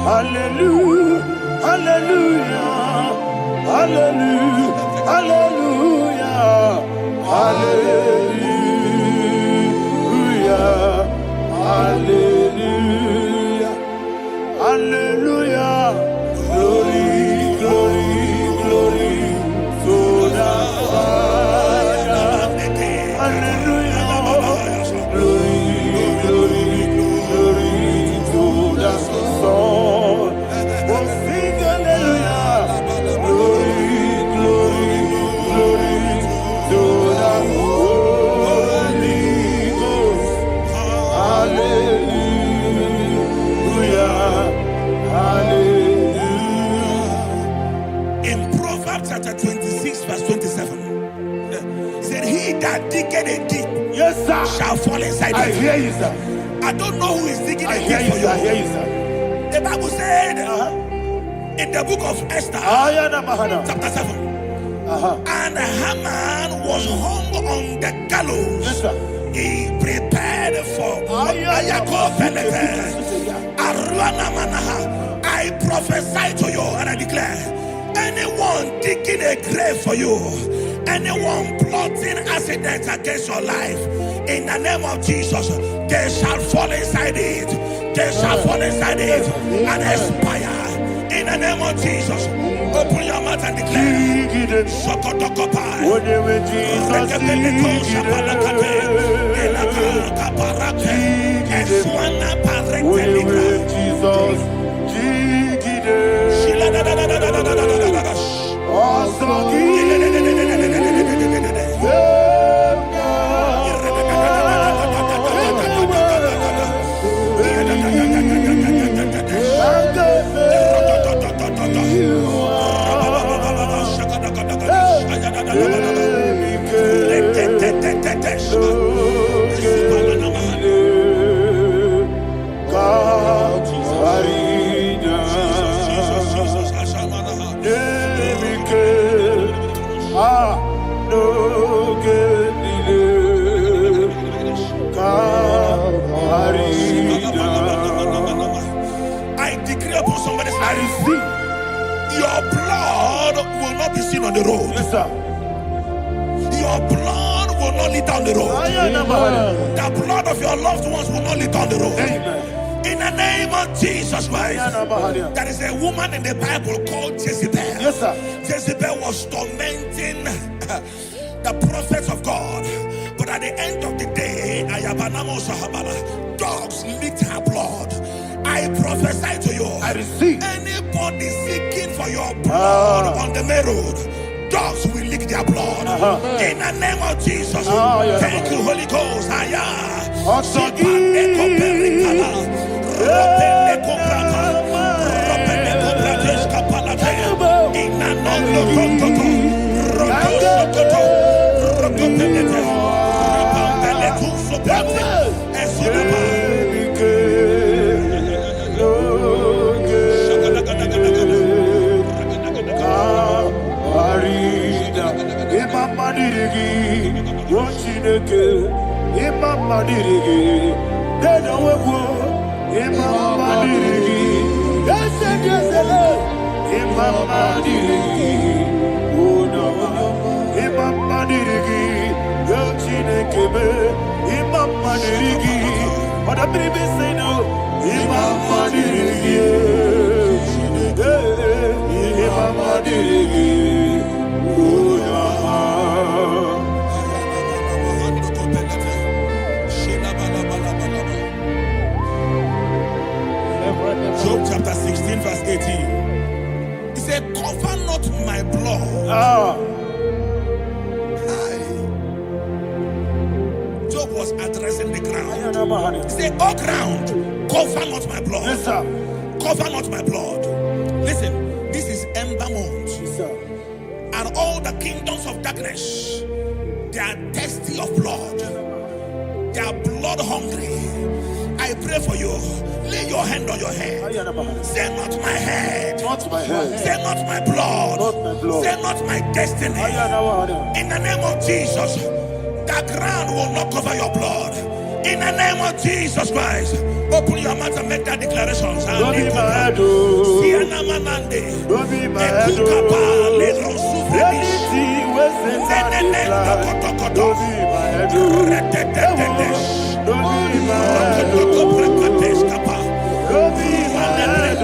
hallelujah, hallelujah, hallelujah, hallelujah, hallelujah, hallelujah, glory, glory, glory to the Father, hallelujah, glory, glory, glory to the Son, oh sing hallelujah, glory, glory, glory to the Holy Ghost, hallelujah, hallelujah. In Proverbs chapter 26, verse 27, he said, he that diggeth a deep, Yes, sir, shall fall inside I it. hear you, sir. I don't know who is digging I a hear deep you, for sir. I hear you. you, sir. The Bible said in the book of Esther, chapter 7, and Haman was hung on the gallows. Yes, sir. He prepared for I prophesy to you and I declare, anyone digging a grave for you, anyone plotting accidents against your life, in the name of Jesus, they shall fall inside it. They shall fall inside it and expire. In the name of Jesus, open your mouth and declare. Sokotokopai. I decree upon somebody's life, your blood will not be seen on the road. Yes, sir. Your blood will not lead down the road. The blood of your loved ones will not lead down the road. Amen. In the name of Jesus Christ. There is a woman in the Bible called Jezebel. Yes, sir. Jezebel was tormenting the prophets of God. But at the end of the day, dogs licked her blood. I prophesy to you, I receive. anybody seeking for your blood on the main road, dogs will lick their blood. In the name of Jesus. Thank you, Holy Ghost. Job chapter 16 verse 18. He said, cover not my blood. Job was addressing the ground. He said, oh ground, cover not my blood. Yes, sir. Cover not my blood. Listen, this is ember month. Yes, sir. And all the kingdoms of darkness, they are thirsty of blood. They are blood hungry. I pray for you. Lay your hand on your head. Say not my head. Not my head. Say not my blood. Not my blood. Say not my destiny. In the name of Jesus, the ground will not cover your blood. In the name of Jesus Christ, open your mouth and make that declaration. Don't be my head. Don't be my head. Anything was in that don't be my head. Don't be my head. Don't be my head.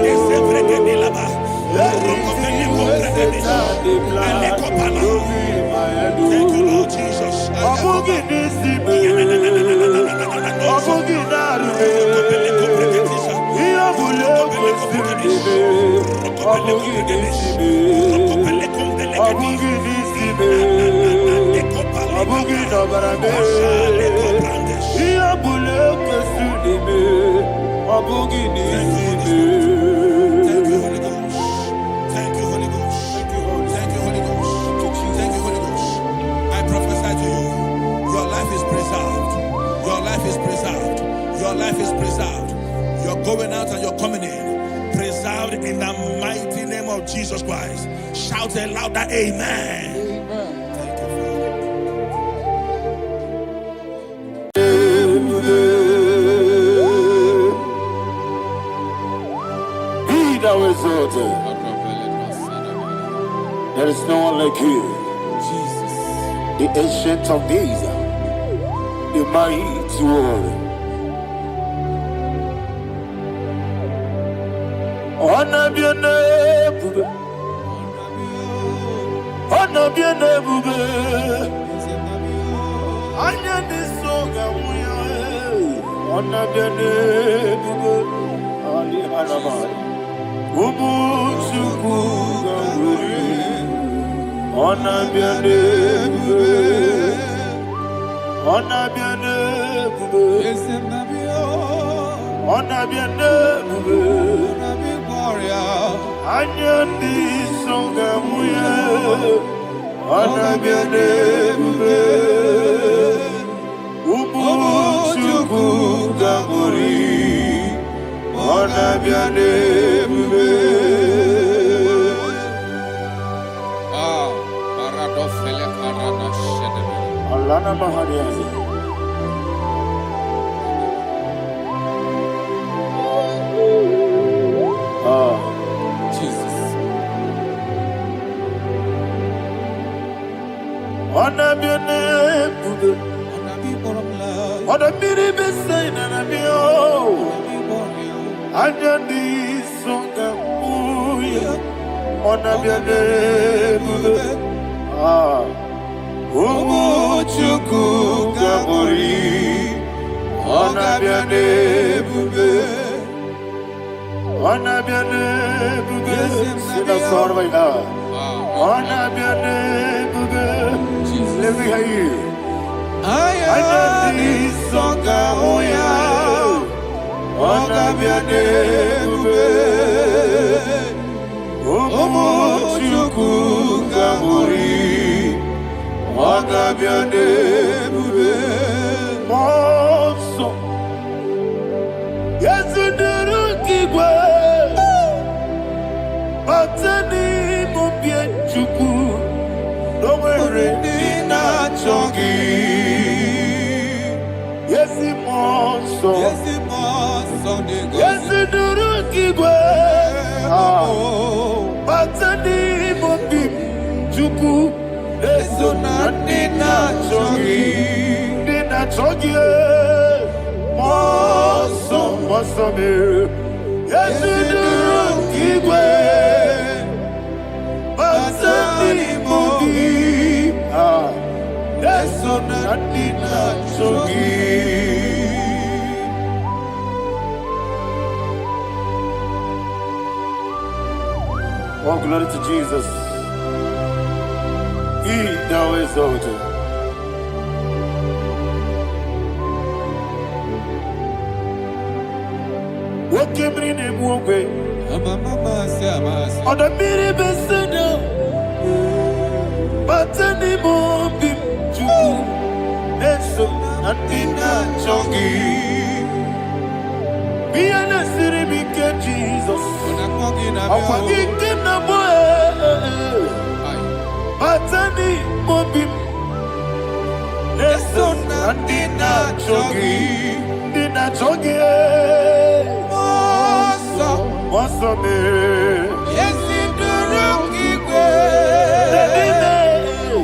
Thank you, Lord Jesus. Your life is preserved. You're going out and you're coming in. Preserved in the mighty name of Jesus Christ. Shout a louder amen. Amen. Thank you, Be thou exalted. There is no one like you. Jesus. The ancient of days. The mighty warrior. Honor be your name, honor be your name, honor this song, honor be your name, Ali Hanaman, Umuchuku, honor be your name, honor be your name, honor be your name. Anya di songa muya, ana bianebe, umuchuku gamuri, ana bianebe. Ah, paradofele karana shedebe. Alana mahariani. Jesus. Honor be your name, honor be the best sign, honor be all. Honor the song, honor be your name. Ah, Umuchuku Gamori, honor be your name. Honor be your name, sing a song right now. Honor be your name, let me hear you. I am the song, honor be your name, Umuchuku Gamori, honor be your name, Monso. Yes, you do. Batani mobie chuku, no mere dina chongi. Yesi monso, yesi duru kigwe. Batani mobie chuku, eso na dina chongi, dina chongi. Monso, monso me. Yes, you do, Kigwe. Basani Mogi. Yes, so Nadina Shogi. Oh, glory to Jesus. He thou exalted. What came in him won't wait. On the mini beside, but any more bim to and so nothing chongi. Jesus. Akwagina boy. Batani mobim. Eson andina chogi. Dina chogi. Moso me. Yesi duruki kwe.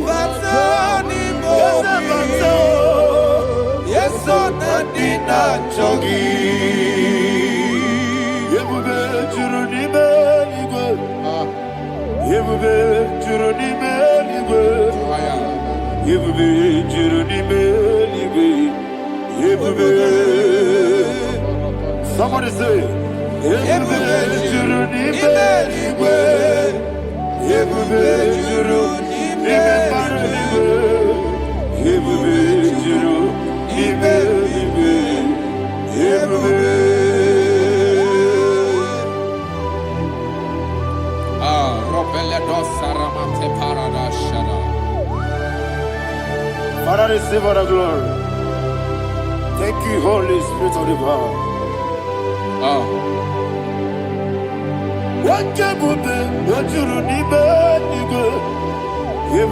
Batani mobim. Yeson andina chogi. Somebody say, Father, receive all the glory. Thank you, Holy Spirit of the power. What can you do? What you do? You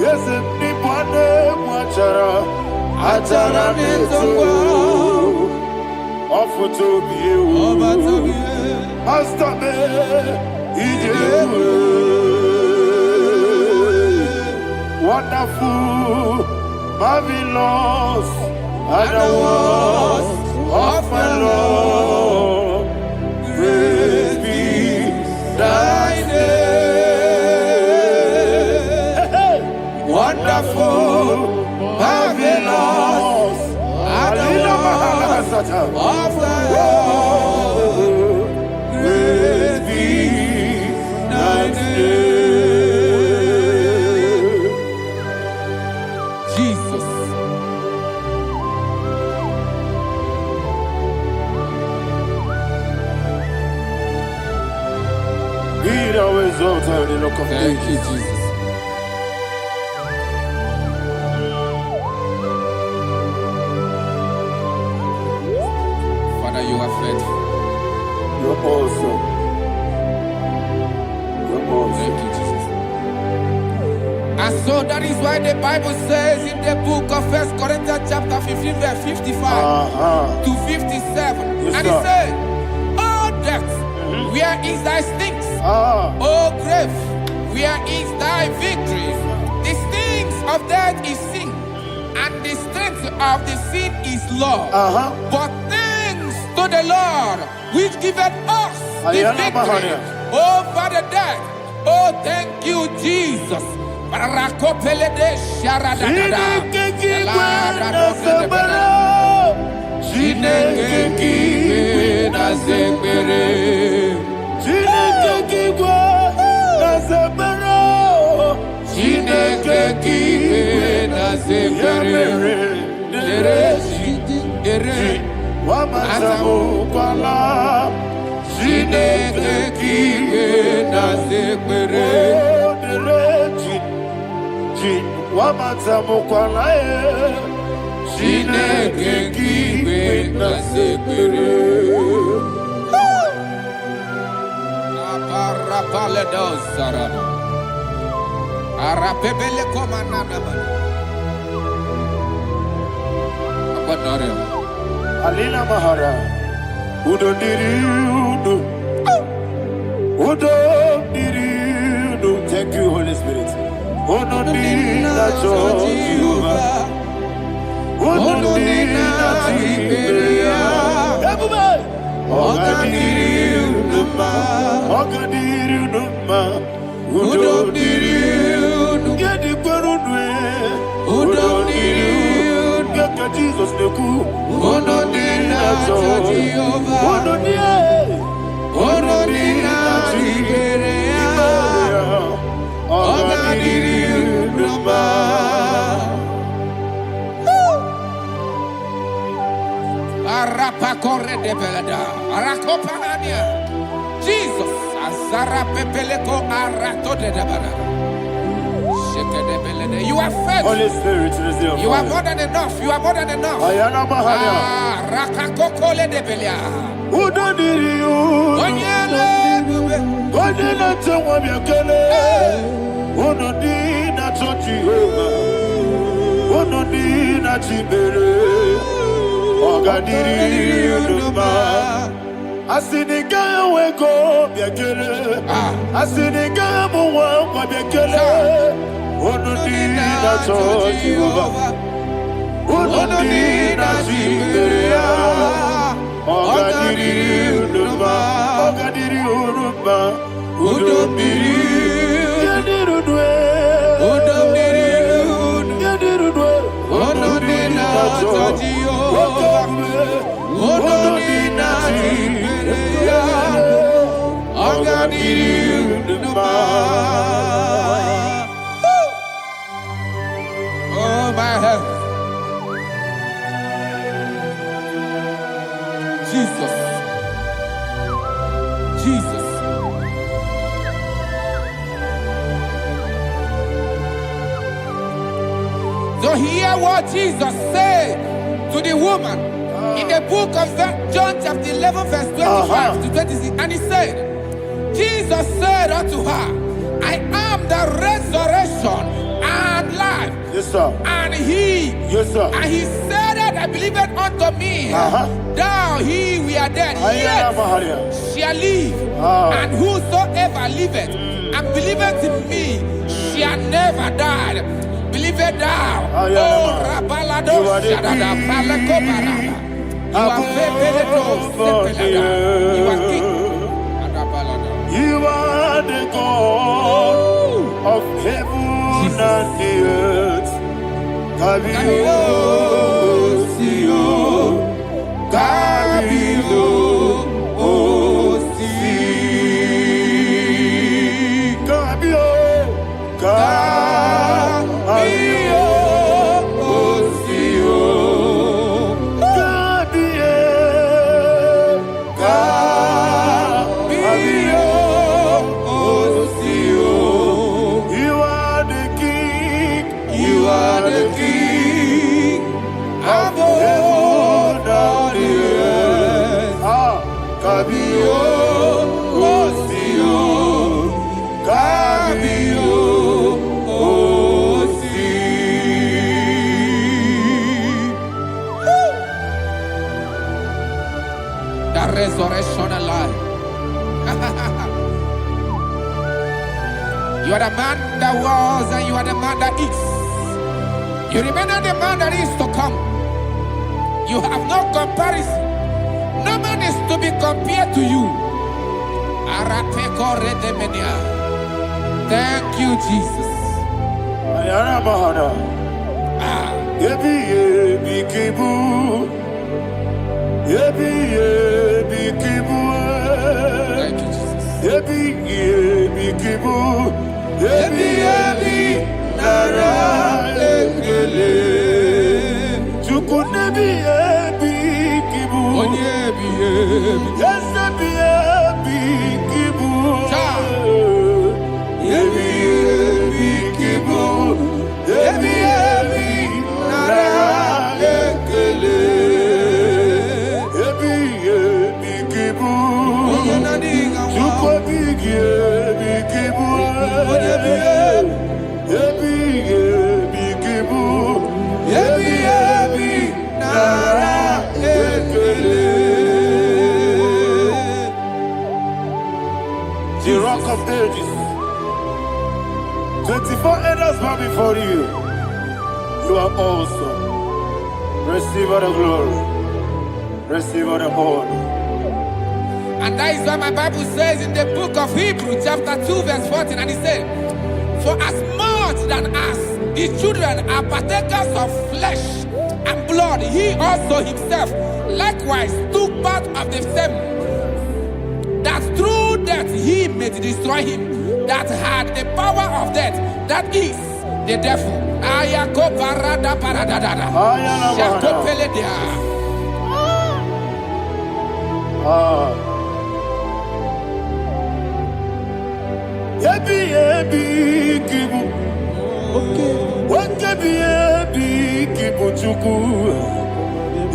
yes, nipane mwachara achara neto ofuto biye master me ije wonderful marvelous and the was of my Lord great be thy name. Wonderful, marvelous, and the works of the Lord, great be thy name. Jesus. Be thou exalted in the rock of Thank you, ages. Jesus. Father, you are faithful. You're awesome. You're awesome. Thank you, Jesus. And so that is why the Bible says in the book of 1 Corinthians chapter 15 verse 55 to 57. Yes, and sir. it said, "Oh death, where is thy stings? Oh grave, where is thy victory? The stings of death is sin, and the strength of the sin is law. But thanks to the Lord, which giveth us the victory over the death. Oh, thank you, Jesus." Parakopelede sharadadada. Chineke kiwe na zekere. Chineke kiwe na zekere. Dere Wamazamu kwala. Chineke kiwe na zekere. Wamazamu kwala. Chineke kiwe na zekere. Aparapale dosarama. Arapebele komanana bana. Apanare. Alina Mahara. Udo diriudo. Udo diriudo. Thank you, Holy Spirit. Udo diriudo. Udo Jesus the coup. Arapakore de belada. Arakopanania. Jesus. Azara pepeleko arato de dabara. Sheke de belede. You are faithful. Holy Spirit, receive You are more than enough. You are more than enough. Ayana Mahania. Rakakokole de belia. Udodiri you. Onyele bube. Onyele tewa miakele. Unodi na Jehovah. Unodi na Chibere. Ogadiri unuma. Asiniga weko miakele. Asiniga muwa miakele. Unodi na Jehovah. Unodi na Chibere. Ogadiri unuma. Ogadiri unuma. Udomiri. Yadirudwe. Udomiri. Yadirudwe. Onodina Jehovah. Onodina Jibereya. Ogadiri unuma. Oh my head. Jesus. Jesus. So hear what Jesus said to the woman in the book of John chapter 11 verse 25 to 26. And he said, Jesus said unto her, I am the resurrection and life. Yes, sir. And he, Yes, sir. and he said that I believe it unto me. Thou he we are dead, Ayana Mahania. yet shall live. And whosoever liveth and believeth in me shall never die. Believe it thou. Oh, Rabalado, Shadada, Palakobara. You are Pepeleto, Sepelada. You are king. You are the God of heaven and the earth. Kabio, Sio, Kabio, Si, Kabio, Kabio, Sio, Kabio, Kabio, Sio. You are the king. You are the king of heaven and the earth. Kabio, Sio, Kabio, Si. The resurrection alive. You are the man that was and you are the man that is. You remember the man that is to come. You have no comparison. No man is to be compared to you. Thank you, Jesus. Ayana Mahana. Yebi yebi kibu. Yebi yebi kibu. Thank you, Jesus. Yebi yebi kibu. Yebi yebi nara ekele. Chukunebi yebi kibu. Onyebi, yebi. Yesebi yebi kibu. Cha. Yebi yebi kibu. Yebi yebi nara ekele. Yebi yebi kibu. Onyenadiga wa. Chukwabi yebi kibu. Onyebi, Yebi yebi kibu. yebi, yebi, nara ekele. The rock of ages. 24 elders bow before you. You are awesome. Receive all the glory. Receive all the honor. And that is why my Bible says in the book of Hebrews chapter 2 verse 14, and it says, for as much than us, the children are partakers of flesh and blood, he also himself likewise took part of the same, that through death he may destroy him that had the power of death, that is the devil. Ayako parada paradadada. Ayana Shako Mahana. peledea. Ebi kibuchuku.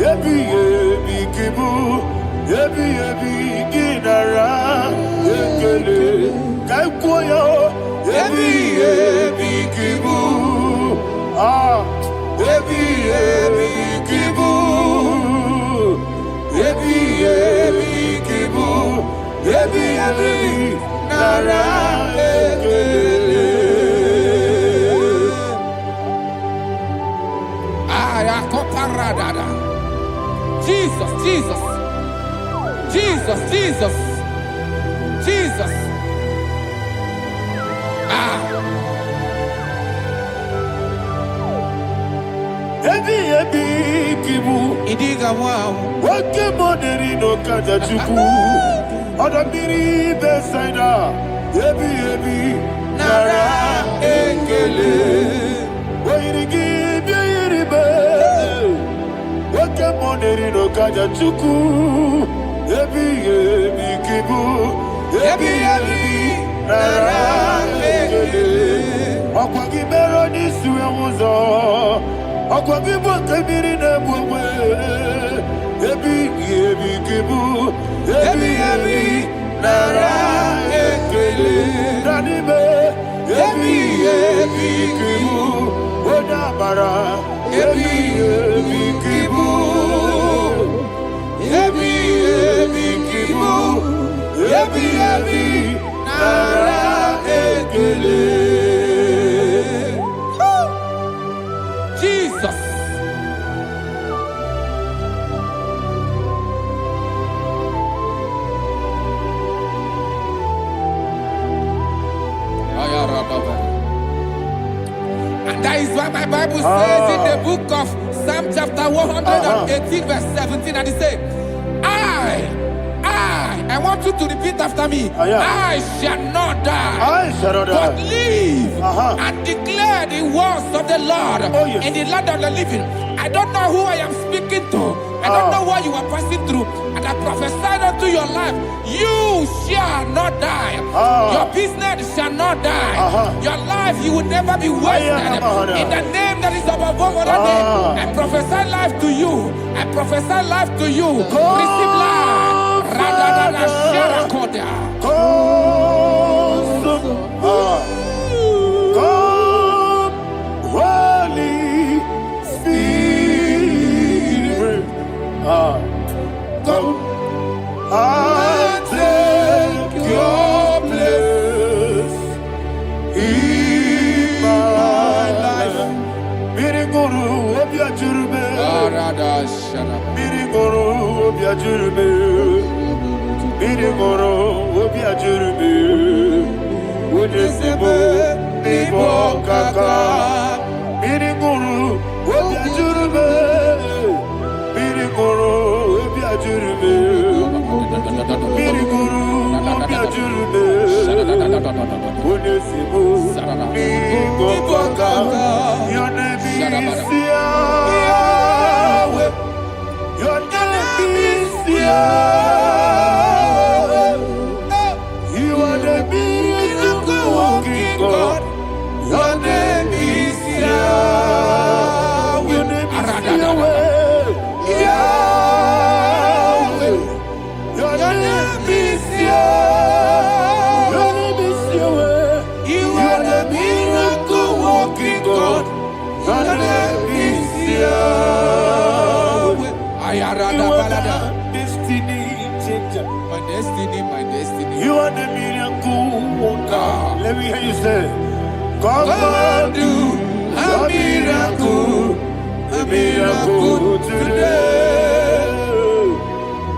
Ebi kibu. Ebi ginara. Ekele. Kaikoyo. Ebi kibu. Ebi kibu. Ebi kibu. Ebi nara. Ekele. Jesus, Jesus, Jesus, Jesus, Jesus. Ebi kibu. Idiga wow. Wake money no kaja chuku. Odamiri besaida. Ebi nara ekele. Wairigi biiribe. Wake money no kaja chuku. Ebi kibu. Ebi nara ekele. Akwagi bero ni suwe muzo. Akwagi bokebiri na bwe. Ebi kibu. Ebi nara ekele. Danime. Ebi kibu. Odabara. Ebi kibu. Ebi kibu. Ebi nara ekele. Jesus. And that is why my Bible says in the book of Psalm chapter 118 verse 17, and it says, I want you to repeat after me. I shall not die, but live and declare the words of the Lord in the land of the living. I don't know who I am speaking to. I don't know what you are passing through. And I prophesy unto your life, you shall not die. Your business shall not die. Your life, you will never be wasted. In the name that is above all other name, I prophesy life to you. I prophesy life to you. Receive life. Radadada Sherakoda. Come, Holy Spirit. Come and take your place in my life. Miriguru obiajurme. Miriguru obiajurme. Miriguru obiajurme. Unesebo nibo kaka. Miriguru obiajurme. Miriguru obiajurme. Miriguru obiajurme. Unesebo nibo kaka. Your name is Yahweh. Your name is Yahweh. You are the miracle working God. Your name is Yahweh. Your name is Yahweh. Yahweh. Your name is Yahweh. Your name is Yahweh. You are the miracle working God. Your name is Yahweh. Destiny changer. My destiny, my destiny. You are the miracle worker. Let me hear you say, come and do a miracle today.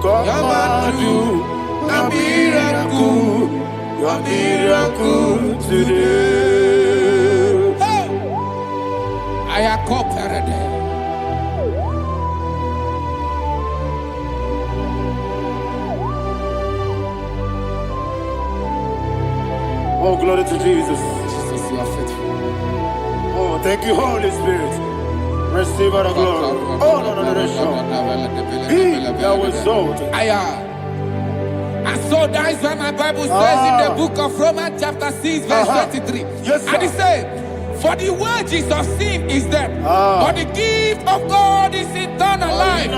Come and do a miracle today. I am cooperated. Oh, glory to Jesus. Jesus, you are faithful. Oh, thank you, Holy Spirit. Receive our glory. Oh, no, Be thou exalted. And so that is why my Bible says in the book of Romans chapter 6 verse 23. Yes, sir. And it says, For the wages of sin is death, but the gift of God is eternal life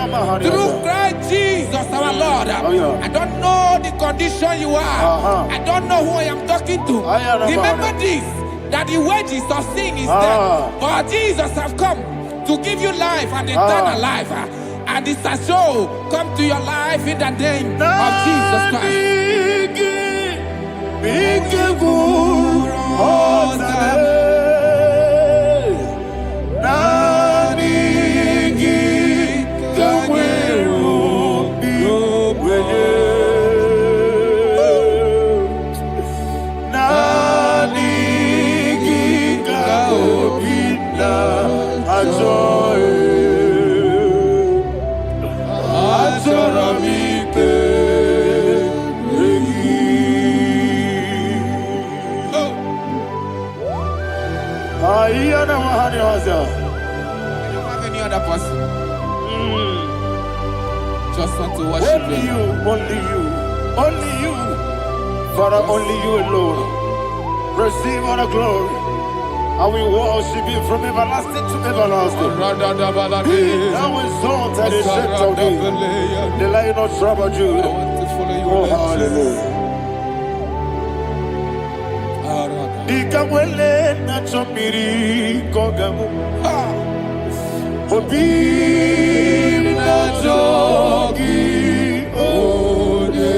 through Christ Jesus our Lord. I don't know the condition you are. I don't know who I am talking to. Remember this, that the wages of sin is death, but Jesus has come to give you life and eternal life. And this shall show come to your life in the name of Jesus Christ. I don't have any other person. Just want to worship only you, only you, only you. Father, only you alone. Receive all the glory. I will worship you from everlasting to everlasting. Be thou exalted and set of thee, the Lion of tribe of Judah. I want to follow you. Oh, hallelujah. Ikawele na chomiri kogamu. Obi na jogi oyewe.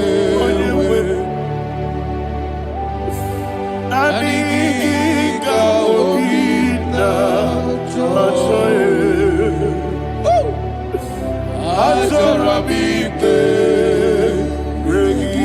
Naniga obi na joye. Azorabike regi.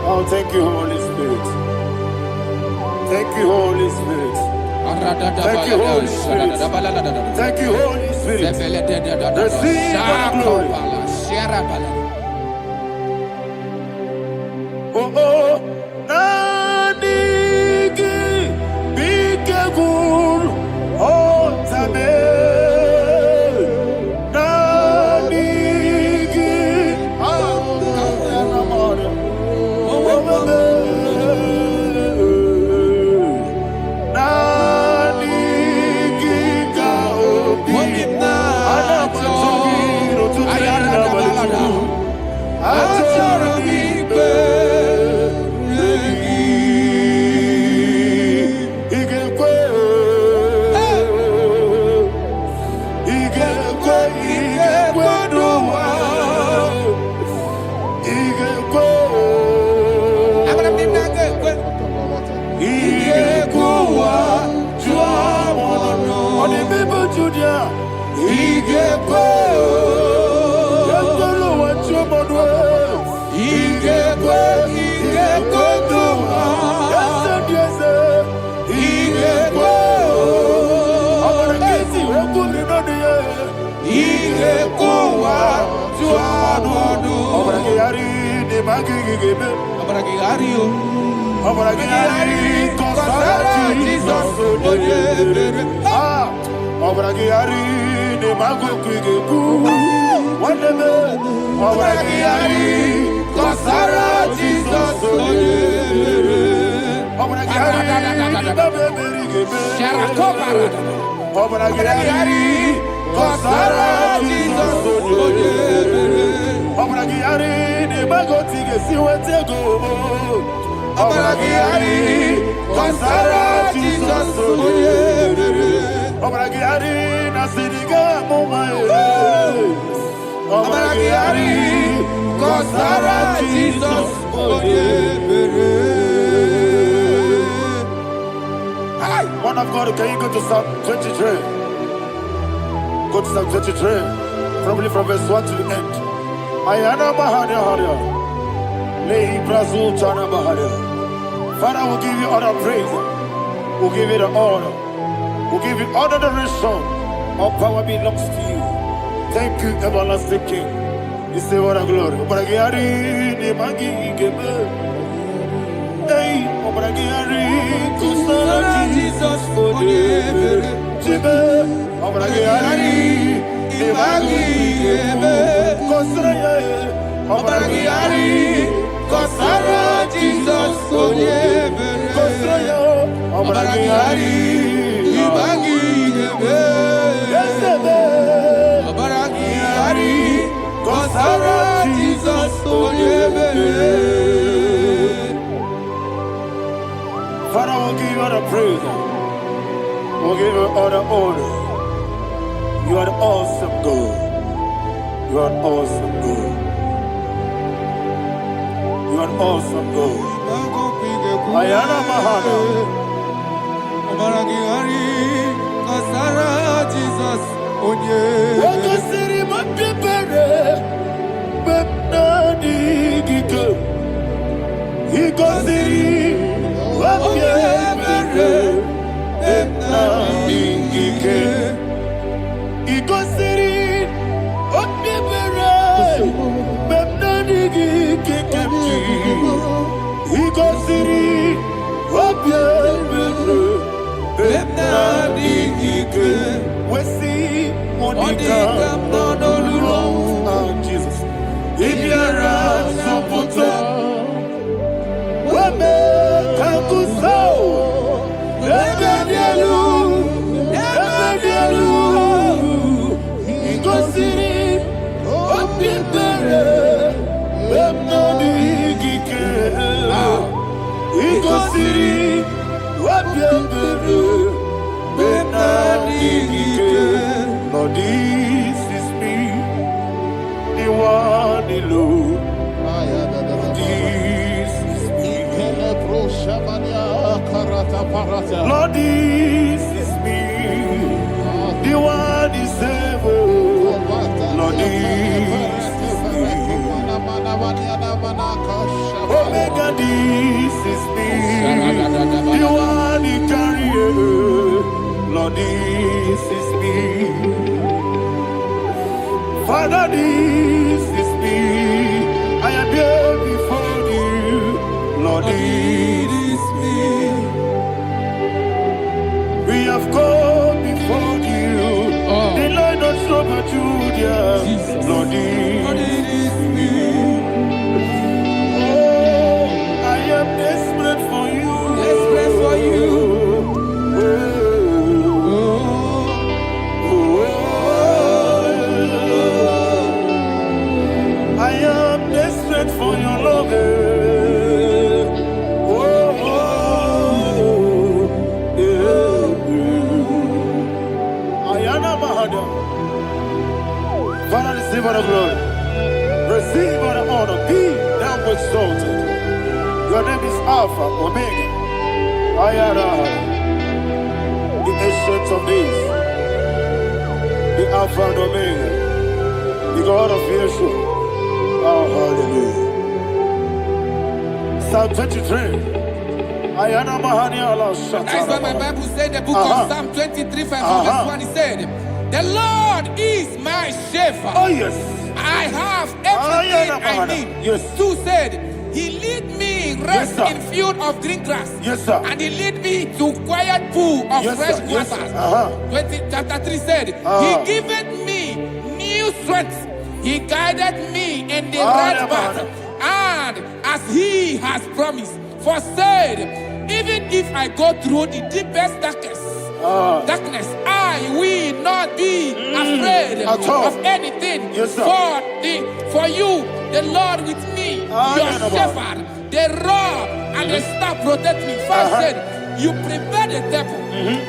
Oh, thank you, Holy Spirit. Thank you, Holy Spirit. Thank you, Holy Spirit. Thank you, Holy Spirit. Receive my glory. Oh, oh, Nanigi, Bigagul, oh, Tabe. Man of God, can you go to Psalm 23? Go to Psalm 23, probably from verse 1 to the end. Ayana Mahadia Hadia. Lei Brazil Chana Mahadia. Father, we'll give you all the praise. We'll give you the honor. We'll give you all the adoration. All power belongs to you. Thank you, everlasting King. You say what a glory. Obragiari, Nemagi, Gebe. Hey, Obragiari, Kusara, Jesus, for you. Jibe, Obragiari, Nemagi, Gebe. Kusara, Obragiari, Kusara, Jesus, for you. Kusara, Obragiari, Nemagi, Gebe. Obragiari, Kusara, Jesus, for you. Father, we'll give you all the praise. We'll give you all the honor. You are the awesome God. You are an awesome God. You are an awesome God. Ayana Mahana. Jesus, Jesus. If you're a Soputo, Wame Kankuso, Ebedialu, Igosiri, Opipere, Bemnani Gike, Igosiri, Opipere, Bemnani Gike. Lord, this is me, the one alone. This is me. Lord, this is me, the one is able. Lord, this is me. Omega, this is me, the one he carries. Lord, this is me. Father, this is me. I am here before you. Lord, it is me. We have come before you. The Lord of Summer Judah. Lord, it is me. Oh, I am desperate for you. desperate for you. I am desperate for your love. Ayana Mahada. Father, receive all the glory. Receive all the honor. Be thou exalted. Your name is Alpha, Omega. Ayana. The ancient of days. The Alpha and Omega. The God of Yeshua. Oh, hallelujah. Psalm 23. Ayana Mahani Allah Shata. That's what my Bible said, the book of Psalm 23, verse 1. He said, the Lord is my shepherd. Oh, yes. I have everything I need. Yes. 2 said, He lead me rest Yes, sir. in field of green grass. Yes, sir. And He lead me to quiet pool of Yes, fresh sir. Yes, waters. sir. 20, chapter 3 said, He giveth me new strength. He guided me in the right path. And as He has promised, for said, even if I go through the deepest darkness, I will not be afraid of anything. Yes, sir. For you, the Lord with me, your shepherd, the rod and the staff protect me. 5 said, you prepare the table,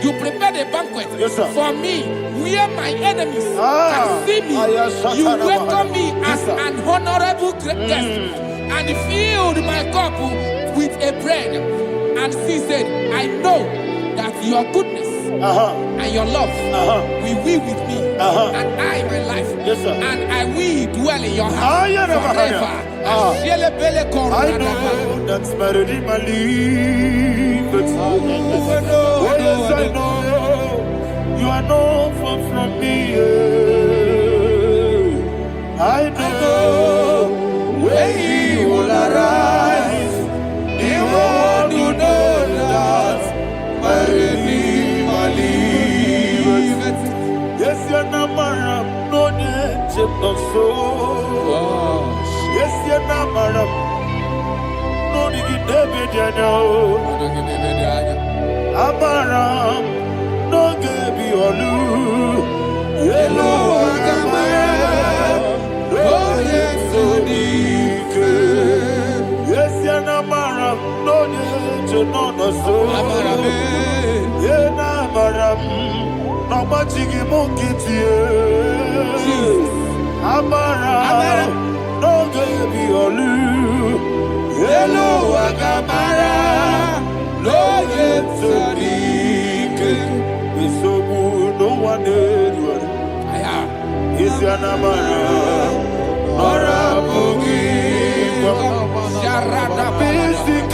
you prepare the banquet Yes, sir. for me, where my enemies can see me. You welcome me as an honorable guest, and filled my cup with a bread. And she said, I know that your goodness and your love will be with me, and I, my life, and I will dwell in your house forever. I know that's better than my life. Oh, yes, I know you are no far from me. I know when He will arise, the world will know that my Redeemer liveth. Yes, you're not my no name of soul. Yes, you're not my no need David, you know. Amaram, no give you a loo. Yellow, oh, yes, so deep. Yes, you're not Maram, no need to know the soul. Yeah, Amaram, no much you monkey to you. Amaram, no give you a loo. Yellow, Agamara. No yet Sadiq is so good, no one did. Is your number or a boogie? Sharada Basic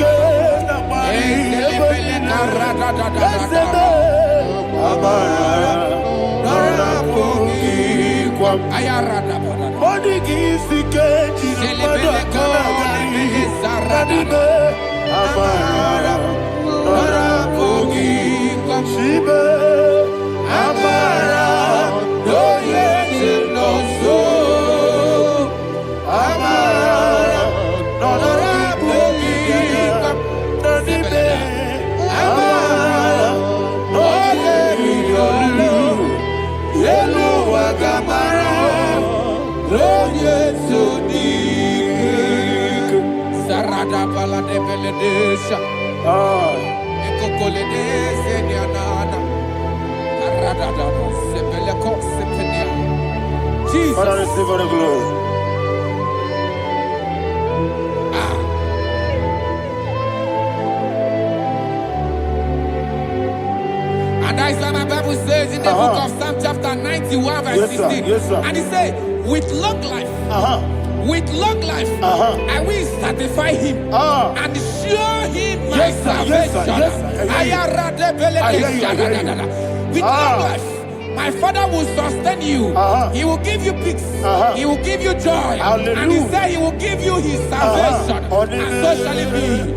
Father, receive all the glory. And that's why my Bible says in the book of Psalm chapter 91 verse 16. Yes, sir. And it says, with long life, I will satisfy him and show him my salvation. With long life, my Father will sustain you. He will give you peace. He will give you joy. Hallelujah. And He said He will give you His salvation. And so shall it be.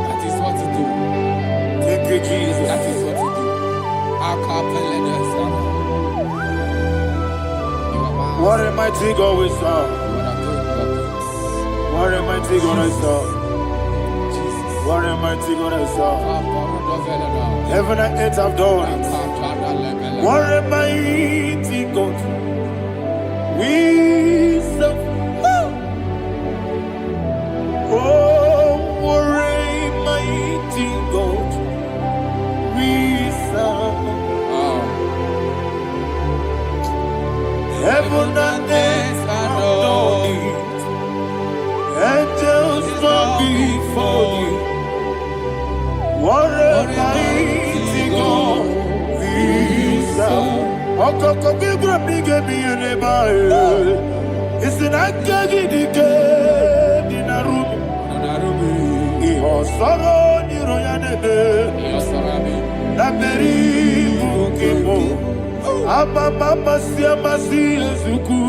That is what to do. Thank you, Jesus. That is what to do. What a mighty God we serve. What a mighty God I serve. What a mighty God I serve. Heaven and earth have done it. What a mighty God we serve. Oh, what a Almighty God, we serve. Okoko bibra bige biene bae. Isina kagi dike dinarubi. Iho soro ni royane be. La beri bukimo. Ababa siama si ezuku.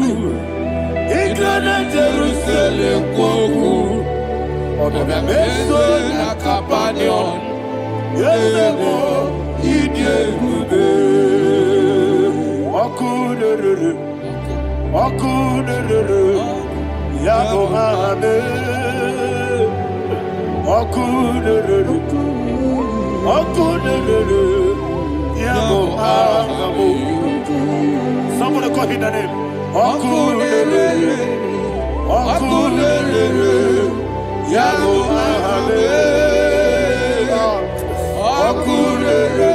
Igrana Jerusalem koku. Oda meso na kapanion. Yesemo idye gube. Okunere, Yabo Ame, Okunere, Yabo Ame. Somebody call him the name. Okunere, Yabo Ame, Okunere,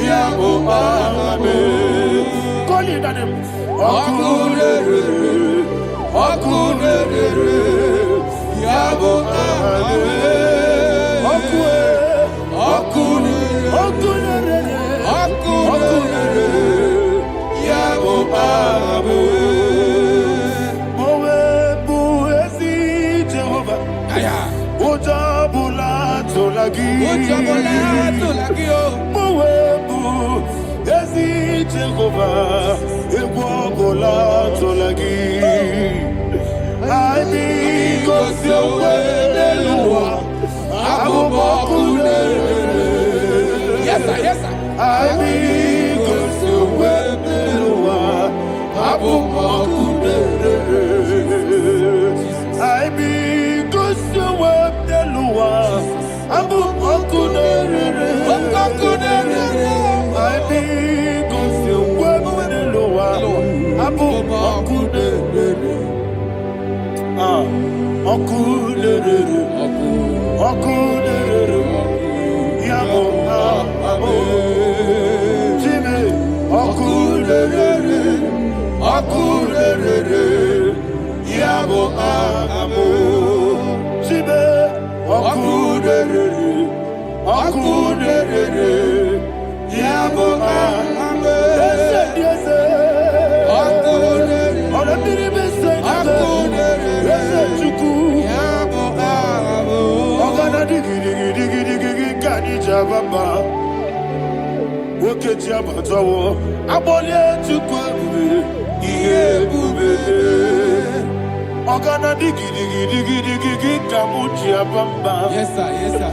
Yabo Ame. Call him the name. Okunere, Yabo Ame. Okunere, Yabo Ame. Mowe buezi Jehovah. Ojabula tolagi. Mowe buezi Jehovah. Egwabola tolagi. Aimi kosyowe neluwa. Yes, sir, yes, sir. Aimi kosyowe neluwa. Aimi kosyowe neluwa. Yes, sir, yes, sir.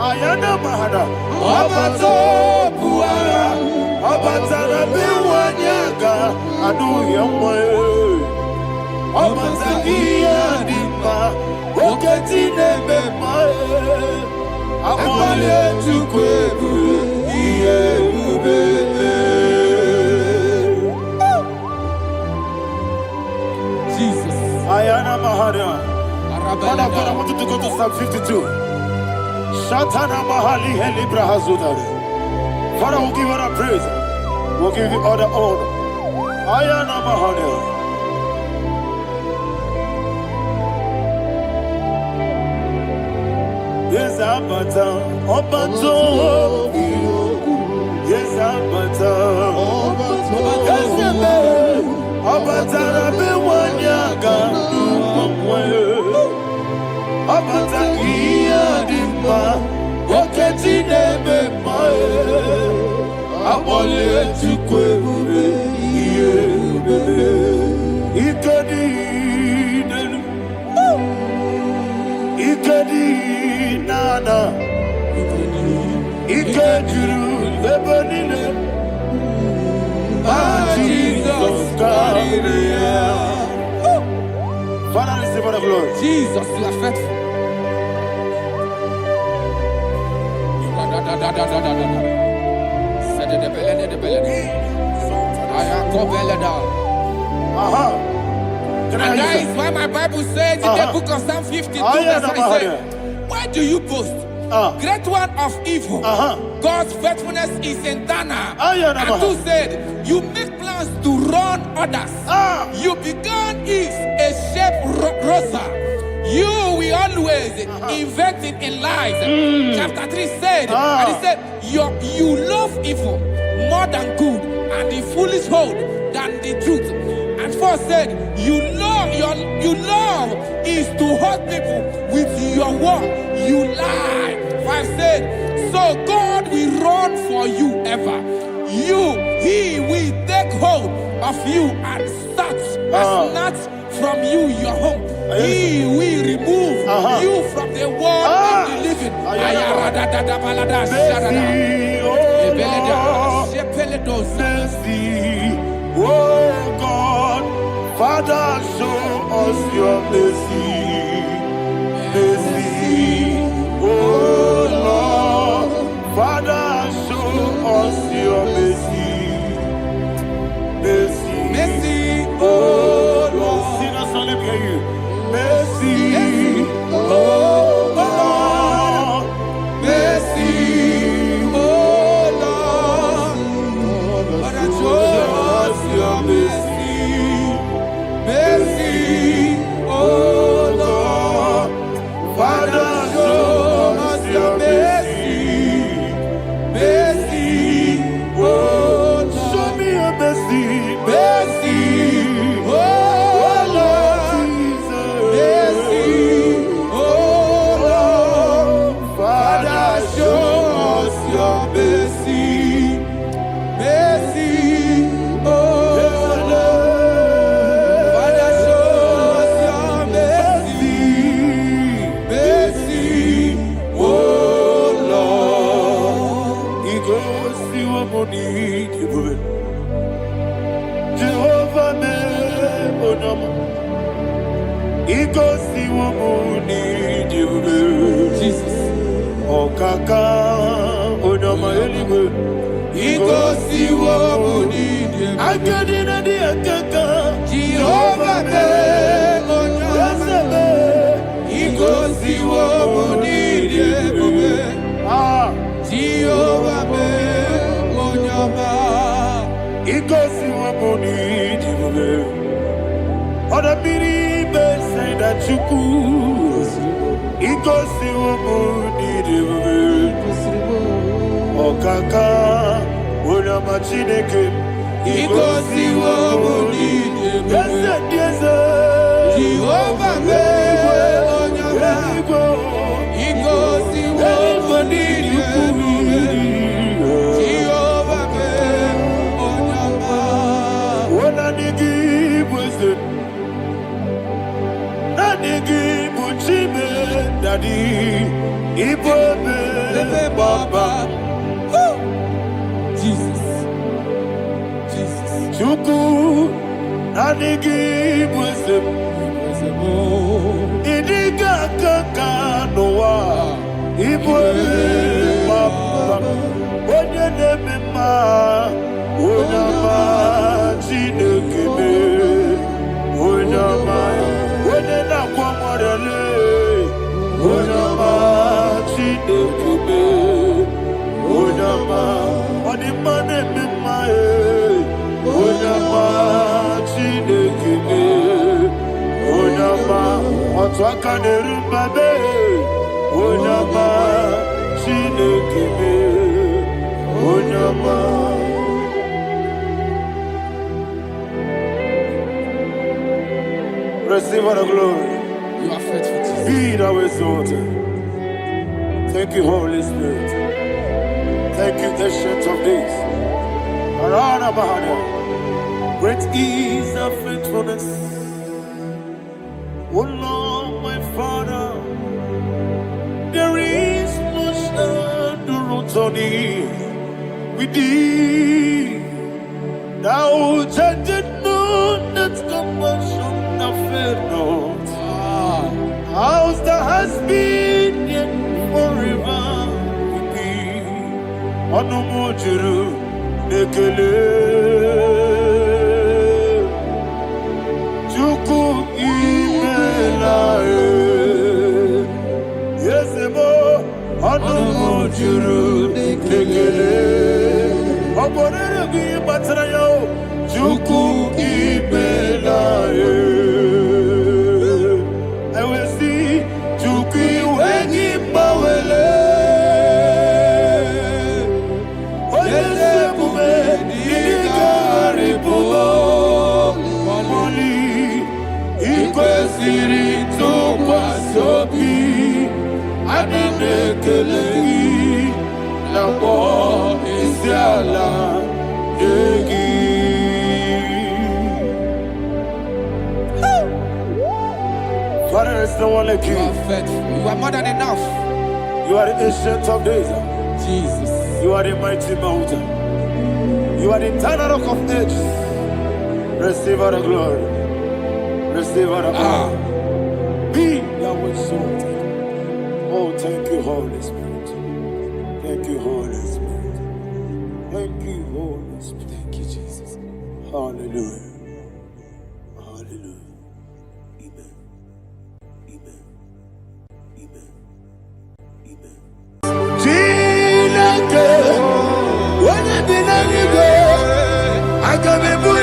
Ayana mahada, abato buara, abatana biwanyaga, adu yamwe, abatagia dimba, oketi nebemae, amwale tukwebu, iye ubebe. Jesus. Ayana mahada. Father, I want you to go to Psalm 52. Shatana Mahali Helibra Hazudari. Father, we'll give you all the praise. We'll give you all the honor. Ayana Mahali. Yes, Abata. Obato. Yes, Abata. Yes, Abata. Rabiwanyaga. Abata iya dimba, oketi nebe mae, abole tukwebu iye bebe, ikedi nenu, ikedi nana, ikediru lebanine, Jesus God. Father, receive all the glory. Jesus, you are faithful. And that is why my Bible says in the book of Psalm 52, verse 7, why do you boast? Great one of evil. God's faithfulness is eternal. Ayana And two said, you make plans to run others. You began is a shape rosa. You will always inventing in lies. Chapter 3 said, and he said, you love evil more than good, and the foolish hold than the truth. And 4 said, you love is to hurt people with your word. You lie. 5 said, so God will run for you ever. He will take hold of you and snatch from you your home. He will remove you from the world of the living. Oh God, Father, show us your mercy. Mercy, oh Lord, Father, show us your mercy. Mercy, Mercy, oh Lord, sing us all, let me hear you. Mercy, oh Lord, mercy, oh Lord, Father, show us your mercy. Mercy, oh Lord, Father, show us your mercy. Mercy, oh Lord, show me your mercy. mercy, oh Lord, mercy, oh Lord, Father, show us your mercy. Mercy, oh Lord, Father, show us your mercy. Mercy, oh Lord. He goes to a money, Jehovah me onama. He goes to a money, Jesus. Okaka onama anyway. He goes to what we need. I get in the akaka. Jehovah me onama. He goes to what we need. Jehovah me onama. He goes to a money, on a mini say that you could. He goes to a money, Okaka, Unama Chineke. He goes to what we need. Yes, Jehovah me onama. He goes to what we need. Jehovah me onama. When I give wisdom, Nadigi Buchime, Daddy, Ibobe, Baba, Jesus. Jesus. Chuku, Nadigi wisdom, Idiga Kaka Noa, Ibobe, Baba, Onye Nemema, Onama, Chinekebe, Onama, Onena Kwamorele, Onama, Chinekebe, Onama, Onimane Memae, Onama, Chinekebe, Onama, Otwakane Rumbabe, Onama, Chinekebe, Onama. Receive all the glory. You are faithful, Jesus. Be thou exalted. Thank you, Holy Spirit. Thank you, Ancient of Days. Arana Bahana. Great is thy faithfulness. O Lord, my Father, there is much endurance on thee. With thee, thou changest not that compassion of faith not. House that has been yet forever with thee. Onomojuru nekele. Chuku imelae. Yesemo onomojuru nekele. Oborere bi batara yo. Juku ibela ye. I will see Juku wengi bawele. Oyese bume digari bugo. Moli ikwesiri to kwasobi. Adine kelegi nabo isiala yegi. Father, there is no one like you. You are faithful. You are more than enough. You are the ancient of days. Jesus. You are the mighty mountain. You are the eternal rock of ages. Receive all the glory. Receive all the power. Be thou exalted. Oh, thank you, Holy Spirit. Thank you, Holy Spirit. Thank you, Holy Spirit. Thank you, Jesus. Hallelujah. Hallelujah. Amen. Amen. Amen. Amen. Jinake, when I did not go, I can be put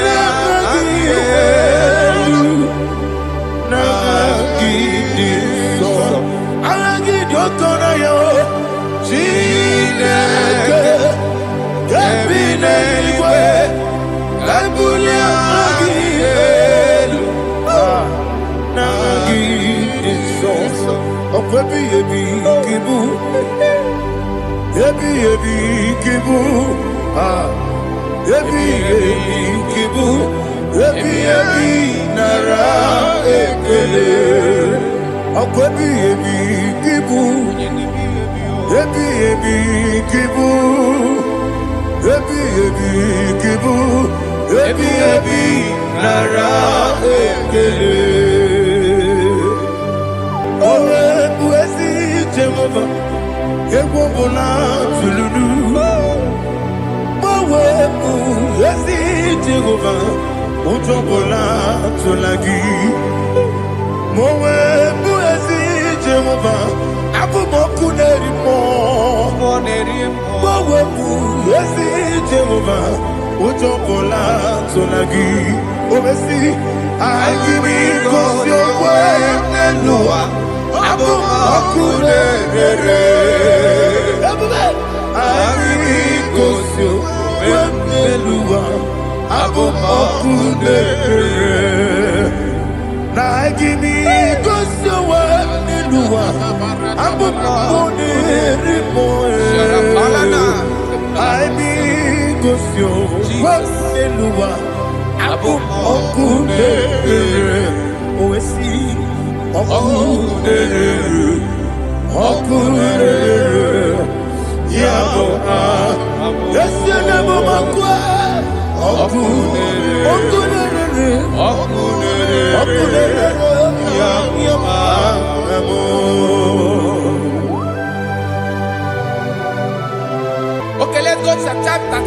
Okay, let's go to chapter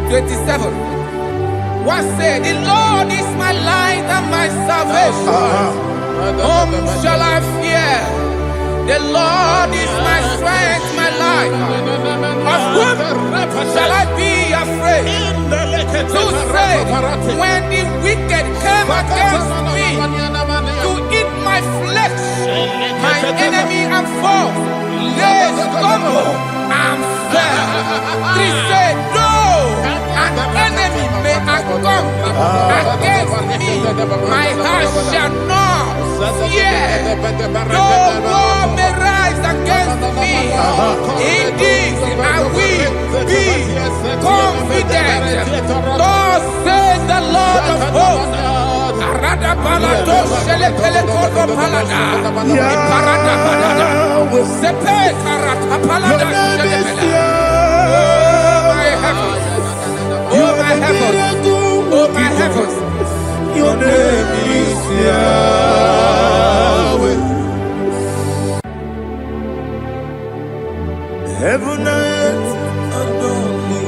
27. What said? The Lord is my light and my salvation. Whom shall I fear? The Lord is my strength, my life. Of whom shall I be afraid? Who said, when the wicked came against me to eat my flesh, my enemy and foe, they stumble and fell. He said, no, an enemy may have come against me, my heart shall not fear. No war may rise against me. In this I will be confident. Thus says the Lord of hosts. Oh my heavens, oh my heavens, your name is Yahweh. Heaven and earth adore me,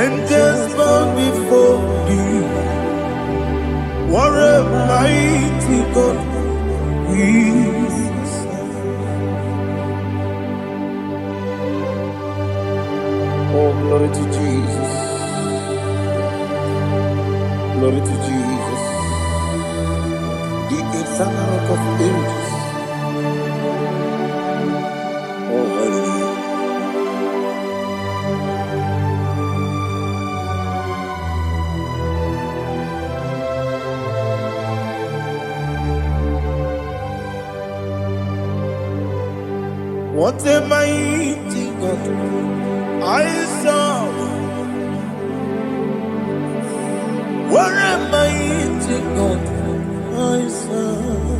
angels bow before thee. What a mighty God we serve. Oh Glory to Jesus. Glory to Jesus. The eternal rock of ages. Oh, hallelujah. What a mighty God I serve. What a mighty God I serve.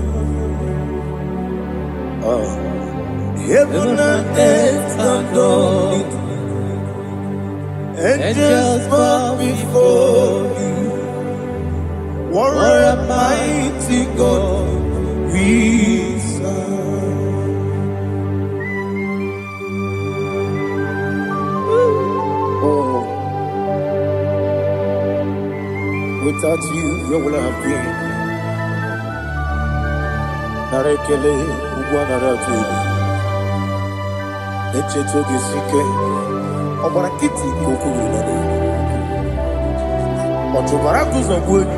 Heaven and earth adore it. Angels bow before you. What a mighty God we serve. Without you, where would I have been? Narekele, Uguanaratu, Echetogi Sike, Obarakiti, Kokuru, Otobarakus of wood.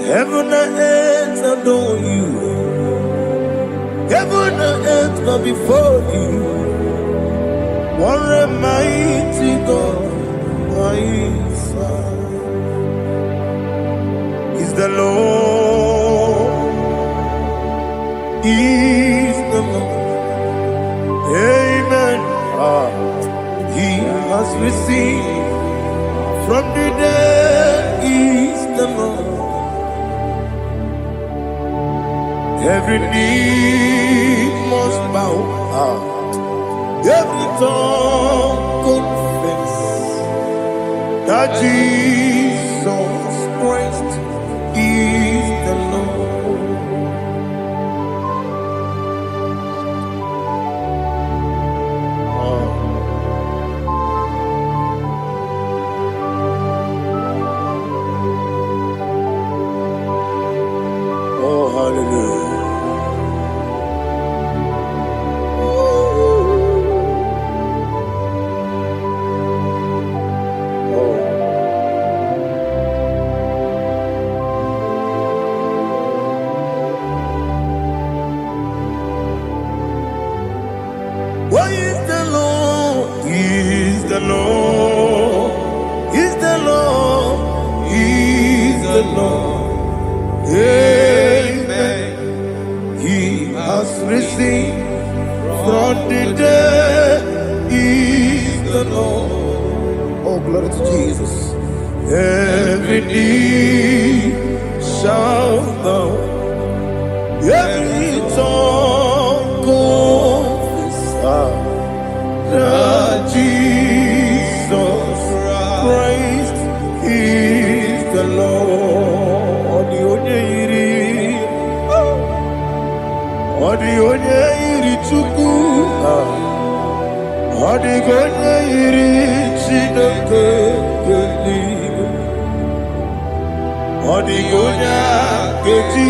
Heaven and earth adore you. Heaven and earth bow before you. What a mighty God I serve. Is the Lord, is the Lord. Amen. He has received from the dead, is the Lord. Every knee must bow. Every tongue confess that Jesus Christ is the Lord. Oh, hallelujah. Why is the Lord? He is the Lord. He's the Lord. He's the Lord. Amen. He has risen from the dead. He's the Lord. Oh, glory to Jesus. Every knee shall bow. Every tongue confess that Jesus Christ is the Lord. The onye iri Chukwu, onye iri Chineke eluigwe, onye ga-eji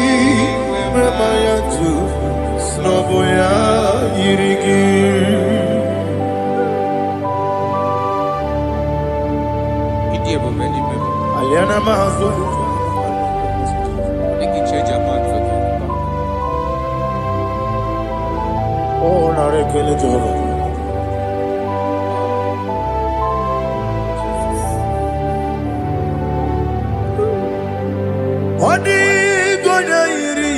mmemme ya tụ n'ọbụ ya yiri gị. Aliana Mahazo. Oh, Narekele Jehovah. Odi gonya iri,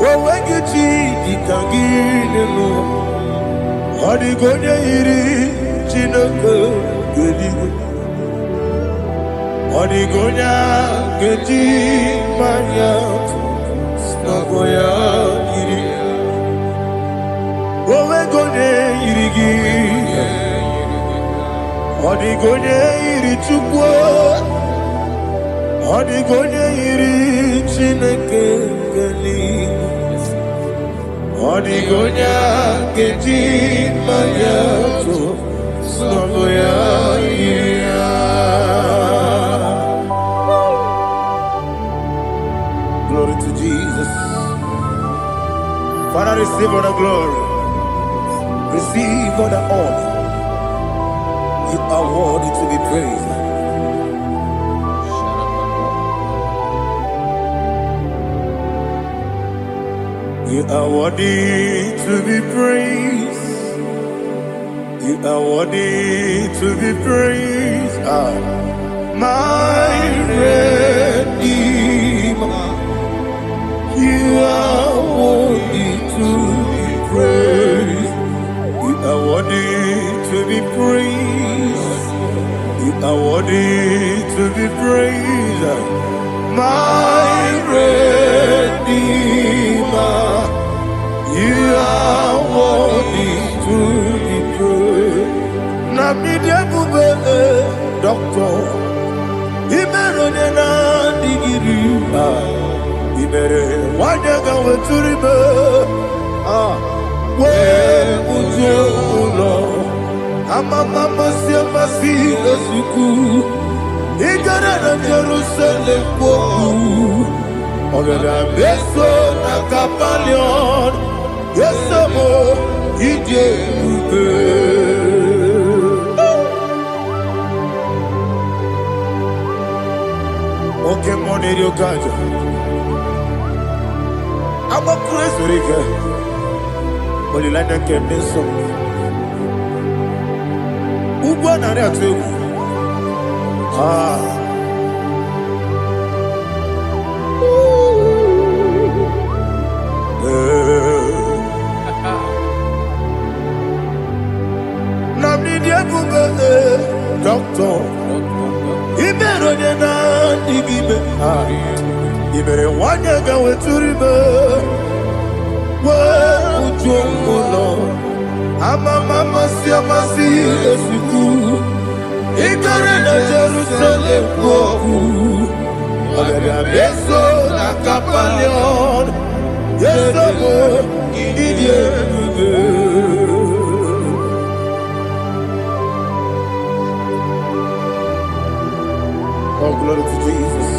wawagiti ditangile lo. Odi gonya iri, chinaka geligo. Odi gonya geti manya, snagoya iri. Wawagonya irigi, odi gonya iri chukwa. Odi gonya iri Chineke eluigwe, odi gonya geti manya tụ n'ọbụ ya yiri ya. Glory to Jesus. Father, receive all the glory. Receive all the honor. You are worthy to be praised. You are worthy to be praised. You are worthy to be praised. My Redeemer. You are worthy to be praised. You are worthy to be praised. You are worthy to be praised. My Redeemer. You are worthy to be praised. Nabidia Bube, Doctor. Imeronena digiri. Ibere wanyaga weturibe. We ujulo. Mama siapa si lesuku. Igara na Jerusalem koku. Ogada beso na kapalion. Yesamo ije ube. Oke moneri okaja. Aba kureso rike. Olilanya kemeso. Ugwa nari atuegu. Doctor, Iberonena Igibe, Ibere Wanyaga Weturibe, Wujumulo, Mama Siamasi, Esiku, Igarena Jerusalem, Goku, Ogada Beso, Nakapalion, Yesamo, Idie. Oh, glory to Jesus.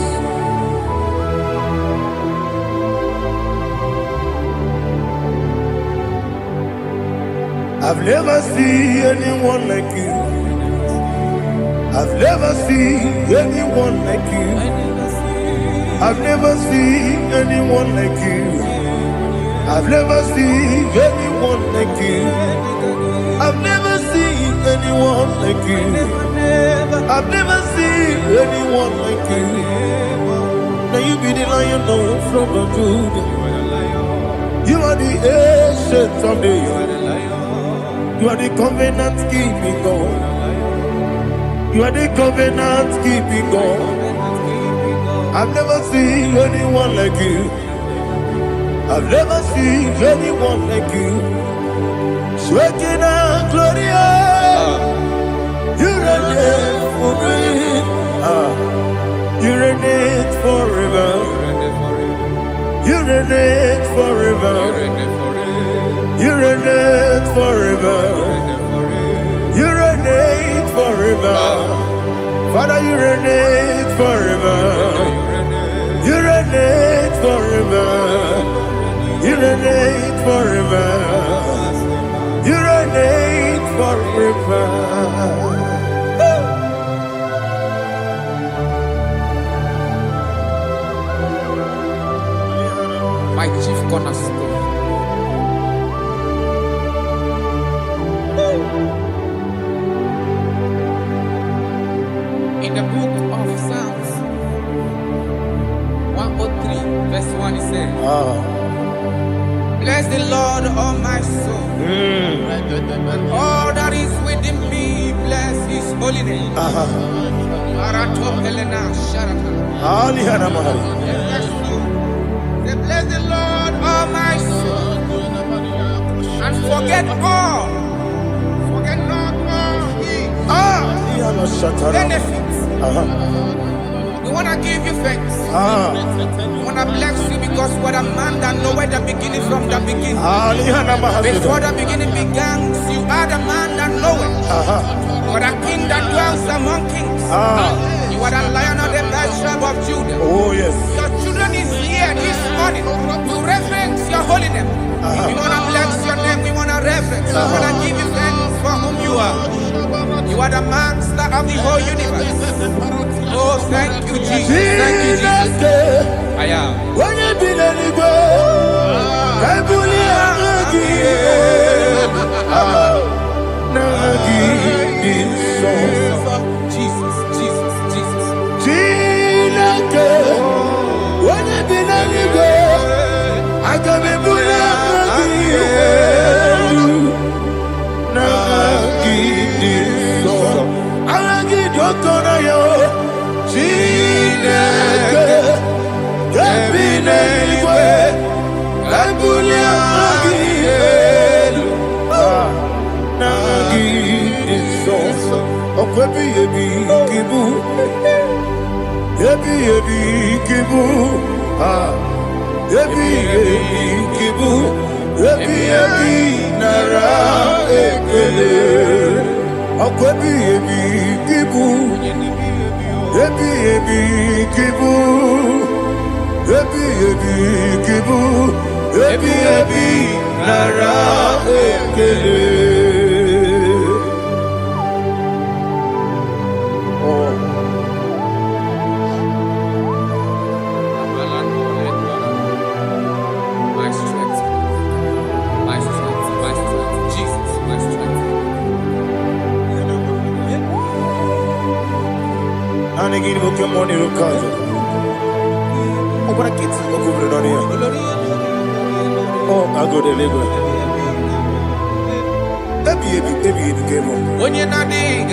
I've never seen anyone like you. I've never seen anyone like you. I've never seen anyone like you. I've never seen anyone like you. I've never seen anyone like you. I've never seen anyone like you. Now you be the Lion from the Judah. You are the ancient of days. You are the covenant keeping God. You are the covenant keeping God. I've never seen anyone like you. I've never seen anyone like you. Shaking and glorious. You reign for me. You reign forever. You reign forever. You reign forever. You reign forever. Father, you reign forever. You reign forever. You reign forever. You reign forever. My chief cornerstone. In the book of Psalms 103 verse 1 it says, bless the Lord, all my soul, and all that is within me, bless his holy name. Bless the Lord, all my soul, and forget not all his benefits. We want to give you thanks. We want to bless you because what a man that knoweth the beginning from the beginning. Before the beginning began, you are the man that knoweth. For the king that dwells among kings. You are the Lion of the tribe of Judah. Oh yes. Your children is here here this morning to reverence your holiness. We want to bless your name. We want to reverence. We want to give you thanks for whom you are. You are the master of the whole universe. Oh, thank you, Jesus. Thank you, Jesus. I am. When you be the nigga, I Jesus, Jesus, Jesus. When you be the nigga, I can be When you're not digging,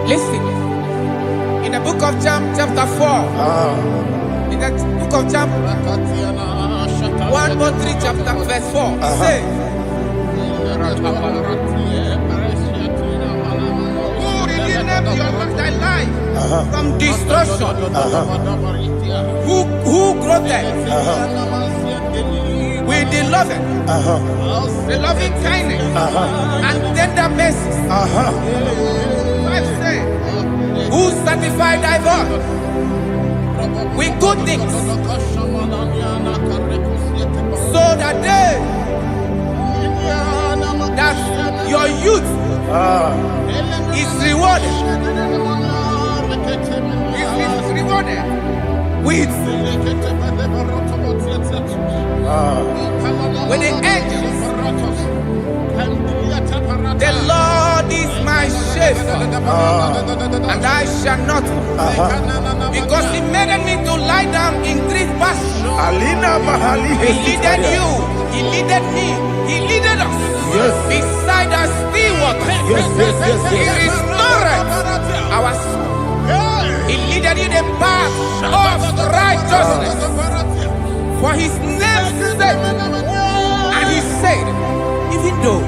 Listen, in the book of John chapter 4, in the book of John 1:3 chapter verse 4, it says, who redeemed thy life from destruction, who groweth with the loving kindness and tender mercies, who satisfy thy voice with good things, so that your youth is rewarded. Is rewarded with the angels. The Lord is my shepherd. shame, and I shall not. Because he made me to lie down in green pastures. He leaded you, he leaded me, he leaded us beside the still waters. He restored our soul. He leaded you the path of righteousness for his name's sake. And he said, even though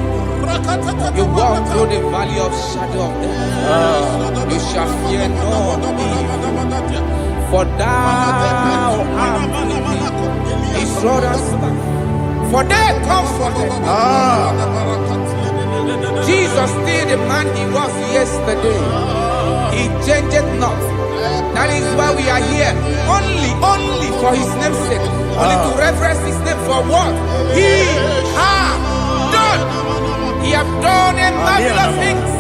you walk through the valley of shadow of death, you shall fear no evil, for thou art with me. His rod and staff, for they comforted. Jesus still the man he was yesterday. He changed not. That is why we are here. Only for his name's sake. Only to reference his name for what he has done. He has done a marvelous things.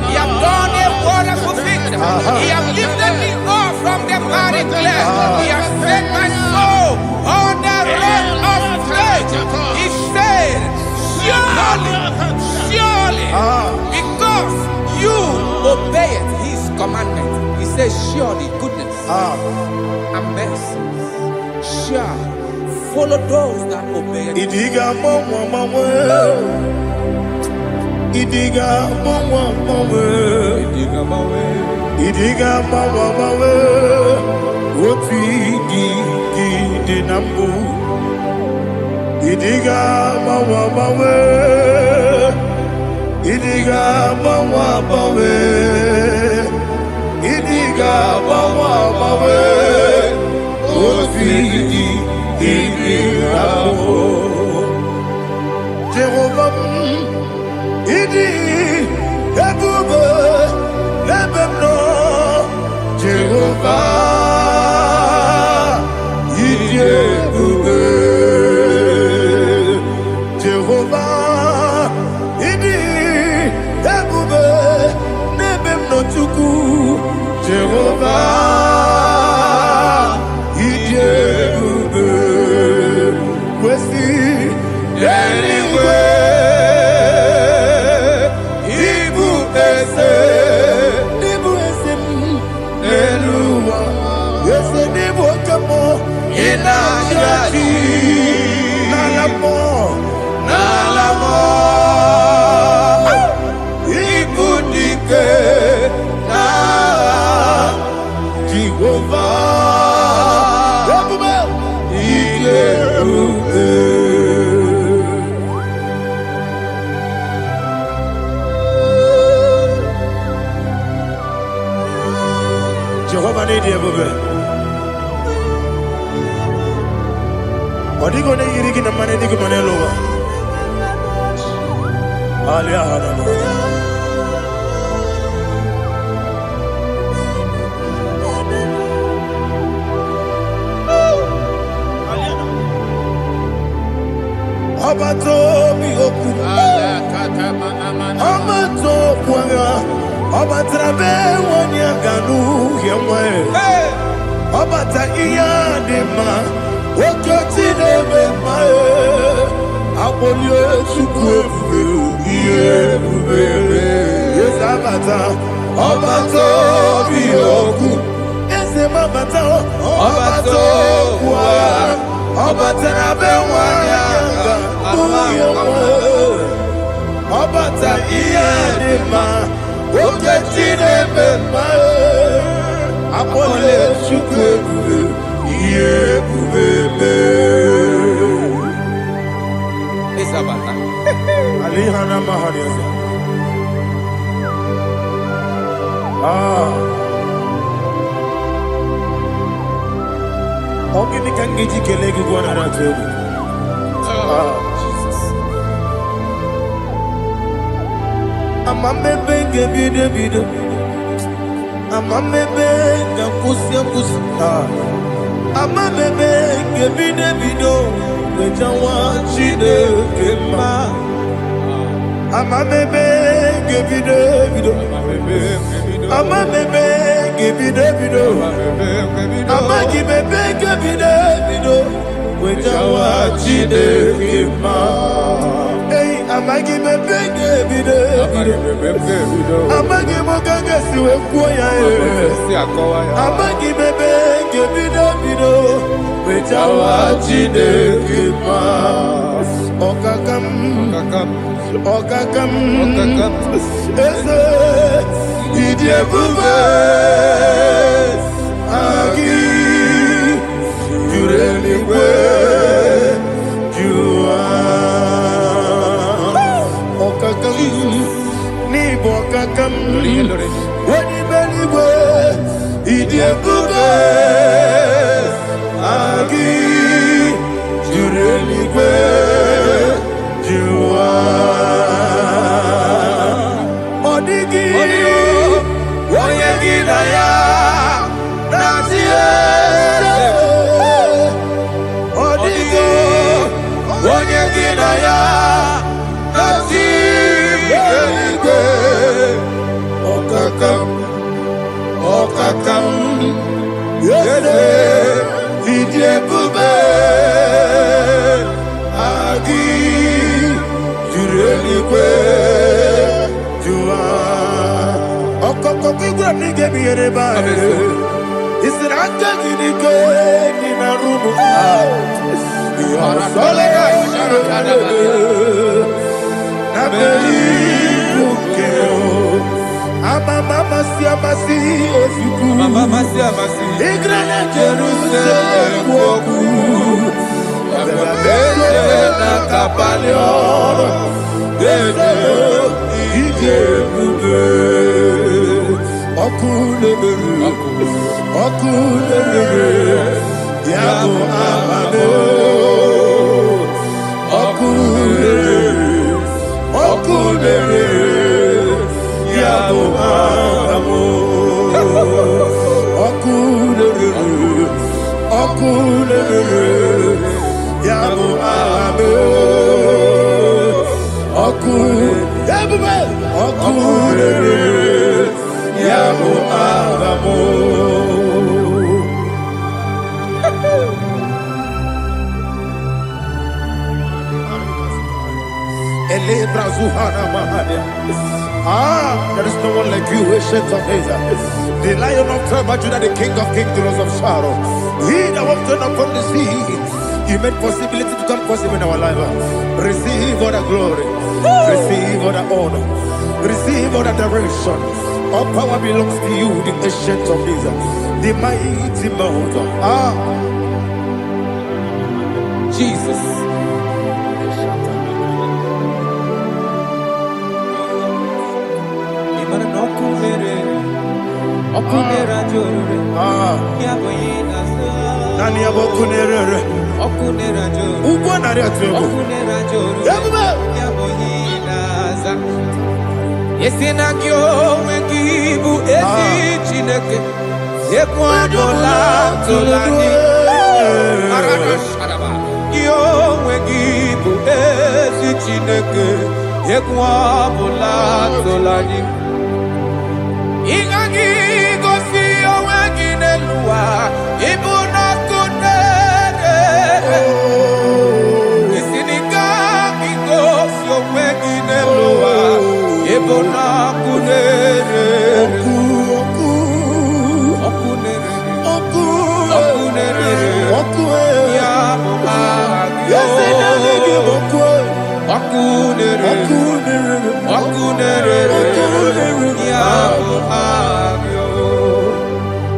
He has done a wonderful thing. He has lifted me up from the miry clay. He has set my soul on the road of faith. He said, surely, because you obeyed his commandment. He says, surely goodness and mercy shall follow those that obey him. Idiga mawe oti di nambu. Idiga mawe Idiga mawe Idiga mawe oti di nambu. Jehovah Idi Ebube Ebemno Jehovah Idi Ebube Jehovah Idi Ebube Nebemno Chuku Jehovah Idi Ebube Wesi anyway. Jehovah need you, baby. What are you going to eat in the money? You can lower. Abato bihoku, Amato kwanga, Abatrabe wanyaganu yamwe, Abata iya dema, Okoti deme mae, Abolio chukwe iye bubele, Yes Abata, Abato bihoku, Ese mabata, Abato kwa, Abatrabe wanyaganu. Obata iyadema oketine bema apole chukwe yebubebe Isabata alihana mahariza Ogini kangiji kelegi gwana ratu Amamebe gebido Amamebe gakusi Amamebe gebido Wejawa chide kema Amamebe gebido Amamebe gebido Amagibebe gebido Wejawa chide kema Hey, amagibebe gebido Amagi Moganga Siwe Kuya. Amagi Bebe Gebido Bido. Wejawa Jide Kipa. Okakam. Eze. Idie Bube. Agi. Jureligwe. Okakam, Wadi Beligwe, Idie Bube, Agi, Jureligwe, Jua, Odigi, Oyegi Daya, Nazie, Odigi, Oyegi Daya, Nazie. Okakam, Yede, Idie Bube, Agi, Jureligwe, Jua. Okakam, Nige Biereba. Is it Antaginike, Nina Rubu? Solega, Nabeli, Mama Siamasi, Mama Siamasi, Igrana Jerusalem, Woku, Abela Capalion, Ije Okule, Yabu Amado, Okule, Yabu Amado, Okule, Yabu Amado, Okule, Yabu Amado. There is no one like you, ancient of days. The Lion of tribe of Judah, the King of kings, the Rose of Sharon. He that walked upon the sea, He made possibility to come possible in our life. Receive all the glory, receive all the honor, receive all the adoration. All power belongs to you, the ancient of days, the mighty mountain. Jesus. Nani abokunere ugwo nari atwego Yesinagyo wengibu ezi chineke Yekwadola tolani Yo wengibu ezi chineke Yekwadola tolani Ingagi gosi owegine luwa Ibuna kunere Isiniga gosi owegine luwa Ibuna kunere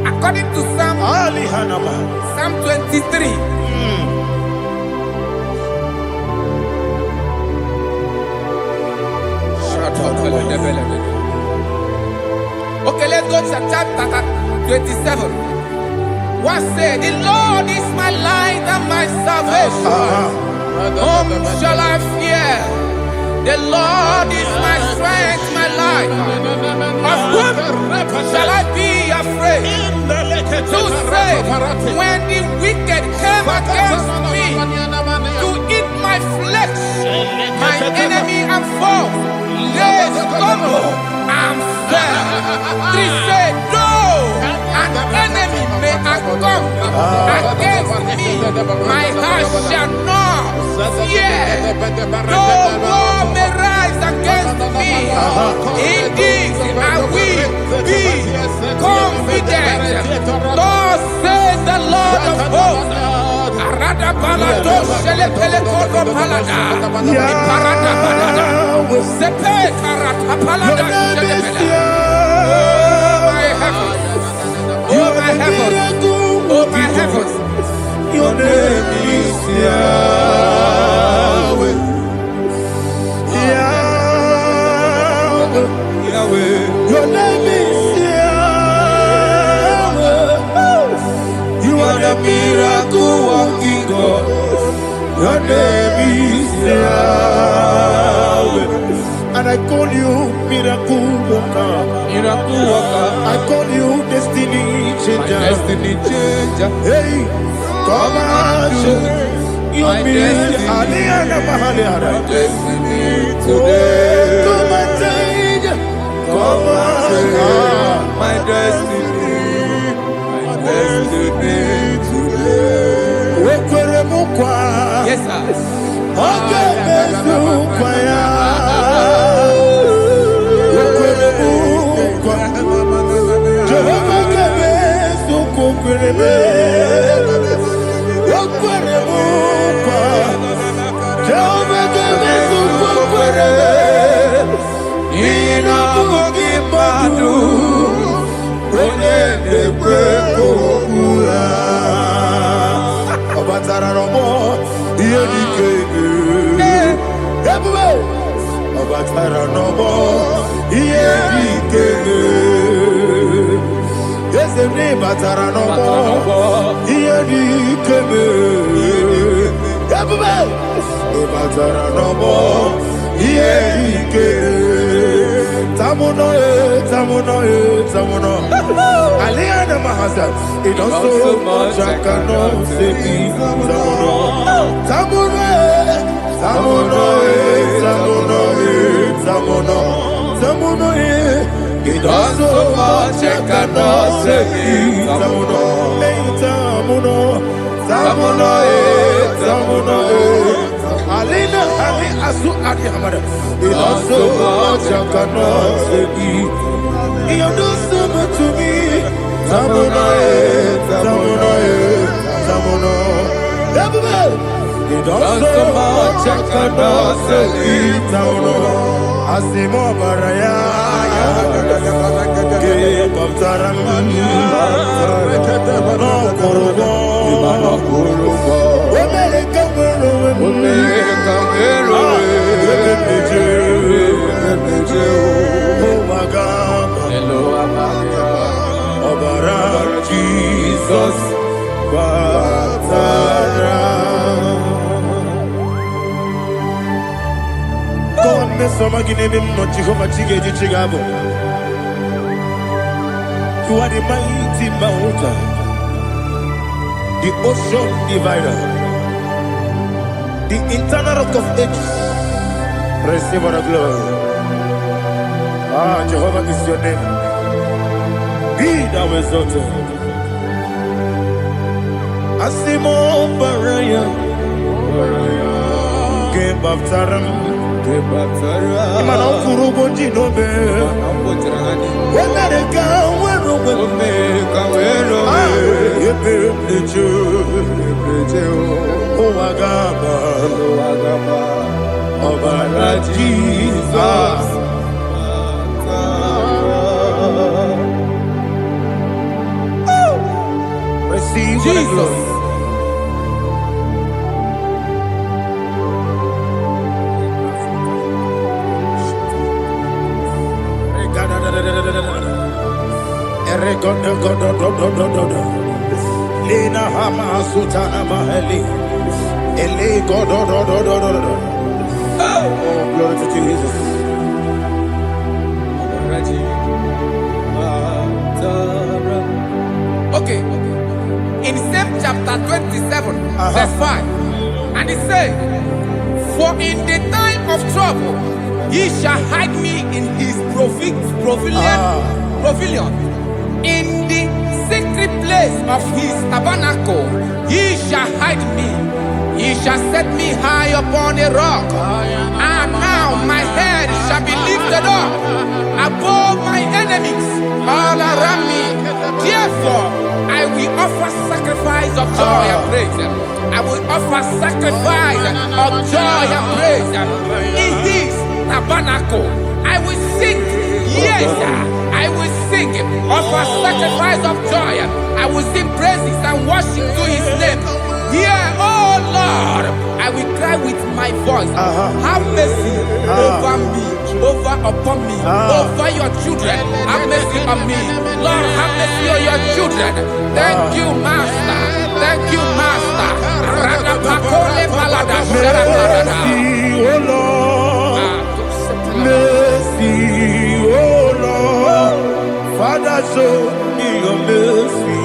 According to Psalm 23. Okay, let's go to chapter 27. What said? The Lord is my light and my salvation. Whom shall I fear? The Lord is my strength, my life. Of whom shall I be afraid? To say, when the wicked came against me to eat my flesh, my enemy and foe, they stumble and fell. They said, no, an enemy may have come against me, my heart shall not fear. No war may rise against me, Balado shele pele koro palada. Iparada balada. Sepe karata palada shele pele. Oh my heavens. Oh my heavens. Oh my heavens. Your name is Yahweh. Yahweh. Yahweh. Your name is Yahweh. You are the miracle working God. Your name is Yahweh. And I call you miracle worker. Miracle worker. I call you destiny changer. Destiny changer. Hey, come on, your destiny. Destiny today. Come and change. Come on, my destiny. My destiny today. Yes, sir. It does so much I cannot say it. It does so much I cannot say it. Alina Ali Asu Adi Hamada. It does so much I cannot say it. You do so much to me. Tamuno. It does so much I cannot say it. Tamuno. Asimo Baraya. Give up Taramani. No Kurubo. Jesus, God, miss some again, not Jehovah Chigabo. You are the mighty mountain, the ocean divider, the internal rock of ages. Receive our glory. Ah, Jehovah is your name. Be thou exalted. Asimo Baraya, Game of Taram, Imano Kurubo Jinobe, when they go, Jesus. Receive Jesus. Lina Hama Sutana Mahali. Ele God. Oh, glory to Jesus. Okay. In same chapter 27, verse 5, and it says, for in the time of trouble, he shall hide me in his pavilion. In the secret place of his tabernacle, he shall hide me. He shall set me high upon a rock. And now my head shall be lifted up above my enemies all around me. Therefore, I will will offer sacrifice of joy and praise. I will offer sacrifice of joy and praise. In this tabernacle, I will sing. Yes, I will sing. Offer sacrifice of joy. I will sing praises and worship to his name. Yeah, oh Lord, I will cry with my voice. Have mercy over me, upon me, over your children. Have mercy on me. Lord, have mercy on your children. Thank you, Master. Thank you, Master. Mercy, oh Lord. Mercy, oh Lord. Father, show me your mercy.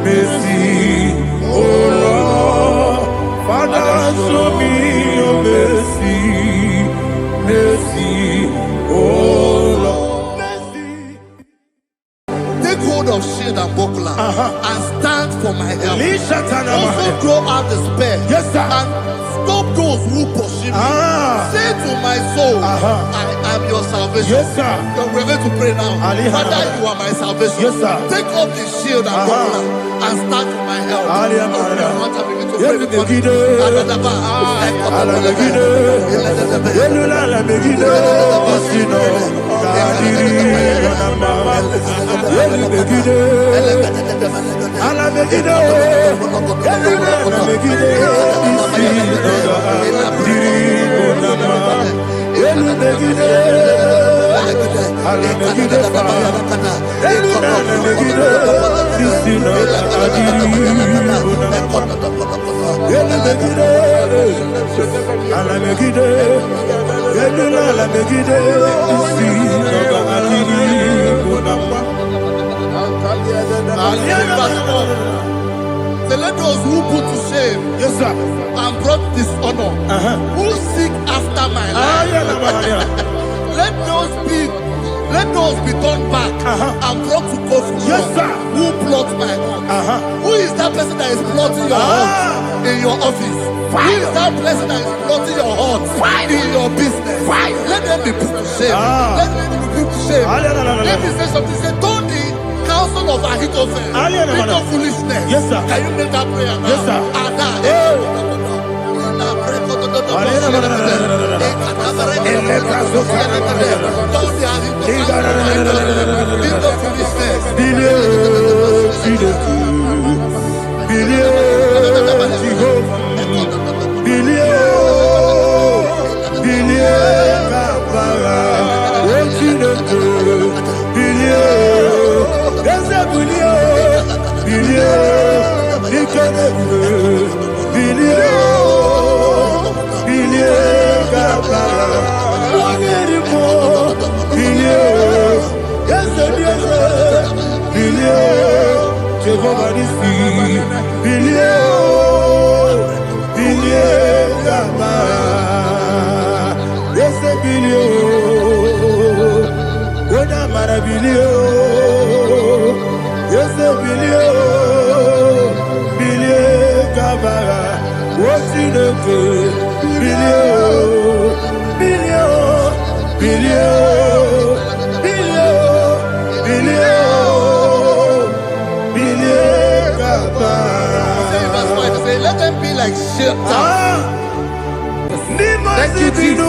Mercy, oh Lord. Father, show me your mercy. Mercy, oh Lord. Mercy. Take hold of shield and buckler and stand for my help. Also throw out despair. Yes, sir. And stop those who pursue me. Say to my soul, I am your salvation. Yes, sir. We're going to pray now. Father, you are my salvation. Yes, sir. Take off the shield and buckler and stand for my help. So let those who put to shame, Yes, sir. and brought dishonor, who seek after my life, let those be turned back and brought to confusion. Yes, sir. Who plot my heart? Who is that person that is plotting your heart in your office? Who is that person that is plotting your heart in your business? Let them be put to shame. Let them be put to shame. Let me say something. Say, don't the counsel of Ahithophel make no foolishness. Yes, sir. Can you make that prayer now? Yes, sir. Let them be like shelter. Thank you, Jesus.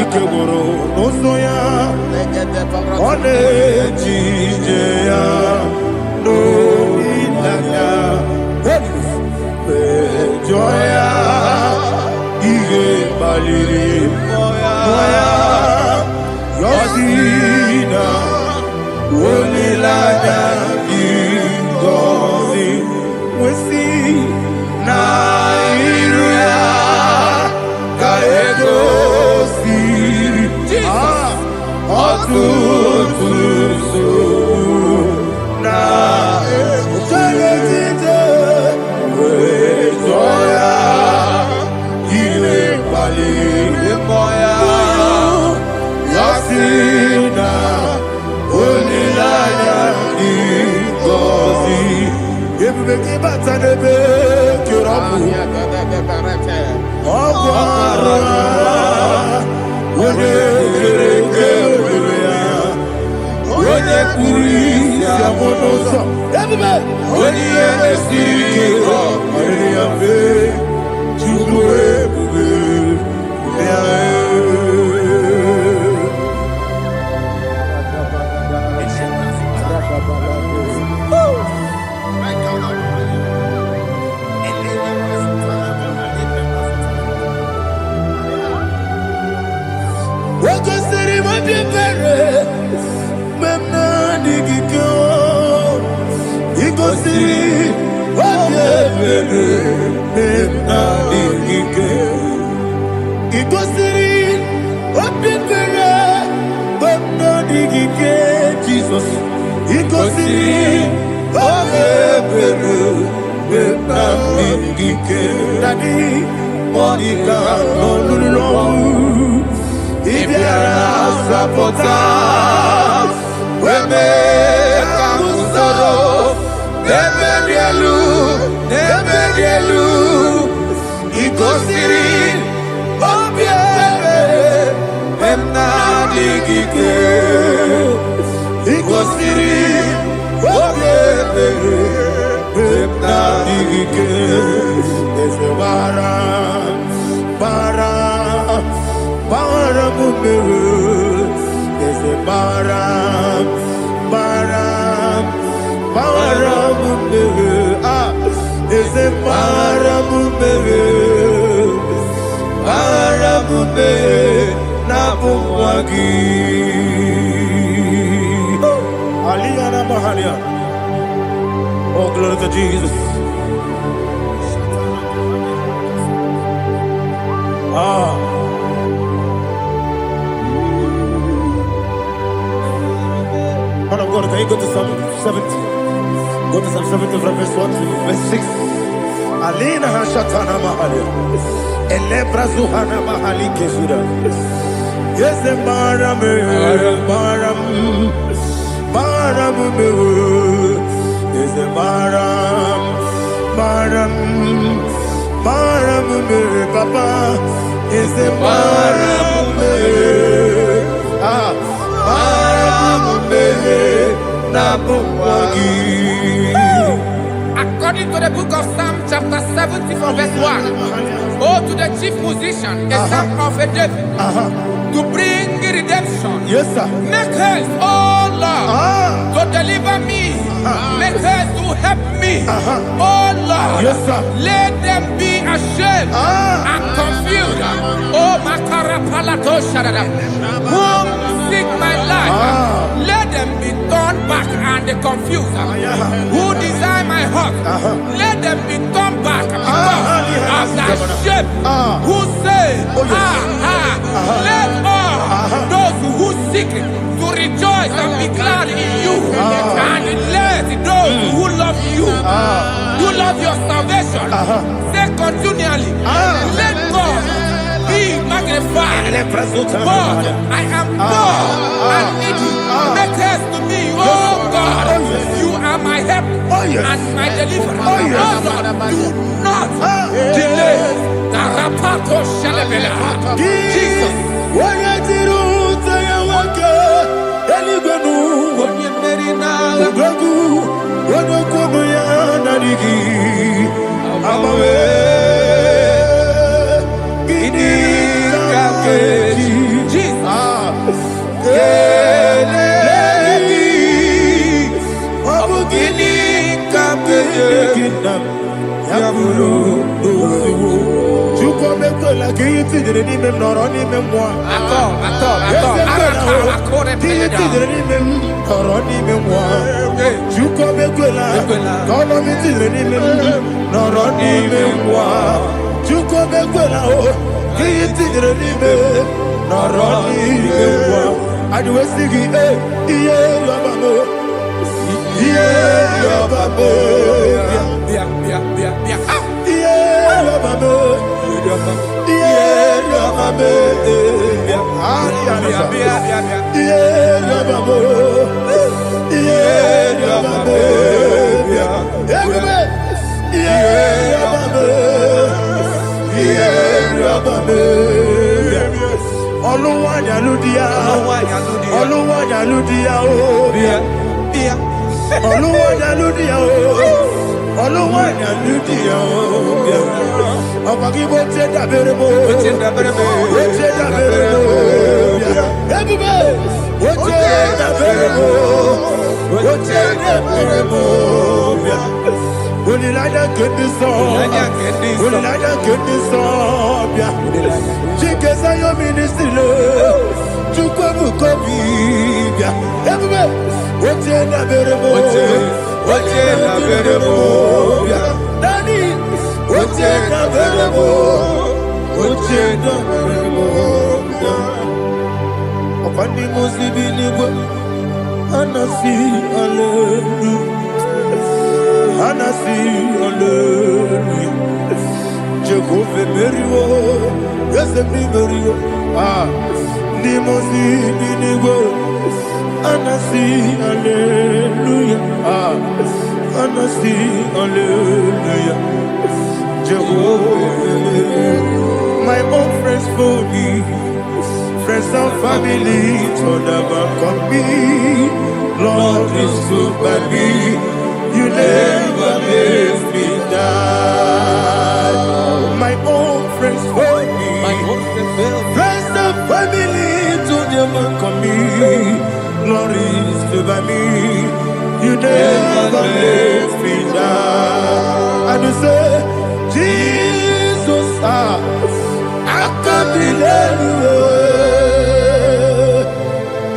Ikegoro nosoya one jijeya no ilaya joya ige baliri moya yosi Jesus, oh, glory to Jesus. Man of God, can you go to Psalm 70? Go to Psalm 70 from verse 1 to verse 6. Alina Hashatana Mahalia. Elebra Zuhana Mahali Kesura. Yes, the Baram, is the Baram, Papa, is the Baram, According to the book of Psalm chapter 70 from verse 1, oh, to the chief musician, a psalm of a David, to bring redemption. Yes, sir. Make haste, oh Lord, to deliver me. Make haste to help me. Oh Lord, yes, sir. Let them be ashamed and confused. Oh Makarapalato Shadada, whom seek my life, let them be turned back and confused. Who desire my heart, let them be turned back because of that shame. Who say, let all those who seek to rejoice and be glad in you, and let those who love you, who love your salvation, say continually, let God be magnified. God, I am God and needy. Make haste to me, oh God. You are my help and my deliverer. Oh Lord, do not delay. Tarapato Shalabela. Jesus. Yeah. me. Oluwa Yaludia, Oluwa Yaludia, Oluwa Yaludia, Oluwa Yaludia. Abagibo tenda berebo, tenda berebo, tenda berebo. Everybody, tenda berebo, tenda berebo. Only like that get this song, only like that get this song. Chicas are your ministry, to come copy. Everybody, what's in the variable? What's in the variable? Daddy, what's in the variable? What's in the variable? Upon the Muslim, and I see hallelujah. Anasi hallelujah. Jehovah Merio, yes Merio. Nimosi Binigo. Anasi hallelujah. Anasi hallelujah. Jehovah, my own friends for me, friends and family told about come me. Lord is good by me. You never leave me down. My own friends for me, friends and family to them come me. Glory is by me. You never leave me down. And you say, Jesus, I can't believe you.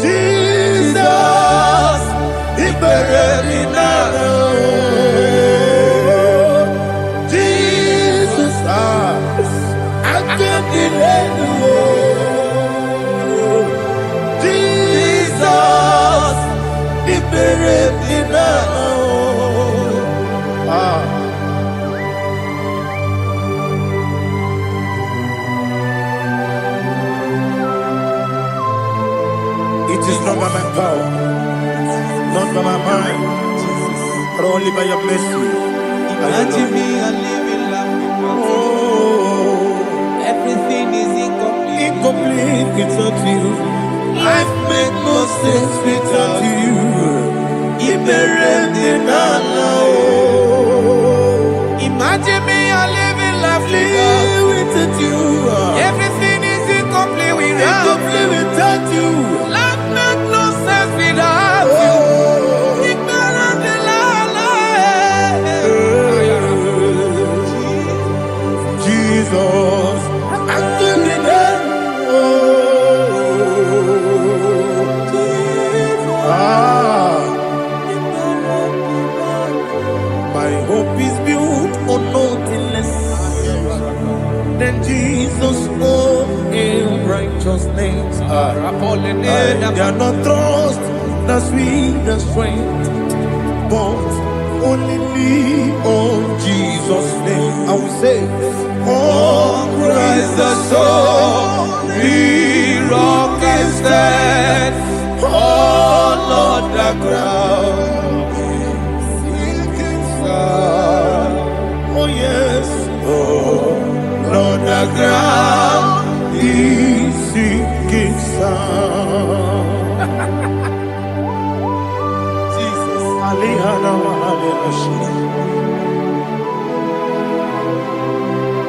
Jesus, He buried me now. Jesus, He buried me now. It is not by my power, not by my mind, but only by your mercy. Imagine me a living life. Everything is incomplete. Incomplete without you. Life makes no sense without you. Imagine me a living life without you. Everything is incomplete without you. Life makes no sense without you. Jesus, my hope is built on nothing less than Jesus' own righteousness. They are not trust the sweetest strength, but only lean on Jesus' name. I will say, On Christ the solid rock I stand. All on the ground sinking sun. oh yes, On the ground He's sinking sun. Jesus.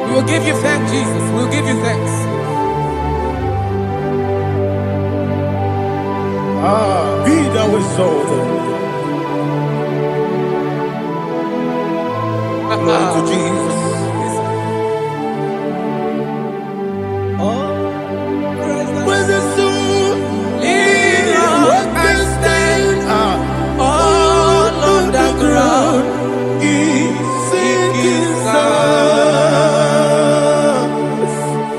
We will give you thanks, Jesus. We will give you thanks. Be thou exalted. Glory to Jesus. When the soul Rock I stand. All on the ground is sinking sun.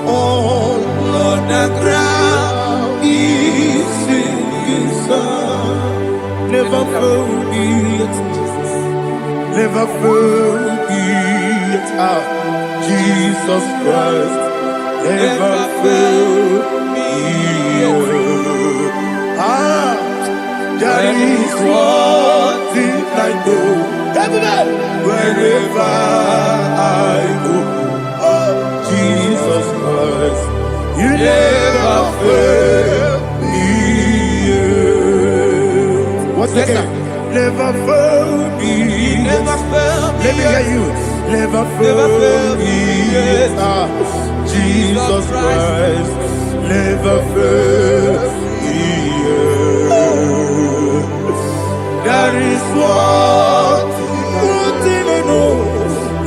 all On the ground is sinking sun. Never forget, never forget Jesus Christ. Never forget. That is one thing I know. Wherever I go, oh, Jesus Christ You never fail me. What's the game? Never fail me. Never fail me. Let me hear you. Never fail me. Jesus Christ. Never fail me. That is what I know.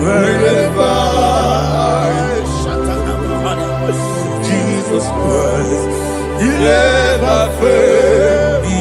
Wherever Jesus Christ, you never fail me.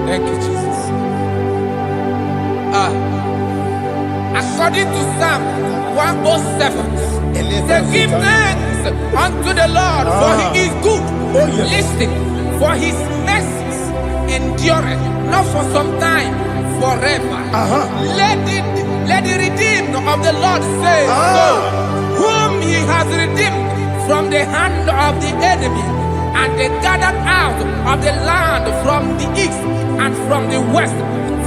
Thank you, Jesus. According to Psalm 107, they give thanks unto the Lord, for he is good. Listen, for his mercies endureth, not for some time, forever. Let the redeemed of the Lord say so, whom he has redeemed from the hand of the enemy, and they gathered out of the land from the east and from the west,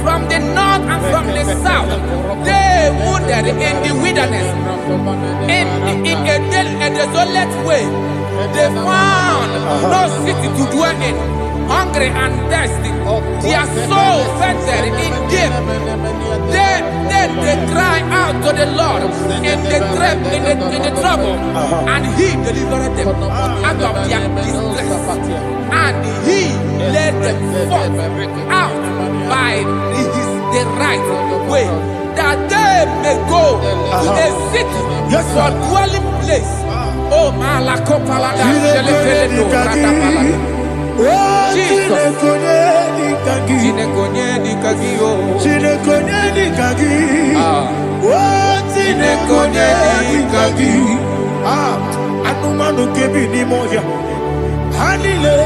from the north and from the south. They wandered in the wilderness, in a desolate way. They found no city to dwell in, hungry and thirsty. Their soul fainted in deep. Then they cry out to the Lord in the trouble, and he delivered them out of their distress. And he led them forth out by the right way, that they may go to a city for dwelling place. Oh, Malakopalada, Jesus. Anumanu kebi ni moja Hanile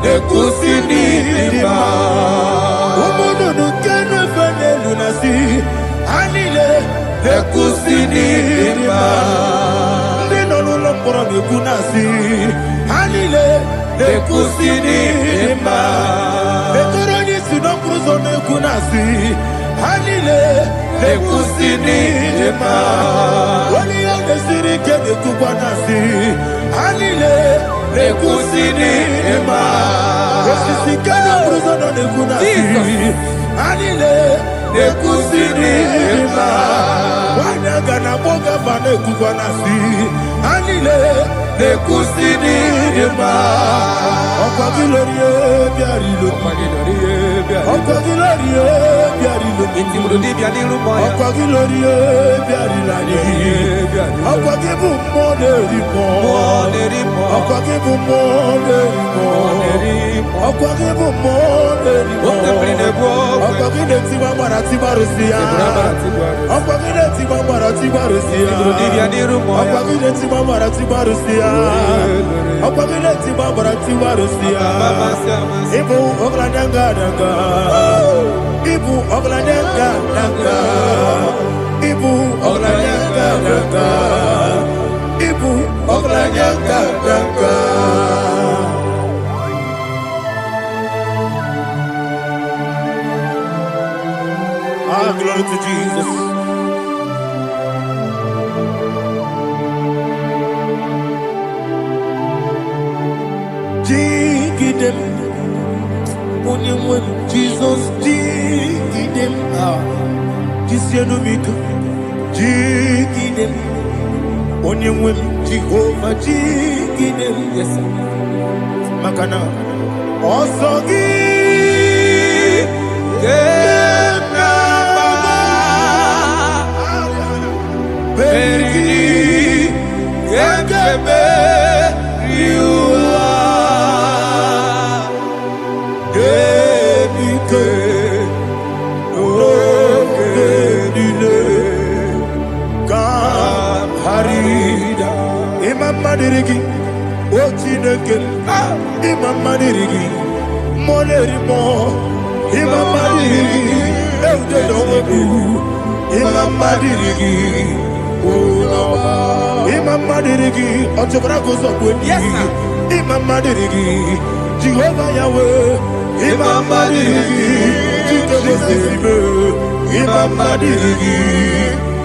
Nekusini lima Umudu nukene fene lunasi Hanile Nekusini lima Nino lulopora mikunasi Hanile Nekusini lima Nekurani sinokruzo nekunasi Hanile Nekusini lima Wali yane sirike nekubanasi Hanile Nekusini lima Wasisikana bruzo nekunasi Hanile Nekusini lima Wanaga na boga vane kubanasi Hanile Nekusini lima Okwa gilorie biarilo Okwa gilorie biarilo Okwa gilorie biarilani Okwa gibu moderimo Okwa gibu moderimo Okwa gibu moderimo Okwa gileti mamara tibarusia Okwa gileti mamara tibarusia Okwa gileti mamara tibarusia Okwa gileti mamara tibarusia Ibu oglanyanga danga Ibu oglanyanga danga Ibu oglanyanga danga Ibu oglanyanga danga Glory to Jesus. Dig them. When Jesus dig them. This year no make dig them. When Jehovah dig them. Yes, sir. Makana. Also give. Imamanirigi, Ochineke, Imamanirigi, Monerimo, Imamanirigi, Eudedogu, Imamanirigi, Imamanirigi, Otobragos of Winnie, Imamanirigi, Jehovah Yahweh, Imamanirigi, Jehovah Imamanirigi,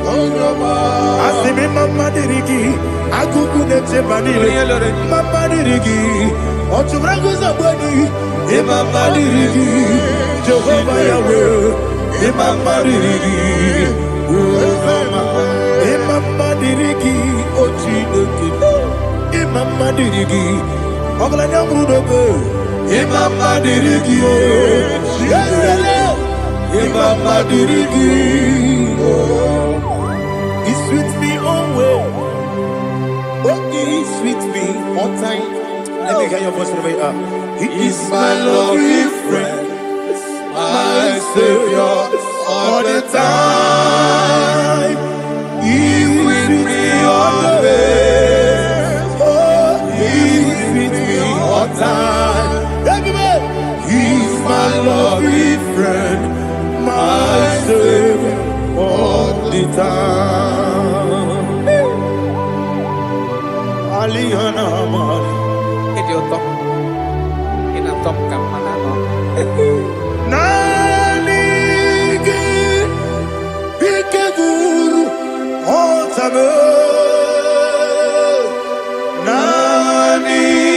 Asimi Mamanirigi, Akukunete Maniri, Mamanirigi, Otubragos of Winnie, Imamanirigi, Jehovah Yahweh, Imamanirigi, Imamanirigi, Ochineke, Imamanirigi, Oglanyamudobe, Imamanirigi, Imamanirigi, He sweet me away. Okay, He sweet me all time. Let me hear your voice from here. He is my lovely friend, my Savior all the time. He with me always. Oh, He with me all time. He's my lovely friend, my Savior all the time. Aliana Mari. Nanigi Ikeguru Otame Nanigi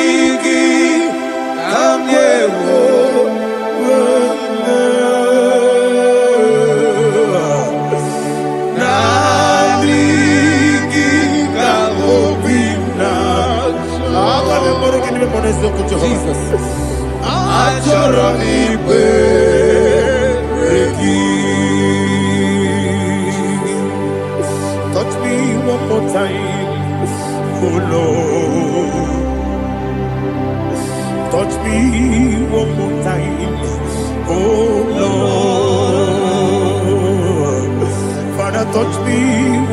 Kamyewo Jesus. Touch me one more time, oh Lord. Touch me one more time, oh Lord. Father, touch me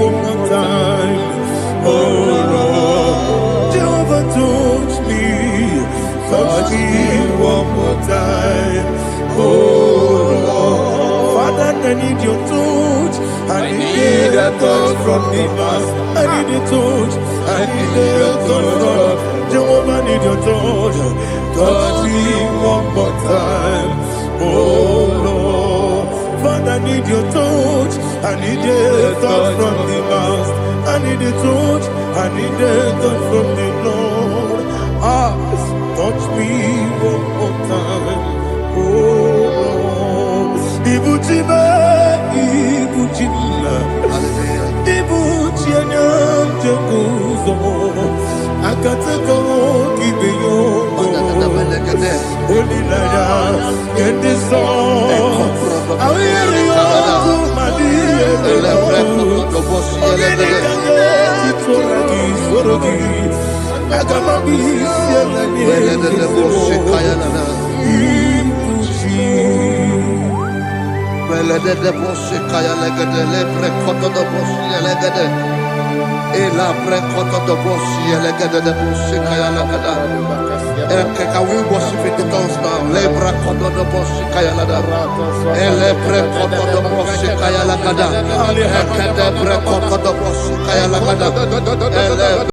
one more time, oh Lord. Jehovah, touch me. Touch me one more time, oh Lord. Father, I need your touch. I need a touch from the Master. I need a touch. I need a touch from Jehovah. I need your touch. Touch me one more time, oh Lord. Father, I need your touch. I need a touch from the Master. I need a touch. I need a touch from the Lord. Touch me one more time, oh Lord. Ibuchima, Ibuchima, Ibuchina, Jaguzo. Akatako, Kibeyo, Olilaya, get this song. I hear you, Madi, Can we worship in the tongues now? Lebra kodo do bosi kaya lada. Ele pre kodo do bosi kaya lada. Ekede pre kodo do bosi kaya lada.